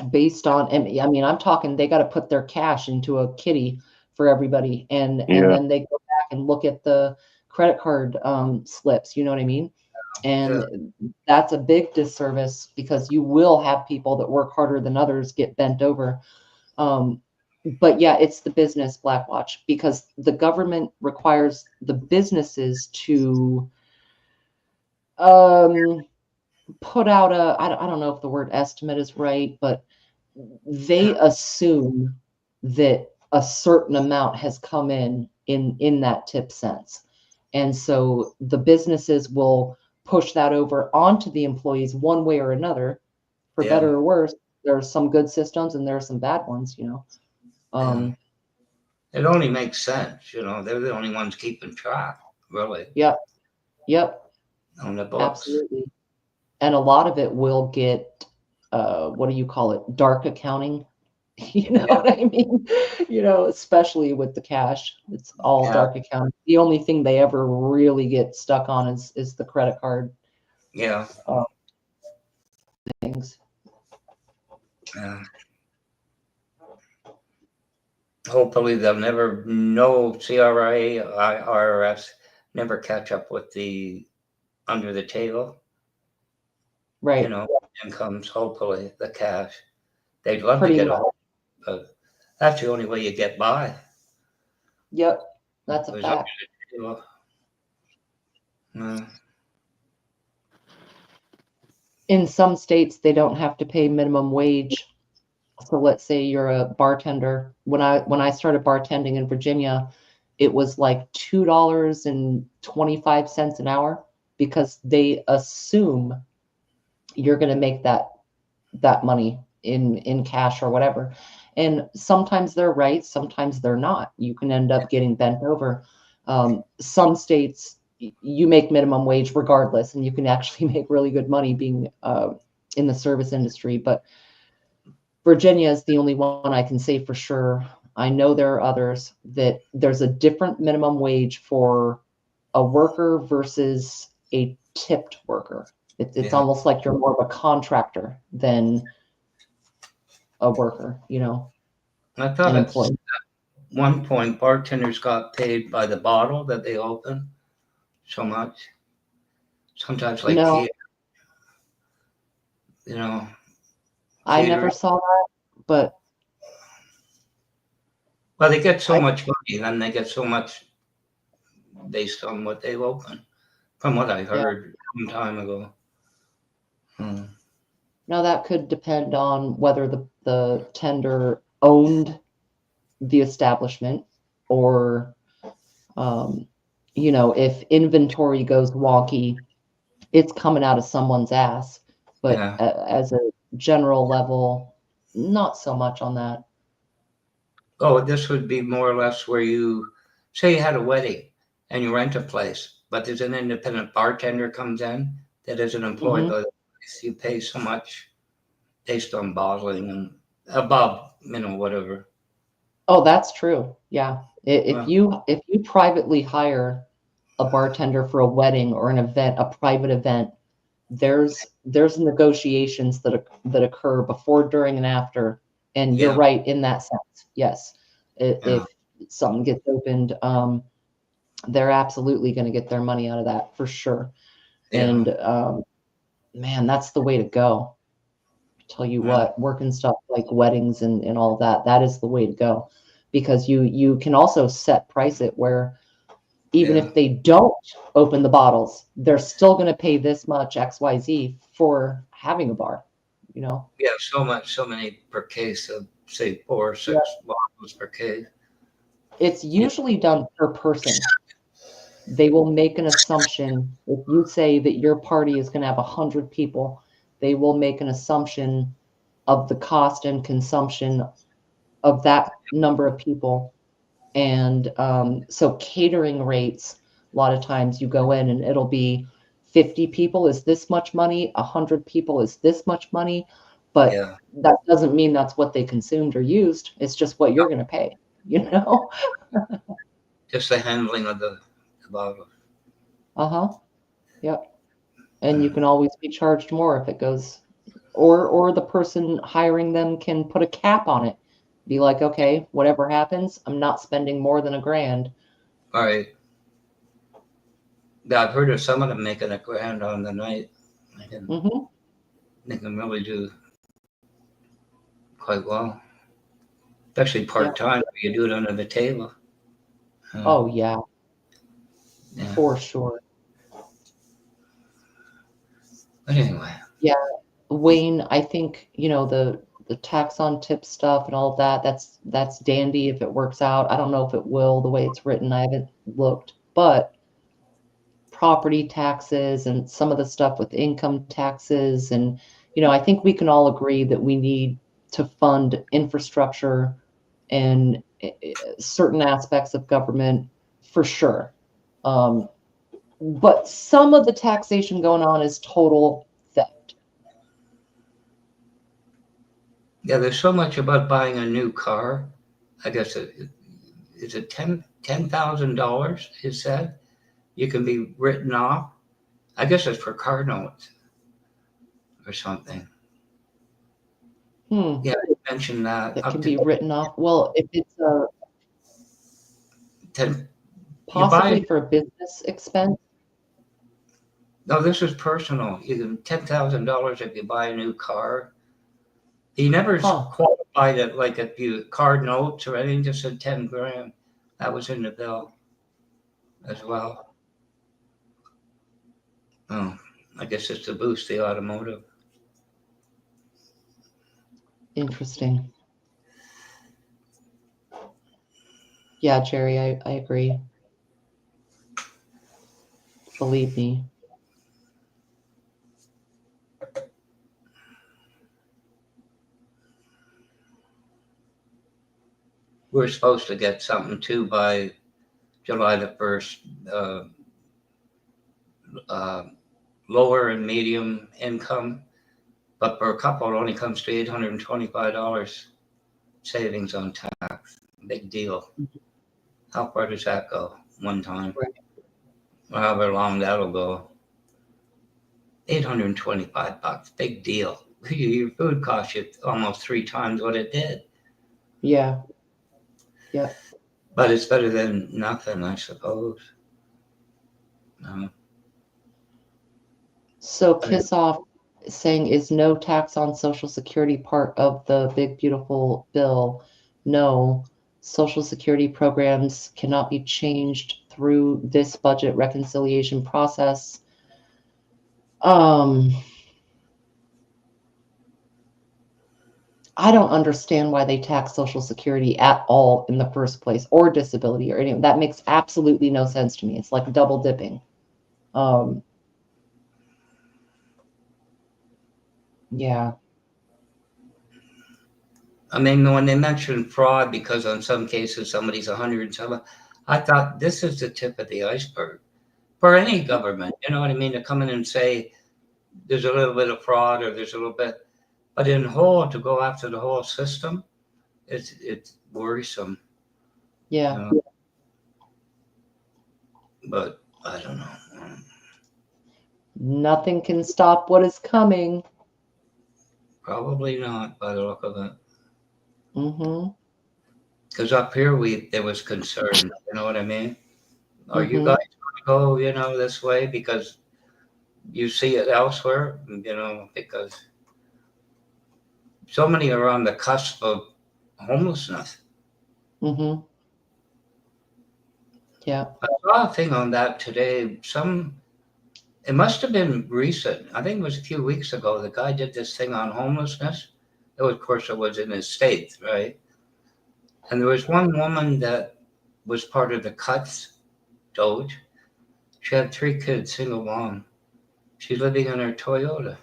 based on, and I mean, I'm talking, they got to put their cash into a kitty for everybody, and Yeah. then they go back and look at the credit card slips. You know what I mean? And that's a big disservice because you will have people that work harder than others get bent over. But yeah, it's the business, Blackwatch, because the government requires the businesses to put out a, I don't know if the word estimate is right, but they assume that a certain amount has come in that tip sense. And so the businesses will push that over onto the employees one way or another, for better or worse. There are some good systems and there are some bad ones, you know. It only makes sense, you know. They're the only ones keeping track, really. Yep. On the books. Absolutely. And a lot of it will get, what do you call it? Dark accounting. You know what I mean? You know, especially with the cash, it's all dark accounting. The only thing they ever really get stuck on is the credit card. Yeah. Things. Hopefully they'll never, no CRA, IRS, never catch up with the under the table. Right. You know, incomes, hopefully, the cash. They'd love Pretty to get much. a hold, but that's the only way you get by. Yep, that's a Was fact. under the table. In some states, they don't have to pay minimum wage. So let's say you're a bartender. When I started bartending in Virginia, it was like $2.25 an hour because they assume you're going to make that money in cash or whatever. And sometimes they're right, sometimes they're not. You can end up getting bent over. Some states you make minimum wage regardless, and you can actually make really good money being in the service industry. But Virginia is the only one I can say for sure. I know there are others that there's a different minimum wage for a worker versus a tipped worker. It's almost like you're more of a contractor than a worker, you know. I thought an at employee. one point bartenders got paid by the bottle that they open so much. Sometimes like No, you know. I never saw that, but well, they get so much money, then they get so much based on what they've opened, from what I heard some time ago. Now that could depend on whether the tender owned the establishment or, you know, if inventory goes wonky, it's coming out of someone's ass. But as a general level, not so much on that. Oh, this would be more or less where you say you had a wedding and you rent a place, but there's an independent bartender comes in that isn't employed by the place. You pay so much based on bottling and above, you know, whatever. Oh, that's true. Yeah. If you privately hire a bartender for a wedding or an event, a private event, there's negotiations that occur before, during, and after. And you're right in that sense. Yes. If something gets opened, they're absolutely going to get their money out of that for sure. And man, that's the way to go. Tell you what, working stuff like weddings and all of that is the way to go, because you can also set price it where even if they don't open the bottles, they're still going to pay this much XYZ for having a bar, you know? Yeah, so many per case of, say, 4 or 6 bottles per case. It's usually done per person. they will make an assumption. If you say that your party is going to have 100 people, they will make an assumption of the cost and consumption of that number of people. And so catering rates, a lot of times you go in and it'll be 50 people is this much money, 100 people is this much money, but Yeah. that doesn't mean that's what they consumed or used. It's just what you're going to pay, you know? Just the handling of the bottle. Uh-huh. Yep. And you can always be charged more if it goes, or the person hiring them can put a cap on it. Be like, okay, whatever happens, I'm not spending more than $1,000. All right. Yeah, I've heard of some of them making $1,000 on the night. They can really do quite well, especially part-time. You do it under the table. Oh, yeah. Yeah. For sure. But anyway. Yeah. Wayne, I think, the tax on tip stuff and all of that, that's dandy if it works out. I don't know if it will the way it's written. I haven't looked, but property taxes and some of the stuff with income taxes, and I think we can all agree that we need to fund infrastructure and certain aspects of government for sure. But some of the taxation going on is total theft. Yeah, there's so much about buying a new car. I guess is it $10,000 is said you can be written off. I guess it's for car notes or something. Yeah, you mentioned that. That up can to be written off. Well, if it's possibly for a business expense. No, this is personal. You can $10,000 if you buy a new car. He never qualified it, like if you card notes or anything, just said 10 grand. That was in the bill as well. Oh, I guess it's to boost the automotive. Interesting. Yeah, Jerry, I agree. Believe me. We're supposed to get something too by July the 1st. Lower and medium income, but for a couple it only comes to $825 savings on tax. Big deal. How far does that go? One time, or however long that'll go. $825, big deal. Your food costs you almost 3 times what it did. Yeah. Yeah. But it's better than nothing, I suppose. So Kiss Off saying, is no tax on Social Security part of the big beautiful bill? No. Social Security programs cannot be changed through this budget reconciliation process. I don't understand why they tax Social Security at all in the first place, or disability or anything. That makes absolutely no sense to me. It's like double dipping. Yeah. I mean, when they mentioned fraud, because on some cases somebody's 107, I thought this is the tip of the iceberg for any government. You know what I mean? To come in and say there's a little bit of fraud or there's a little bit, but in whole, to go after the whole system, it's worrisome. Yeah. But I don't know. Nothing can stop what is coming. Probably not by the look of it. Mm-hmm. Because up here there was concern. You know what I mean? Are you Mm-hmm. guys going to go, this way because you see it elsewhere? Because so many are on the cusp of homelessness. Mm-hmm. Yeah. I saw a thing on that today. It must have been recent. I think it was a few weeks ago. The guy did this thing on homelessness. Of course, it was in his state, right? And there was one woman that was part of the Cuts Doge, She had 3 kids, single mom. She's living in her Toyota.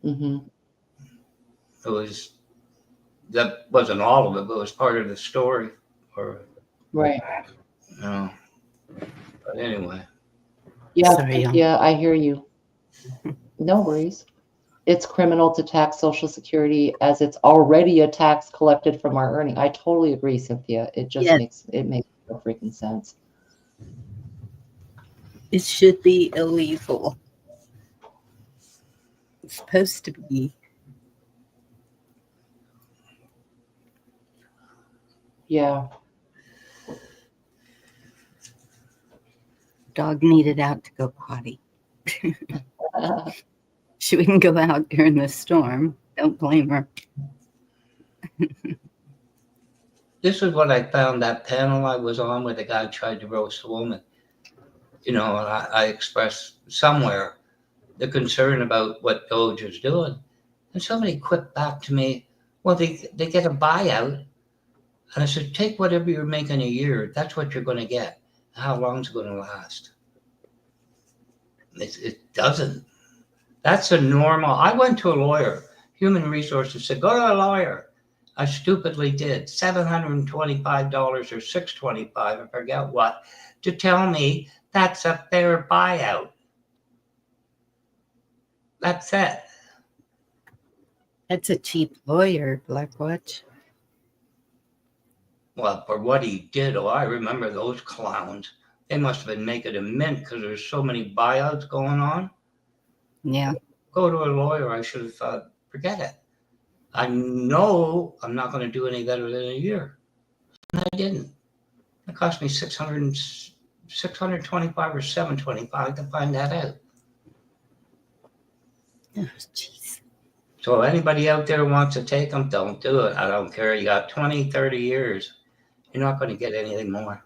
Mm-hmm. That wasn't all of it, but it was part of the story. Right. But anyway. Yeah, Sorry, y'all. yeah, I hear you. No worries. It's criminal to tax Social Security as it's already a tax collected from our earning. I totally agree, Cynthia. It just Yes. makes no freaking sense. It should be illegal. It's supposed to be. Yeah. Dog needed out to go potty. She wouldn't go out during the storm. Don't blame her. This is what I found, that panel I was on where the guy tried to roast a woman. And I expressed somewhere the concern about what Doge is doing. And somebody quipped back to me, well, they get a buyout. And I said, take whatever you're making a year. That's what you're going to get. How long is it going to last? It doesn't. That's a normal. I went to a lawyer. Human Resources said, go to a lawyer. I stupidly did $725 or $625, I forget what, to tell me that's a fair buyout. That's it. That's a cheap lawyer, Blackwatch. Well, for what he did, I remember those clowns. They must have been making a mint because there's so many buyouts going on. Yeah. Go to a lawyer. I should have thought, forget it. I know I'm not going to do any better than a year. And I didn't. It cost me $625 or $725 to find that out. Oh, jeez. So anybody out there wants to take them, don't do it. I don't care. You got 20, 30 years. You're not going to get anything more.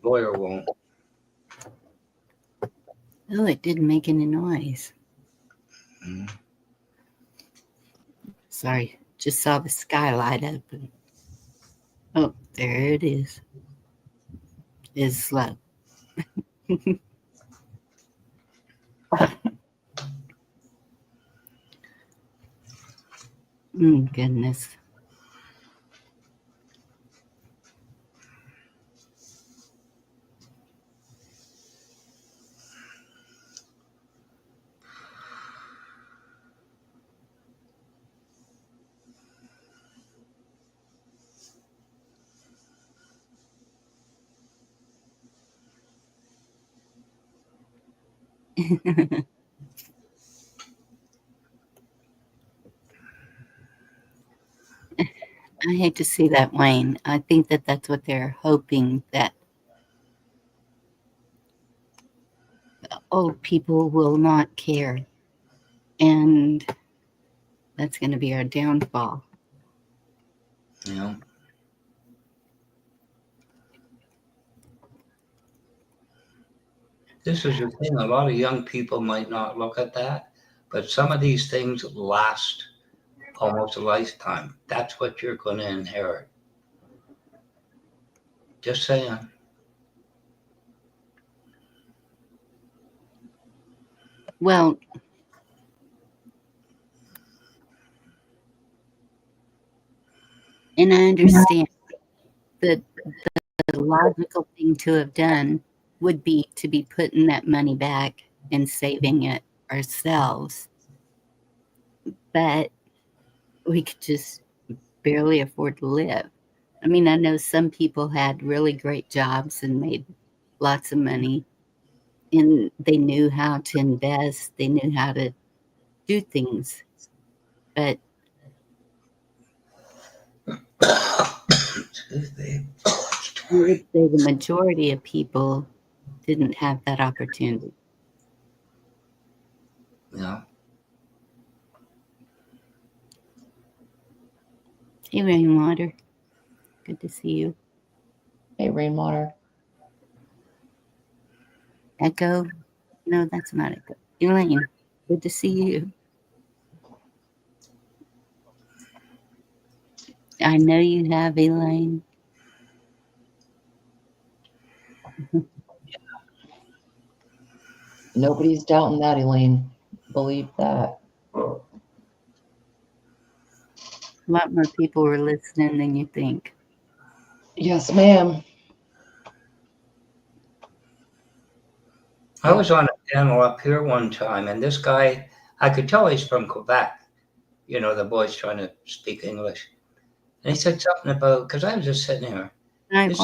Lawyer won't. Oh, it didn't make any noise. Mm. Sorry, just saw the skylight open. Oh, there it is. It's slow. Goodness. I hate to see that, Wayne. I think that that's what they're hoping, that old people will not care. And that's going to be our downfall. Yeah. This is the thing. A lot of young people might not look at that, but some of these things last almost a lifetime. That's what you're going to inherit. Just saying. Well, and I understand that the logical thing to have done would be to be putting that money back and saving it ourselves. But we could just barely afford to live. I mean, I know some people had really great jobs and made lots of money, and they knew how to invest, they knew how to do things. But I would say the majority of people didn't have that opportunity. Yeah. Hey, Rainwater. Good to see you. Hey, Rainwater. Echo? No, that's not Echo. Elaine, good to see you. I know you have, Elaine. Nobody's doubting that, Elaine. Believe that. A lot more people were listening than you think. Yes, ma'am. I was on a panel up here one time, and this guy, I could tell he's from Quebec. You know, the boy's trying to speak English. And he said something about, because I was just sitting here. He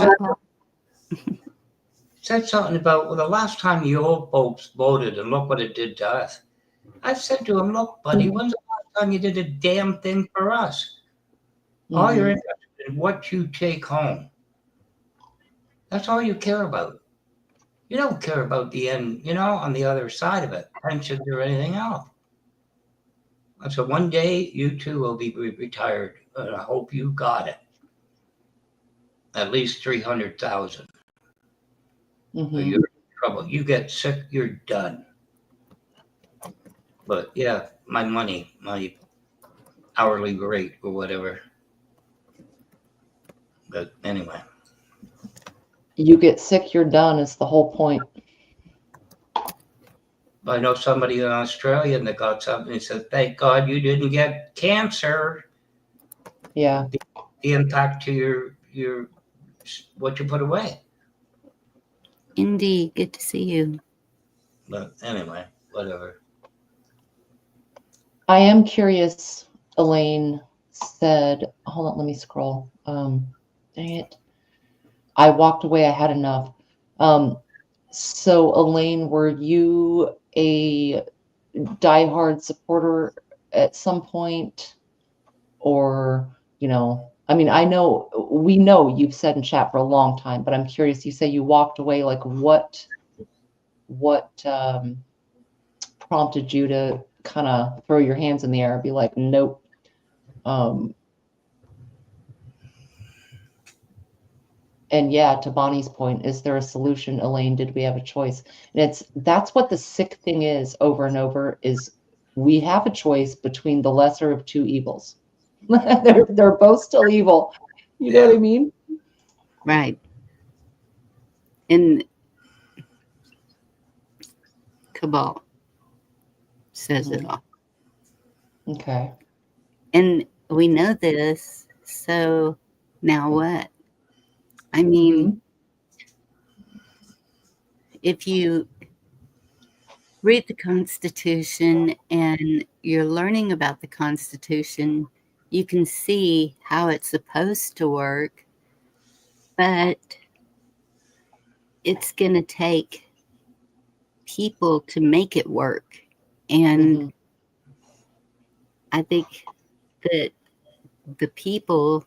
said something about, well, the last time you old folks voted, and look what it did to us. I said to him, look, buddy, when's the last time you did a damn thing for us? All you're interested in what you take home. That's all you care about. You don't care about the end, you know, on the other side of it, pensions or anything else. So one day you too will be retired, and I hope you got it. At least 300,000. Or you're in trouble. You get sick, you're done. But yeah, my money, my hourly rate or whatever. But anyway. You get sick, you're done is the whole point. I know somebody in Australia that got something. He said, thank God you didn't get cancer. Yeah. The impact to your what you put away. Indeed, good to see you. But anyway, whatever. I am curious, Elaine said, hold on, let me scroll. Dang it. I walked away, I had enough. So Elaine, were you a diehard supporter at some point? Or, you know, I mean, we know you've said in chat for a long time, but I'm curious, you say you walked away, like what prompted you to kind of throw your hands in the air and be like, nope. And yeah, to Bonnie's point, is there a solution, Elaine? Did we have a choice? And that's what the sick thing is over and over is we have a choice between the lesser of two evils. they're both still evil. You know what I mean? Right. And Cabal says it all. Okay. And we know this, so now what? I mean, if you read the Constitution and you're learning about the Constitution, you can see how it's supposed to work, but it's going to take people to make it work. And I think that the people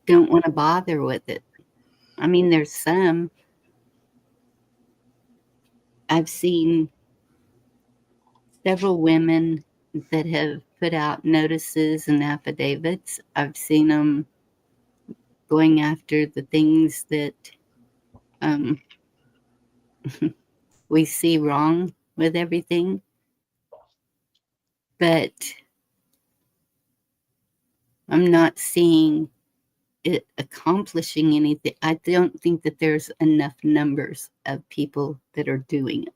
don't want to bother with it. I mean, there's some. I've seen several women that have put out notices and affidavits. I've seen them going after the things that we see wrong with everything. But I'm not seeing it accomplishing anything. I don't think that there's enough numbers of people that are doing it.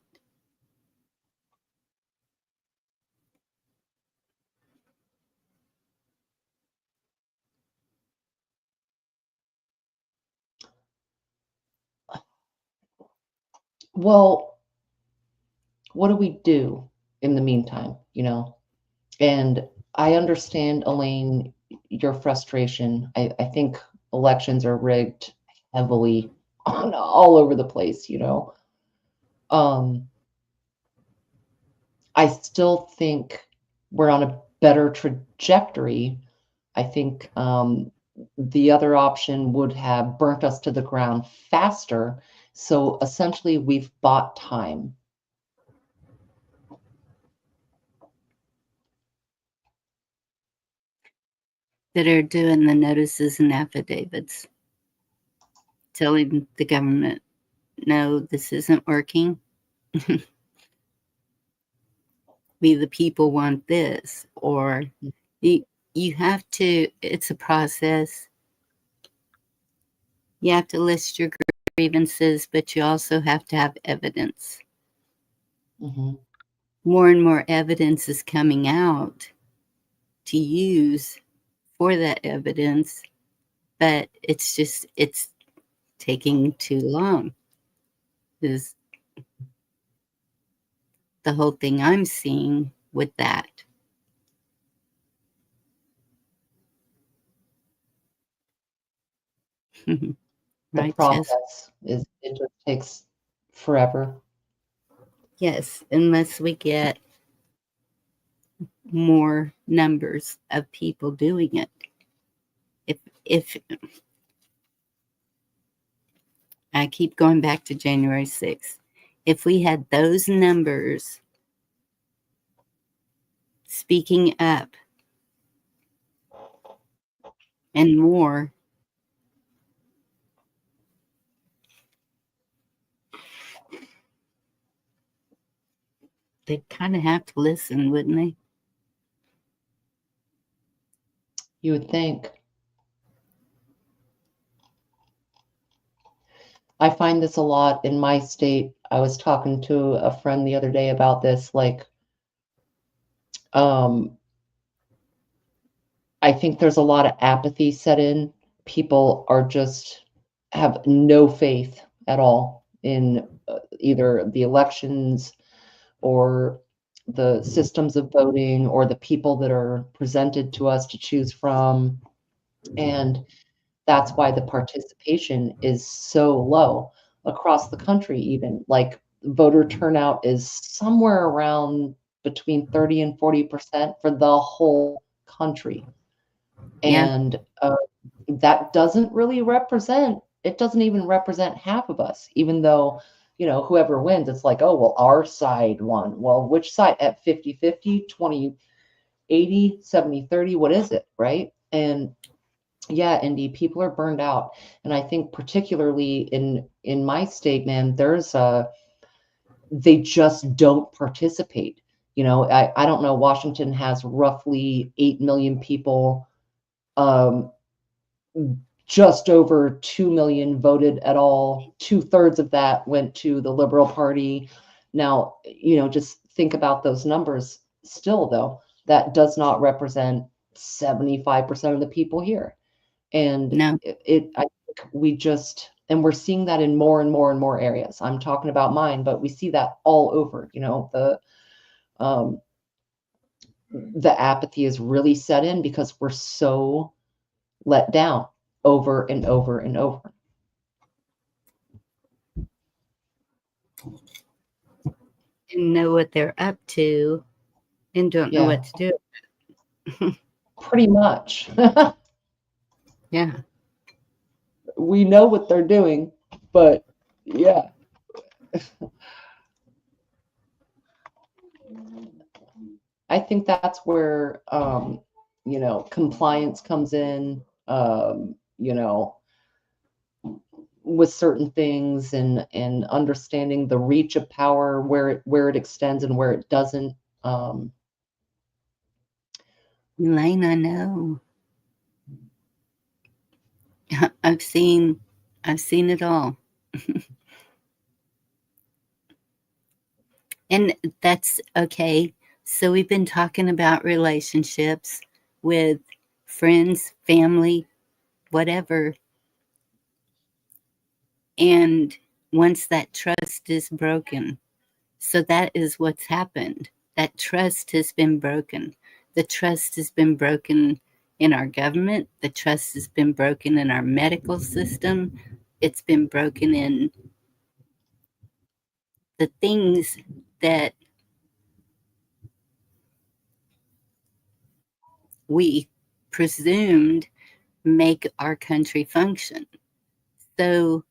Well, what do we do in the meantime, you know? And I understand, Elaine, your frustration. I think elections are rigged heavily on all over the place, you know. I still think we're on a better trajectory. I think the other option would have burnt us to the ground faster. So essentially, we've bought time. That are doing the notices and affidavits, telling the government, no, this isn't working. We the people want this, or you have to, it's a process. You have to list your grievances, but you also have to have evidence. Mhm. More and more evidence is coming out to use for that evidence, but it's taking too long is the whole thing I'm seeing with that. The Right, Chess? process is it just takes forever. Yes, unless we get more numbers of people doing it. If I keep going back to January 6th, if we had those numbers speaking up and more, they'd kind of have to listen, wouldn't they? You would think. I find this a lot in my state. I was talking to a friend the other day about this, like, I think there's a lot of apathy set in. People are just have no faith at all in either the elections or the systems of voting or the people that are presented to us to choose from. And that's why the participation is so low across the country, even. Like voter turnout is somewhere around between 30 and 40% for the whole country. Yeah. And that doesn't really represent, it doesn't even represent half of us, even though, you know, whoever wins, it's like, oh, well, our side won. Well, which side at 50-50, 20-80, 70-30, what is it, right? And yeah, Indy, people are burned out. And I think particularly in my state, man, there's they just don't participate. You know, I don't know, Washington has roughly 8 million people. Just over 2 million voted at all. 2/3 of that went to the Liberal Party. Now, you know, just think about those numbers. Still, though, that does not represent 75% of the people here. And No. I think we just, and we're seeing that in more and more and more areas. I'm talking about mine, but we see that all over, you know, the apathy is really set in because we're so let down over and over and over. And know what they're up to and don't know Yeah. what to do. Pretty much. Yeah. We know what they're doing, but yeah. I think that's where you know, compliance comes in, you know, with certain things and understanding the reach of power, where it extends and where it doesn't. Elaine, I know. I've seen it all. And that's okay. So we've been talking about relationships with friends, family, whatever. And once that trust is broken, so that is what's happened. That trust has been broken. The trust has been broken in our government. The trust has been broken in our medical system. It's been broken in the things that we presumed make our country function. So,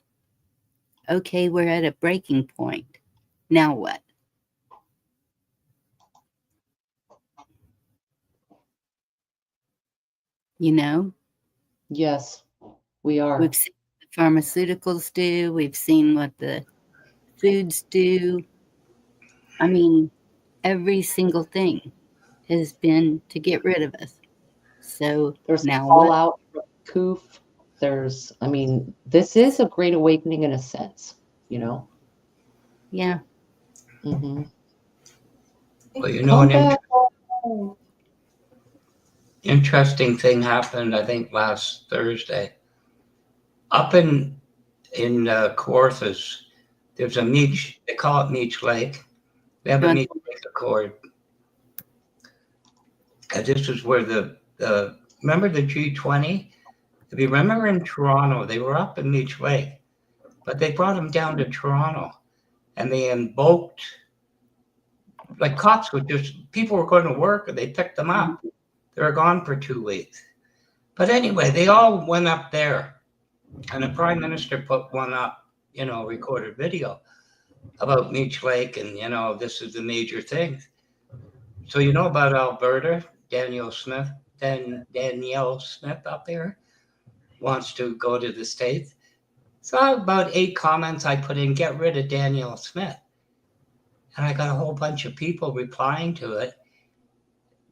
okay, we're at a breaking point. Now what? You know? Yes, we are. We've seen what the pharmaceuticals do. We've seen what the foods do. I mean, every single thing has been to get rid of us. So There's now what? fallout from COOF. there's, I mean, this is a great awakening in a sense, you know? Yeah. Mm-hmm. Well, you know, interesting thing happened, I think, last Thursday. Up in Kawarthas, there's a Meech, they call it Meech Lake. They have a Meech Lake Accord. And this is where remember the G20? If you remember in Toronto, they were up in Meech Lake, but they brought them down to Toronto and they invoked, like cops would people were going to work and they picked them up. They were gone for 2 weeks. But anyway, they all went up there and the Prime Minister put one up, recorded video about Meech Lake and, this is the major thing. So you know about Alberta, Danielle Smith up there wants to go to the States. So about 8 comments I put in, get rid of Danielle Smith. And I got a whole bunch of people replying to it.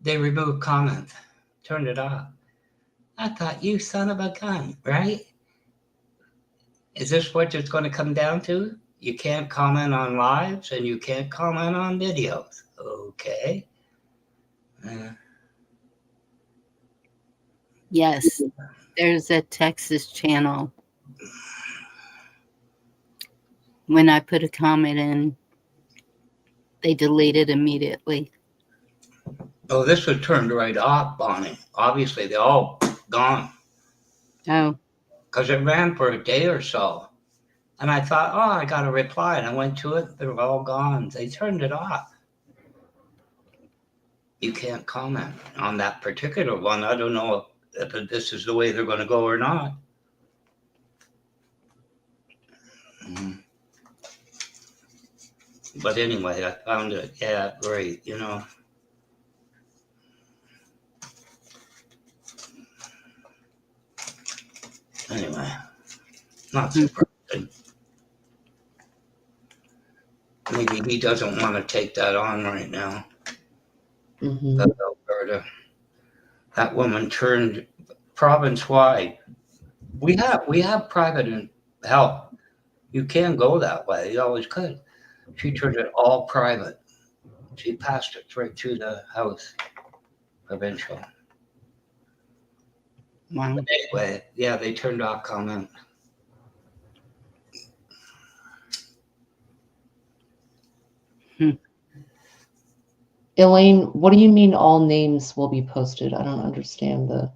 They removed comments, turned it off. I thought, you son of a gun, right? Is this what it's going to come down to? You can't comment on lives and you can't comment on videos. Okay. Yes. There's a Texas channel. When I put a comment in, they delete it immediately. Oh, this was turned right off, Bonnie. Obviously, they're all gone. Oh. Because it ran for a day or so. And I thought, I got a reply. And I went to it. They were all gone. They turned it off. You can't comment on that particular one. I don't know if this is the way they're going to go or not. But anyway, I found it, great, Anyway, not surprising. Maybe he doesn't want to take that on right now. That's Alberta. That woman turned province-wide. We have private help. You can go that way. You always could. She turned it all private. She passed it right through the House, provincial. Wow. But anyway, they turned off comment. Elaine, what do you mean all names will be posted? I don't understand the.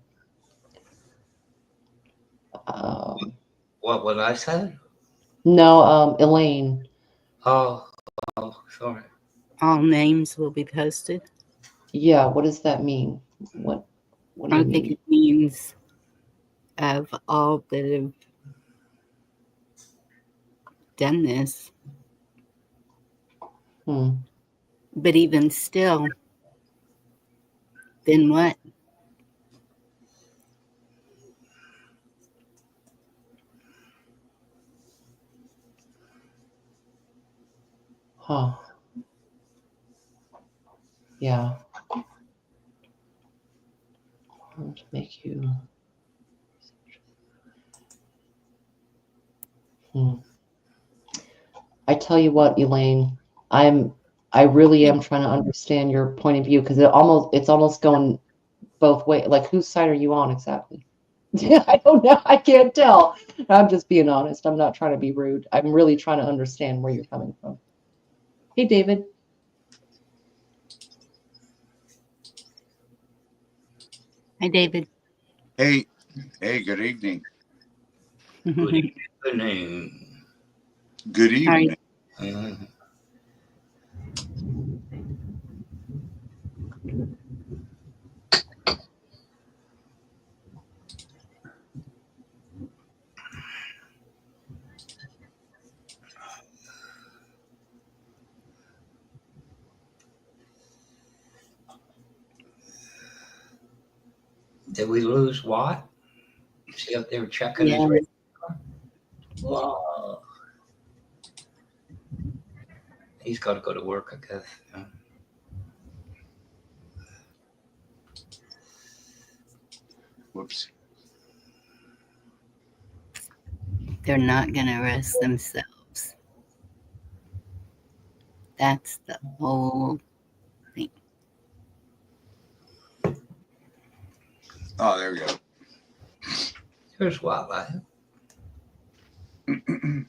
What I said? No, Elaine. Oh, sorry. All names will be posted. Yeah, what does that mean? What do you mean? I think it means of all that have done this. But even still, then what? Huh. Yeah. To make you. I tell you what, Elaine, I really am trying to understand your point of view because it's almost going both ways. Like, whose side are you on exactly? I don't know. I can't tell. I'm just being honest. I'm not trying to be rude. I'm really trying to understand where you're coming from. Hey, David. Hi, David. Hey, good evening. Good evening. Good evening. Did we lose Watt? See if they were checking his radar. Whoa. He's got to go to work, I guess. Yeah. Whoops. They're not going to arrest themselves. That's the whole thing. Oh, there we go. Here's wildlife. You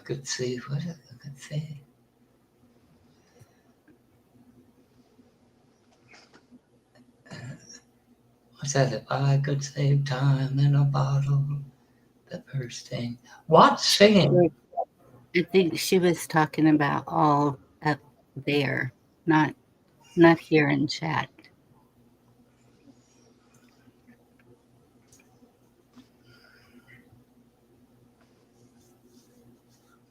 could see, what is it? You could see. What's that? If I could save time in a bottle, the first thing. What's singing? I think she was talking about all up there, not here in chat.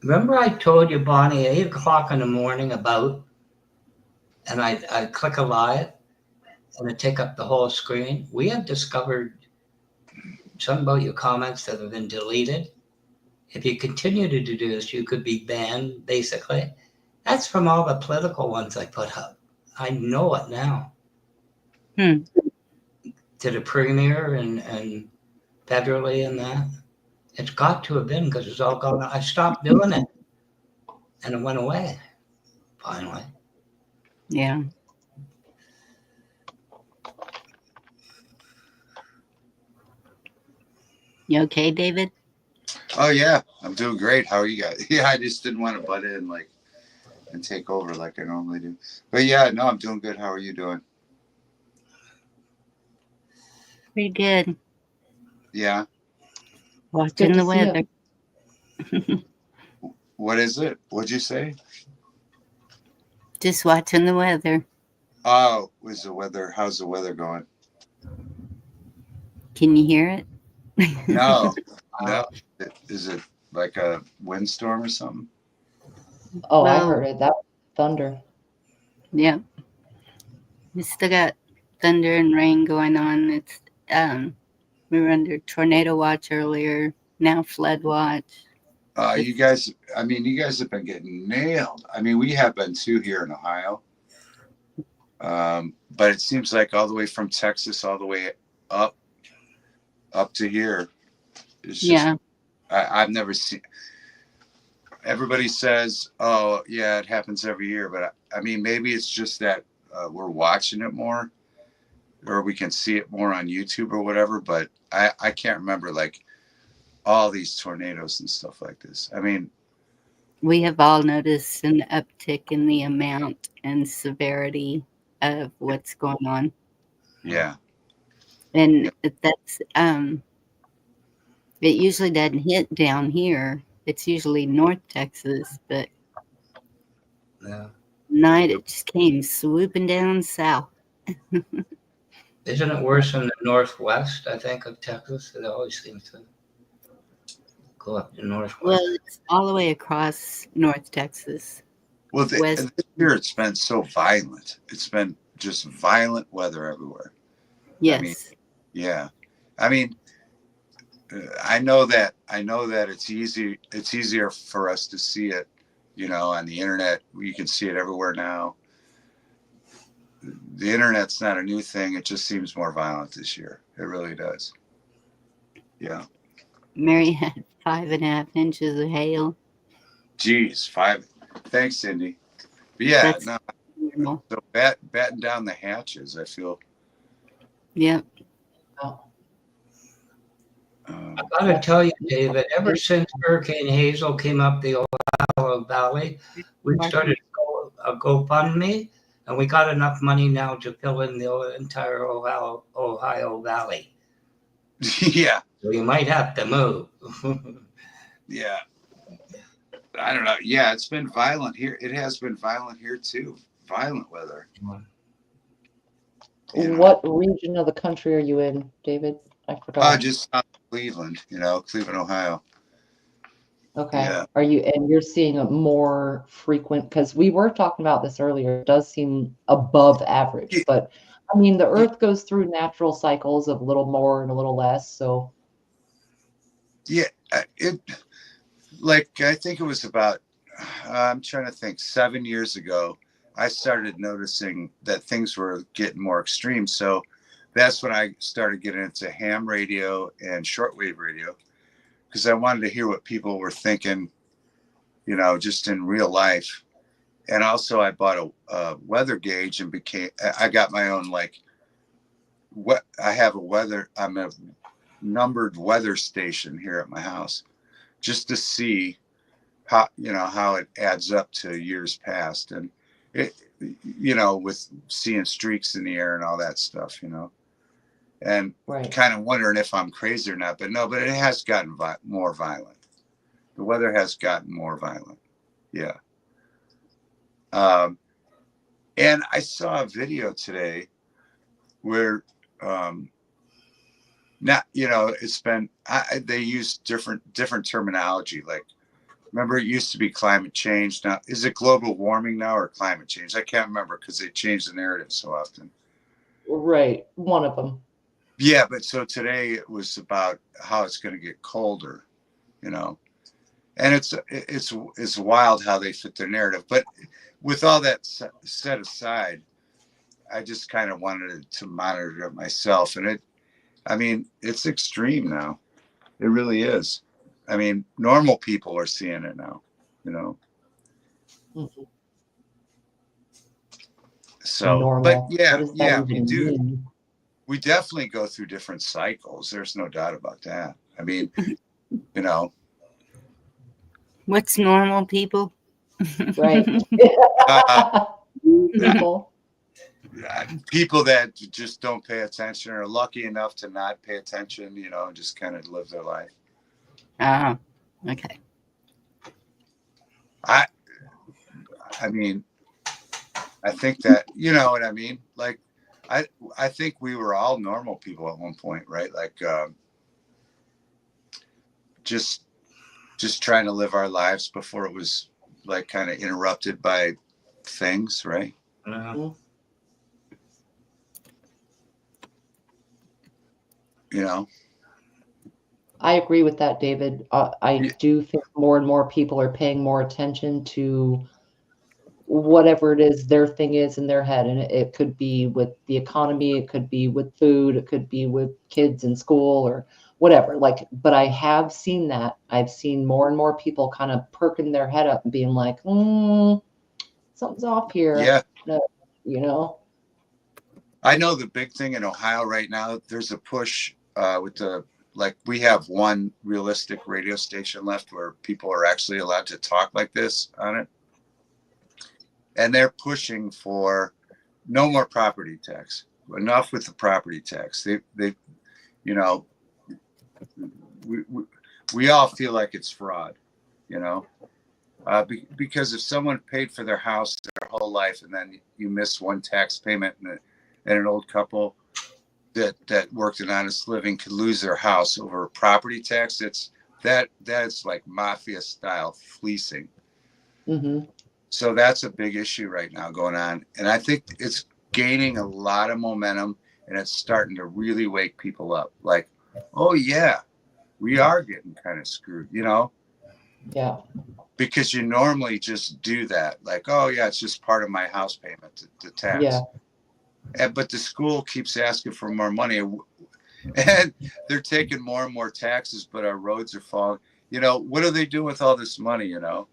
Remember I told you, Bonnie, 8 o'clock in the morning about, and I click a live and it take up the whole screen. We have discovered something about your comments that have been deleted. If you continue to do this, you could be banned, basically. That's from all the political ones I put up. I know it now. To the premier and federally and that. It's got to have been because it's all gone. I stopped doing it. And it went away, finally. Yeah. You okay, David? Oh yeah, I'm doing great. How are you guys? Yeah, I just didn't want to butt in and take over like I normally do. But yeah, no, I'm doing good. How are you doing? Pretty good. Yeah. Watching the weather. What is it? What'd you say? Just watching the weather. Oh, how's the weather going? Can you hear it? No. No. Is it like a windstorm or something? Oh, I heard it. That was thunder. Yeah. We still got thunder and rain going on. It's we were under tornado watch earlier, now flood watch. You guys have been getting nailed. I mean, we have been too here in Ohio. But it seems like all the way from Texas all the way up to here. It's just, I've never seen. Everybody says, "Oh, yeah, it happens every year," but I mean, maybe it's just that we're watching it more, or we can see it more on YouTube or whatever. But I can't remember like all these tornadoes and stuff like this. I mean, we have all noticed an uptick in the amount and severity of what's going on. Yeah. And that's it usually doesn't hit down here. It's usually North Texas, but night it just came swooping down south. Isn't it worse in the northwest, I think, of Texas? It always seems to go up to northwest. Well, it's all the way across North Texas. Well, this year it's been so violent. It's been just violent weather everywhere. Yes. I mean, yeah. I mean, I know that it's easy. It's easier for us to see it, on the internet. You can see it everywhere now. The internet's not a new thing. It just seems more violent this year. It really does. Yeah. Mary had 5.5 inches of hail. Geez, 5. Thanks, Cindy. But yeah, That's no. normal. So batten down the hatches, I feel. Yep. I gotta tell you, David, ever since Hurricane Hazel came up the Ohio Valley, we started a GoFundMe, and we got enough money now to fill in the entire Ohio Valley. Yeah. So you might have to move. Yeah. I don't know. Yeah, it's been violent here. It has been violent here too. Violent weather. What region of the country are you in, David? I forgot. Just south of Cleveland, Cleveland, Ohio. Okay. Yeah. You're seeing a more frequent, because we were talking about this earlier, it does seem above average, but I mean, the earth goes through natural cycles of a little more and a little less. So yeah, I think it was about, I'm trying to think, 7 years ago, I started noticing that things were getting more extreme. So that's when I started getting into ham radio and shortwave radio, because I wanted to hear what people were thinking, you know, just in real life. And also I bought a weather gauge and I got my own, like, I'm a numbered weather station here at my house, just to see how, you know, how it adds up to years past. And it, you know, with seeing streaks in the air and all that stuff, you know, and kind of wondering if I'm crazy or not. But no, but it has gotten more violent. The weather has gotten more violent. Yeah. And I saw a video today where, not, you know, it's been, they use different terminology. Like, remember, it used to be climate change. Now, is it global warming now or climate change? I can't remember because they change the narrative so often. Right. One of them. Yeah, but so today it was about how it's going to get colder, you know, and it's wild how they fit their narrative. But with all that set aside, I just kind of wanted to monitor it myself, and I mean, it's extreme now. It really is. I mean, normal people are seeing it now, you know. Mm-hmm. So, normal. but yeah, What does that we even do. mean? We definitely go through different cycles. There's no doubt about that. I mean, you know. What's normal, people? Right. People. People that just don't pay attention are lucky enough to not pay attention, you know, and just kind of live their life. Ah, okay. I mean, I think that, you know what I mean? Like, I think we were all normal people at one point, right? Like, just trying to live our lives before it was like kind of interrupted by things, right? Mm-hmm. You know? I agree with that, David. I do think more and more people are paying more attention to whatever it is their thing is in their head. And it could be with the economy, it could be with food, it could be with kids in school or whatever. Like, but I have seen that. I've seen more and more people kind of perking their head up and being like, something's off here. Yeah. You know? I know the big thing in Ohio right now, there's a push with like, we have one realistic radio station left where people are actually allowed to talk like this on it. And they're pushing for no more property tax. Enough with the property tax. They you know, we all feel like it's fraud, you know, because if someone paid for their house their whole life and then you miss one tax payment and an old couple that worked an honest living could lose their house over a property tax, that's like mafia style fleecing. Mm-hmm. So that's a big issue right now going on, and I think it's gaining a lot of momentum, and it's starting to really wake people up. Like, oh yeah, we are getting kind of screwed, you know? Yeah. Because you normally just do that, like, oh yeah, it's just part of my house payment, the tax. Yeah. But the school keeps asking for more money, and they're taking more and more taxes, but our roads are falling. You know, what do they do with all this money, you know?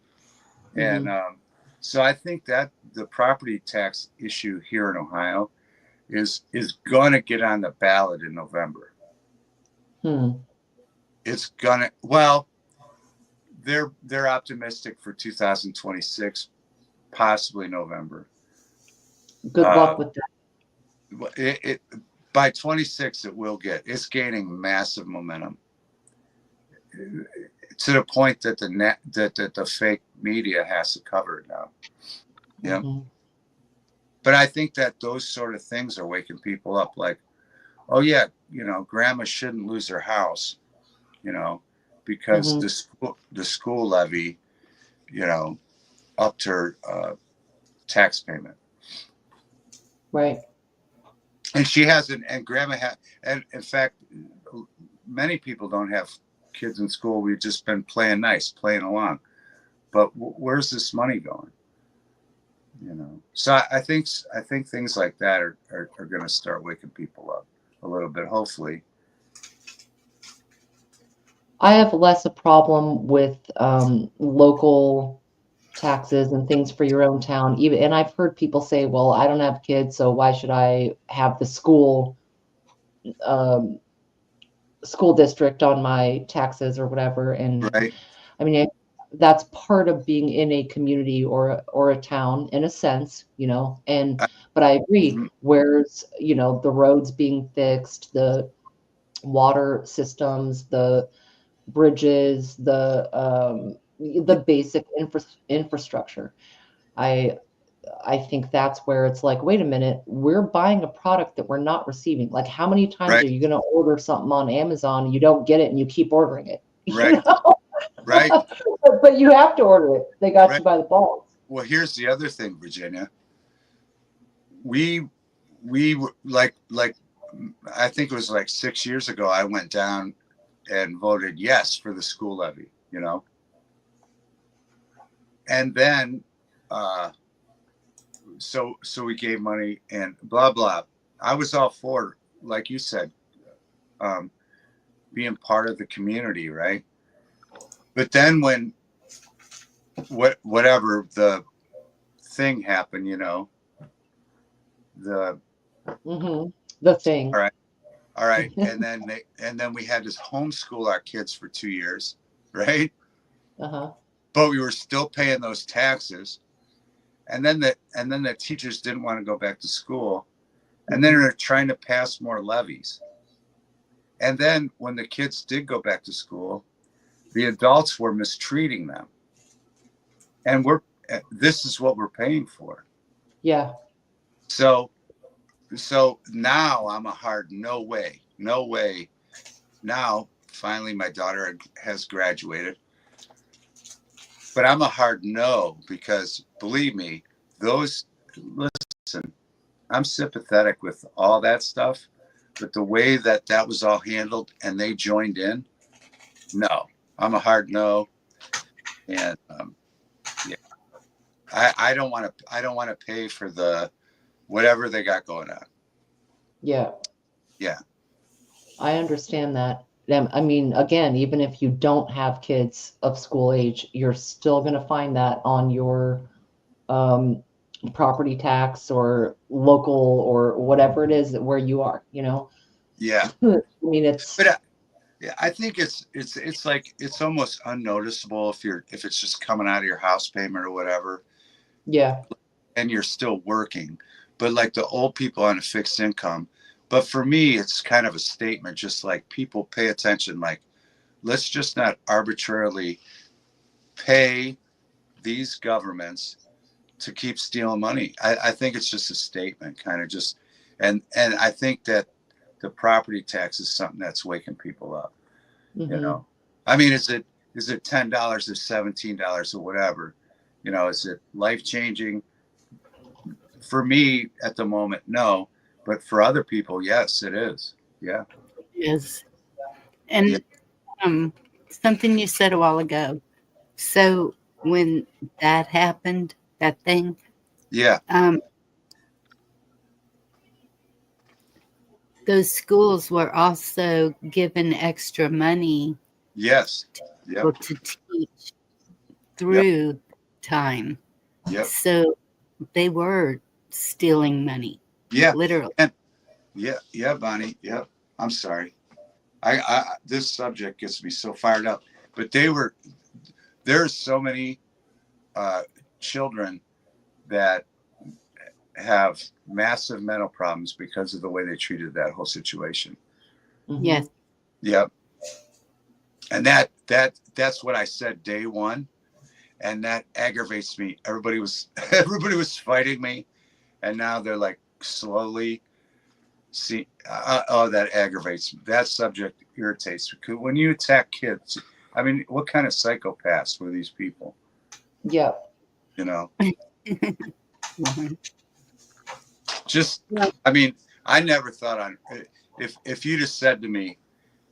Mm-hmm. And so I think that the property tax issue here in Ohio is going to get on the ballot in November. It's gonna, well, they're optimistic for 2026, possibly November. Good luck with that. It by 26 it will it's gaining massive momentum to the point that the fake media has to cover it now. Yeah. Mm-hmm. But I think that those sort of things are waking people up, like, oh yeah, you know, grandma shouldn't lose her house, you know, because the school levy, you know, upped her tax payment. Right. And she hasn't, and grandma and in fact, many people don't have kids in school. We've just been playing nice, playing along. But where's this money going? You know, so I think things like that are going to start waking people up. a little bit, hopefully. I have less a problem with local taxes and things for your own town. Even, and I've heard people say, "Well, I don't have kids, so why should I have the um, school district on my taxes or whatever?" And Right. I mean, that's part of being in a community or a town in a sense, And but I agree. Where's the roads being fixed, the water systems, the bridges, the basic infrastructure. I think that's where it's like, wait a minute, we're buying a product that we're not receiving. Like, how many times are you going to order something on Amazon and you don't get it and you keep ordering it? Right. Right. But you have to order it. They got you by the balls. Well, here's the other thing, Virginia. We like I think it was like 6 years ago, I went down and voted yes for the school levy, and then so we gave money and blah blah. I was all for, like you said, being part of the community, right? But then when whatever the thing happened, the thing. All right. And then we had to homeschool our kids for 2 years, right? Uh-huh. But we were still paying those taxes. And then the teachers didn't want to go back to school. And then they're trying to pass more levies. And then when the kids did go back to school, the adults were mistreating them. And this is what we're paying for. Yeah. So now I'm a hard no way. Now, finally, my daughter has graduated. But I'm a hard no, because believe me, listen, I'm sympathetic with all that stuff. But the way that was all handled and they joined in, no, I'm a hard no. And yeah, I don't want to pay for the whatever they got going on. Yeah. Yeah. I understand that. I mean, again, even if you don't have kids of school age, you're still going to find that on your property tax or local or whatever it is where you are, Yeah. I mean, it's. But yeah, I think it's like it's almost unnoticeable if it's just coming out of your house payment or whatever. Yeah. And you're still working, but like the old people on a fixed income. But for me, it's kind of a statement, just like people pay attention. Like, let's just not arbitrarily pay these governments to keep stealing money. I think it's just a statement, kind of just, and I think that the property tax is something that's waking people up. Mm-hmm. I mean, is it $10 or $17 or whatever? Is it life changing? For me at the moment, no, but for other people, yes, it is. Yeah. It is. And something you said a while ago. So when that happened, that thing, yeah, those schools were also given extra money. Yes. To teach through time. Yep. So they were stealing money. Yeah. Literally. Yeah, Bonnie. Yep. I'm sorry. I this subject gets me so fired up. But there's so many children that have massive mental problems because of the way they treated that whole situation. Mm-hmm. Yes. Yep. And that's what I said day one. And that aggravates me. Everybody was fighting me. And now they're like slowly that aggravates me. That subject irritates me. Because when you attack kids, I mean, what kind of psychopaths were these people? Yeah. Just, I mean, I never thought if you just said to me,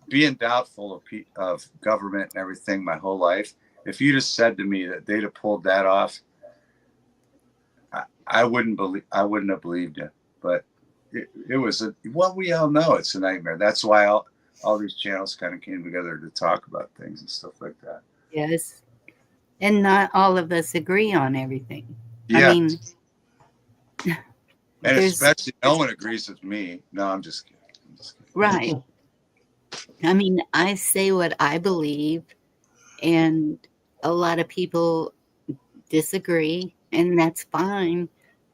being doubtful of government and everything my whole life, if you just said to me that they'd have pulled that off, I wouldn't have believed it. But it was well, we all know it's a nightmare. That's why all these channels kind of came together to talk about things and stuff like that. Yes. And not all of us agree on everything. Yeah. I mean, and especially no one agrees with me. No, I'm just kidding. Right. I mean, I say what I believe, and a lot of people disagree, and that's fine.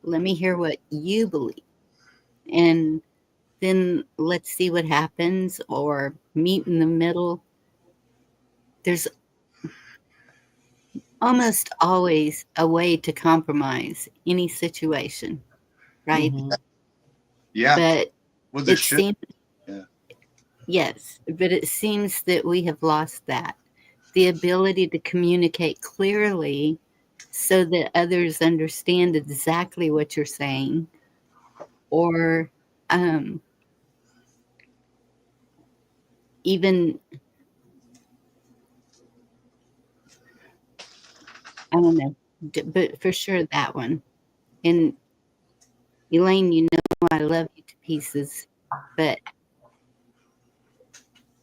Let me hear what you believe. And then let's see what happens, or meet in the middle. There's almost always a way to compromise any situation, right? Mm-hmm. Yeah. But well, there it should. seems, Yeah. yes, but it seems that we have lost that. The ability to communicate clearly so that others understand exactly what you're saying, or even, I don't know, but for sure that one. And Elaine, you know I love you to pieces, but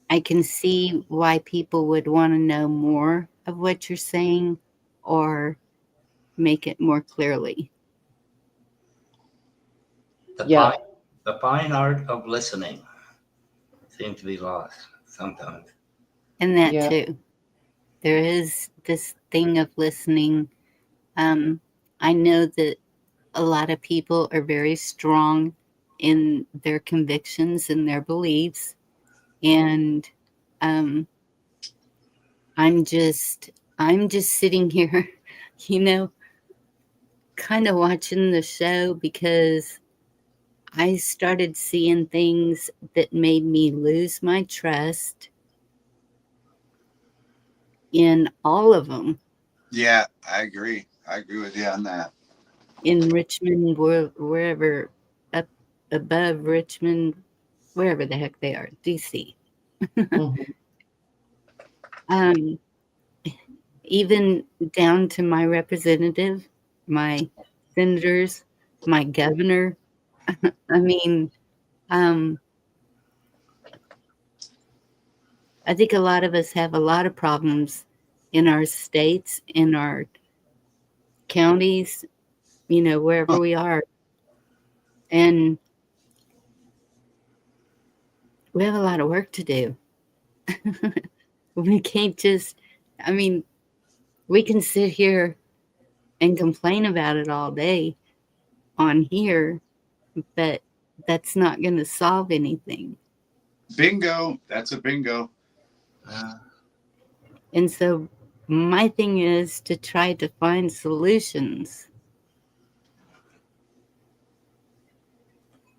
I can see why people would want to know more of what you're saying, or make it more clearly. The fine art of listening seems to be lost sometimes. And that too. There is this thing of listening. I know that a lot of people are very strong in their convictions and their beliefs. And I'm just sitting here, you know, kind of watching the show, because I started seeing things that made me lose my trust in all of them. Yeah, I agree. I agree with you on that. In Richmond, wherever, up above Richmond, wherever the heck they are, DC. Even down to my representative, my senators, my governor. I mean, I think a lot of us have a lot of problems in our states, in our counties, you know, wherever we are. And we have a lot of work to do. We can't just, I mean, we can sit here and complain about it all day on here, but that's not going to solve anything. Bingo. That's a bingo. And so my thing is to try to find solutions.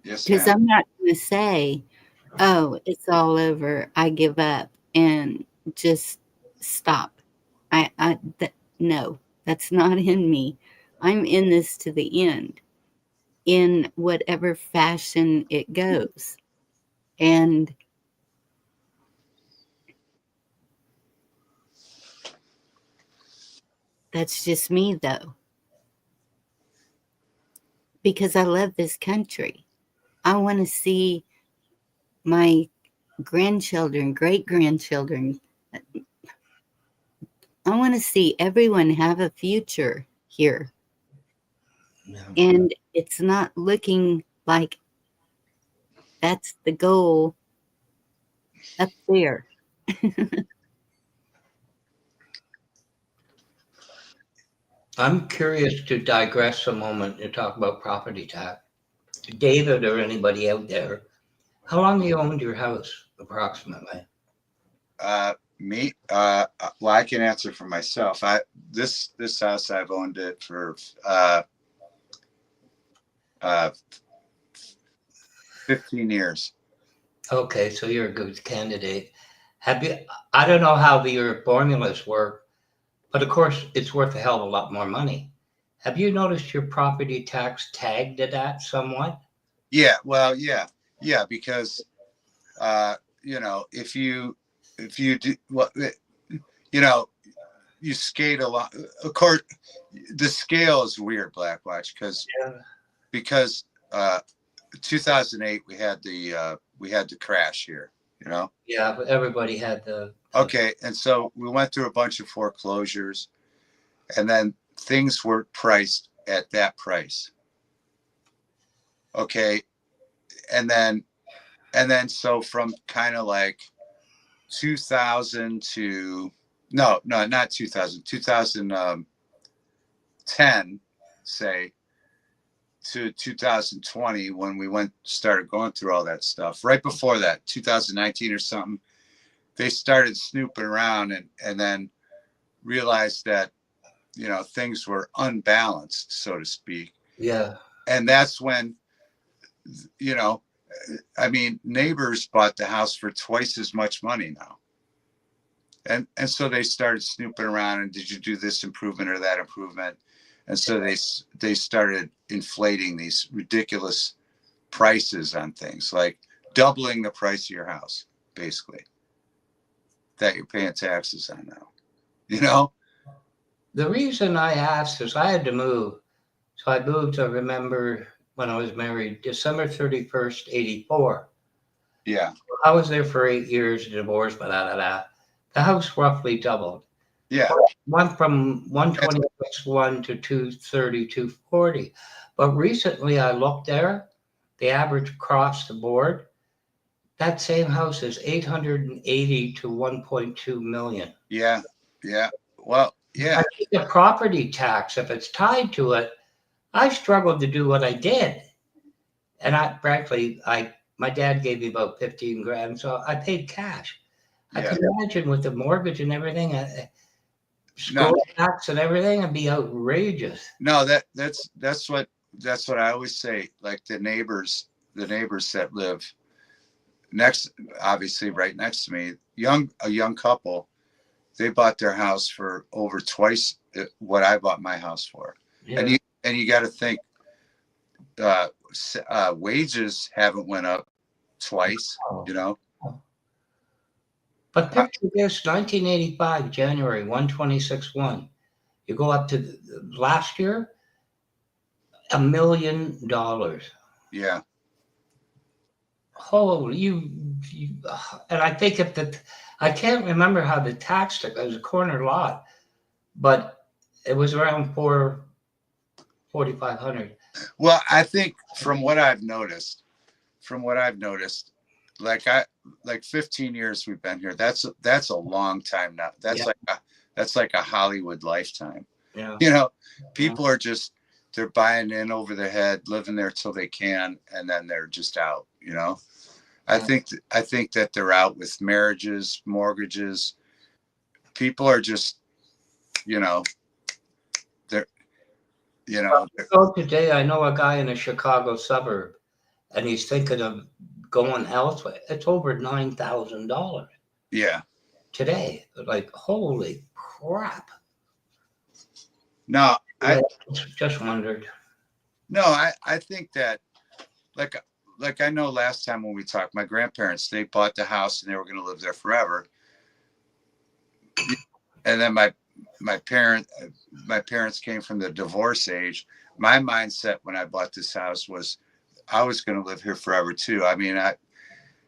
Yes, Because ma'am. I'm not going to say, oh, it's all over, I give up, and just stop. No, that's not in me. I'm in this to the end, in whatever fashion it goes. And that's just me, though. Because I love this country. I want to see my grandchildren, great grandchildren. I want to see everyone have a future here. And it's not looking like that's the goal up there. I'm curious to digress a moment and talk about property tax. David or anybody out there, how long have you owned your house approximately? Me, well, I can answer for myself. This house, I've owned it for 15 years. Okay, so you're a good candidate. Have you? I don't know how your formulas work, but of course it's worth a hell of a lot more money. Have you noticed your property tax tagged to that somewhat? Yeah, well, yeah, because you know, if you do what, you know, you skate a lot. Of course, the scale is weird, Black Watch, because 2008 we had the crash here, you know. Yeah, but everybody had the Okay, and so we went through a bunch of foreclosures, and then things were priced at that price. Okay, and then so from kind of like 2000 to not 2000, 2010, say, to 2020, when we started going through all that stuff. Right before that, 2019 or something, they started snooping around and then realized that, you know, things were unbalanced, so to speak. Yeah. And that's when, you know, I mean, neighbors bought the house for twice as much money now. And so they started snooping around, and did you do this improvement or that improvement? And so they started inflating these ridiculous prices on things, like doubling the price of your house, basically, that you're paying taxes on now. You know? The reason I asked is I had to move. So I moved, I remember when I was married, December 31st, 84. Yeah. I was there for 8 years, divorced, The house roughly doubled. Yeah. Went from 126.1 to 230, 240. But recently I looked there, the average across the board, that same house is 880 to 1.2 million. Yeah. Yeah. Well, yeah. I think the property tax, if it's tied to it, I struggled to do what I did. And my dad gave me about 15 grand, so I paid cash. I could imagine with the mortgage and everything, school tax and everything, it'd be outrageous. No, that's what I always say. Like the neighbors that live next, obviously right next to me, a young couple, they bought their house for over twice what I bought my house for. Yeah. And you got to think, wages haven't went up twice, you know. But picture this: 1985, January 126.1. You go up to last year, $1 million. Yeah. Holy, and I think I can't remember how the tax took. It was a corner lot, but it was around 4,500. Well, I think from what I've noticed, like 15 years we've been here. That's a long time now. That's like a Hollywood lifetime. Yeah. You know, people are just, they're buying in over their head, living there till they can, and then they're just out, you know. I think that they're out with marriages, mortgages. People are just, you know, So today, I know a guy in a Chicago suburb, and he's thinking of going elsewhere. It's over $9,000. Yeah. Today, like, holy crap. No, I just wondered. No, I think that, like I know last time when we talked, my grandparents, they bought the house and they were going to live there forever. And then my parents came from the divorce age. My mindset when I bought this house was I was going to live here forever too. I mean,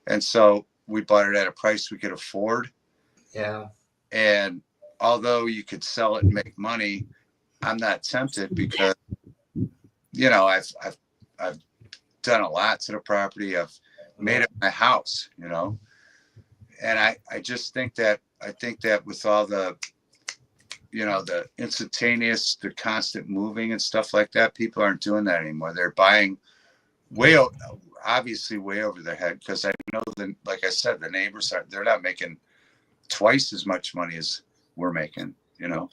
and so we bought it at a price we could afford. Yeah. And although you could sell it and make money, I'm not tempted because, you know, I've done a lot to the property. I've made it my house, you know, and I just think that with all the, you know, the instantaneous, the constant moving and stuff like that, people aren't doing that anymore. They're buying obviously way over their head, because I know that, like I said, the neighbors they're not making twice as much money as we're making, you know,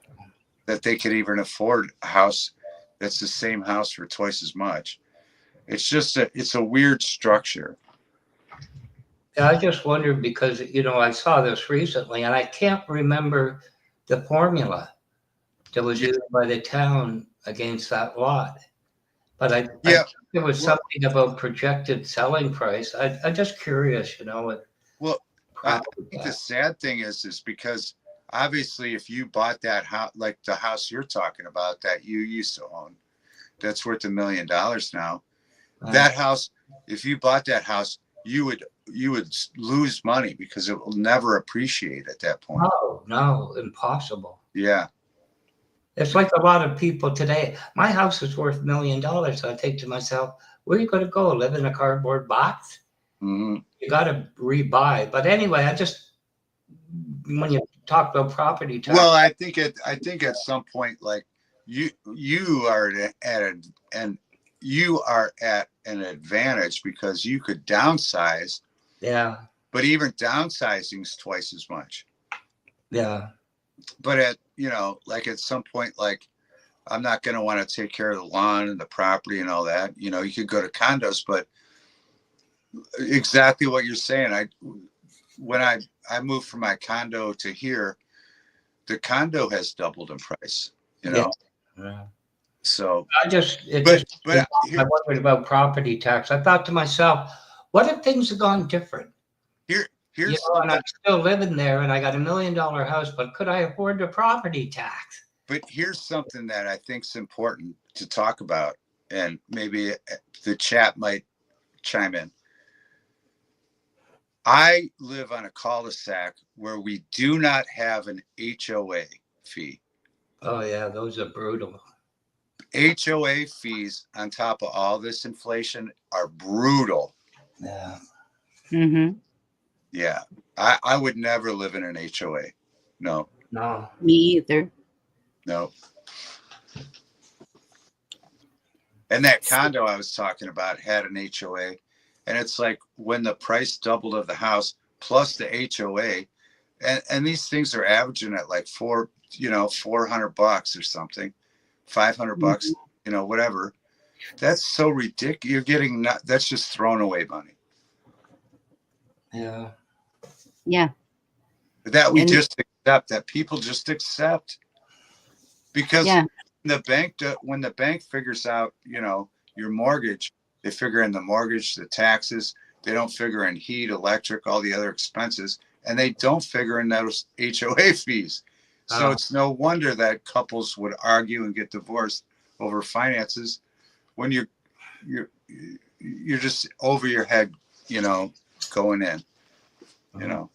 that they could even afford a house that's the same house for twice as much. It's just it's a weird structure. Yeah, I just wondered because, you know, I saw this recently and I can't remember the formula that was used by the town against that lot. But I think there was something about projected selling price. I'm just curious, you know. I think the sad thing is because obviously if you bought that house, like the house you're talking about that you used to own, that's worth $1 million now. That house, if you bought that house, you would lose money because it will never appreciate at that point. No, impossible. Yeah. It's like a lot of people today. My house is worth $1 million. So I think to myself, where are you going to go? Live in a cardboard box? Mm-hmm. You got to rebuy. But anyway, when you talk about property tax. Well, I think at some point, like you are at an advantage because you could downsize. Yeah. But even downsizing is twice as much. Yeah. But at some point, like I'm not going to want to take care of the lawn and the property and all that. You could go to condos, but exactly what you're saying. When I moved from my condo to here, the condo has doubled in price. Yeah. So I'm wondering about property tax. I thought to myself, what if things have gone different? Here's and I'm still living there, and I got $1 million house, but could I afford the property tax? But here's something that I think is important to talk about, and maybe the chat might chime in. I live on a cul-de-sac where we do not have an HOA fee. Oh yeah, those are brutal. HOA fees on top of all this inflation are brutal. Yeah. Mm-hmm. Yeah. I would never live in an HOA. No. No. Me either. No. And that condo I was talking about had an HOA. And it's like when the price doubled of the house plus the HOA, and these things are averaging at like $400 or something, $500, whatever. That's so ridiculous. You're getting that's just thrown away money. Yeah. Yeah. That we just accept, that people just accept, because when the bank figures out, your mortgage, they figure in the mortgage, the taxes, they don't figure in heat, electric, all the other expenses, and they don't figure in those HOA fees. So it's no wonder that couples would argue and get divorced over finances when you're just over your head, going in, Well,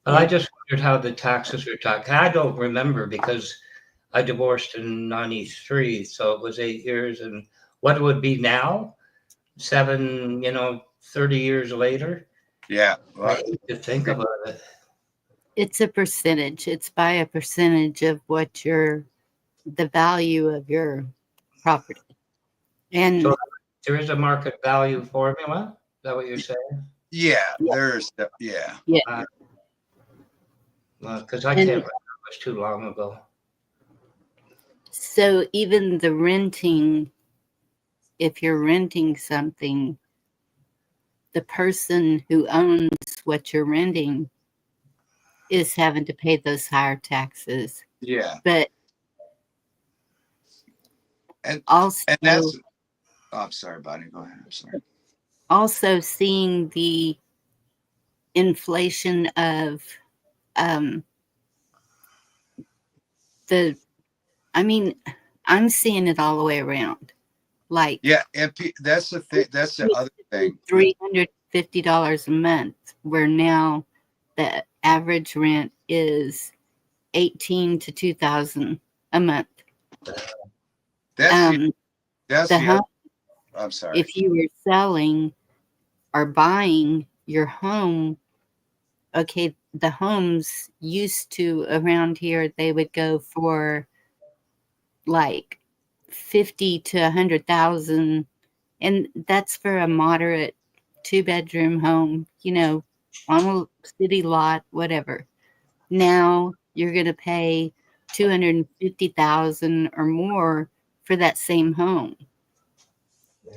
I just wondered how the taxes are taxed. I don't remember because I divorced in 93, so it was 8 years. And what it would be now, 30 years later. Yeah. I hate to think about it. It's a percentage. It's by a percentage of the value of your property. And so there is a market value formula. Is that what you're saying? Yeah. There's yeah. Yeah. Because I can't remember. It was too long ago. So even the renting, if you're renting something, the person who owns what you're renting is having to pay those higher taxes. Yeah. But that's I'm sorry, Bonnie, go ahead. I'm sorry. Also seeing the inflation of I'm seeing it all the way around. Like, yeah, and that's the thing. That's the other thing. $350 a month, where now the average rent is $1,800 to $2,000 a month. That's the home. I'm sorry. If you were selling or buying your home, okay, the homes used to around here, they would go for like 50 to 100,000, and that's for a moderate 2-bedroom home, on a city lot, whatever. Now you're going to pay 250,000 or more for that same home.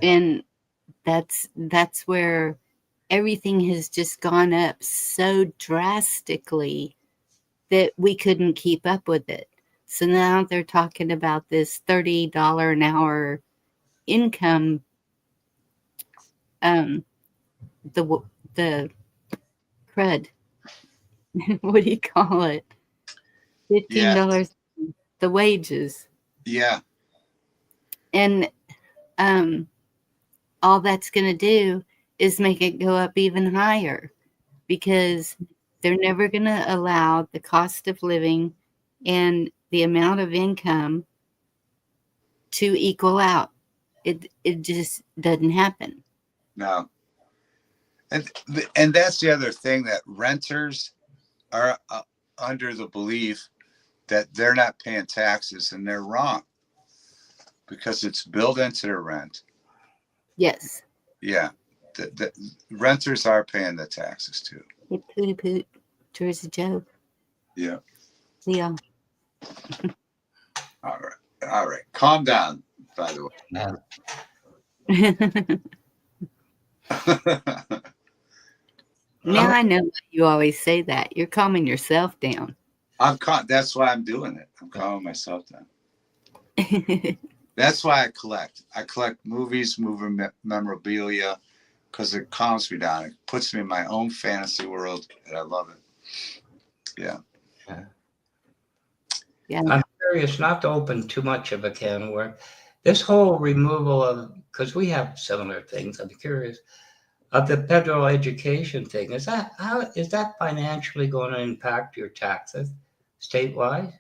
And that's where everything has just gone up so drastically that we couldn't keep up with it. So now they're talking about this $30 an hour income, the crud. What do you call it? $15, the wages. Yeah. And all that's going to do is make it go up even higher, because they're never going to allow the cost of living and the amount of income to equal out. It just doesn't happen. No. And that's the other thing, that renters are under the belief that they're not paying taxes, and they're wrong, because it's built into their rent. Yes. Yeah. The renters are paying the taxes too. Poot. Towards a joke. Yeah. See y'all. All right. Calm down, by the way. Now I know why you always say that. You're calming yourself down. That's why I'm doing it. I'm calming myself down. That's why I collect. I collect movies, movie memorabilia, because it calms me down. It puts me in my own fantasy world, and I love it. Yeah. Yeah. I'm curious, not to open too much of a can of worms. This whole removal of, because we have similar things, I'm curious, of the federal education thing, is that financially going to impact your taxes statewide?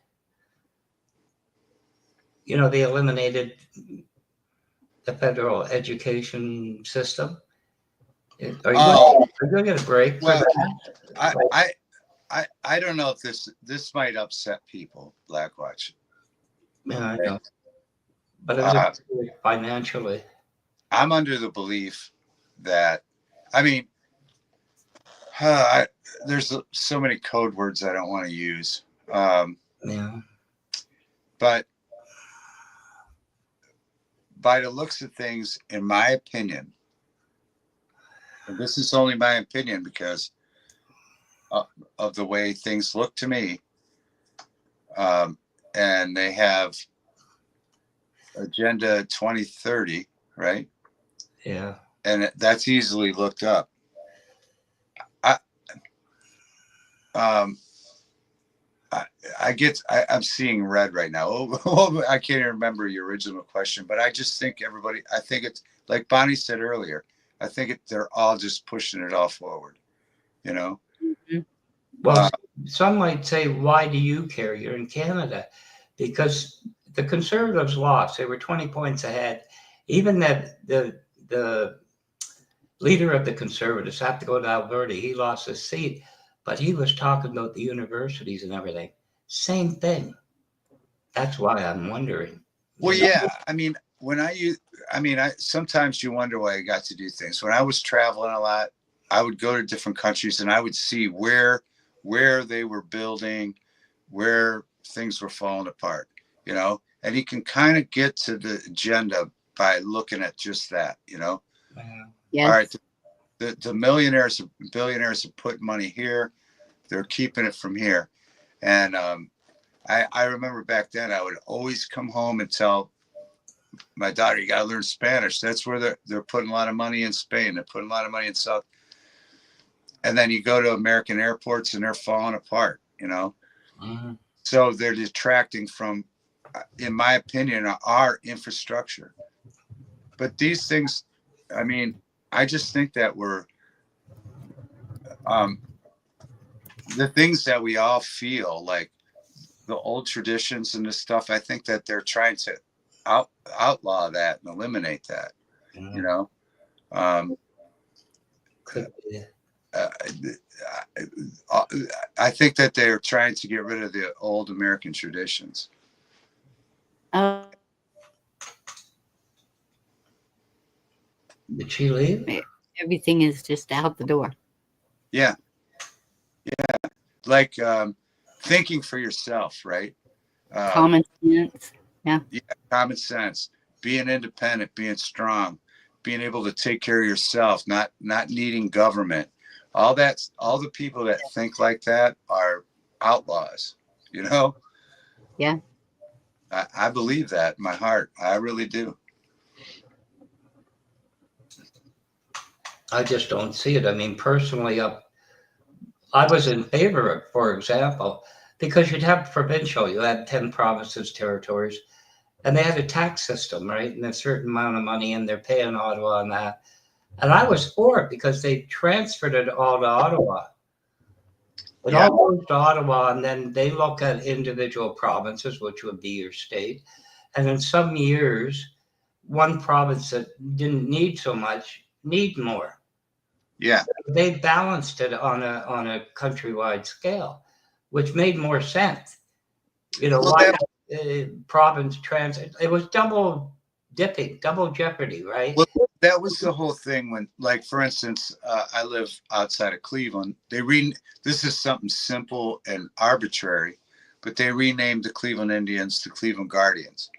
You know, they eliminated the federal education system. Are you going to get a break for that? I don't know if this might upset people, Blackwatch. Yeah, I know. But it's financially. I'm under the belief that, I mean, there's so many code words I don't want to use. Yeah. But by the looks of things, in my opinion, and this is only my opinion because of the way things look to me, and they have Agenda 2030, right? Yeah. And that's easily looked up. I'm seeing red right now. I can't even remember your original question, but I just think I think it's like Bonnie said earlier, I think they're all just pushing it all forward, you know? Mm-hmm. Well, some might say, why do you care? You're in Canada. Because the Conservatives lost. They were 20 points ahead. Even that the leader of the Conservatives had to go to Alberta. He lost his seat, but he was talking about the universities and everything. Same thing. That's why I'm wondering. Well, yeah. I mean, sometimes you wonder why I got to do things. When I was traveling a lot, I would go to different countries and I would see where they were building, where things were falling apart, you know, and you can kind of get to the agenda by looking at just that, you know. Yes. All right. The millionaires and billionaires are putting money here. They're keeping it from here. And I remember back then I would always come home and tell my daughter, you got to learn Spanish. That's where they're putting a lot of money in Spain. They're putting a lot of money in South. And then you go to American airports and they're falling apart, you know. Mm-hmm. So they're detracting from, in my opinion, our infrastructure. But these things, I mean, I just think that we're the things that we all feel, like the old traditions and this stuff. I think that they're trying to outlaw that and eliminate that, you know. I think that they're trying to get rid of the old American traditions. Did she leave? Everything is just out the door. Yeah. Yeah. Like thinking for yourself, right? Common sense. Yeah. Yeah. Common sense. Being independent, being strong, being able to take care of yourself, not needing government. All the people that think like that are outlaws, you know? Yeah. I believe that in my heart. I really do. I just don't see it. I mean, personally, I was in favor of, for example, because you'd have provincial, you had 10 provinces, territories, and they had a tax system, right? And a certain amount of money, and they're paying Ottawa on that. And I was for it because they transferred it all to Ottawa. It all goes to Ottawa, and then they look at individual provinces, which would be your state. And in some years, one province that didn't need so much need more. Yeah. They balanced it on a countrywide scale, which made more sense. You know, why not, province transit? It was double dipping, double jeopardy, right? Well, that was the whole thing when, like, for instance, I live outside of Cleveland. This is something simple and arbitrary, but they renamed the Cleveland Indians to Cleveland Guardians.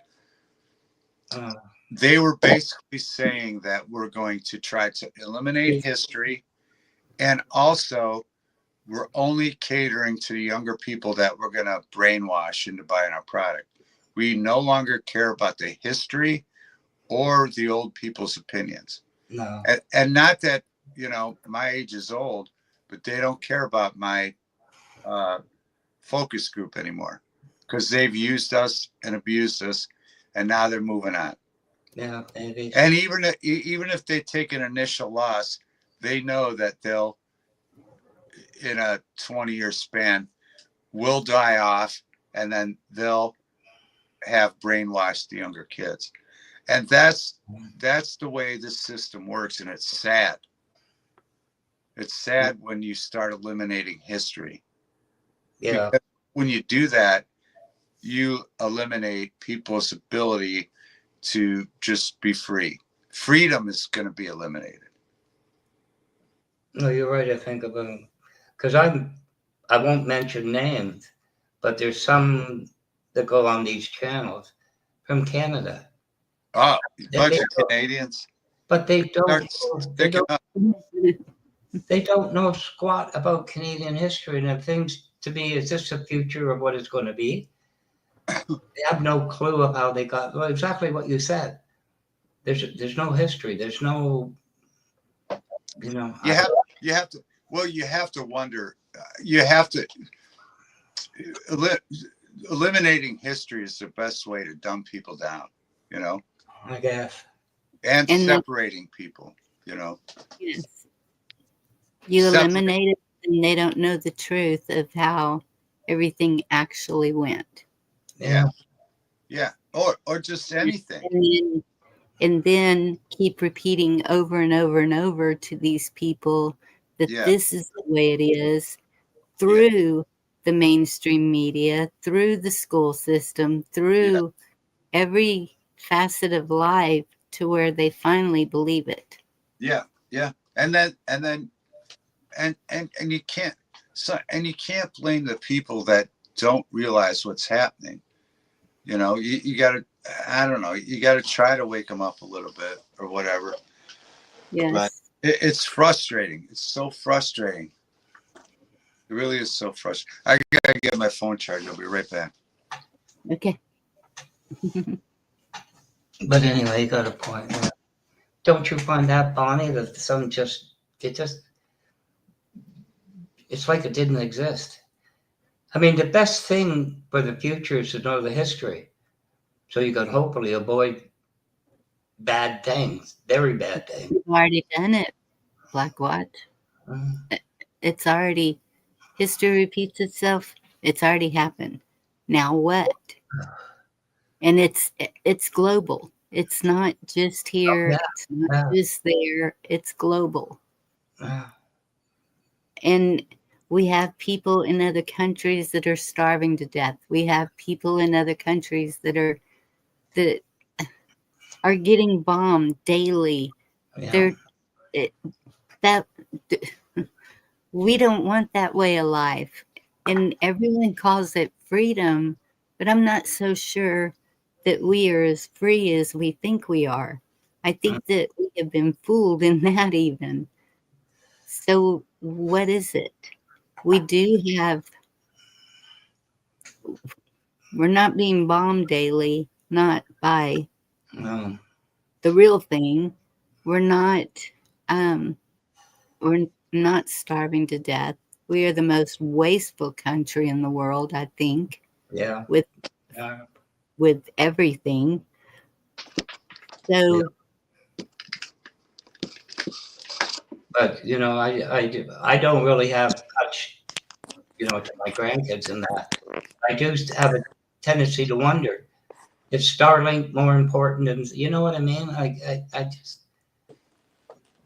They were basically saying that we're going to try to eliminate history, and also we're only catering to the younger people that we're going to brainwash into buying our product. We no longer care about the history or the old people's opinions. No. And not that, you know, my age is old, but they don't care about my focus group anymore because they've used us and abused us, and now they're moving on. Yeah, maybe. And even if they take an initial loss, they know that they'll, in a 20-year span, will die off, and then they'll have brainwashed the younger kids. And that's the way this system works, and it's sad. It's sad when you start eliminating history. Yeah. Because when you do that, you eliminate people's ability to just be free. Freedom is going to be eliminated. No, you're right. I think about, because I won't mention names, but there's some that go on these channels from Canada. Oh, bunch of Canadians. But they don't know squat about Canadian history. And it seems to me, is this the future of what it's going to be? They have no clue of how they got, well, exactly what you said. There's no history. There's no, you know. You have to wonder. You have to eliminating history is the best way to dumb people down. You know. I guess. And separating people. You know. Yes. You eliminate it, and they don't know the truth of how everything actually went. Yeah. Yeah. Or just anything. And then keep repeating over and over and over to these people that this is the way it is through the mainstream media, through the school system, through every facet of life, to where they finally believe it. Yeah. Yeah. And you can't blame the people that don't realize what's happening. You know, you got to, I don't know, you got to try to wake them up a little bit or whatever. Yes. But it's frustrating. It's so frustrating. It really is so frustrating. I got to get my phone charged. I'll be right back. Okay. But anyway, you got a point. Yeah. Don't you find that, Bonnie, that some it's like it didn't exist? I mean, the best thing for the future is to know the history, so you can hopefully avoid bad things, very bad things. We've already done it, Black Watch. It's already, history repeats itself. It's already happened. Now what? And it's global. It's not just here. It's not just there. It's global. And we have people in other countries that are starving to death. We have people in other countries that are getting bombed daily. Yeah. We don't want that way of life. And everyone calls it freedom, but I'm not so sure that we are as free as we think we are. I think that we have been fooled in that even. So what is it? We do have, we're not being bombed daily, not by the real thing. We're not starving to death. We are the most wasteful country in the world, I think. Yeah. with everything. So, But I don't really have touch, to my grandkids and that. I do have a tendency to wonder, is Starlink more important than, you know what I mean? I just,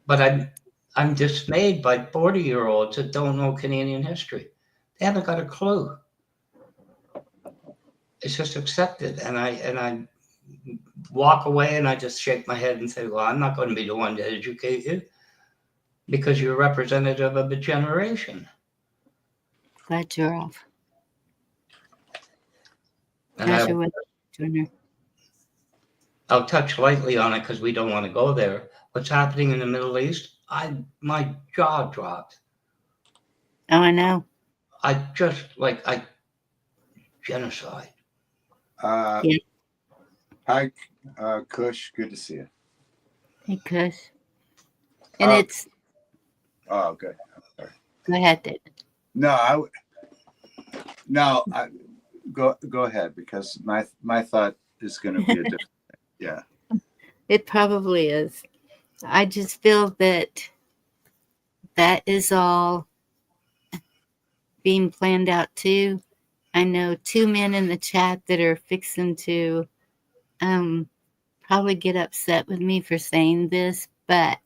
but I'm dismayed by 40-year-olds that don't know Canadian history. They haven't got a clue. It's just accepted, and I walk away and I just shake my head and say, well, I'm not going to be the one to educate you because you're representative of a generation. glad you're off. And I'll touch lightly on it because we don't want to go there. What's happening in the Middle East? My jaw dropped. Oh, I know. Genocide. Yeah. Hi, Kush. Good to see you. Hey, Kush. And it's. Oh, good. I'm sorry. Go ahead, David. Go ahead, because my thought is going to be a different thing. Yeah. It probably is. I just feel that is all being planned out too. I know 2 men in the chat that are fixing to probably get upset with me for saying this, but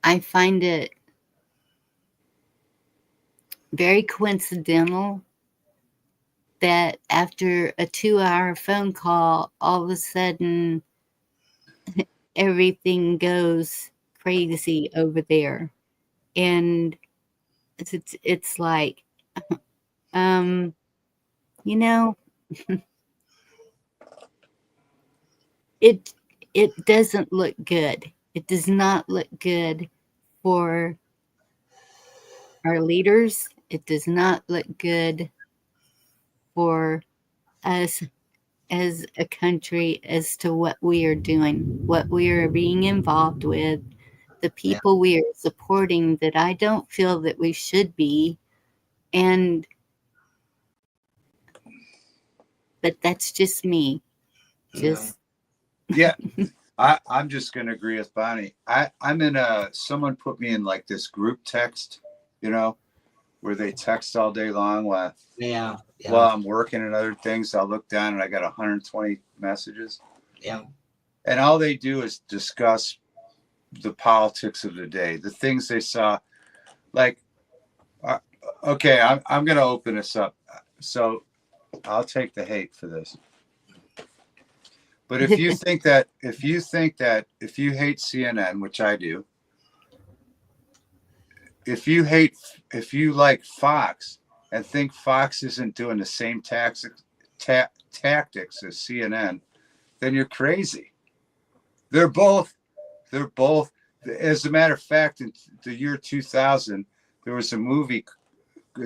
I find it very coincidental that after a 2-hour phone call, all of a sudden everything goes crazy over there. And it's like, you know, it doesn't look good. It does not look good for our leaders. It does not look good for us as a country as to what we are doing, what we are being involved with, the people we are supporting that I don't feel that we should be. But that's just me. Yeah. I'm just going to agree with Bonnie. I'm in someone put me in like this group text, where they text all day long while I'm working and other things. I'll look down and I got 120 messages. Yeah. And all they do is discuss the politics of the day, the things they saw. Like, okay, I'm going to open this up. So I'll take the hate for this. But if you think that if you hate CNN, which I do, if you like Fox and think Fox isn't doing the same tactics as CNN, then you're crazy. They're both, as a matter of fact, in the year 2000, there was a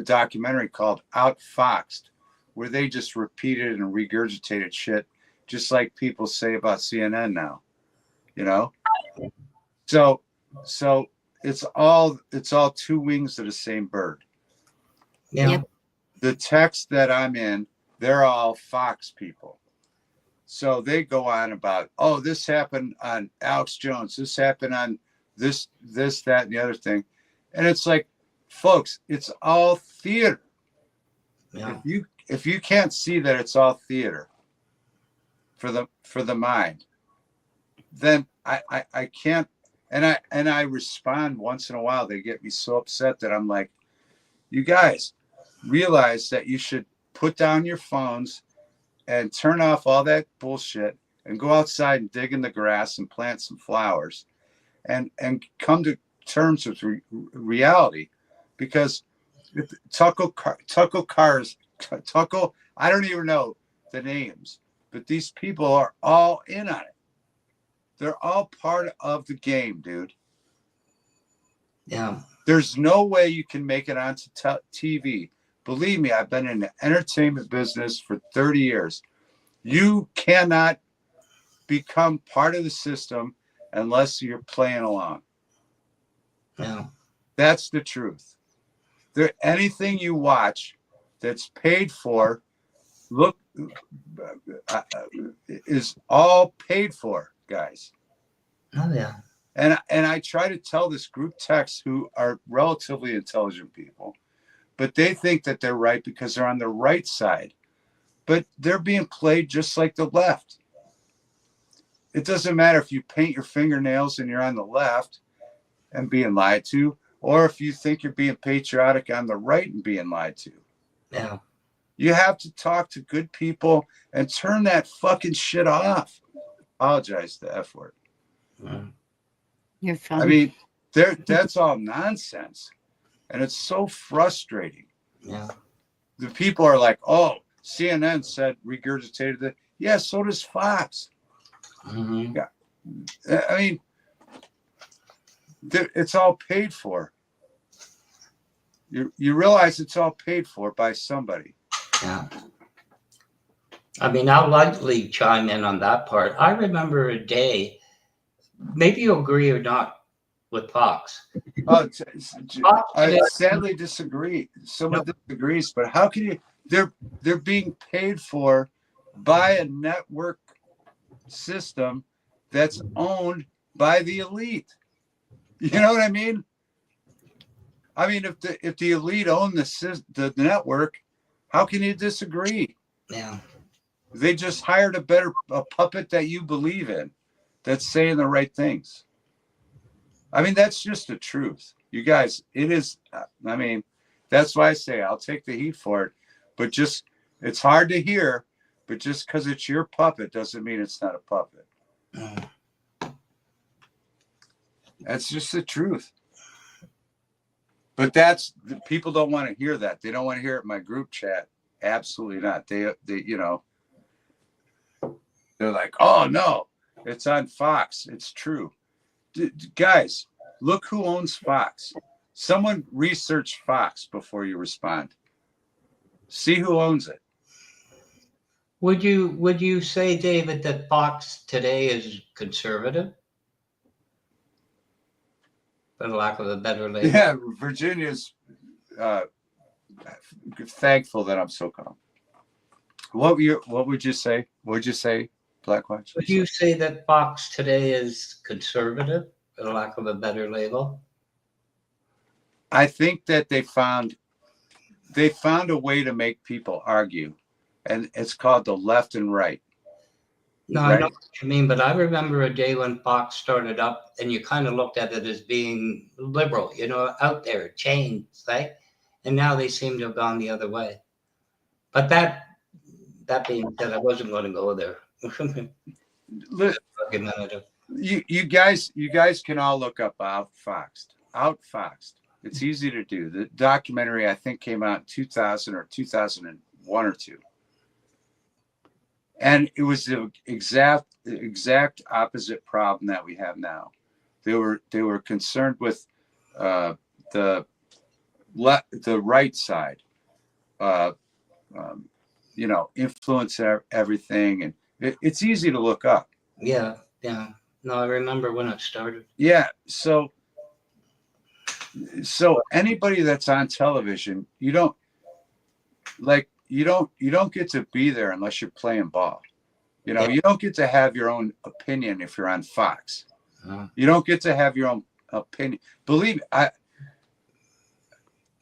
documentary called Outfoxed, where they just repeated and regurgitated shit, just like people say about CNN now, So it's all two wings of the same bird. Yeah. The text that I'm in, they're all Fox people. So they go on about, oh, this happened on Alex Jones. This happened on this, that, and the other thing. And it's like, folks, it's all theater. Yeah. If you can't see that it's all theater for the mind, then I can't. And I respond once in a while. They get me so upset that I'm like, you guys realize that you should put down your phones and turn off all that bullshit and go outside and dig in the grass and plant some flowers and come to terms with reality. Because Tucker, I don't even know the names, but these people are all in on it. They're all part of the game, dude. Yeah. There's no way you can make it onto TV. Believe me, I've been in the entertainment business for 30 years. You cannot become part of the system unless you're playing along. Yeah. That's the truth. Anything you watch that's paid for look, is all paid for, guys. Oh yeah. And I try to tell this group text who are relatively intelligent people, but they think that they're right because they're on the right side. But they're being played just like the left. It doesn't matter if you paint your fingernails and you're on the left and being lied to, or if you think you're being patriotic on the right and being lied to. Yeah. You have to talk to good people and turn that fucking shit off. Apologize, the F word. You're fine. I mean, that's all nonsense. And it's so frustrating. Yeah. The people are like, oh, CNN said regurgitated that. Yeah, so does Fox. Mm-hmm. Yeah. I mean, it's all paid for. You realize it's all paid for by somebody. Yeah. I mean, I'll lightly chime in on that part. I remember a day, maybe you agree or not with Fox. I sadly disagree. Someone disagrees, but how can you? They're being paid for by a network system that's owned by the elite. You know what I mean? I mean, if the elite own the network, how can you disagree? Yeah. They just hired a puppet that you believe in, that's saying the right things. I mean, that's just the truth. You guys, it is, I mean, that's why I say I'll take the heat for it, but just, it's hard to hear, but just because it's your puppet doesn't mean it's not a puppet. That's just the truth. But people don't want to hear that. They don't want to hear it in my group chat. Absolutely not. They you know, they're like, oh no, it's on Fox. It's true. Guys, look who owns Fox. Someone research Fox before you respond. See who owns it. Would you say, David, that Fox today is conservative? For lack of a better label. Yeah, Virginia's thankful that I'm so calm. What would you say? What would you say, Black Watch? Would you say that Fox today is conservative, for lack of a better label? I think that they found a way to make people argue, and it's called the left and right. No, right? I know what you mean, but I remember a day when Fox started up, and you kind of looked at it as being liberal, you know, out there, changed, right? And now they seem to have gone the other way. But that being said, I wasn't going to go there. You guys can all look up Outfoxed. It's easy to do. The documentary, I think, came out in 2000 or 2001 or 2. And it was the exact opposite problem that we have now. They were concerned with the right side, you know, influence everything, and it's easy to look up. Yeah. No, I remember when it started. Yeah, so anybody that's on television, you don't get to be there unless you're playing ball. You know, you don't get to have your own opinion if you're on Fox. You don't get to have your own opinion. Believe me,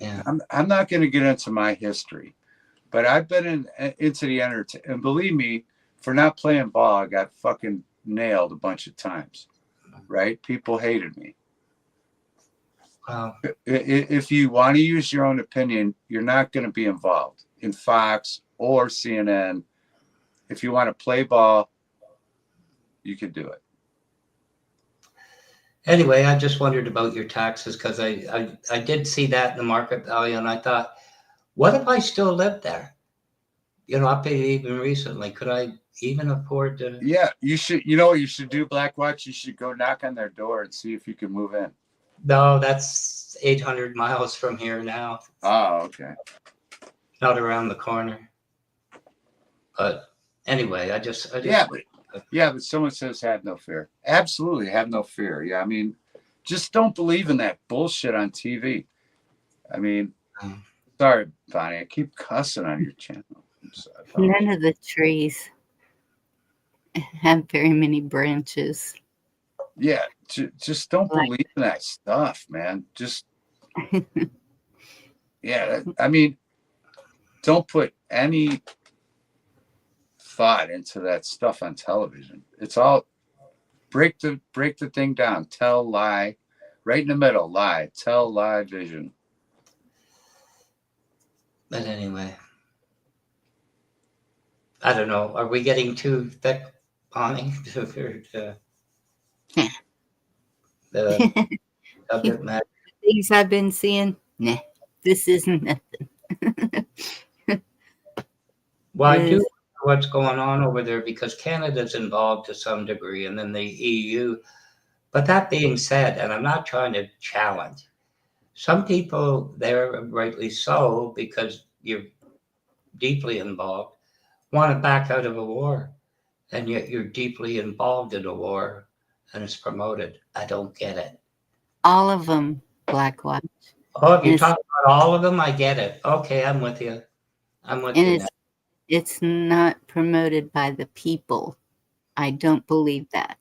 I'm not going to get into my history, but I've been into the entertainment, and believe me, for not playing ball, I got fucking nailed a bunch of times. Right? People hated me. If you want to use your own opinion, you're not going to be involved in Fox or CNN. If you want to play ball, you can do it. Anyway, I just wondered about your taxes because I did see that in the market value, and I thought, what if I still lived there? You know, I paid even recently. Could I even afford to? Yeah, you should. You know what you should do, Black Watch? You should go knock on their door and see if you can move in. No, that's 800 miles from here now. Oh, okay. Not around the corner. But anyway, I just but someone says have no fear. Absolutely, have no fear. Yeah, I mean, just don't believe in that bullshit on TV. I mean, sorry, Bonnie, I keep cussing on your channel. I'm None of the trees have very many branches. Yeah, just don't believe in that stuff, man. Just yeah, I mean, don't put any thought into that stuff on television. It's all break the thing down. Tell, lie, right in the middle. Lie, tell, lie, vision. But anyway, I don't know. Are we getting too thick, Bonnie? The subject matter. Things I've been seeing, nah, this isn't nothing. Well, I do know what's going on over there because Canada's involved to some degree, and then the EU. But that being said, and I'm not trying to challenge, some people there, rightly so, because you're deeply involved, want to back out of a war, and yet you're deeply involved in a war, and it's promoted. I don't get it. All of them, Black Watch. Oh, if you talk about all of them, I get it. Okay, I'm with you. I'm with you. And it's not promoted by the people. I don't believe that.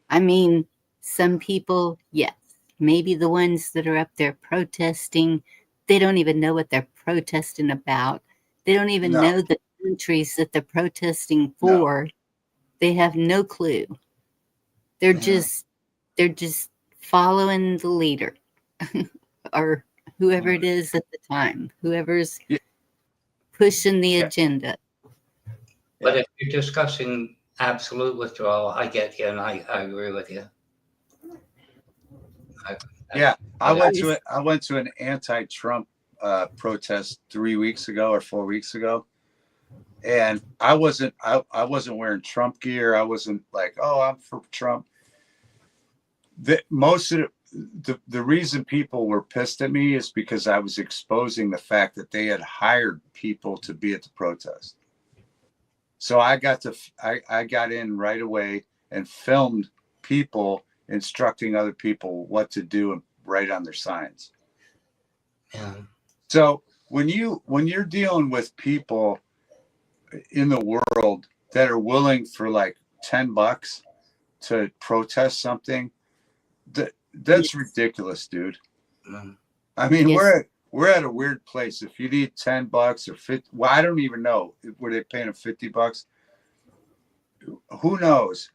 I mean, some people, yes, maybe the ones that are up there protesting, they don't even know what they're protesting about. They don't even know the countries that they're protesting for. They have no clue. They're just following the leader or whoever it is at the time, whoever's pushing the agenda. But if you're discussing absolute withdrawal, I get you, and I agree with you. I went to an anti-Trump protest 3 weeks ago or 4 weeks ago, and I wasn't wearing Trump gear. I wasn't like, oh, I'm for Trump. Most of the reason people were pissed at me is because I was exposing the fact that they had hired people to be at the protest. So I got in right away and filmed people instructing other people what to do and write on their signs. Yeah. So when you're dealing with people in the world that are willing for like $10 to protest something, that's ridiculous, dude. I mean, we're at a weird place. If you need $10 or 50, well, I don't even know. Were they paying them $50? Who knows?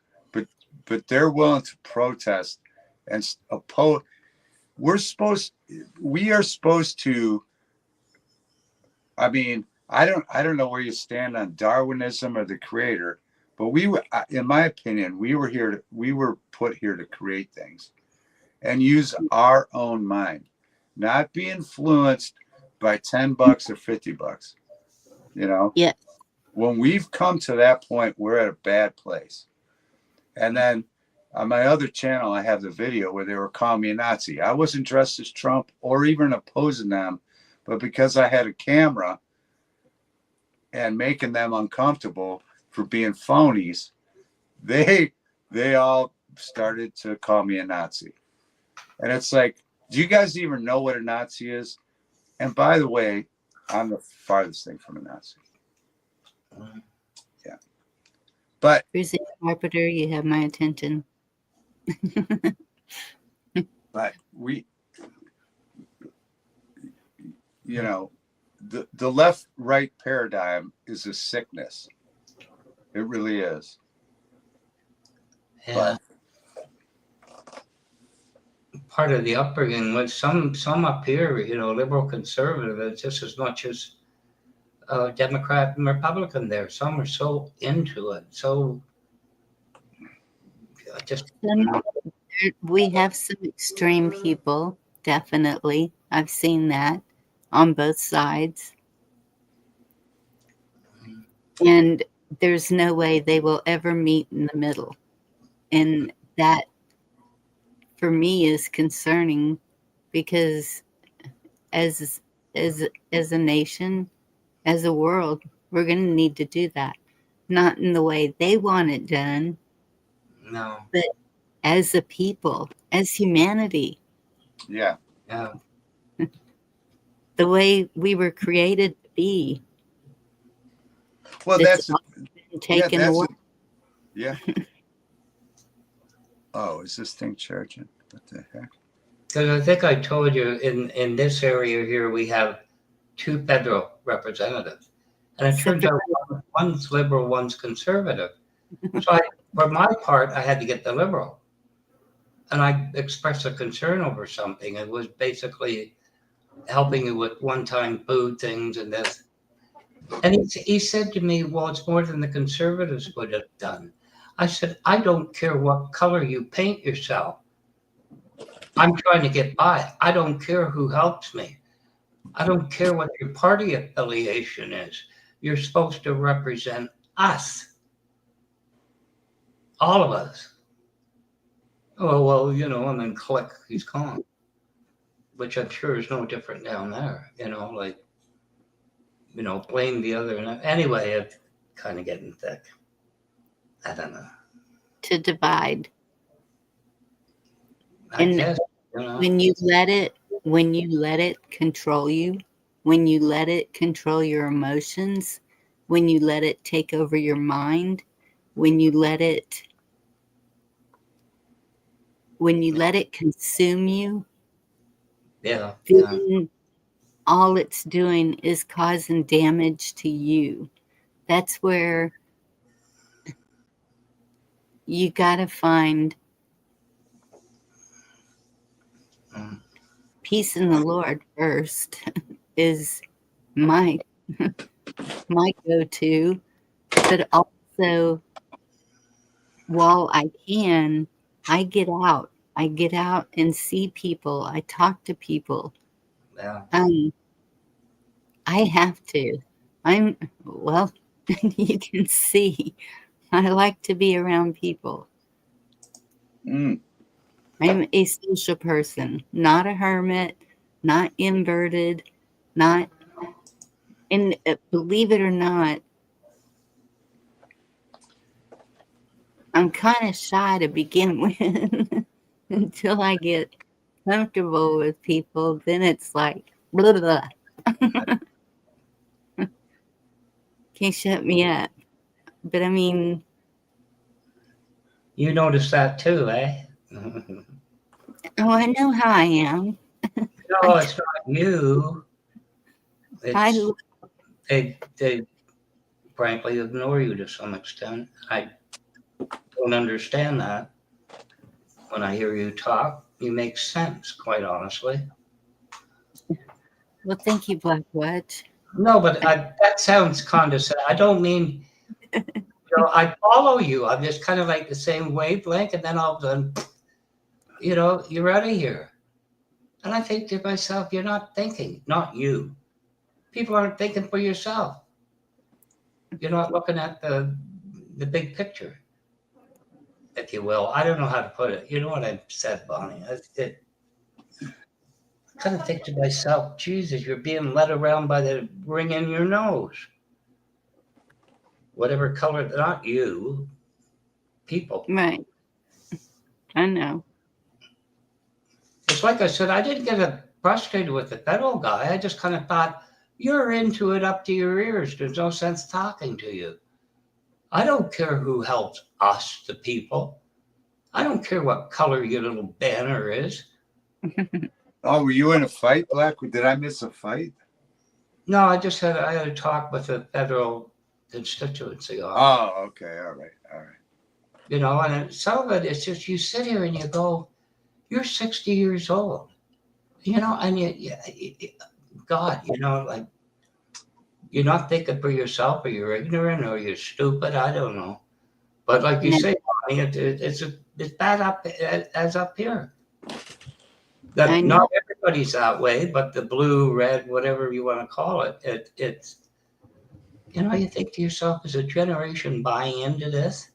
But they're willing to protest and oppose. We are supposed to. I mean, I don't know where you stand on Darwinism or the creator, but in my opinion, we were put here to create things and use our own mind, not be influenced by $10 or $50. You know? Yeah. When we've come to that point, we're at a bad place. And then on my other channel, I have the video where they were calling me a Nazi. I wasn't dressed as Trump or even opposing them, but because I had a camera and making them uncomfortable for being phonies, they all started to call me a Nazi. And it's like, do you guys even know what a Nazi is? And by the way, I'm the farthest thing from a Nazi. Yeah. But Bruce Carpenter, you have my attention. But the left-right paradigm is a sickness. It really is. Yeah. Part of the upbringing was some up here, liberal conservative, it's just as much as Democrat and Republican there. Some are so into it. So We have some extreme people, definitely. I've seen that on both sides. And there's no way they will ever meet in the middle. And that, for me, is concerning because as a nation, as a world, we're going to need to do that. Not in the way they want it done. No. But as a people, as humanity. Yeah. Yeah. The way we were created to be. Well, that's that's taken that's away. yeah. Oh, is this thing charging? What the heck? Because I think I told you in this area here we have 2 federal representatives, and it turns out one's liberal, one's conservative. So for my part, I had to get the liberal, and I expressed a concern over something. It was basically helping you with one-time food things and this. And he said to me, "Well, it's more than the conservatives would have done." I said, "I don't care what color you paint yourself. I'm trying to get by. I don't care who helps me. I don't care what your party affiliation is. You're supposed to represent us, all of us." Oh, well, and then click, he's gone. Which I'm sure is no different down there, blame the other. Anyway, it's kind of getting thick. I don't know. To divide. I guess, when you let it control you, when you let it control your emotions, when you let it take over your mind, when you let it consume you, yeah. then all it's doing is causing damage to you. That's where you gotta find peace in the Lord first is my go-to, but also while I can, I get out and see people. I talk to people. Yeah. I have to. You can see I like to be around people. I'm a social person, not a hermit, not inverted, not, and believe it or not, I'm kind of shy to begin with until I get comfortable with people. Then it's like, blah, blah, blah. Can't shut me up. But I mean, you notice that too, eh? Oh, I know how I am. No, it's not you. It's they frankly ignore you to some extent. I don't understand that. When I hear you talk, you make sense, quite honestly. Well, thank you, Black Watch. No, but that sounds condescending. I don't mean, I follow you. I'm just kind of like the same wavelength, and then all of a sudden, you're out of here. And I think to myself, you're not thinking, not you. People aren't thinking for yourself. You're not looking at the big picture, if you will. I don't know how to put it. You know what I said, Bonnie? I kind of think to myself, Jesus, you're being led around by the ring in your nose. Whatever color, not you, people. Right. I know. It's like I said, I didn't get frustrated with the federal guy. I just kind of thought, you're into it up to your ears. There's no sense talking to you. I don't care who helps us, the people. I don't care what color your little banner is. Oh, were you in a fight, Black? Did I miss a fight? No, I had a talk with the federal constituency office. Oh, okay. All right. And some of it is just you sit here and you go, you're 60 years old, and God, like you're not thinking for yourself, or you're ignorant, or you're stupid. I don't know. But like you say, it's bad up as up here. That not everybody's that way, but the blue, red, whatever you want to call it, it's you think to yourself, is a generation buying into this?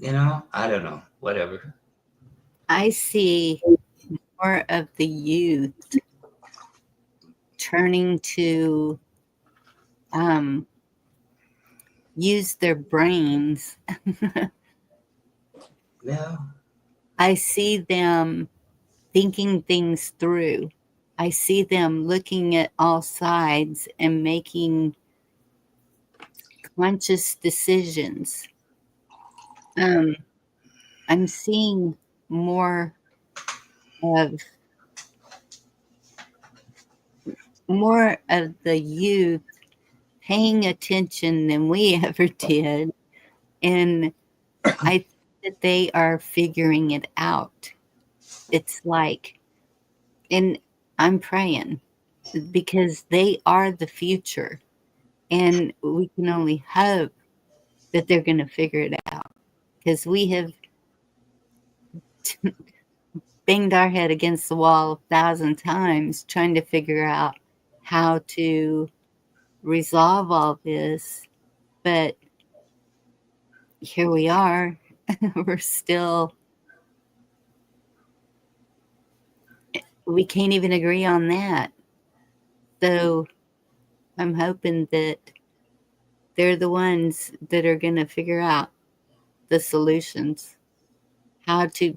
I don't know, whatever. I see more of the youth turning to use their brains. Yeah. I see them thinking things through. I see them looking at all sides and making conscious decisions. I'm seeing more of the youth paying attention than we ever did, and I think that they are figuring it out. It's like, and I'm praying because they are the future, and we can only hope that they're going to figure it out, because we have banged our head against the wall 1,000 times trying to figure out how to resolve all this, but here we are. We can't even agree on that. So I'm hoping that they're the ones that are going to figure out the solutions, how to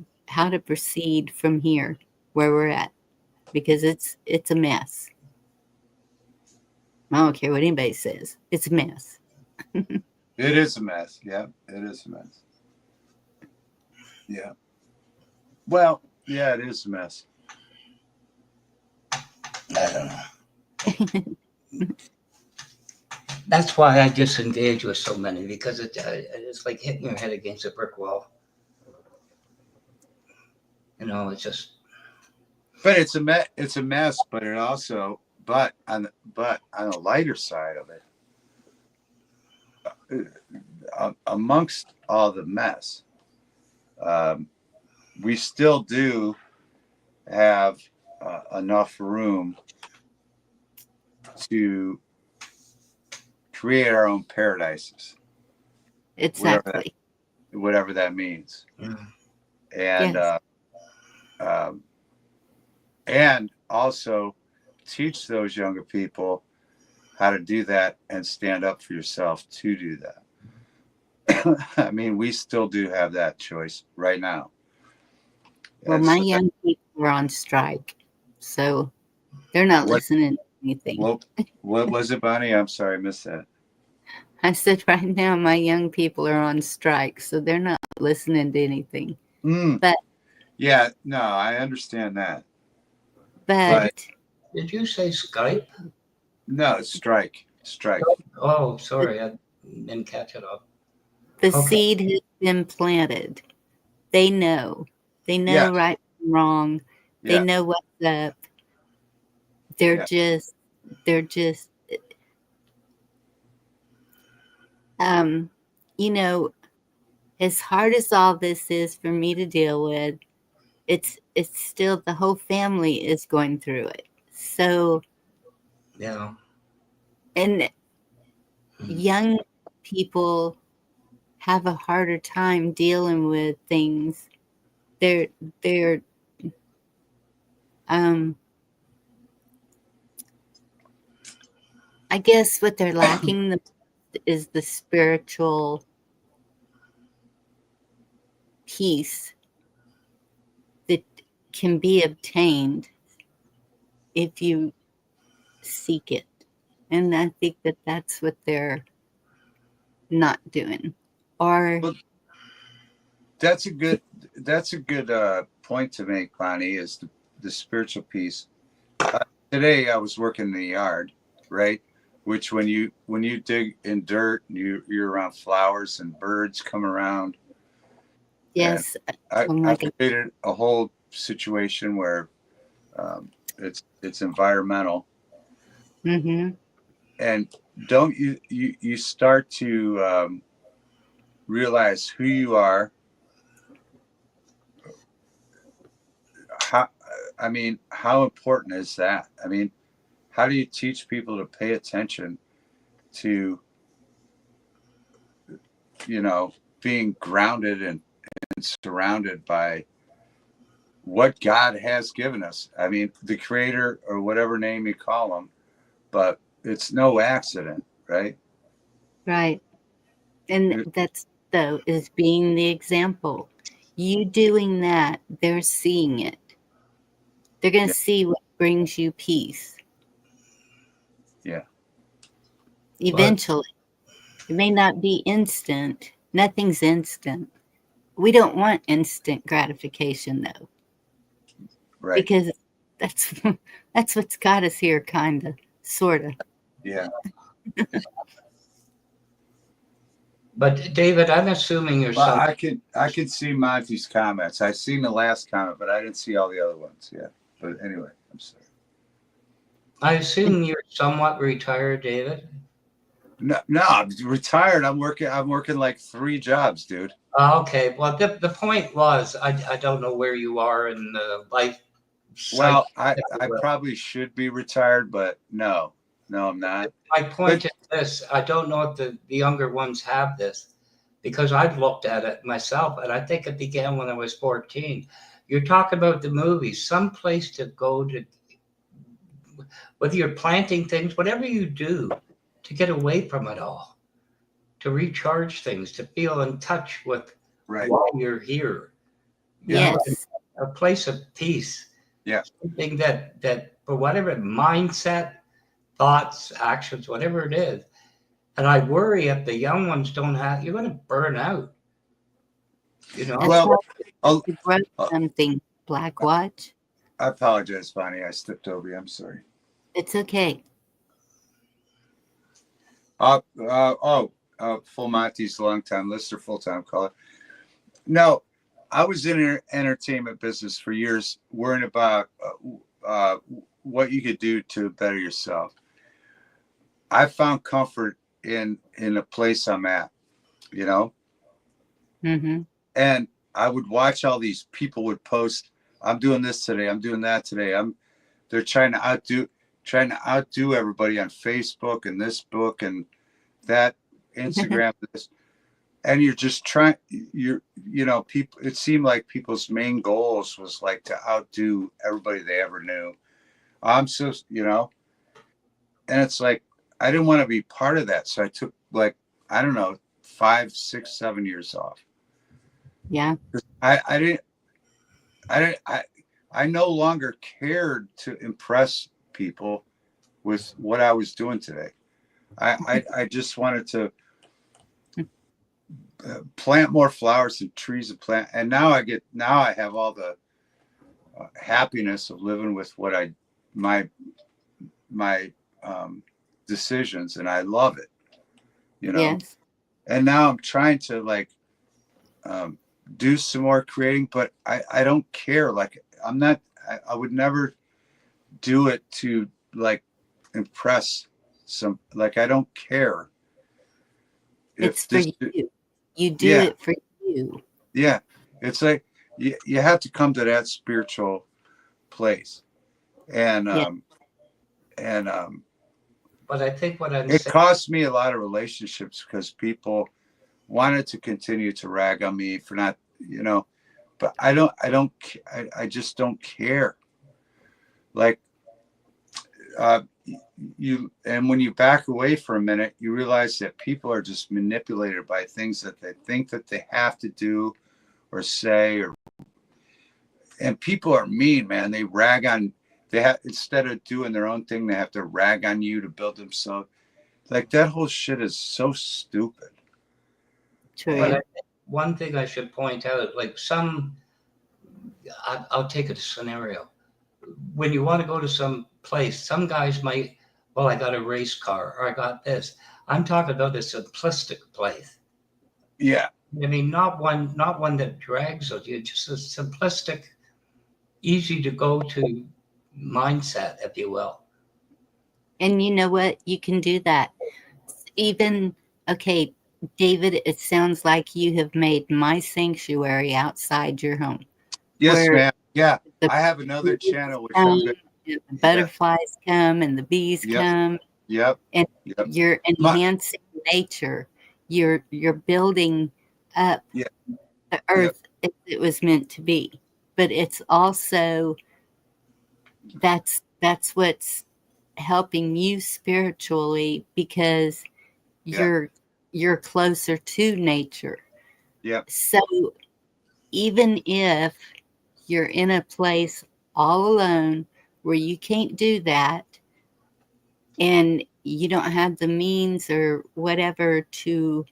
proceed from here where we're at, because it's a mess. I don't care what anybody says. It's a mess. It is a mess. Yeah, it is a mess. Yeah. Well, yeah, it is a mess. I don't know. That's why I disengage with so many, because it's like hitting your head against a brick wall. It's just. But it's a mess. But it also, but on the lighter side of it, amongst all the mess, we still do have enough room to create our own paradises. Exactly. Whatever that means. And yes. And also teach those younger people how to do that and stand up for yourself to do that. I mean, we still do have that choice right now. Well, my young people are on strike, so they're not listening to anything. What was it, Bonnie? I'm sorry, I missed that. I said right now my young people are on strike, so they're not listening to anything. But yeah, no, I understand that. But did you say Skype? No, it's strike. Oh, sorry, I didn't catch it all. The seed has been planted. They know. They know right from wrong. They know what's up. They're just as hard as all this is for me to deal with, it's still, the whole family is going through it. So yeah. And young people have a harder time dealing with things. They're I guess what they're lacking is the spiritual peace that can be obtained if you seek it. And I think that that's what they're not doing. Or that's a good point to make, Bonnie, is the spiritual piece. Today I was working in the yard, right? Which when you dig in dirt, you're around flowers and birds come around. Yes. I created a whole situation where it's environmental. Mm-hmm. And don't you start to realize who you are. How important is that? I mean, how do you teach people to pay attention to, being grounded and surrounded by what God has given us? I mean, the creator, or whatever name you call him, but it's no accident, right? Right. And that's, though, is being the example. You doing that, they're seeing it. They're going to see what brings you peace. Yeah. Eventually. It may not be instant. Nothing's instant. We don't want instant gratification, though. Right. Because that's what's got us here, kind of, sort of. Yeah. But David, I'm assuming you're Well, I can see Monty's comments. I seen the last comment, but I didn't see all the other ones. Yeah. But anyway, I'm sorry. I assume you're somewhat retired, David. No, I'm retired. I'm working like 3 jobs, dude. Okay. Well, the point was, I don't know where you are in the life. Well, I probably should be retired, but no, I'm not. My point is this: I don't know if the younger ones have this, because I've looked at it myself, and I think it began when I was 14. You're talking about the movies, some place to go to, whether you're planting things, whatever you do, to get away from it all, to recharge things, to feel in touch with why you're here. Yes. A place of peace. Yeah. Something that for whatever mindset, thoughts, actions, whatever it is. And I worry if the young ones don't have, you're going to burn out. You know. Well, you wrote something, Black Watch. I apologize, Bonnie. I stepped over you. I'm sorry. It's okay. Full Monty's long-time listener, full-time caller. No, I was in entertainment business for years, worrying about what you could do to better yourself. I found comfort in the place I'm at, you know. Mm-hmm. And I would watch all these people would post, "I'm doing this today. I'm doing that today. They're trying to outdo everybody on Facebook and this book and that Instagram." This, and you're just trying. People. It seemed like people's main goals was like to outdo everybody they ever knew. I'm so, and it's like I didn't want to be part of that, so I took like, I don't know, 5, 6, 7 years off. Yeah. I no longer cared to impress people with what I was doing today. I just wanted to plant more flowers and trees and now I have all the happiness of living with what my decisions, and I love it, Yes. And now I'm trying to do some more creating, but I don't care. Like I would never do it to impress I don't care. It's for you. You do it for you. Yeah. It's like you have to come to that spiritual place. And but I think what I'm saying, cost me a lot of relationships because people wanted to continue to rag on me for not, but I just don't care. And when you back away for a minute, you realize that people are just manipulated by things that they think that they have to do or say, and people are mean, man. They rag on, instead of doing their own thing, they have to rag on you to build themselves. Like that whole shit is so stupid. True. But one thing I should point out, I'll take a scenario. When you want to go to some place, some guys might, well, I got a race car or I got this. I'm talking about a simplistic place. Yeah. I mean, not one that drags you, just a simplistic, easy to go to mindset, if you will. And you know what? You can do that. Even, okay, David, it sounds like you have made my sanctuary outside your home. Yes, ma'am. Yeah. I have another channel which I'm going to. The butterflies come and the bees come. Yep. And you're enhancing nature. You're building up the earth as it was meant to be. But it's also that's what's helping you spiritually because you're closer to nature. Yeah. So even if you're in a place all alone where you can't do that, and you don't have the means or whatever to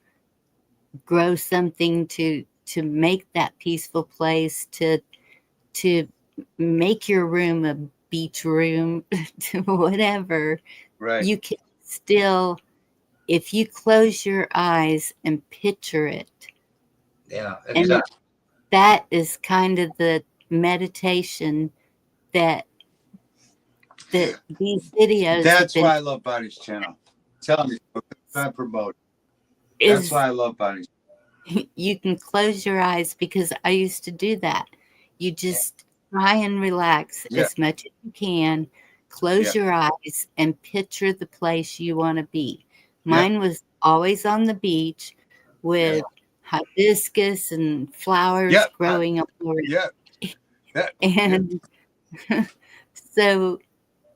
grow something to make that peaceful place, to make your room a beach room, to whatever, Right. you can still, if you close your eyes and picture it. Yeah, And exactly. that is kind of the meditation that these videos have That's been, why I love Bonnie's channel. Tell me, I promote. That's is why I love Bonnie's. you can close your eyes, because I used to do that. You just try and relax Yeah. as much as you can, close Yeah. your eyes and picture the place you want to be. Yeah. Mine was always on the beach with hibiscus and flowers Yeah. growing up around. Yeah. That, And so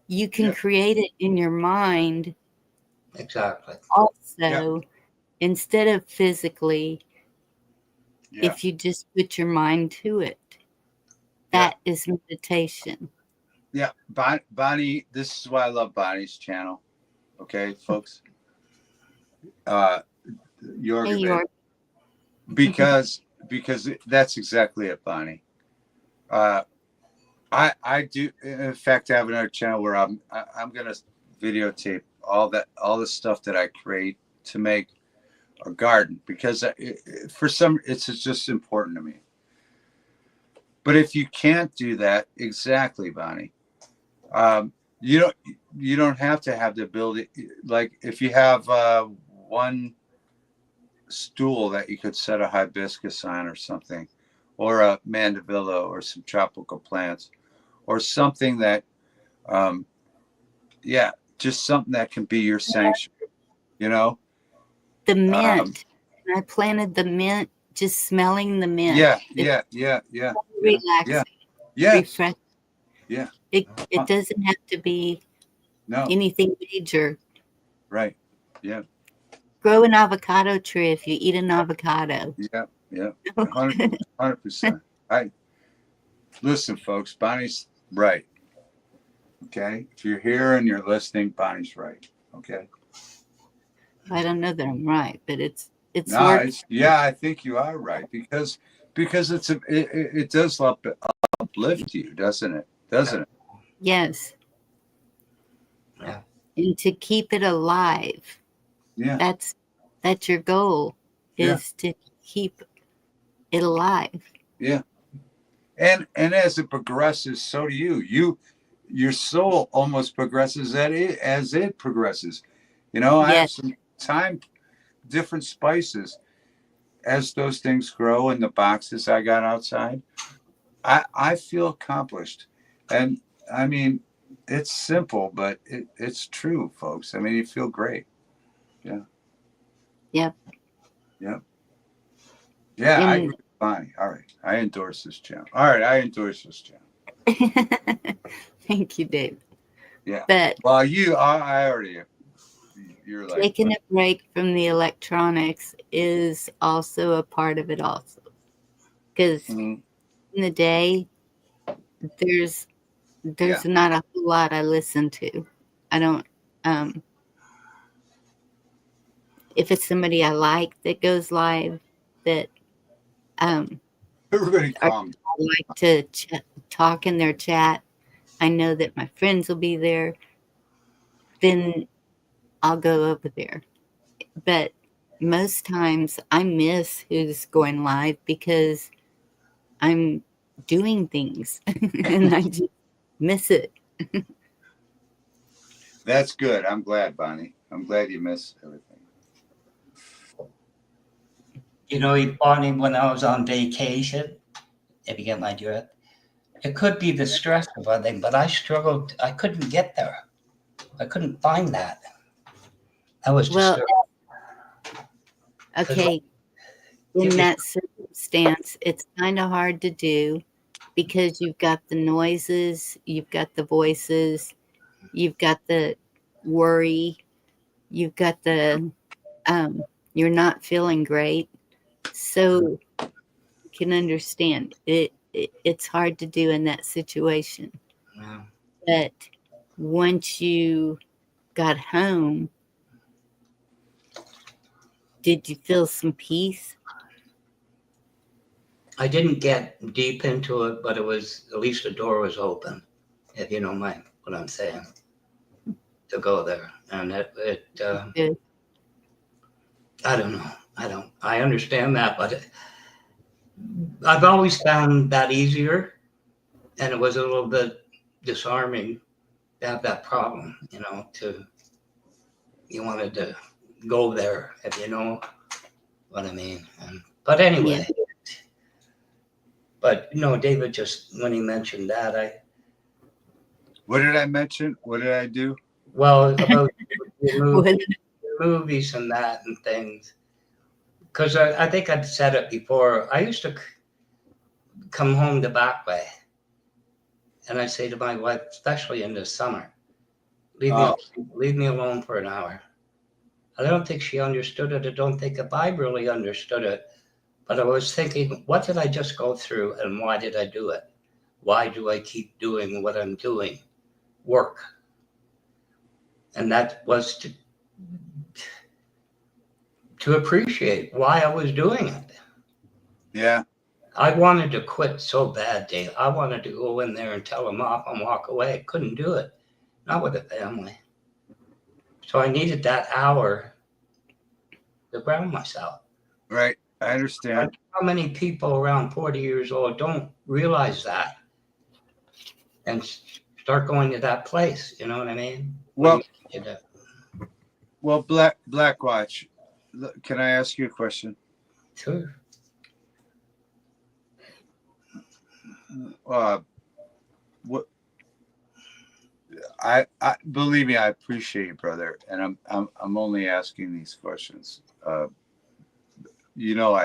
you can Yeah. create it in your mind Exactly. also, instead of physically, Yeah. if you just put your mind to it. That is meditation. Yeah. Bonnie, this is why I love Bonnie's channel. Okay, folks. Yorga, Hey, baby. Because that's exactly it, Bonnie. I do, in fact, I have another channel where I'm gonna videotape all the stuff that I create to make a garden, because for some it's just important to me. But if you can't do that, exactly, Bonnie, you don't have to have the ability. Like if you have one stool that you could set a hibiscus on or something, or a mandevilla or some tropical plants, or something that just something that can be your sanctuary, The mint. I planted the mint, just smelling the mint. Yeah. Relaxing. Yeah. Refreshing. Yeah. It doesn't have to be anything major. Right. Yeah. Grow an avocado tree if you eat an avocado. Yeah. 100%. Listen, folks, Bonnie's right. Okay. If you're here and you're listening, Bonnie's right. Okay. I don't know that I'm right, but it's No, working. I think you are right, because it does uplift you, doesn't it? Yes. Yeah. And to keep it alive. Yeah. That's your goal, is to keep it alive. Yeah. And as it progresses, so do you. Your soul almost progresses as it progresses. I have some different spices as those things grow in the boxes I got outside. I feel accomplished. And I mean, it's simple, but it's true, folks. I mean, you feel great. Yeah. Yep. Yeah, I agree with Bonnie. All right. I endorse this channel. Thank you, Dave. Yeah. But well, I already, you're like, taking a break from the electronics is also a part of it also. Because in the day, there's not a whole lot I listen to. I don't, if it's somebody I like that goes live, that everybody I like to talk in their chat, I know that my friends will be there, then I'll go over there. But most times I miss who's going live because I'm doing things and I just miss it. That's good. I'm glad, Bonnie. I'm glad you miss everything. Bonnie, when I was on vacation, if you get my drift, it could be the stress of everything, but I struggled. I couldn't get there. I couldn't find that. I was disturbed. Okay. In that circumstance, it's kind of hard to do because you've got the noises, you've got the voices, you've got the worry, you've got the you're not feeling great. So you can understand it's hard to do in that situation. Wow. But once you got home, did you feel some peace? I didn't get deep into it, but it was, at least the door was open, if you don't mind what I'm saying, to go there. And Good. I don't know. I understand that, but I've always found that easier. And it was a little bit disarming to have that problem, you wanted to go there, if you know what I mean. But anyway, but David, just when he mentioned that, What did I mention? What did I do? well, about movies and that and things. Because I think I'd said it before. I used to come home the back way. And I say to my wife, especially in the summer, leave me alone for an hour. I don't think she understood it. I don't think if I really understood it. But I was thinking, what did I just go through and why did I do it? Why do I keep doing what I'm doing? Work. And that was to appreciate why I was doing it. Yeah. I wanted to quit so bad, Dave. I wanted to go in there and tell them off and walk away. Couldn't do it. Not with a family. So I needed that hour to ground myself. Right. I understand. How many people around 40 years old don't realize that and start going to that place? You know what I mean? Well, Black Watch, can I ask you a question? Sure. What? I believe me, I appreciate you, brother, and I'm only asking these questions. I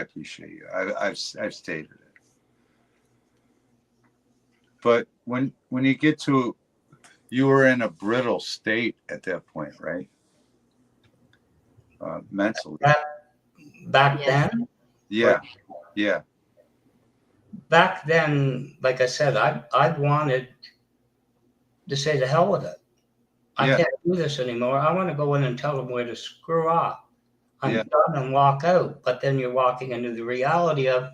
appreciate you. I've stated it. But when you get to, you were in a brittle state at that point, right? Mentally. Back then? Yeah. Yeah. Back then, like I said, I wanted to say the hell with it. I can't do this anymore. I want to go in and tell them where to screw off. I'm done and walk out. But then you're walking into the reality of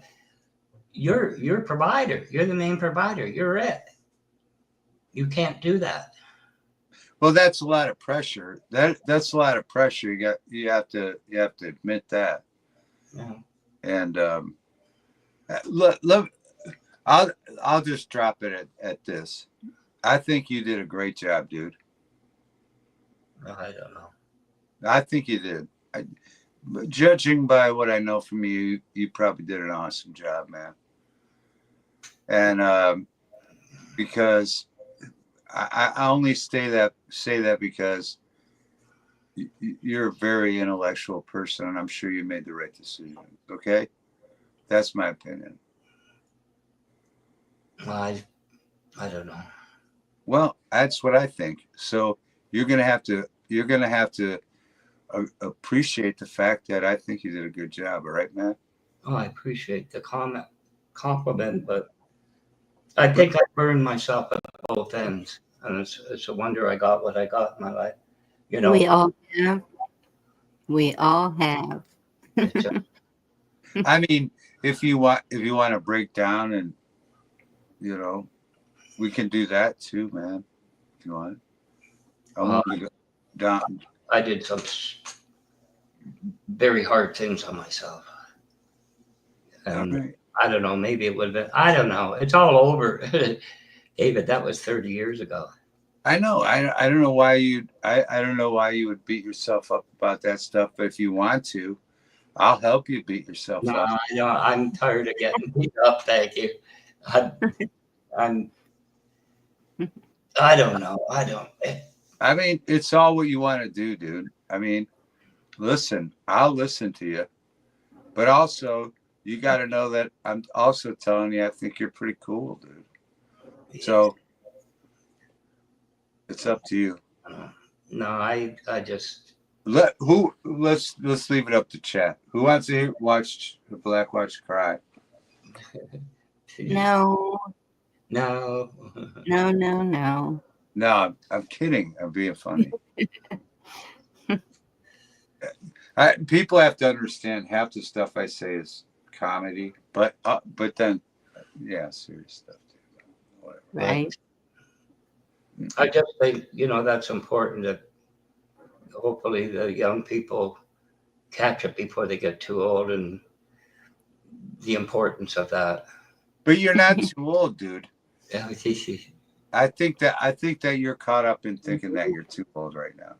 you're provider. You're the main provider. You're it. You can't do that. Well, that's a lot of pressure. That's a lot of pressure. You have to admit that. Yeah. And look, I'll just drop it at this. I think you did a great job, dude. I don't know. I think you did. Judging by what I know from you, you probably did an awesome job, man. And because I only say that because you're a very intellectual person, and I'm sure you made the right decision. Okay, that's my opinion. I don't know. Well, that's what I think. So you're gonna have to appreciate the fact that I think you did a good job. All right, man. Oh, I appreciate the compliment, but I think I burned myself at both ends, and it's a wonder I got what I got in my life. We all have. We all have. I mean, if you want to break down and we can do that too, man. If you want. I want to go down. I did some very hard things on myself. And I don't know, maybe it would have been, I don't know. It's all over. David, that was 30 years ago. I know. I don't know why I don't know why you would beat yourself up about that stuff, but if you want to, I'll help you beat yourself up. No, I'm tired of getting beat up, thank you. I don't know. I mean, it's all what you want to do, dude. I mean, listen, I'll listen to you. But also, you got to know that I'm also telling you I think you're pretty cool, dude. So it's up to you. No, I just let's leave it up to chat. Who wants to watch the Black Watch cry? No. No. No. No, I'm kidding. I'm being funny. People have to understand half the stuff I say is comedy, but then, yeah, serious stuff too. Whatever. Right. I just think, that's important, that hopefully the young people catch it before they get too old, and the importance of that. But you're not too old, dude. Yeah, I think that you're caught up in thinking that you're too old right now.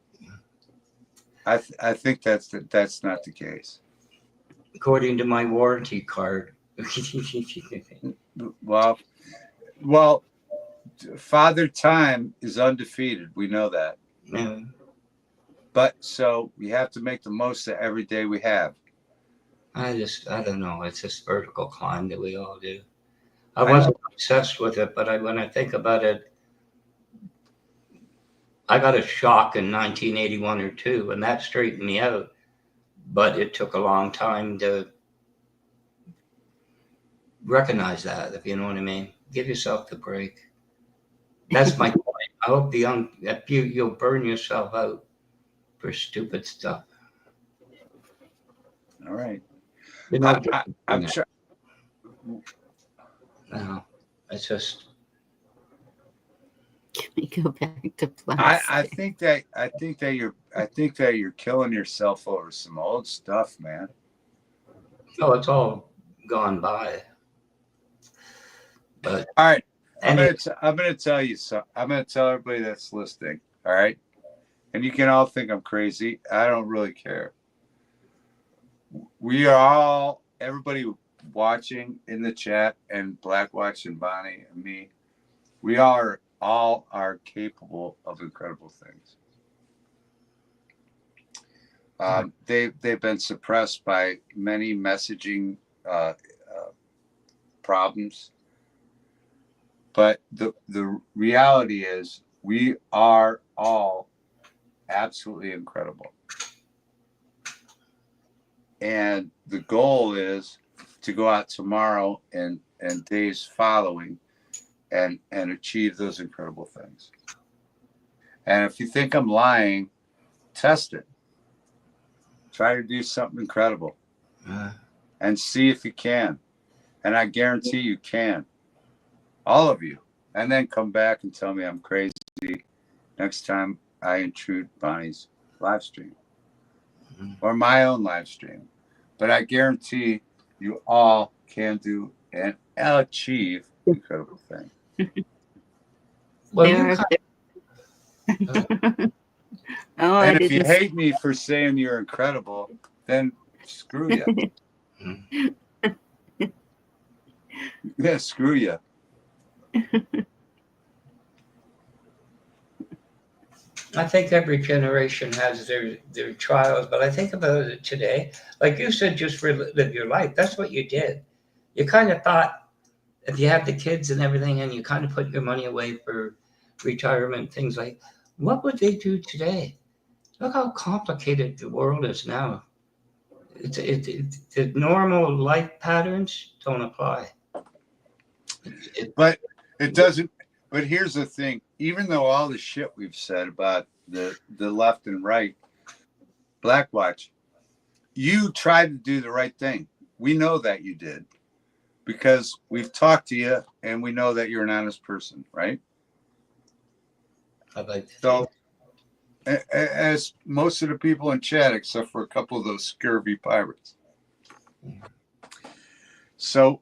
I think that's not the case. According to my warranty card. Well, Father Time is undefeated. We know that. Yeah. But so we have to make the most of every day we have. I don't know. It's this vertical climb that we all do. I wasn't obsessed with it, but when I think about it, I got a shock in 1981 or 2, and that straightened me out. But it took a long time to recognize that, if you know what I mean. Give yourself the break. That's my point. I hope you'll burn yourself out for stupid stuff. All right. I'm sure. No, it's just. Can we go back to plastic? I think that you're killing yourself over some old stuff, man. Oh, it's all gone by. But all right, I'm gonna tell you something. I'm gonna tell everybody that's listening. All right, and you can all think I'm crazy. I don't really care. We are all, everybody watching in the chat, and Black Watch and Bonnie and me, we all are capable of incredible things. They've been suppressed by many messaging problems, but the reality is we are all absolutely incredible, and the goal is to go out tomorrow and days following and achieve those incredible things. And if you think I'm lying, test it. Try to do something incredible and see if you can. And I guarantee you can. All of you. And then come back and tell me I'm crazy next time I intrude Bonnie's live stream or my own live stream. But I guarantee you all can do and achieve incredible things. Well, and if you hate me for saying you're incredible, then screw you. Yeah, screw you. I think every generation has their trials, but I think about it today. Like you said, just live your life. That's what you did. You kind of thought, if you have the kids and everything, and you kind of put your money away for retirement, things like, what would they do today? Look how complicated the world is now. The normal life patterns don't apply. But it doesn't. But here's the thing. Even though all the shit we've said about the left and right, Black Watch, you tried to do the right thing. We know that you did because we've talked to you and we know that you're an honest person, right? I'd like to. So, as most of the people in chat, except for a couple of those scurvy pirates. So,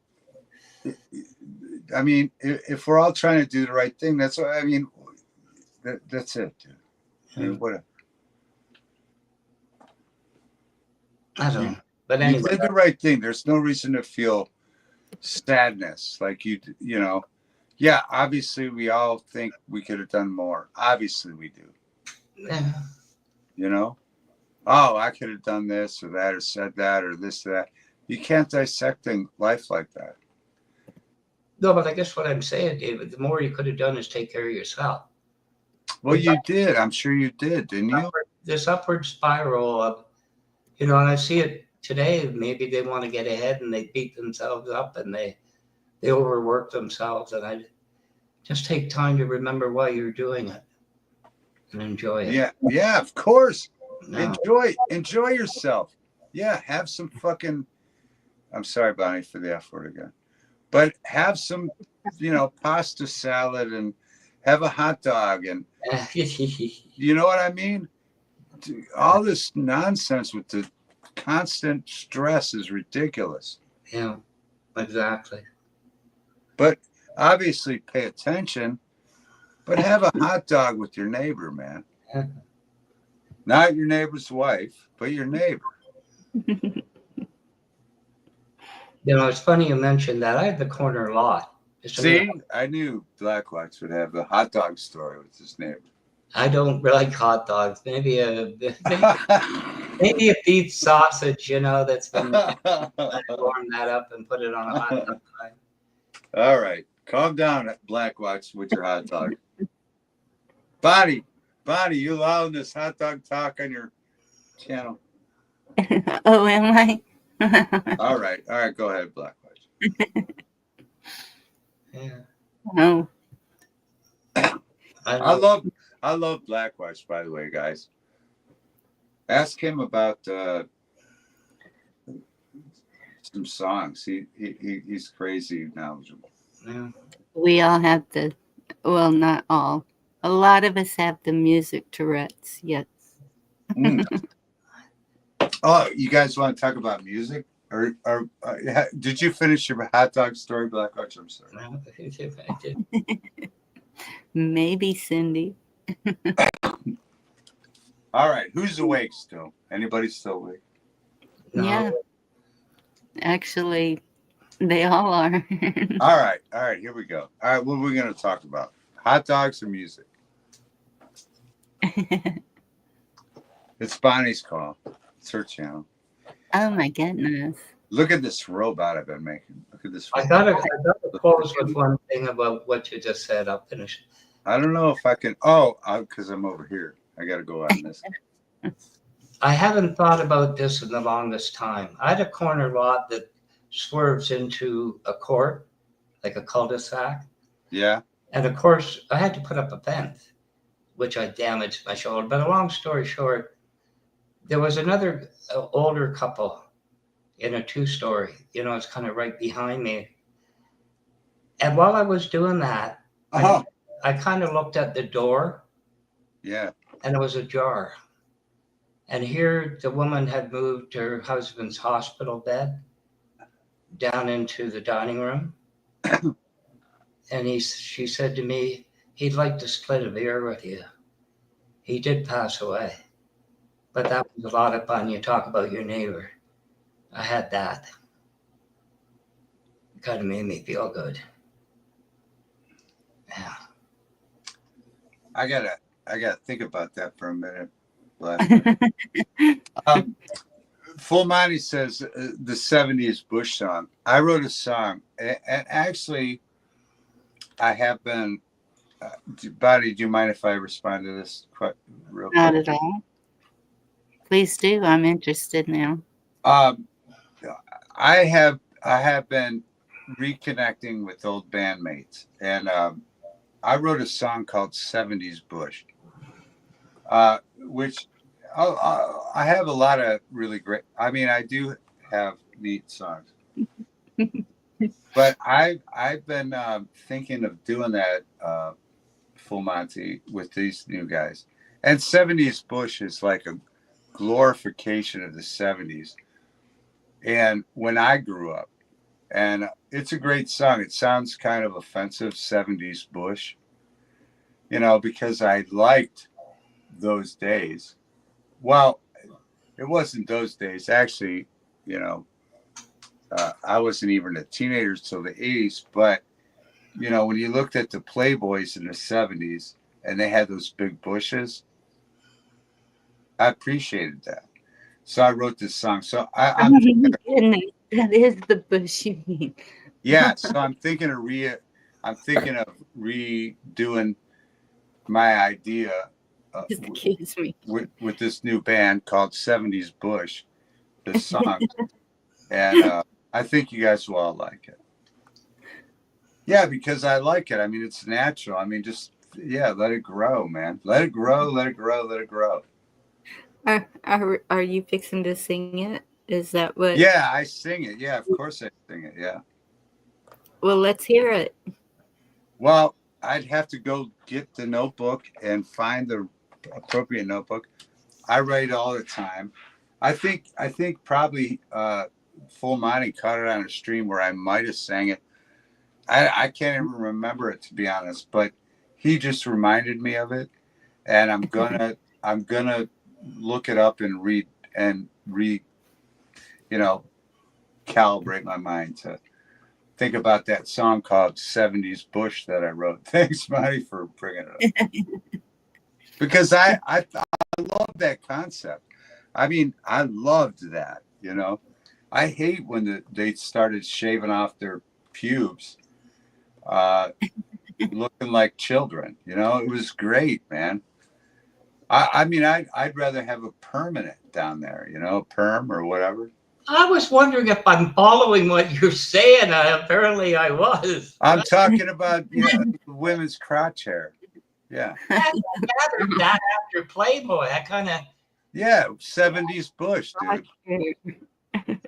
I mean, if we're all trying to do the right thing, that's what I mean. That's it, dude. I mean, whatever. I don't know. But anyway, you did the right thing. There's no reason to feel sadness. Like you know, yeah, obviously we all think we could have done more. Obviously we do. Yeah. You know, oh, I could have done this or that or said that or this or that. You can't dissect life like that. No, but I guess what I'm saying, David, the more you could have done is take care of yourself. Well, you did. I'm sure you did, didn't you? This upward spiral of, and I see it today. Maybe they want to get ahead and they beat themselves up and they overwork themselves. And Just take time to remember why you're doing it and enjoy it. Yeah, of course. No. Enjoy yourself. Yeah, have some fucking. I'm sorry, Bonnie, for the F word again, but have some, pasta salad and have a hot dog and you know what I mean? All this nonsense with the constant stress is ridiculous. Yeah, exactly. But obviously pay attention, but have a hot dog with your neighbor, man. Not your neighbor's wife, but your neighbor. It's funny you mentioned that. I had the corner lot. See, I knew Blackwatch would have the hot dog story with his neighbor. I don't like hot dogs. Maybe a beef sausage, that's been warm that up and put it on a hot dog. All right, calm down, Blackwatch, with your hot dog. Bonnie, you allowing this hot dog talk on your channel? Oh, am I? All right, go ahead, Blackwatch. Yeah. No. I love Blackwatch, by the way, guys. Ask him about some songs. He's crazy knowledgeable. Yeah. We all have not all. A lot of us have the music Tourette's, yes. Oh, you guys want to talk about music? Or did you finish your hot dog story, Blackwatch? I'm sorry. I did. Maybe Cindy. All right, who's awake still? Anybody still awake? No. Yeah. Actually, they all are. All right, here we go. All right, what are we going to talk about? Hot dogs or music? It's Bonnie's call. It's her channel. Oh my goodness. Look at this robot I've been making. Look at this robot. I got to close with one thing about what you just said. I'll finish. I don't know if I can. Oh, because I'm over here. I got to go on this. I haven't thought about this in the longest time. I had a corner lot that swerves into a court, like a cul-de-sac. Yeah. And of course, I had to put up a fence, which I damaged my shoulder. But a long story short, there was another older couple in a two-story. It's kind of right behind me. And while I was doing that, I kind of looked at the door. Yeah. And it was ajar. And here the woman had moved her husband's hospital bed down into the dining room. And she said to me, he'd like to split a beer with you. He did pass away. But that was a lot of fun. You talk about your neighbor. I had that. It kind of made me feel good. Yeah. I gotta think about that for a minute. Full Monty says the 70s Bush song. I wrote a song, and actually, I have been. Bonnie, do you mind if I respond to this real quick? Not at all. Please do. I'm interested now. I have been reconnecting with old bandmates, and I wrote a song called 70s Bush, which I have a lot of really great. I mean, I do have neat songs, but I've been thinking of doing that Full Monty with these new guys. And 70s Bush is like a glorification of the 70s. And when I grew up, and it's a great song. It sounds kind of offensive, 70s Bush, because I liked those days. Well, it wasn't those days. Actually, I wasn't even a teenager till the 80s. But, when you looked at the Playboys in the 70s and they had those big bushes, I appreciated that. So I wrote this song. So I'm goodness, that is the Bush you mean. Yeah, so I'm thinking of redoing my idea Excuse me. with this new band called 70s Bush, this song. And I think you guys will all like it. Yeah, because I like it. I mean, it's natural. I mean, just let it grow, man. Let it grow. Let it grow. Let it grow. Are you fixing to sing it? Is that what? Yeah, I sing it. Yeah, of course I sing it. Yeah. Well, let's hear it. Well, I'd have to go get the notebook and find the appropriate notebook. I write all the time. I think probably Full Monty caught it on a stream where I might have sang it. I can't even remember it, to be honest, but he just reminded me of it, and I'm gonna look it up and calibrate my mind to think about that song called 70s Bush that I wrote. Thanks, Monty, for bringing it up. Because I love that concept. I mean, I loved that, I hate when they started shaving off their pubes, looking like children, it was great, man. I mean, I'd rather have a permanent down there, perm or whatever. I was wondering if I'm following what you're saying. Apparently I was. I'm talking about women's crotch hair. Yeah. I gathered that after Playboy. I kind of. Yeah, 70s Bush, dude. I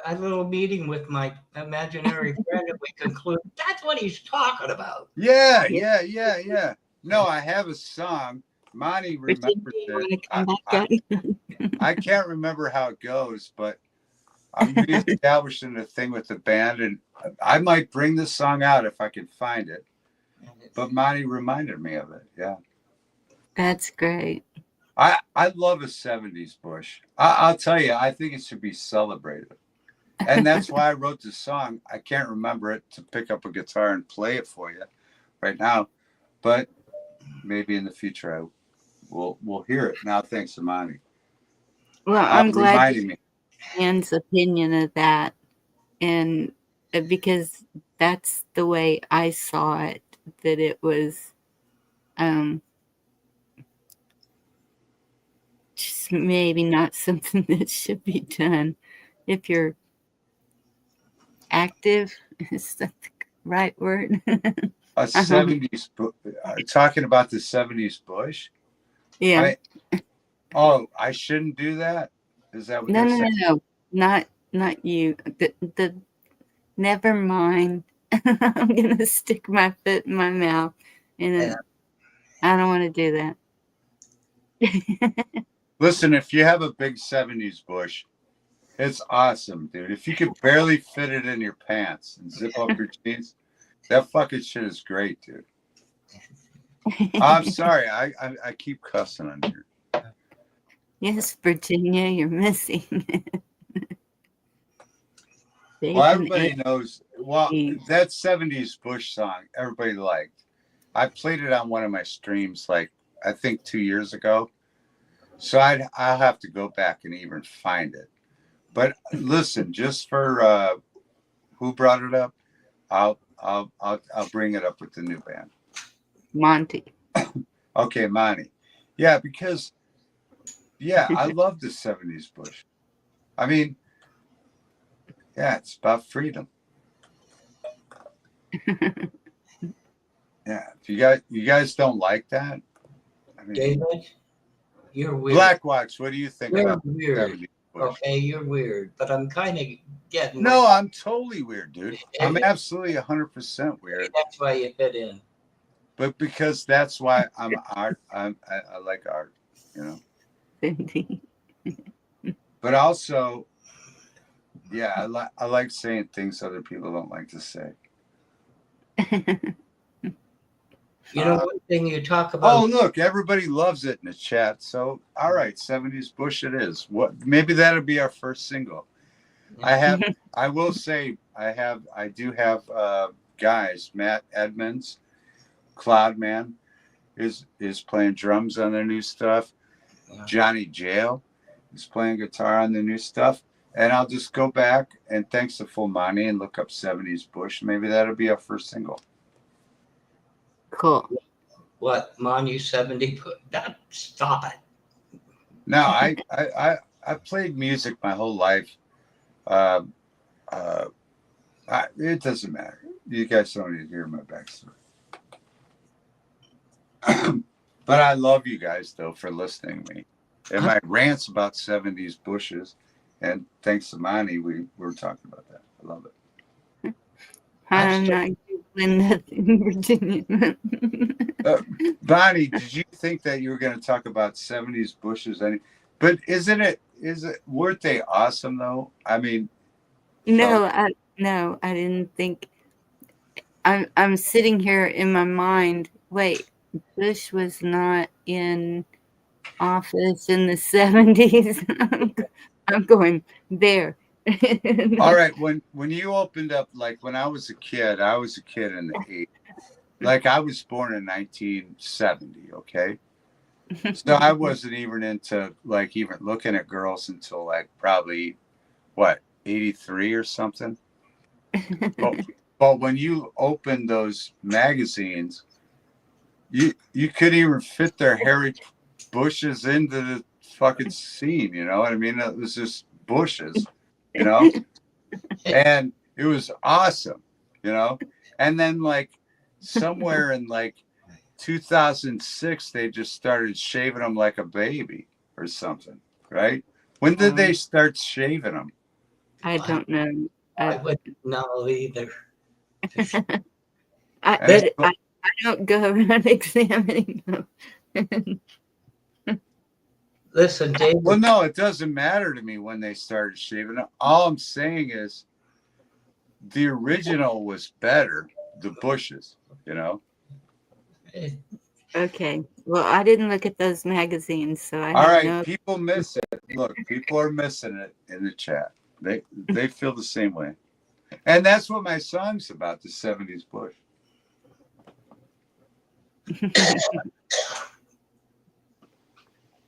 had a little meeting with my imaginary friend and we concluded that's what he's talking about. Yeah. No, I have a song. Monty remembers it. I can't remember how it goes, but I'm reestablishing a thing with the band, and I might bring this song out if I can find it. But Monty reminded me of it. Yeah. That's great. I love a 70s Bush. I'll tell you, I think it should be celebrated. And that's why I wrote the song. I can't remember it to pick up a guitar and play it for you right now. But maybe in the future we'll hear it. Now, thanks to Monty. Well, I'm glad you Anne's opinion of that. And because that's the way I saw it, that it was just maybe not something that should be done if you're active. Is that the right word? A 70s talking about the 70s Bush? Yeah. I shouldn't do that? Is that what you're saying? No. Not you. The never mind. I'm gonna stick my foot in my mouth, and I don't want to do that. Listen, if you have a big 70s Bush, it's awesome, dude. If you could barely fit it in your pants and zip up your jeans, that fucking shit is great, dude. I'm sorry, I keep cussing on here. Yes, Virginia, you're missing. Well, everybody knows. Well, that 70s Bush song, everybody liked. I played it on one of my streams, like I think 2 years ago. So I'll have to go back and even find it. But listen, just for who brought it up, I'll bring it up with the new band. Monty. Okay, Monty. Yeah, because I love the 70s Bush. I mean, yeah, it's about freedom. Yeah, if you guys don't like that, I mean, David, you're weird. Blackwatch, what do you think You're about weird. 70s Bush? Okay, you're weird, but I'm kind of getting. No, I'm totally weird, dude. I'm absolutely 100% weird. That's why you fit in. But because that's why I'm art. I like art, But also, yeah, I like saying things other people don't like to say. One thing you talk about. Oh, look, everybody loves it in the chat. So, all right, 70s Bush it is. Maybe that'll be our first single. I will say I do have guys, Matt Edmonds, Cloudman is playing drums on their new stuff. Yeah. Johnny Jail is playing guitar on the new stuff. And I'll just go back and thanks to Full Monty and look up 70s Bush. Maybe that'll be our first single. Cool. What, Monty 70? Stop it. No, I played music my whole life. It doesn't matter. You guys don't need to hear my backstory. But I love you guys, though, for listening to me. And my rants about 70s bushes. And thanks to Monty, we were talking about that. I love it. I'm not doing nothing, Virginia. Bonnie, did you think that you were going to talk about 70s bushes? But weren't they awesome, though? I mean, No, I didn't think. I'm sitting here in my mind. Wait, Bush was not in office in the 70s. I'm going there. All right, when you opened up, like when I was a kid in the 80s. Like I was born in 1970, okay? So I wasn't even into like even looking at girls until like probably what, 83 or something. But when you opened those magazines, you couldn't even fit their hairy bushes into the fucking scene, you know what I mean? It was just bushes, you know? And it was awesome, you know? And then like somewhere in like 2006, they just started shaving them like a baby or something, right? When did they start shaving them? I don't know. I wouldn't know either. I don't go around examining them. Listen, David. Well, no, it doesn't matter to me when they started shaving them. All I'm saying is the original was better, the bushes, you know? Okay. Well, I didn't look at those magazines, so I All have right, no. people miss it. Look, people are missing it in the chat. They feel the same way. And that's what my song's about, the 70s bush.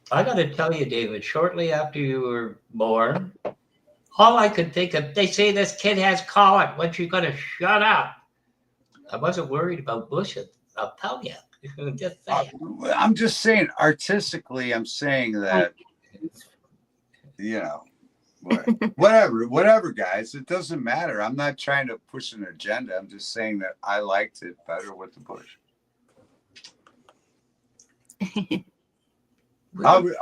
I got to tell you, David, shortly after you were born, all I could think of, they say this kid has colic. When's you going to shut up? I wasn't worried about bushes. I'll tell you. Just saying. I'm just saying, artistically, I'm saying that, you know, whatever, guys. It doesn't matter. I'm not trying to push an agenda. I'm just saying that I liked it better with the bush. We were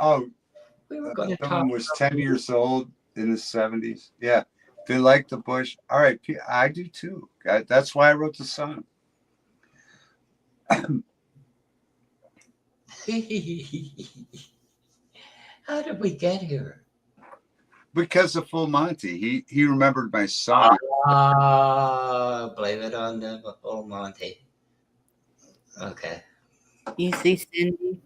going to talk. Someone was 10 years old in the 70s. Yeah, they like the bush. All right, I do too. That's why I wrote the song. How did we get here? Because of Full Monty. He remembered my song. Blame it on the Full Monty. Okay. You see Cindy?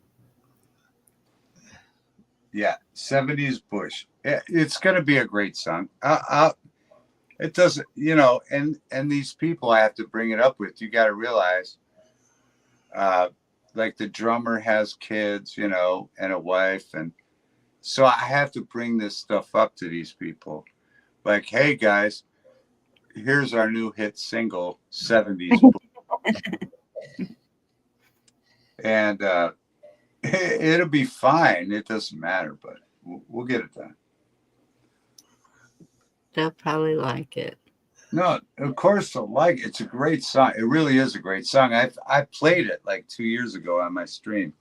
Yeah, 70s Bush. It's going to be a great song. It doesn't, you know, and these people I have to bring it up with. You got to realize, like the drummer has kids, you know, and a wife, and so I have to bring this stuff up to these people. Like, hey guys, here's our new hit single, 70s Bush. And it'll be fine. It doesn't matter, but we'll get it done. They'll probably like it. No, of course they'll like it. It's a great song. It really is a great song. I played it like 2 years ago on my stream.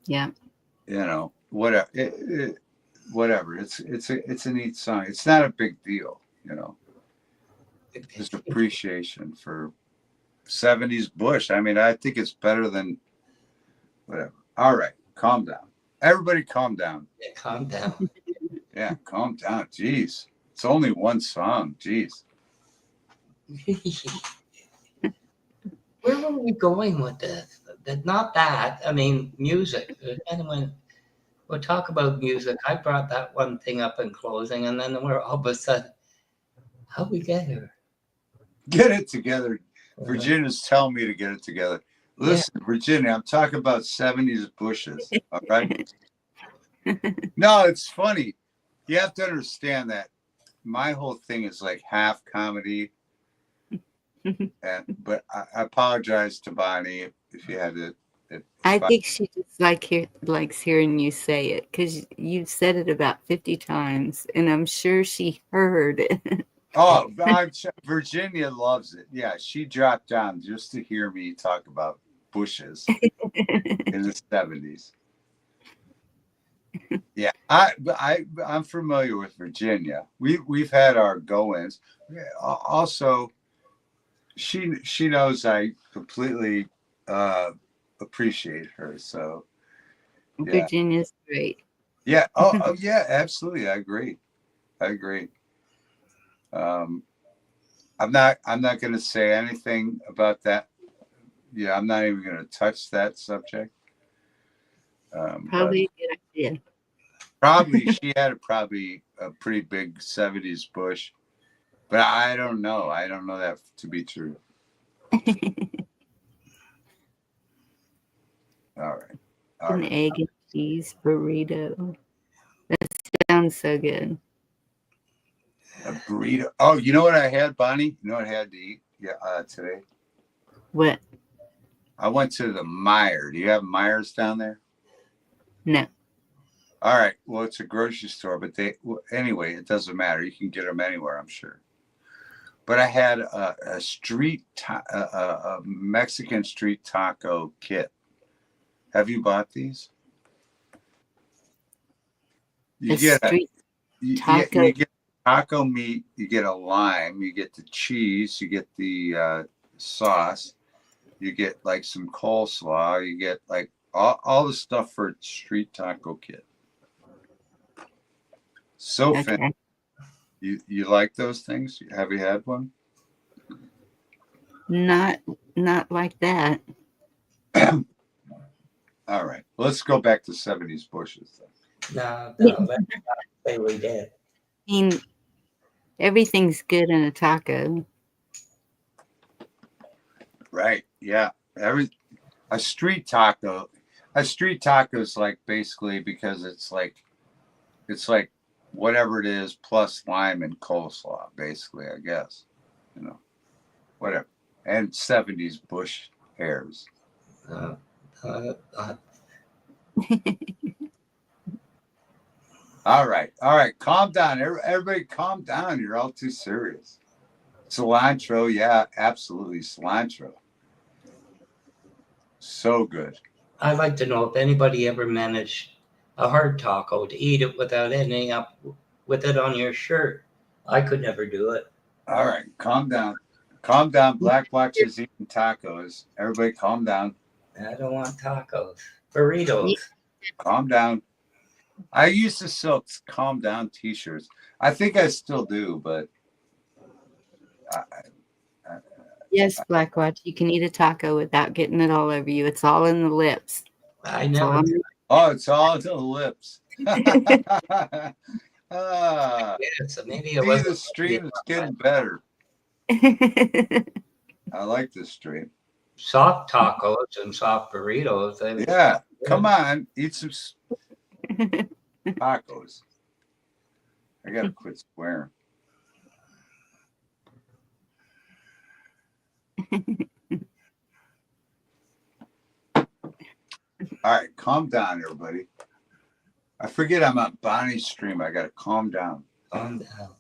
Yeah. You know, whatever. Whatever. It's a neat song. It's not a big deal, you know. Just appreciation for 70s Bush. I mean, I think it's better than whatever. All right, calm down. Everybody calm down. Yeah, calm down. Yeah, calm down. Jeez. It's only one song. Jeez. Where were we going with this? Not that. I mean, music. Anyway, we'll talk about music. I brought that one thing up in closing, and then we're all of a sudden, how'd we get here? Get it together. Virginia's telling me to get it together. Listen, yeah. Virginia, I'm talking about 70s bushes. All right. No, it's funny. You have to understand that my whole thing is like half comedy. But I apologize to Bonnie if you had to. I think she just likes hearing you say it because you've said it about 50 times, and I'm sure she heard it. Oh, Virginia loves it. Yeah, she dropped down just to hear me talk about bushes in the 70s. Yeah, I'm familiar with Virginia. We've had our go-ins. Also, she knows I completely appreciate her. So yeah, Virginia's great. yeah. Oh yeah, absolutely. I agree. I'm not going to say anything about that. Yeah, I'm not even going to touch that subject. Probably a good idea. Probably she had a pretty big 70s bush, but I don't know. I don't know that to be true. All right. An egg and cheese burrito. That sounds so good. A burrito. Oh, you know what I had, Bonnie? You know what I had to eat today? What? I went to the Meijer. Do you have Meijers down there? No. All right. Well, it's a grocery store, but anyway, it doesn't matter. You can get them anywhere, I'm sure. But I had a Mexican street taco kit. Have you bought these? You get taco meat, you get a lime, you get the cheese, you get the sauce, you get like some coleslaw, you get like all the stuff for a street taco kit. So fancy. You like those things? Have you had one? Not like that. All right. Let's go back to 70s bushes then. No, let's not say we did. I mean, everything's good in a taco. Right. Yeah. A street taco is like basically because it's like whatever it is plus lime and coleslaw, basically, I guess. You know, whatever. And 70s bush hairs. All right. Calm down. Everybody calm down. You're all too serious. Cilantro. Yeah, absolutely. Cilantro. So good. I'd like to know if anybody ever managed a hard taco to eat it without ending up with it on your shirt. I could never do it. All right. Calm down. Calm down. Black Box is eating tacos. Everybody calm down. I don't want tacos. Burritos. Calm down. I used to sell calm down t-shirts. I think I still do, but yes, Blackwatch, you can eat a taco without getting it all over you. It's all in the lips. I never. It's all in the lips. So maybe the stream is getting better. I like this stream. Soft tacos and soft burritos. Yeah, come on, eat some tacos. I gotta quit swearing. All right, calm down, everybody. I forget I'm on Bonnie's stream. I gotta calm down. Calm down.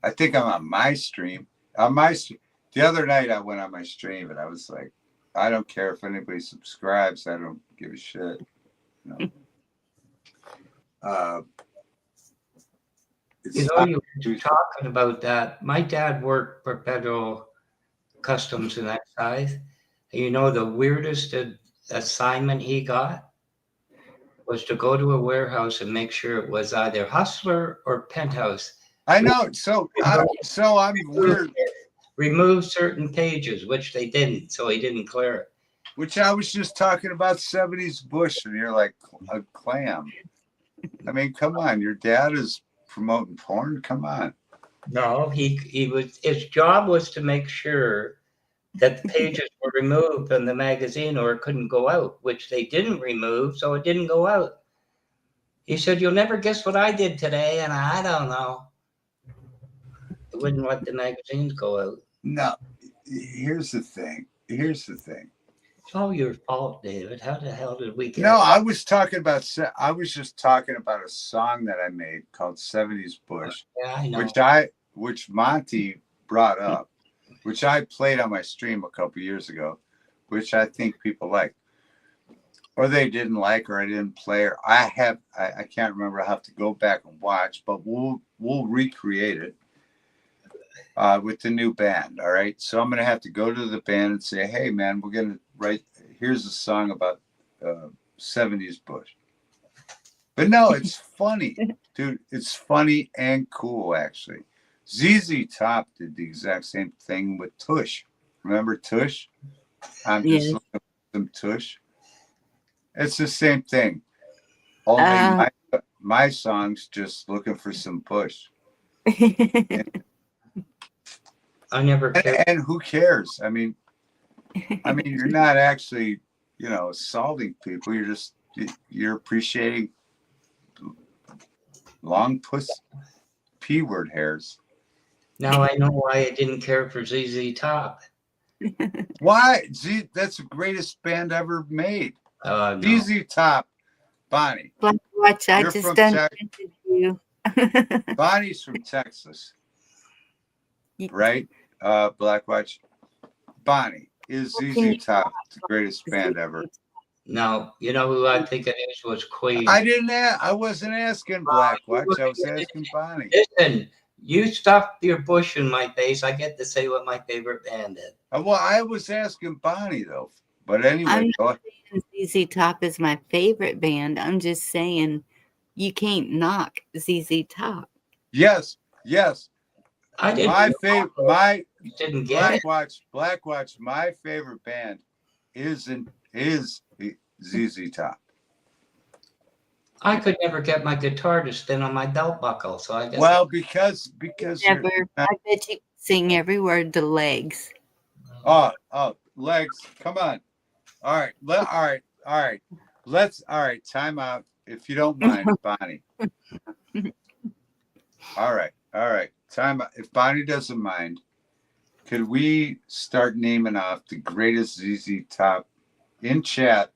I think I'm on my stream. The other night I went on my stream and I was like, I don't care if anybody subscribes. I don't give a shit. You you're talking about that. My dad worked for Federal Customs and Excise. And the weirdest assignment he got was to go to a warehouse and make sure it was either Hustler or Penthouse. I know. So I'm weird. Remove certain pages, which they didn't, so he didn't clear it. Which I was just talking about 70s Bush, and you're like a clam. I mean, come on. Your dad is promoting porn. Come on. No, he was. His job was to make sure that the pages were removed from the magazine or it couldn't go out, which they didn't remove, so it didn't go out. He said, "You'll never guess what I did today," and I don't know. It wouldn't let the magazines go out. No, here's the thing. It's all your fault, David. How the hell did we get? No, I was just talking about a song that I made called 70s Bush. Yeah, I know. Which Monty brought up, which I played on my stream a couple years ago, which I think people like. Or they didn't like, or I didn't play, or I can't remember. I have to go back and watch, but we'll recreate it with the new band. All right. So I'm gonna have to go to the band and say, hey man, we're gonna write, here's a song about 70s Bush. But no, it's funny, dude. It's funny and cool, actually. ZZ Top did the exact same thing with Tush. Remember Tush? I'm just looking for some Tush. It's the same thing. Only my song's just looking for some push. I never cared. And who cares? I mean, you're not actually, assaulting people. You're appreciating long P-word hairs. Now I know why I didn't care for ZZ Top. Why? That's the greatest band ever made. No. ZZ Top, Bonnie. Blackwatch, I just unfriended you. Bonnie's from Texas, right? Blackwatch. Bonnie, is ZZ Top the greatest band ever? No, you know who I think it is was Queen. I wasn't asking Blackwatch. I was asking Bonnie. Listen, you stuffed your bush in my face. I get to say what my favorite band is. Well, I was asking Bonnie though. But anyway, I'm not saying ZZ Top is my favorite band. I'm just saying you can't knock ZZ Top. Yes. I didn't. Didn't get Blackwatch. My favorite band is ZZ Top. I could never get my guitar to spin on my belt buckle, so I guess. Well, because never. I bet you sing every word to Legs. Oh, Legs! Come on. All right. Time out, if you don't mind, Bonnie. All right. Time out. If Bonnie doesn't mind, could we start naming off the greatest ZZ Top in chat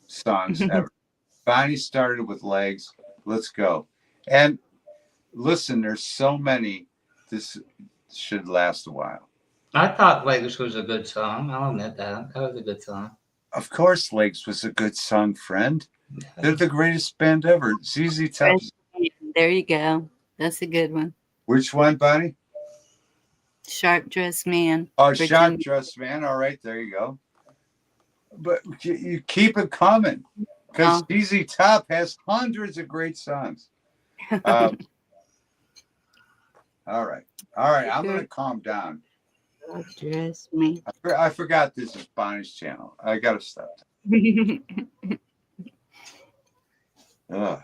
songs ever? Bonnie started with Legs. Let's go. And listen, there's so many. This should last a while. I thought Legs was a good song. I'll admit that. That was a good song. Of course, Legs was a good song, friend. They're the greatest band ever. ZZ Top. There you go. That's a good one. Which one, Bonnie? Sharp Dressed Man. Oh, Sharp Dressed Man. All right, there you go. But you keep it coming, because ZZ Top has hundreds of great songs. All right. I'm going to calm down. Dress me. I forgot this is Bonnie's channel. I got to stop. All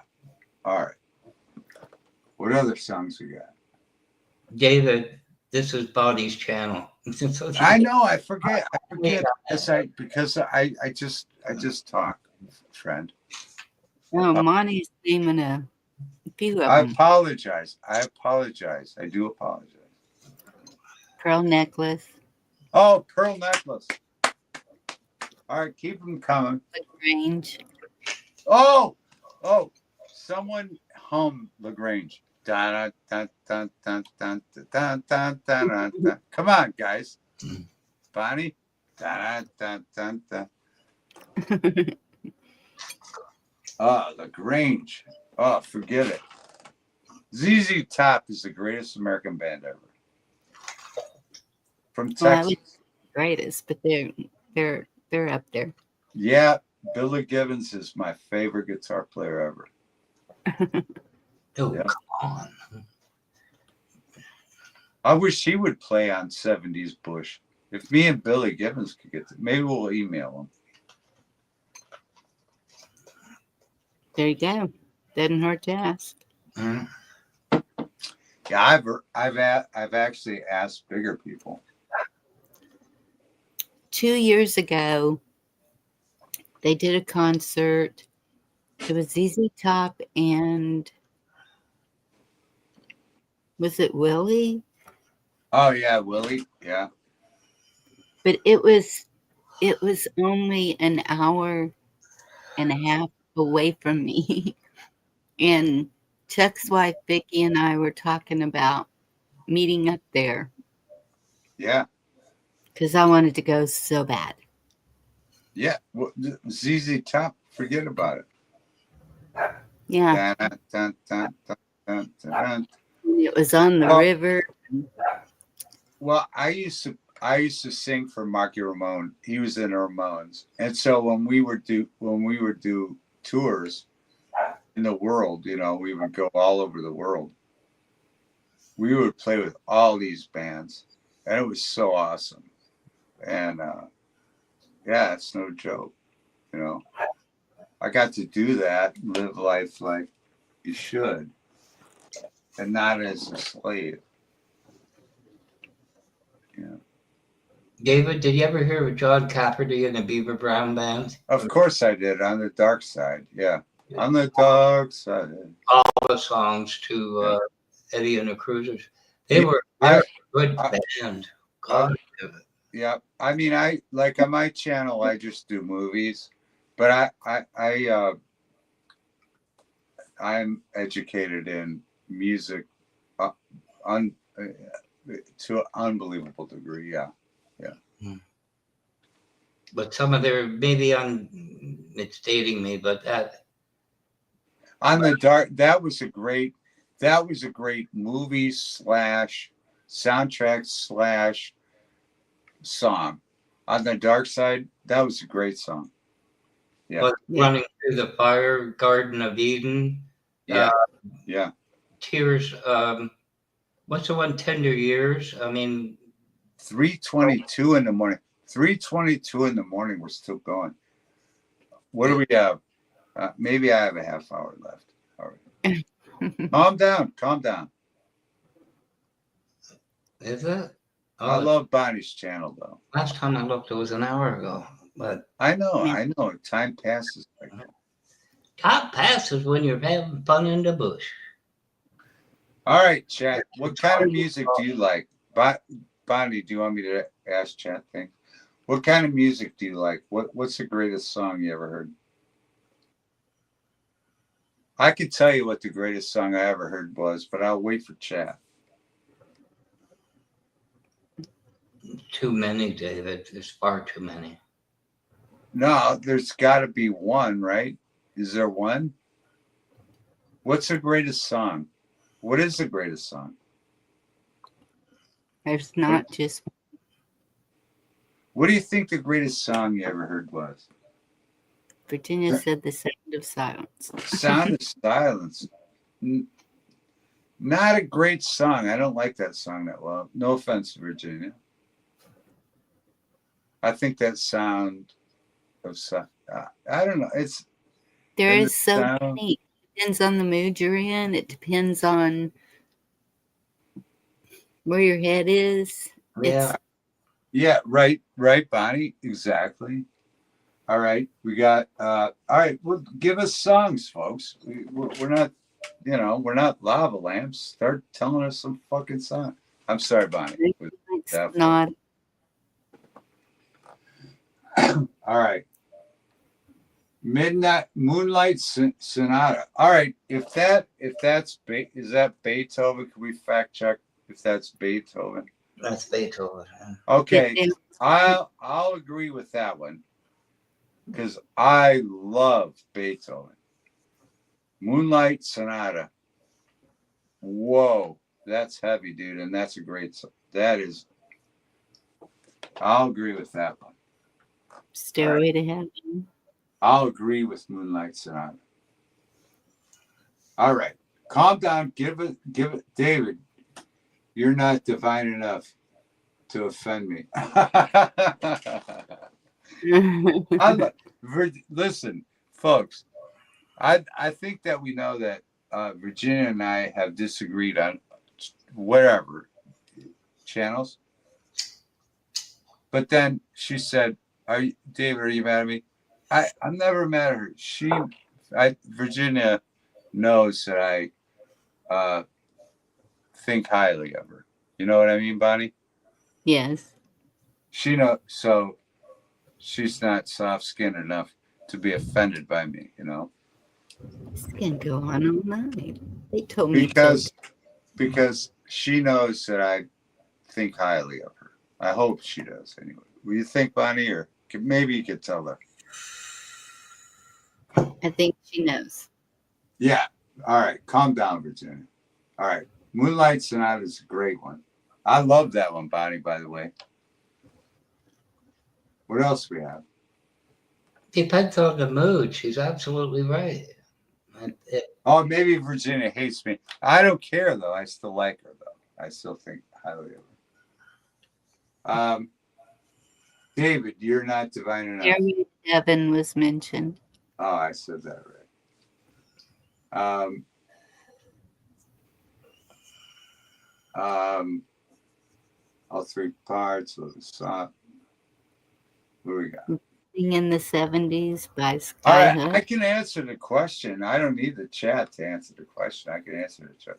right. What other songs we got? David, this is Bonnie's channel. I know. I forget. Because I just talk, friend. Oh, Monty's naming a few of I them. apologize. I do apologize. Pearl Necklace. Oh, Pearl Necklace. All right, keep them coming. LaGrange. Oh, someone hum LaGrange. Dun, dun, dun, dun, dun, dun, dun, dun, dun, dun. Come on, guys. Bonnie. Dun, dun, dun, dun. LaGrange. Oh, forget it. ZZ Top is the greatest American band ever. From Texas. Greatest, but they're up there. Yeah, Billy Gibbons is my favorite guitar player ever. Come on. I wish he would play on 70s Bush. If me and Billy Gibbons could get maybe we'll email him. There you go. Doesn't hurt to ask. Mm-hmm. Yeah, I've actually asked bigger people. 2 years ago, they did a concert. It was ZZ Top and was it Willie? Oh yeah, Willie. Yeah. But it was It was only an hour and a half away from me. And Chuck's wife, Vicki, and I were talking about meeting up there. Yeah. Because I wanted to go so bad. Yeah. Well, ZZ Top, forget about it. Yeah. Dun, dun, dun, dun, dun, dun. It was on the river. Well, I used to sing for Marky Ramone. He was in the Ramones, and so when we would do tours in the world, you know, we would go all over the world. We would play with all these bands, and it was so awesome. And yeah, it's no joke, you know. I got to do that, live life like you should, and not as a slave. Yeah. David, did you ever hear of John Cafferty and the Beaver Brown Band? Of course I did. On the Dark Side, yeah. On the Dark Side. All the songs to Eddie and the Cruisers. They're a good band. God. Yeah. I mean, I like on my channel, I just do movies, but I'm educated in music to an unbelievable degree. Yeah. Yeah. But some of their, maybe it's dating me, but that. On the Dark, that was a great movie / soundtrack / song. On the Dark Side, that was a great song. Yeah. But Running Through the Fire, Garden of Eden. Yeah. Yeah. Tears. What's the one? Tender Years. I mean, 3:22 in the morning. 3:22 in the morning. We're still going. What do we have? Maybe I have a half hour left. All right. Calm down. Calm down. Is it? Oh, I love Bonnie's channel, though. Last time I looked, it was an hour ago. But I know. Time passes like that. Time passes when you're having fun in the bush. All right, chat. What kind of music do you like? Bonnie, do you want me to ask chat things? What kind of music do you like? What's the greatest song you ever heard? I could tell you what the greatest song I ever heard was, but I'll wait for chat. Too many, David. There's far too many. No, there's got to be one, right? Is there one? What's the greatest song? What is the greatest song? There's not just. What do you think the greatest song you ever heard was? Virginia said The Sound of Silence. Sound of Silence. Not a great song. I don't like that song that well. No offense, Virginia. I think that Sound of Silence. I don't know. There is so many. It depends on the mood you're in. It depends on where your head is. Yeah. Yeah, right, Bonnie. Exactly. All right. We got all right, well, give us songs, folks. We're not, we're not lava lamps. Start telling us some fucking song. I'm sorry, Bonnie. It's not. All right. Moonlight Sonata. All right. Is that Beethoven? Can we fact check if that's Beethoven? That's Beethoven. Okay. I'll agree with that one because I love Beethoven. Moonlight Sonata. Whoa, that's heavy, dude, and that's a great song. I'll agree with that one. Stairway to Heaven. I'll agree with Moonlight Sonata. All right. Calm down. Give it. David, you're not divine enough to offend me. Listen, folks, I think that we know that Virginia and I have disagreed on whatever channels. But then she said, David, are you mad at me? I'm never mad at her. Virginia knows that I think highly of her. You know what I mean, Bonnie? Yes. She knows. So she's not soft-skinned enough to be offended by me, you know. This can go on all night. They told me Because she knows that I think highly of her. I hope she does anyway. Will you think, Bonnie, or maybe you could tell her? I think she knows. Yeah. All right. Calm down, Virginia. All right. Moonlight Sonata is a great one. I love that one, Bonnie, by the way. What else we have? Depends on the mood. She's absolutely right. Oh, maybe Virginia hates me. I don't care, though. I still like her, though. I still think highly of her. David, you're not divine enough. Jeremy Devin was mentioned. Oh, I said that right. All three parts of the song. What do we got? In the 70s by All right, Skyhook. I can answer the question. I don't need the chat to answer the question. I can answer the chat.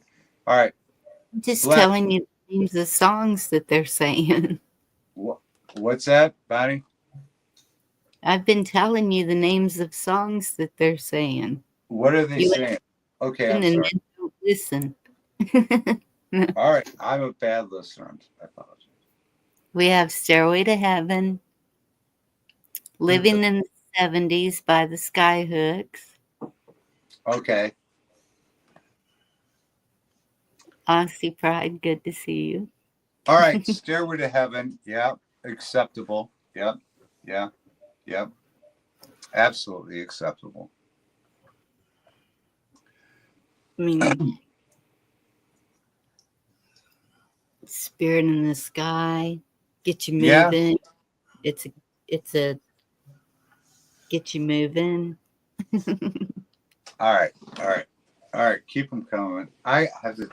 All right. Just telling you the names of songs that they're saying. What's that, Bonnie? I've been telling you the names of songs that they're saying. What are they saying? Okay, I'm sorry. Don't listen. All right, I'm a bad listener. I apologize. We have Stairway to Heaven, Living in the 70s by the Skyhooks. Okay. Aussie Pride, good to see you. All right, Stairway to Heaven. Yeah, acceptable. Yep, yeah, yep. Absolutely acceptable. I mean, Spirit in the Sky, Get You Moving. Yeah. It's a Get You Moving. All right. Keep them coming. I have to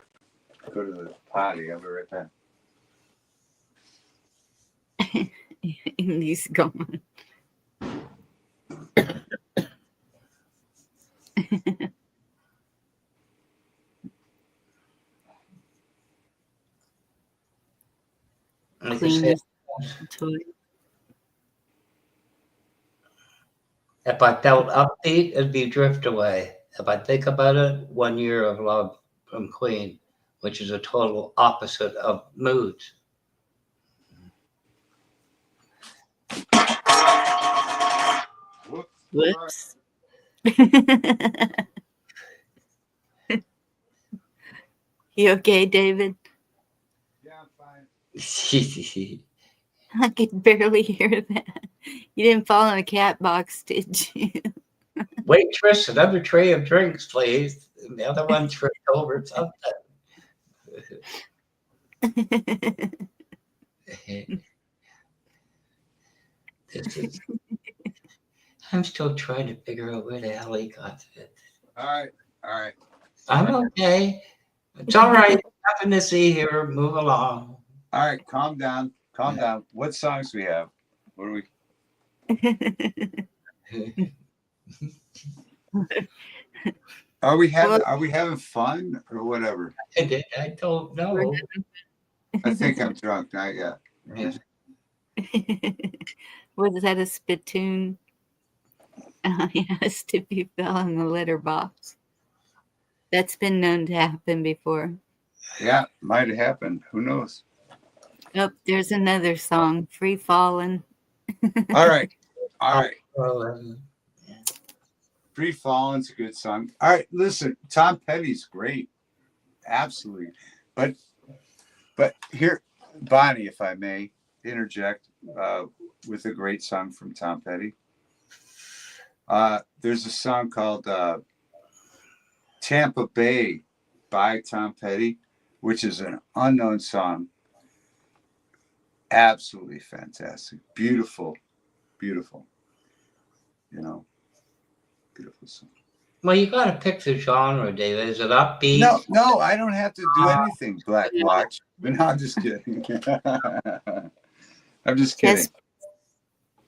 go to the potty. I'll be right back. And he's gone. If I felt upbeat, it'd be Drift Away. If I think about it, 1 Year of Love from Queen, which is a total opposite of moods. Whoops. You okay, David? Yeah, I'm fine. I could barely hear that. You didn't fall in a cat box, did you? Waitress, another tray of drinks, please. And the other one tripped over something. I'm still trying to figure out where the hell he got it. All right. I'm okay. It's all right. Nothing to see here. Move along. All right, calm down. Calm down. What songs we have? What do we? Are we having fun or whatever? I don't know. I think I'm drunk. Not yet. Was that a spittoon? Yes, Tippy fell in the litter box. That's been known to happen before. Yeah, might have happened. Who knows? Oh, there's another song, Free Fallin'. All right. Free Fallin's a good song. All right, listen, Tom Petty's great. Absolutely. But here, Bonnie, if I may interject with a great song from Tom Petty. There's a song called Tampa Bay by Tom Petty, which is an unknown song. Absolutely fantastic. Beautiful. Beautiful. You know, beautiful song. Well, you got to pick the genre, David. Is it upbeat? No, I don't have to do anything, Black Watch. No, I'm just kidding. I'm just kidding.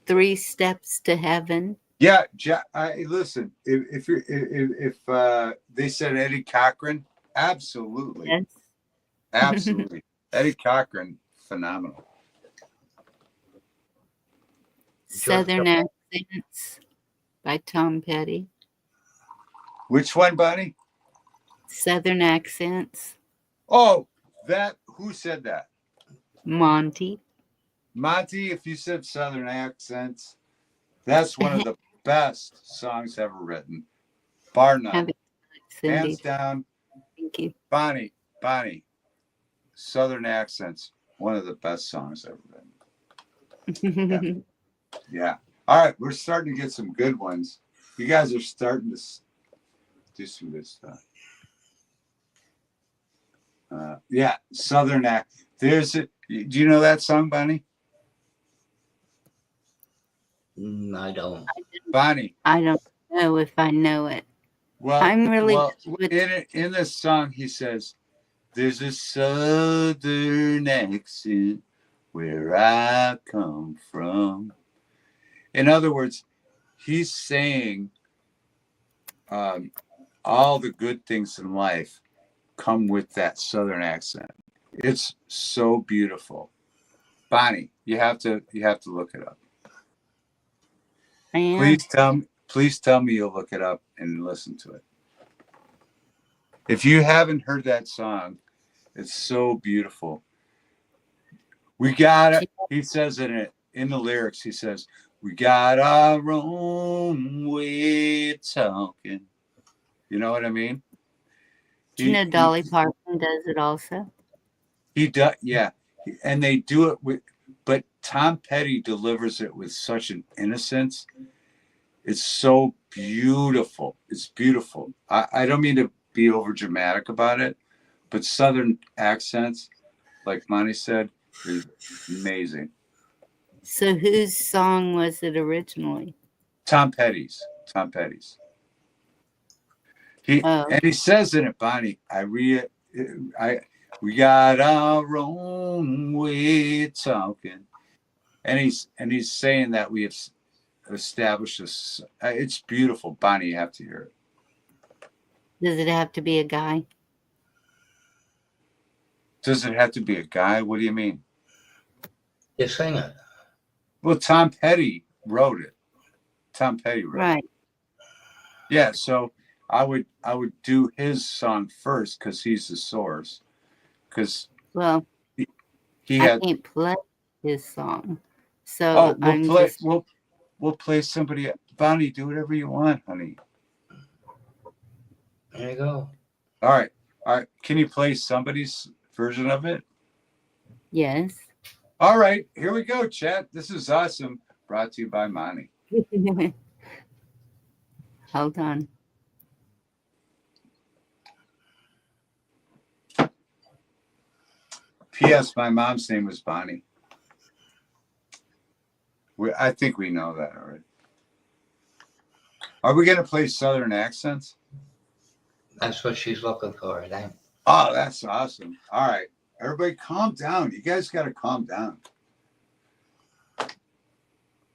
3 Steps to Heaven. Yeah, listen. If they said Eddie Cochran, absolutely, yes. Absolutely, Eddie Cochran, phenomenal. Southern Accents by Tom Petty. Which one, Bonnie? Southern Accents. Oh, who said that? Monty. Monty, if you said Southern Accents, that's one of the best songs ever written. Bar none. Hands down. Thank you. Bonnie, Southern Accents, one of the best songs ever written. Yeah. All right, we're starting to get some good ones. You guys are starting to do some good stuff. Yeah, Southern Act. There's it. Do you know that song, Bonnie? I don't. Bonnie. I don't know if I know it. Well, I'm really in this song he says, "There's a Southern accent where I come from." In other words, he's saying all the good things in life come with that Southern accent. It's so beautiful. Bonnie, you have to look it up. Please tell me you'll look it up and listen to it. If you haven't heard that song, it's so beautiful. We got it. He says in the lyrics, he says, "We got our own way of talking." You know what I mean? Do you know Dolly Parton does it also? He does, yeah. And they do it but Tom Petty delivers it with such an innocence. It's so beautiful. It's beautiful. I don't mean to be over dramatic about it, but Southern accents, like Monty said, is amazing. So whose song was it originally? Tom Petty's. And he says in it, Bonnie, we got our own way of talking. And he's saying that we have established this. It's beautiful. Bonnie, you have to hear it. Does it have to be a guy? Does it have to be a guy? What do you mean? You sing it. Well, Tom Petty wrote it. Right. Yeah, so I would do his song first because he's the source. Because I can't play his song, so we'll play somebody. Bonnie, do whatever you want, honey. There you go. All right. Can you play somebody's version of it? Yes. All right, here we go, chat. This is awesome. Brought to you by Monty. Hold on. P.S. My mom's name was Bonnie. I think we know that already. Are we going to play Southern accents? That's what she's looking for, I think. Oh, that's awesome. All right. Everybody calm down. You guys got to calm down.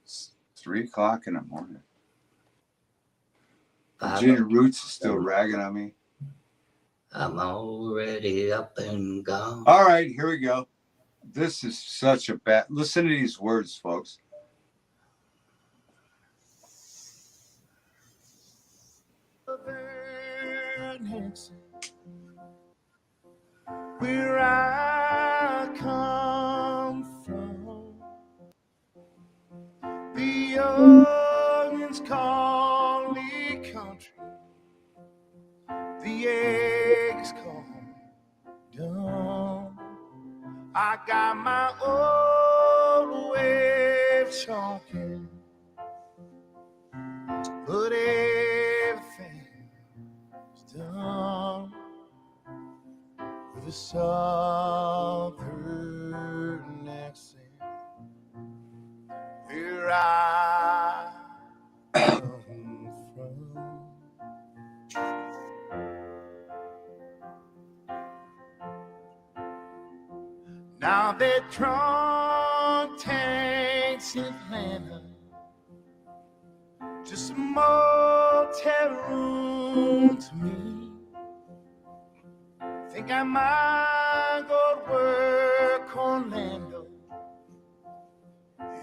It's 3:00 in the morning. Virginia Roots is still ragging on me. I'm already up and gone. All right, here we go. This is such a bad. Listen to these words, folks. Where I come from, the youngins call me country, the eggs call me dumb. I got my old way of talking, but everything's done with a southern accent. Where I come from. Now that drunk tanks in Atlanta, just a motel room to me. Think I might go to work Orlando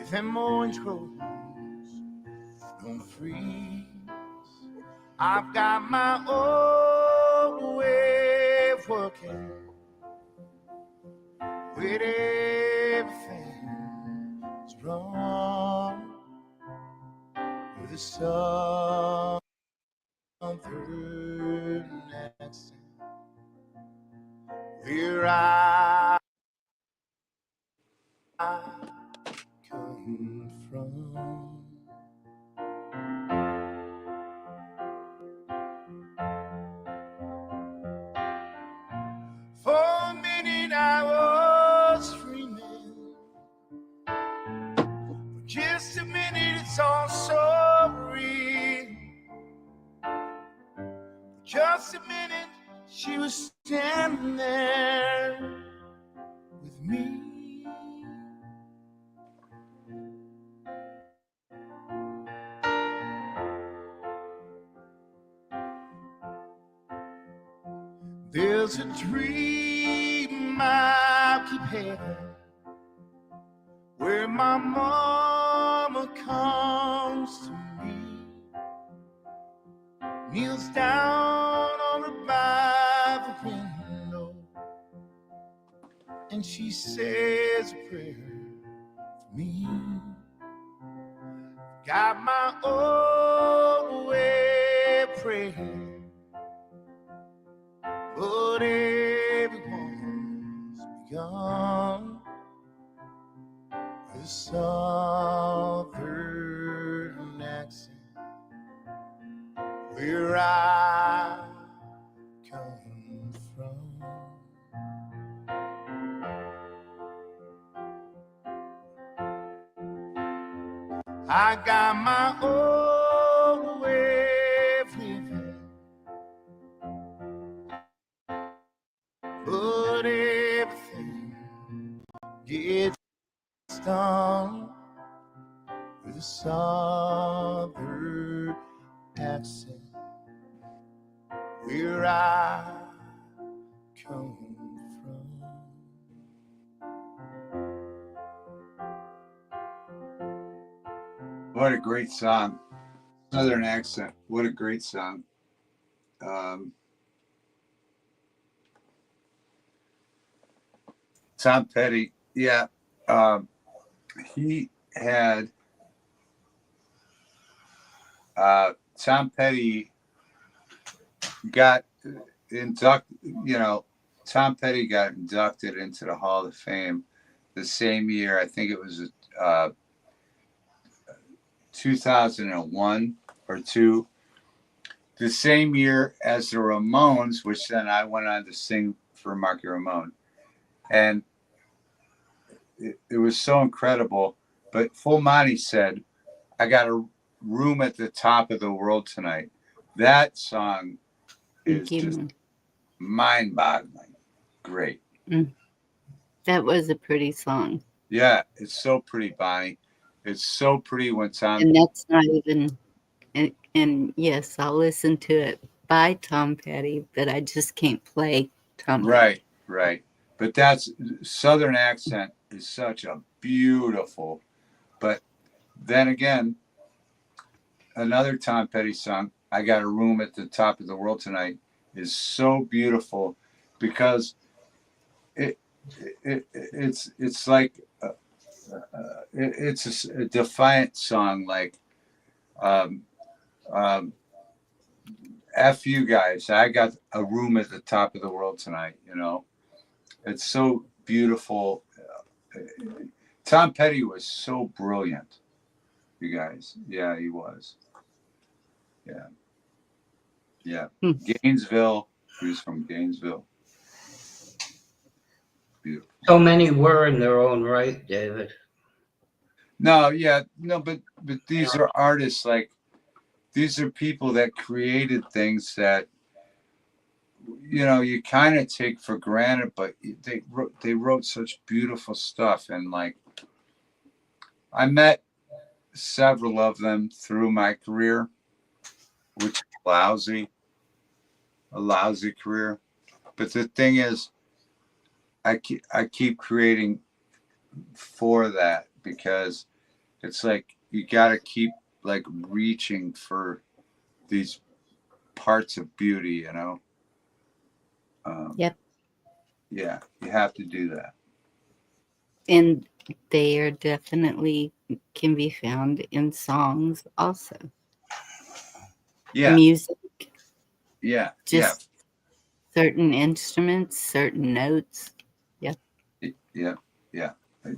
if them orange groves won't freeze. I've got my own way of working with everything's wrong with a southern accent where I come from. For a minute I was dreaming, for just a minute it's all so real. For just a minute she was standing there with me. There's a dream I keep having where my mama comes to me, kneels down on her by the window, and she says a prayer for me. Got my own way of praying, but everyone's begun with a southern accent where I come from. I got my own way of living, but everything gets done with a southern accent where I come from. What a great song. Southern accent. What a great song. Tom Petty. Yeah. He had Tom Petty got inducted, Tom Petty got inducted into the Hall of Fame the same year. I think it was 2001 or 2, the same year as the Ramones, which then I went on to sing for Marky Ramone. And it was so incredible. But Full Monty said, I got a room at the top of the world tonight. That song is just mind-boggling. Great. That was a pretty song. Yeah, it's so pretty, Bonnie. It's so pretty when Tom... And that's not even... And yes, I'll listen to it by Tom Petty, but I just can't play Tom Petty. Right. But that's... Southern accent is such a beautiful... But then again, another Tom Petty song, I Got a Room at the Top of the World Tonight, is so beautiful because it's like it's a defiant song, like F you guys, I got a room at the top of the world tonight. It's so beautiful. Tom Petty was so brilliant, you guys. Yeah, he was. Yeah. Gainesville. He was from Gainesville. Beautiful. So many were in their own right, David. No, but these are artists, like, these are people that created things that, you kind of take for granted, but they wrote such beautiful stuff. And like, I met several of them through my career, which is a lousy career. But the thing is, I keep creating for that, because it's like you got to keep like reaching for these parts of beauty, Yep. Yeah, you have to do that. And they are definitely can be found in songs also. Yeah. Music. Yeah. Just certain instruments, certain notes. Yep. Yeah.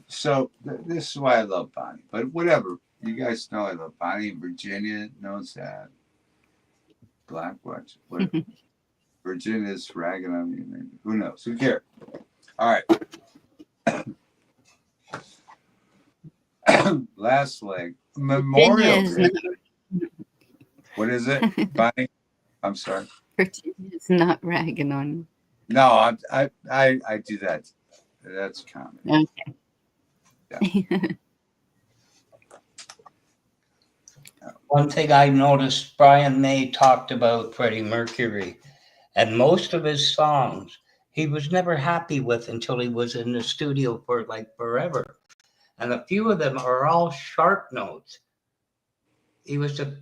So this is why I love Bonnie. But whatever. You guys know I love Bonnie. Virginia knows that. Black Watch. Virginia's ragging on me. Maybe. Who knows? Who cares? All right. Last leg. Memorial Day. What is it, Bonnie? I'm sorry. Virginia's not ragging on you. No, I do that. That's common. Okay. Yeah. One thing I noticed, Brian May talked about Freddie Mercury, and most of his songs he was never happy with until he was in the studio for like forever. And a few of them are all sharp notes. He was a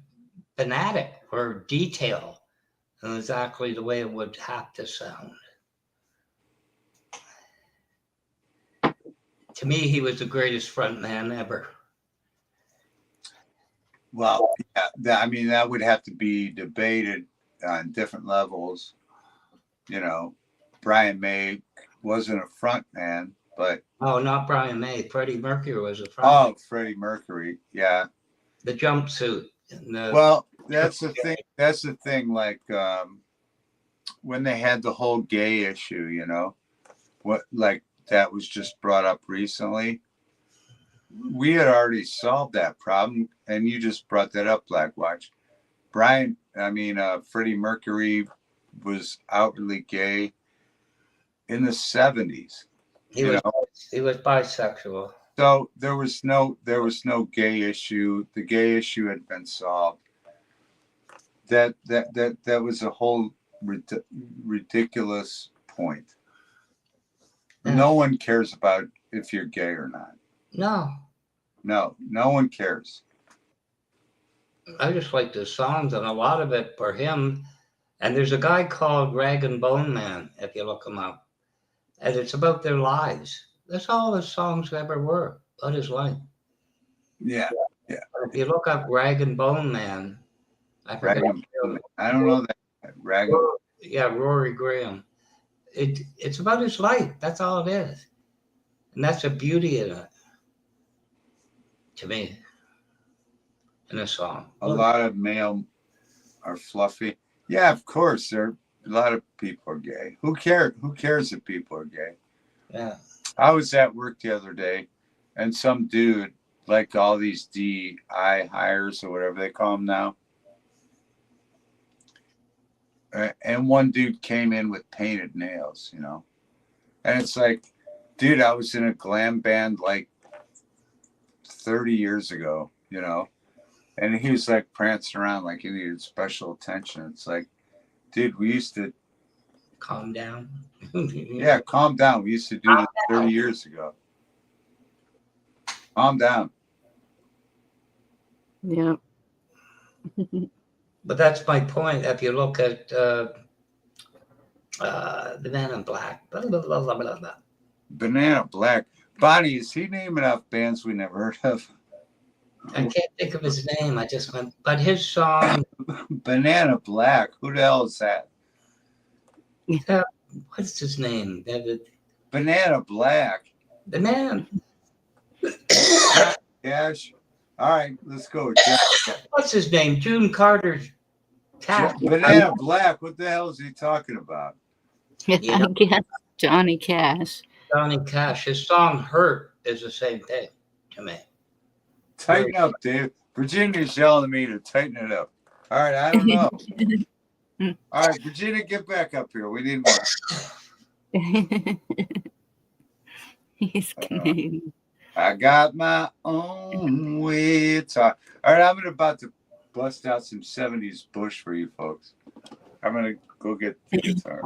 fanatic for detail and exactly the way it would have to sound. To me, he was the greatest front man ever. Well, yeah, I mean, that would have to be debated on different levels. Brian May wasn't a front man, but... Oh, not Brian May. Freddie Mercury was a front man. man. Freddie Mercury, yeah. The jumpsuit. Well, that's the thing. That's the thing, like, when they had the whole gay issue, that was just brought up recently. We had already solved that problem, and you just brought that up, Black Watch. Freddie Mercury was outwardly gay in the 70s. He was bisexual. So there was no gay issue. The gay issue had been solved. That was a whole ridiculous point. Yeah. No one cares about if you're gay or not. No one cares. I just like the songs, and a lot of it for him. And there's a guy called Rag and Bone Man, if you look him up. And it's about their lives. That's all his songs ever were, about his life. Yeah. If you look up Rag and Bone Man, I don't know that. Rag. Yeah, Rory Graham. It's about his life. That's all it is. And that's the beauty in it, to me, in a song. A lot of male are fluffy. Yeah, of course. A lot of people are gay. Who cares if people are gay? Yeah. I was at work the other day, and some dude, like all these DI hires or whatever they call them now, and one dude came in with painted nails, and it's like, dude, I was in a glam band like 30 years ago, and he was like prancing around like he needed special attention. It's like, dude, we used to calm down. Yeah, calm down. We used to do this 30 years ago. Calm down. Yeah. But that's my point. If you look at the Man in Black, blah, blah, blah, blah, blah, blah. Banana Black. Bonnie, is he naming off bands we never heard of? I can't think of his name. I just went, but his song. Banana Black. Who the hell is that? What's his name? Banana Black. The man. Cash. All right, let's go. What's his name? June Carter's cat. Banana Black. What the hell is he talking about? I guess Johnny Cash. Johnny Cash. His song "Hurt" is the same thing to me. Tighten up, Dave. Virginia's yelling at me to tighten it up. All right, I don't know. All right, Virginia, get back up here. We need more. He's Canadian. I got my own way to talk. All right, I'm about to bust out some 70s Bush for you folks. I'm going to go get the guitar.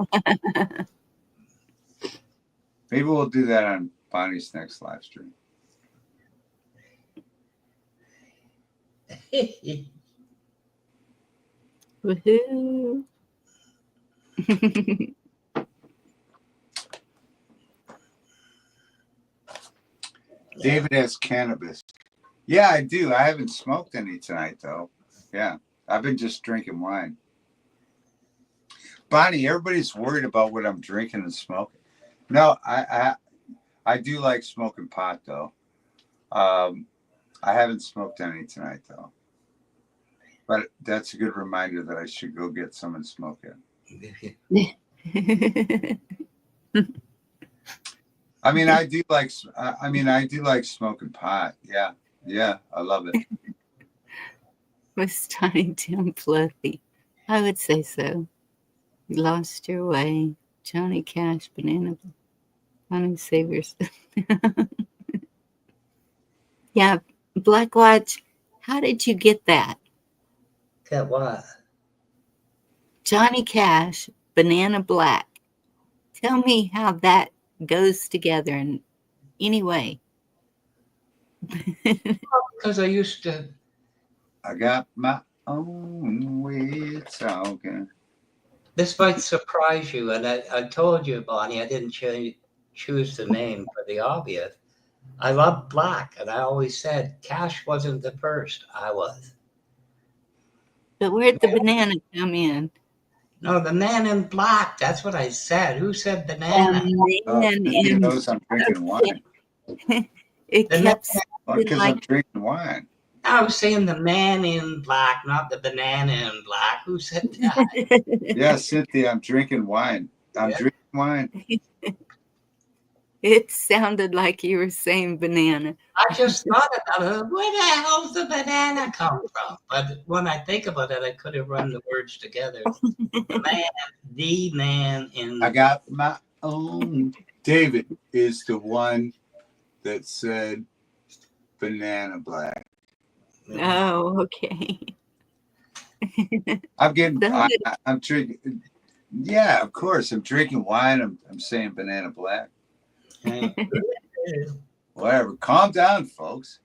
Maybe we'll do that on Bonnie's next live stream. Woohoo. David has cannabis. Yeah, I do. I haven't smoked any tonight, though. Yeah, I've been just drinking wine. Bonnie, everybody's worried about what I'm drinking and smoking. No, I do like smoking pot, though. I haven't smoked any tonight, though. But that's a good reminder that I should go get some and smoke it. I mean, I do like smoking pot. Yeah, yeah, I love it. Was Tiny Tim Fluffy? I would say so. You lost your way. Johnny Cash, Banana, Honey Savers. Yeah, Black Watch, how did you get that? Get what? Johnny Cash, Banana Black. Tell me how that goes together in any way. Because I used to. I got my own way of talking. This might surprise you, and I told you, Bonnie, I didn't choose the name for the obvious. I love black, and I always said Cash wasn't the first. I was. But where'd the banana come in? No, the man in black. That's what I said. Who said banana? He knows I'm drinking wine. It kept because I'm drinking wine. I was saying the man in black, not the banana in black. Who said that? Yeah, Cynthia, I'm drinking wine. I'm drinking wine. It sounded like you were saying banana. I just thought about it. Where the hell's the banana come from? But when I think about it, I couldn't run the words together. The man in. I got my own. David is the one that said banana black. Oh, okay. I'm drinking. Yeah, of course. I'm drinking wine. I'm saying banana black. Whatever. Calm down, folks.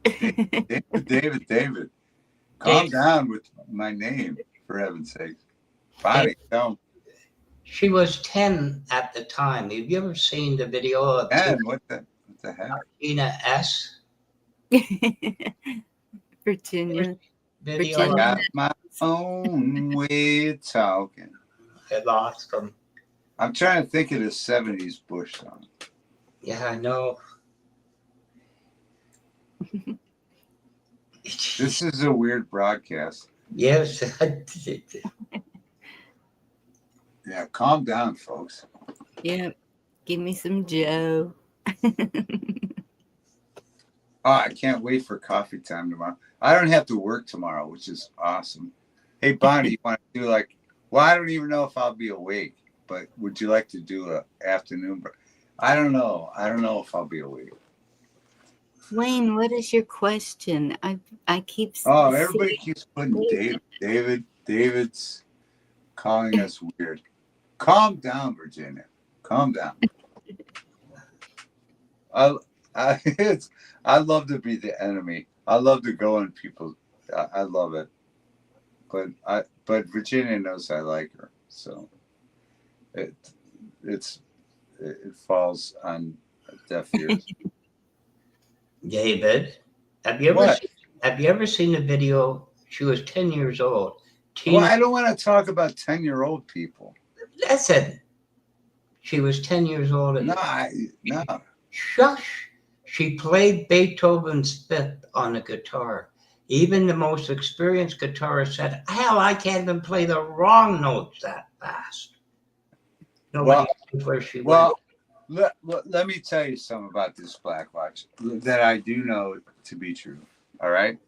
David. Calm down with my name, for heaven's sake. Bonnie, don't. She was 10 at the time. Have you ever seen the video of what the heck? Tina S? Virginia. Video. I got my own way of talking. I lost them. I'm trying to think of the 70s Bush song. Yeah, I know. This is a weird broadcast. Yes. Yeah, calm down, folks. Yeah, give me some Joe. Oh, I can't wait for coffee time tomorrow. I don't have to work tomorrow, which is awesome. Hey, Bonnie, you want to do I don't even know if I'll be awake, but would you like to do an afternoon? I don't know. I don't know if I'll be awake. Wayne, what is your question? I keep. Oh, everybody keeps putting David's calling us weird. Calm down, Virginia. Calm down. I love to be the enemy. I love to go on people. I love it. But Virginia knows I like her, so it falls on deaf ears. David, have you ever seen the video? She was 10 years old. Well, I don't want to talk about 10-year-old people. Listen, she was 10 years old. No. Shush. She played Beethoven's Fifth on a guitar. Even the most experienced guitarist said, hell, I can't even play the wrong notes that fast. Nobody knows where she went. Let me tell you something about this Black Watch that I do know to be true. All right?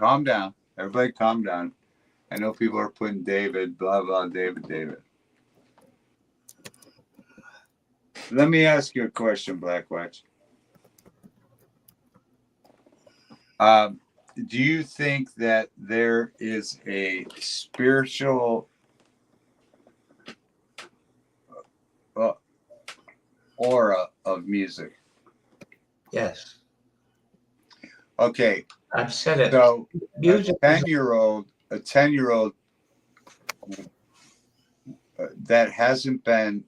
Calm down. Everybody calm down. I know people are putting David, blah, blah, David. Let me ask you a question, Black Watch. Do you think that there is a spiritual aura of music? Yes. Okay. I've said it. So Music a is 10-year-old that hasn't been.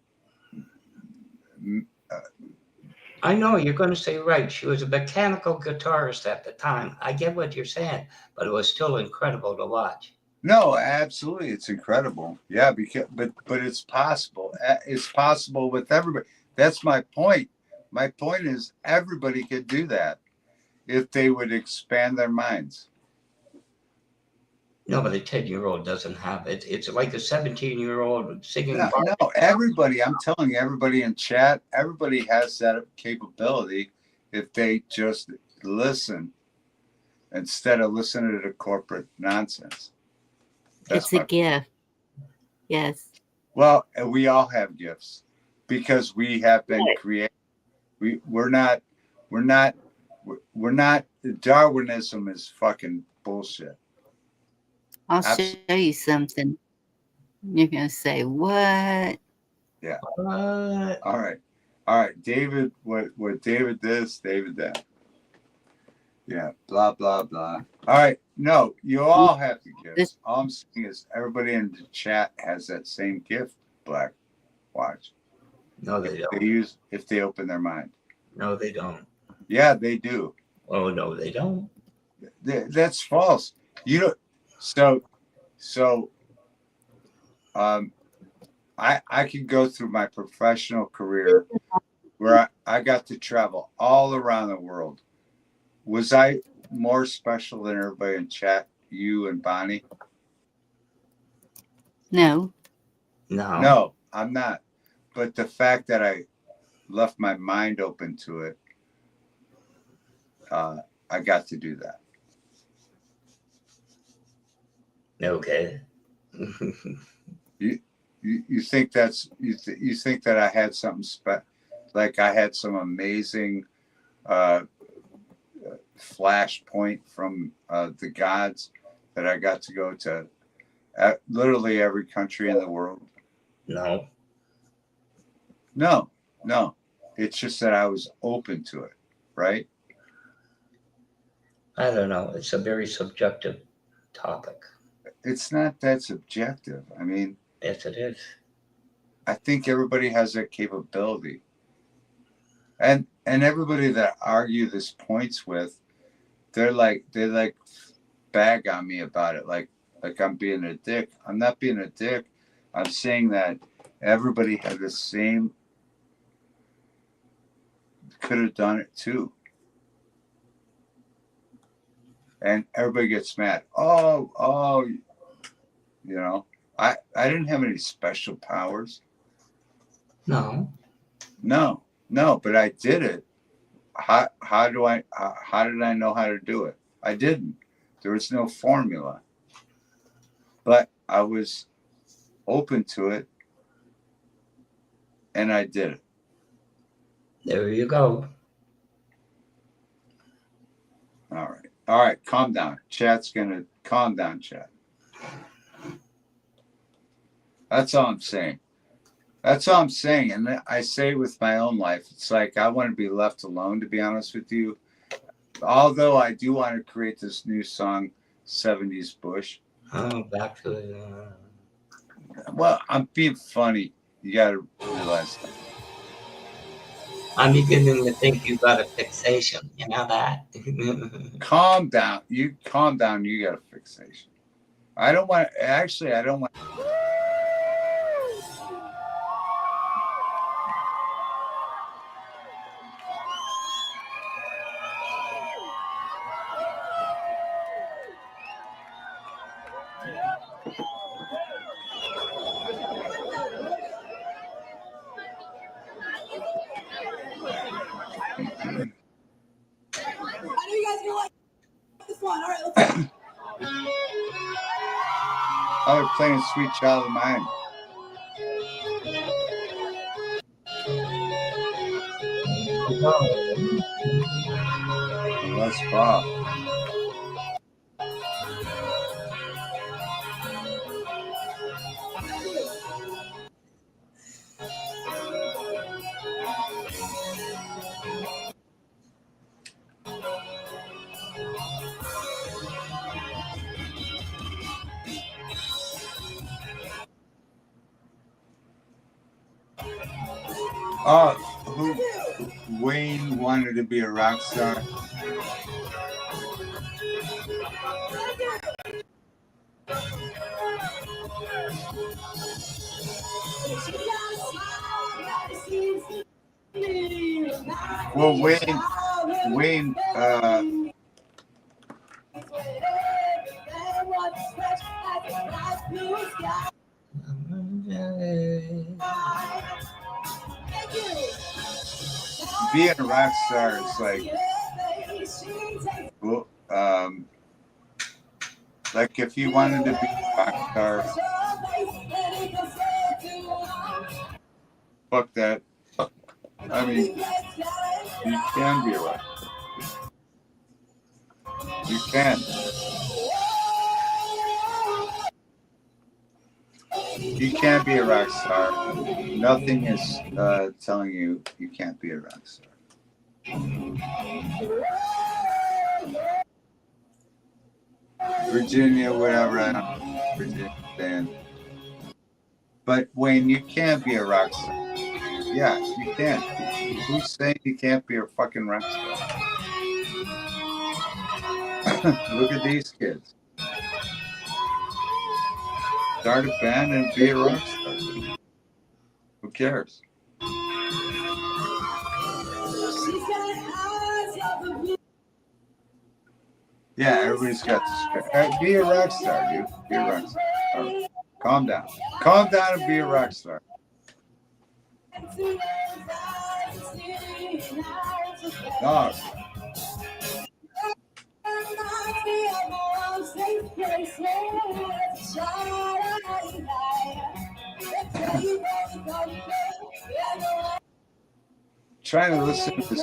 I know you're going to say right. She was a mechanical guitarist at the time. I get what you're saying, but it was still incredible to watch. No, absolutely, it's incredible. Yeah, but it's possible. It's possible with everybody. That's my point. My point is everybody could do that if they would expand their minds. No, but a 10-year-old doesn't have it. It's like a 17-year-old singing. No, everybody. I'm telling you, everybody in chat, everybody has that capability if they just listen instead of listening to the corporate nonsense. It's a gift. Yes. Well, we all have gifts because we have been created. We're not. Darwinism is fucking bullshit. I'll show you something. You're gonna say what? Yeah. All right. David, what David this, David that. Yeah. Blah blah blah. All right. No, you all have the gifts. All I'm saying is everybody in the chat has that same gift. Black, watch. No, they don't. If they open their mind. No, they don't. Yeah, they do. Oh no, they don't. That's false. You don't. So, I could go through my professional career where I got to travel all around the world. Was I more special than everybody in chat? You and Bonnie? No. No, I'm not. But the fact that I left my mind open to it, I got to do that. Okay. You think that's you think that I had something like I had some amazing flashpoint from the gods that I got to go to literally every country in the world? No. It's just that I was open to it, right? I don't know. It's a very subjective topic. It's not that subjective. I mean, yes, it is. I think everybody has that capability, and everybody that I argue this points with, they like bag on me about it, like I'm being a dick. I'm not being a dick. I'm saying that everybody had the same, could have done it too. And everybody gets mad. Oh, you know, I didn't have any special powers. No, but I did it. How did I know how to do it? I didn't. There was no formula. But I was open to it and I did it. There you go. All right, calm down. Chat's gonna calm down, chat. That's all I'm saying. And I say with my own life, it's like I want to be left alone, to be honest with you. Although I do want to create this new song, 70s Bush. Oh, back to it. Well, I'm being funny. You got to realize that. I'm beginning to think you got a fixation. You know that? Calm down. You calm down. You got a fixation. I don't want. I was playing Sweet Child of Mine. Les Paul. Who Wayne wanted to be a rock star? Well, Wayne, being a rock star is like if you wanted to be a rock star, fuck that. I mean, you can be a rock star. You can. You can be a rock star. Nothing is telling you you can't be a rock star. Virginia, whatever, I don't know. Virginia band. But Wayne, you can be a rock star. Yeah, you can. Who's saying you can't be a fucking rock star? Look at these kids. Start a band and be a rock star. Who cares? Yeah, everybody's got to be a rock star, dude. Be a rock star. All right. Calm down. Calm down and be a rock star. Dog. Trying to listen to this.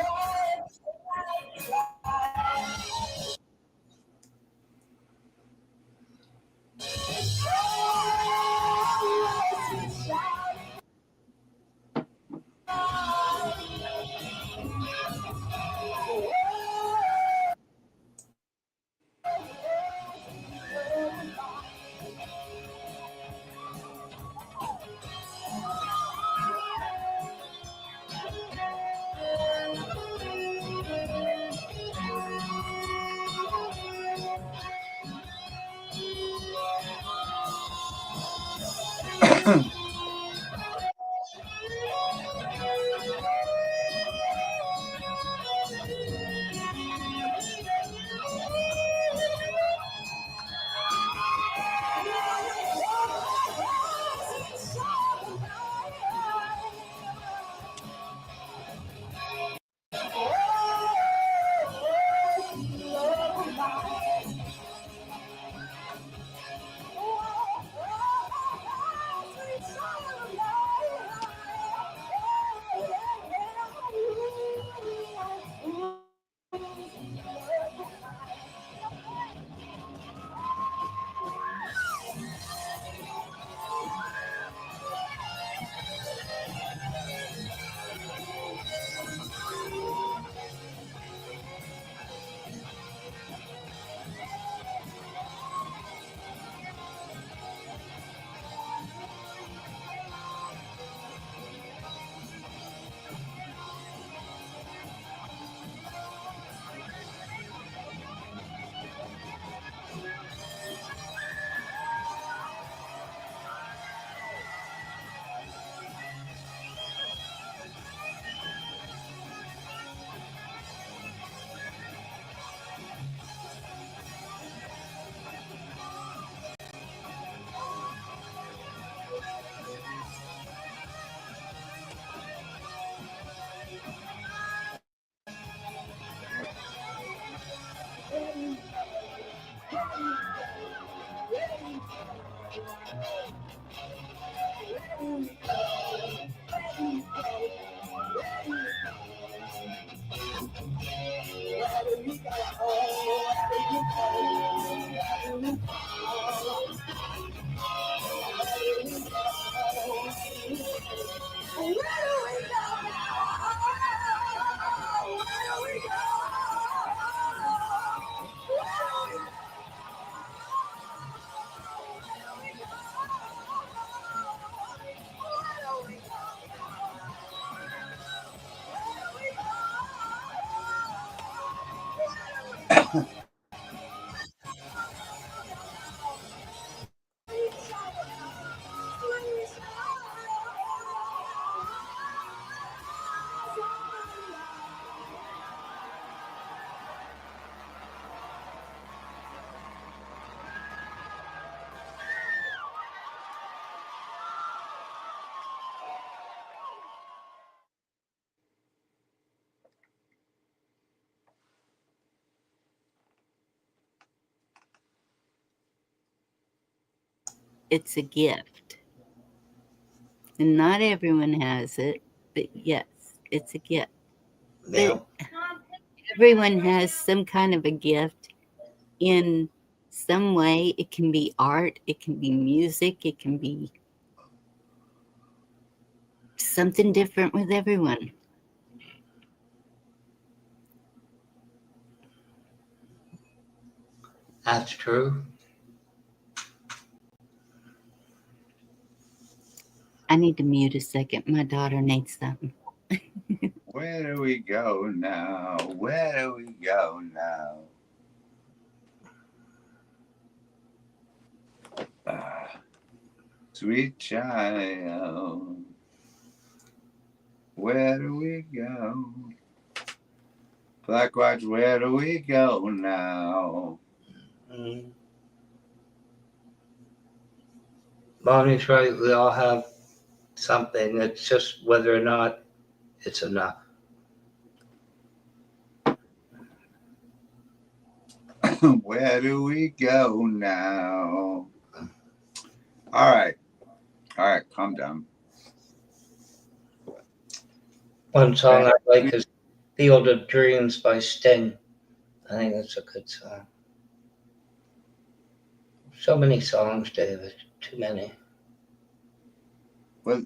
It's a gift. And not everyone has it, but yes, it's a gift. Yeah. But everyone has some kind of a gift in some way. It can be art, it can be music, it can be something different with everyone. That's true. I need to mute a second. My daughter needs something. Where do we go now? Where do we go now? Sweet child, where do we go? Black Watch, where do we go now? Bonnie's right. We all have something. It's just whether or not it's enough. Where do we go now? All right, calm down. One song I like is Field of Dreams by Sting. I think that's a good song. So many songs, David. Too many. Well,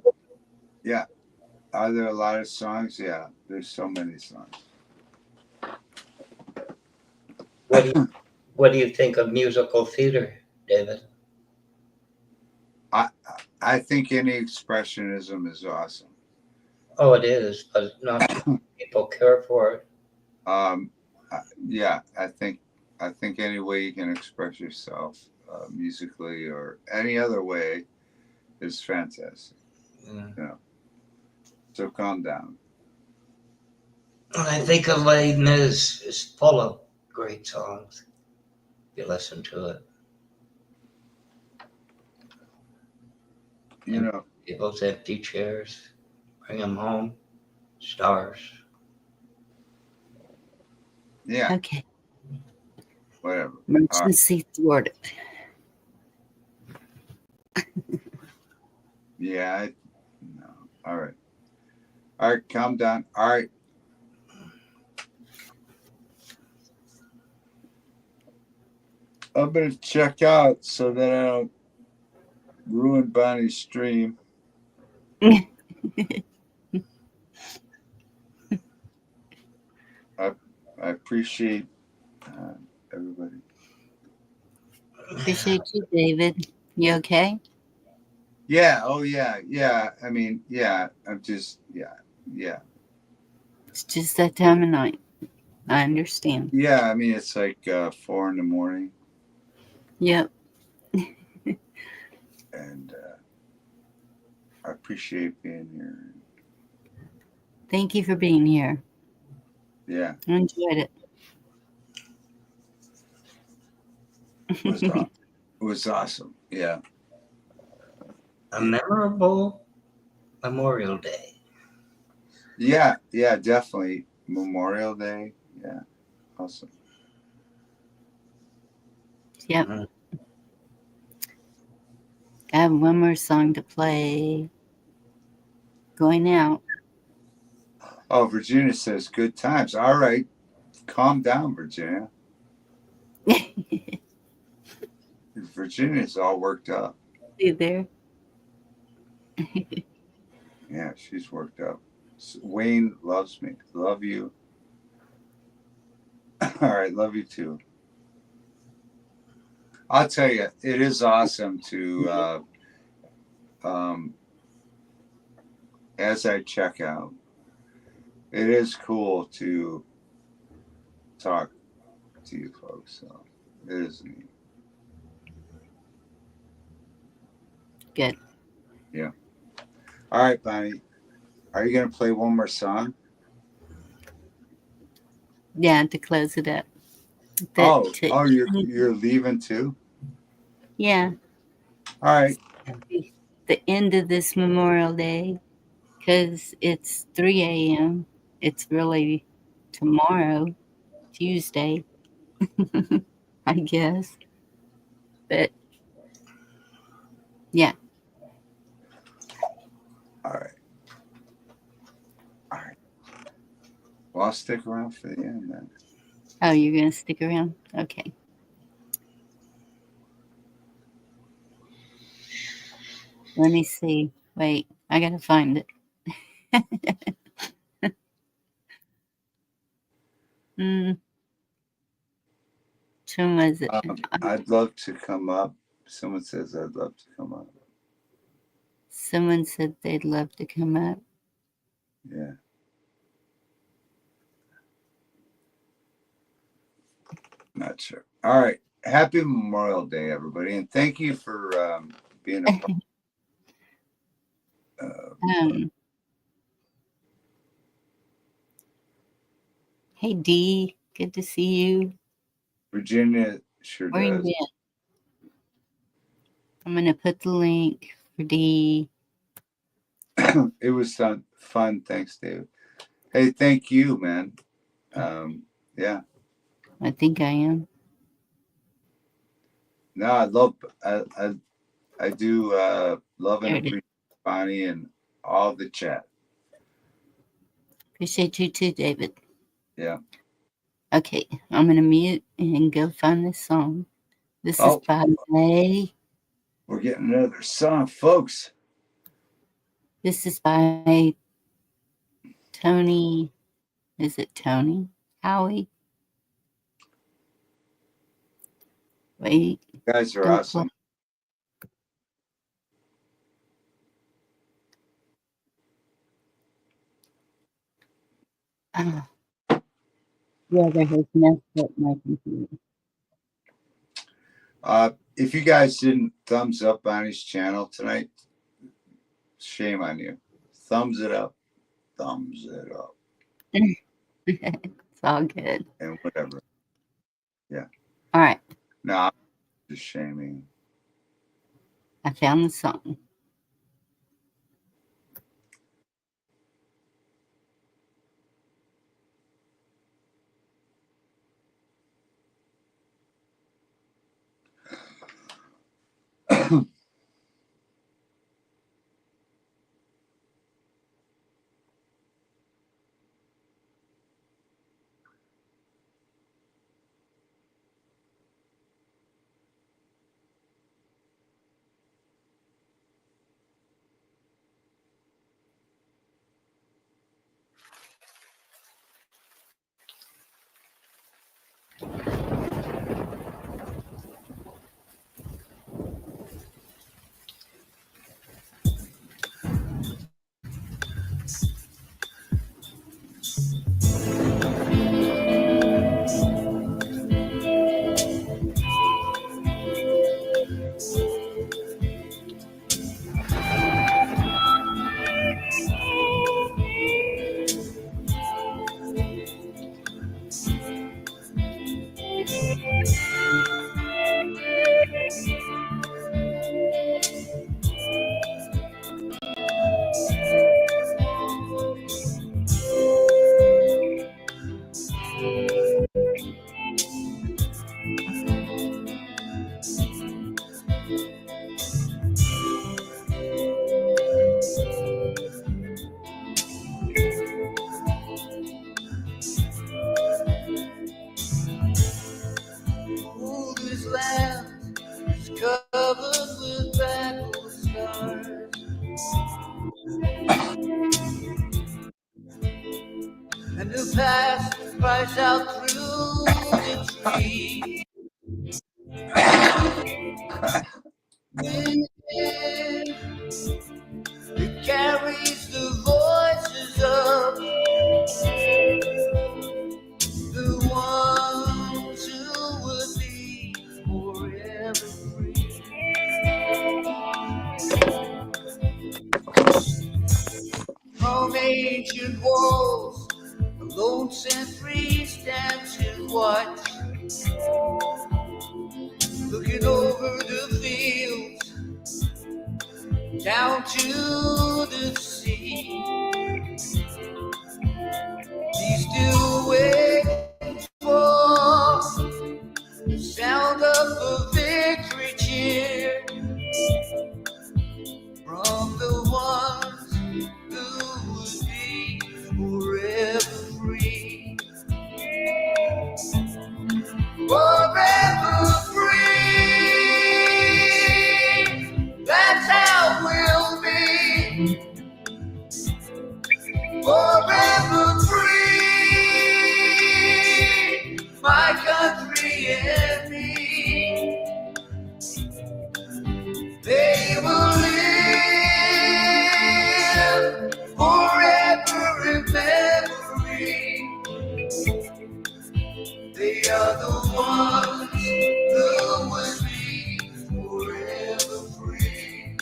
yeah. Are there a lot of songs? Yeah, there's so many songs. What do you think of musical theater, David? I think any expressionism is awesome. Oh, it is, but not people care for it. Yeah, I think any way you can express yourself musically or any other way is fantastic. Mm. You know. So calm down. I think of Les Mis is full of great songs. If you listen to it. You know, People's Empty Chairs, Bring 'Em Home, Stars. Yeah. Okay. Whatever. Emergency thwarted. Yeah. No. All right. All right. Calm down. All right. I'm going to check out so that I don't ruin Bonnie's stream. I appreciate everybody. Appreciate you, David. You okay? Yeah. Oh, yeah. Yeah. I mean, yeah. I'm just, yeah. It's just that time of night. I understand. Yeah. I mean, it's like 4 a.m. Yep. And I appreciate being here. Thank you for being here. Yeah. I enjoyed it. It was awesome. Yeah. A memorable Memorial Day. Yeah, definitely. Memorial Day. Yeah. Awesome. Yep. I have one more song to play. Going out. Oh, Virginia says good times. All right. Calm down, Virginia. Virginia's all worked up. You there? Yeah, she's worked up. Wayne loves me. Love you. All right, love you too. I'll tell you, it is awesome to, as I check out, it is cool to talk to you folks. So it is neat. Good. Yeah. All right, Bonnie. Are you gonna play one more song? Yeah, to close it up. You're leaving too? Yeah. All right. The end of this Memorial Day, because it's 3 a.m. It's really tomorrow, Tuesday, I guess. But yeah. All right. All right. Well, I'll stick around for the end then. Oh, you're going to stick around? Okay. Let me see. Wait, I got to find it. Which one was it? I'd love to come up. Someone says I'd love to come up. Someone said they'd love to come up. Yeah. Not sure. All right. Happy Memorial Day, everybody. And thank you for being a part. Hey, Dee. Good to see you. Virginia sure Where does. you at? I'm going to put the link for Dee. It was fun. Thanks, David. Hey, thank you, man. Yeah. I think I am. No, I do love and appreciate Bonnie and all the chat. Appreciate you too, David. Yeah. Okay, I'm going to mute and go find this song. This is by We're getting another song, folks. This is by Tony. Is it Tony? Howie? Wait. You guys are awesome. Yeah, that has messed up my computer. If you guys didn't thumbs up Bonnie's channel tonight, shame on you. Thumbs it up. Thumbs it up. It's all good. And whatever. Yeah. All right. No, I'm just shaming. I found the song. Oh, this land is covered with battle scars. And the past cries out through the trees. It carries the voices of the ones who from ancient walls, a lone sentry stands to watch, looking over the fields down to the sea. He's still waiting for the sound of a victory cheer from the ones who would be forever free. Forever free. That's how we'll be. Forever free. My country and me. They will live forever in memory. They are the ones who will be forever free.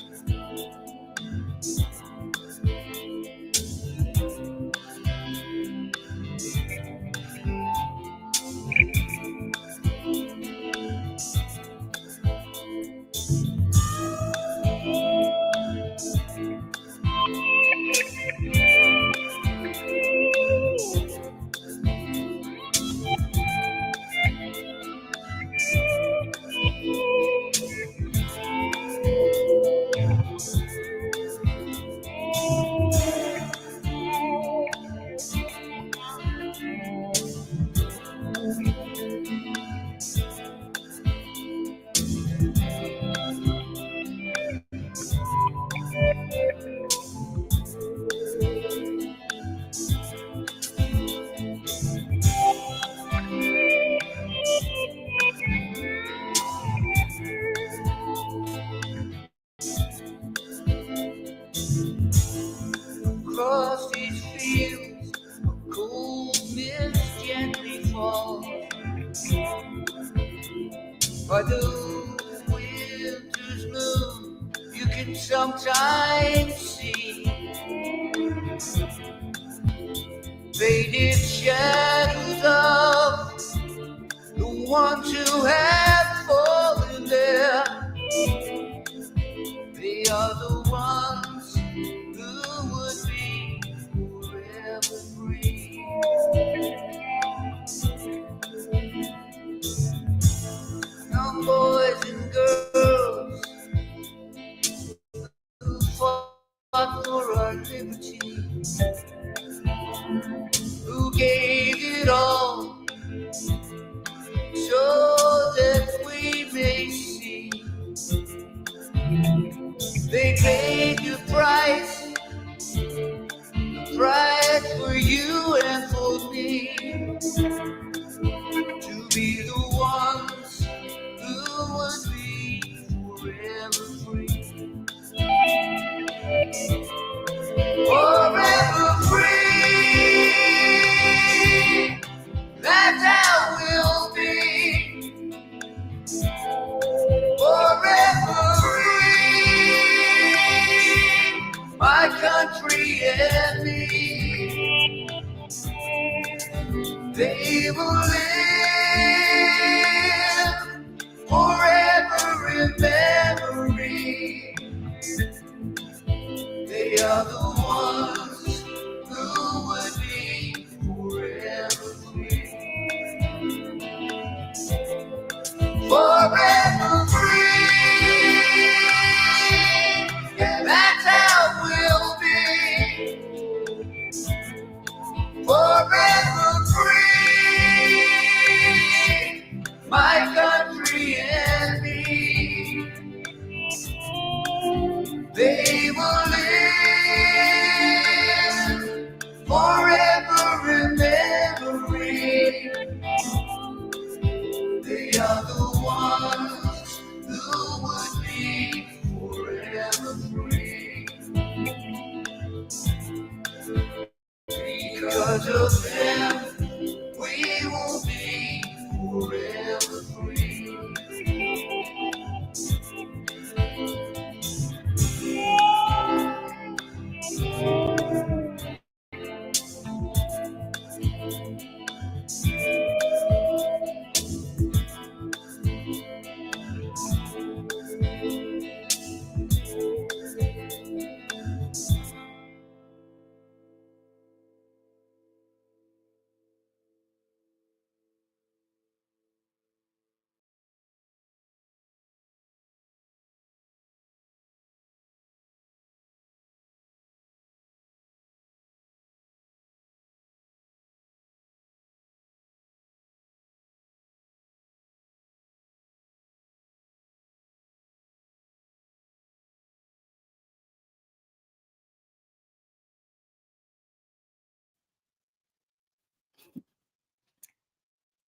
Across these fields, a cold mist gently falls. By the winter's moon, you can sometimes see faded shadows of the ones who have fallen there. They are the ones who would be forever free. Young boys and girls who fought for our liberty, who gave it all so that we may see. They paid the price for you and for me, to be the ones who would be forever free. Forever free. That's how we'll be. Forever free. My country and me. They will live forever in memory. They are the ones who would be forever free. Forever free. Yeah, that's how we'll be. Forever free. My country and me. They will live forever in memory. They are the ones who would be forever free. Because of them, we will be forever free.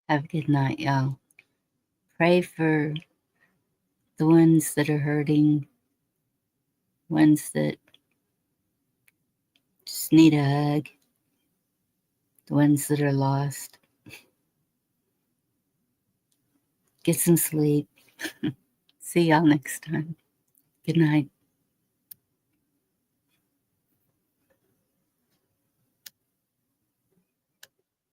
Have a good night, y'all. Pray for the ones that are hurting, ones that just need a hug, the ones that are lost. Get some sleep. See y'all next time. Good night.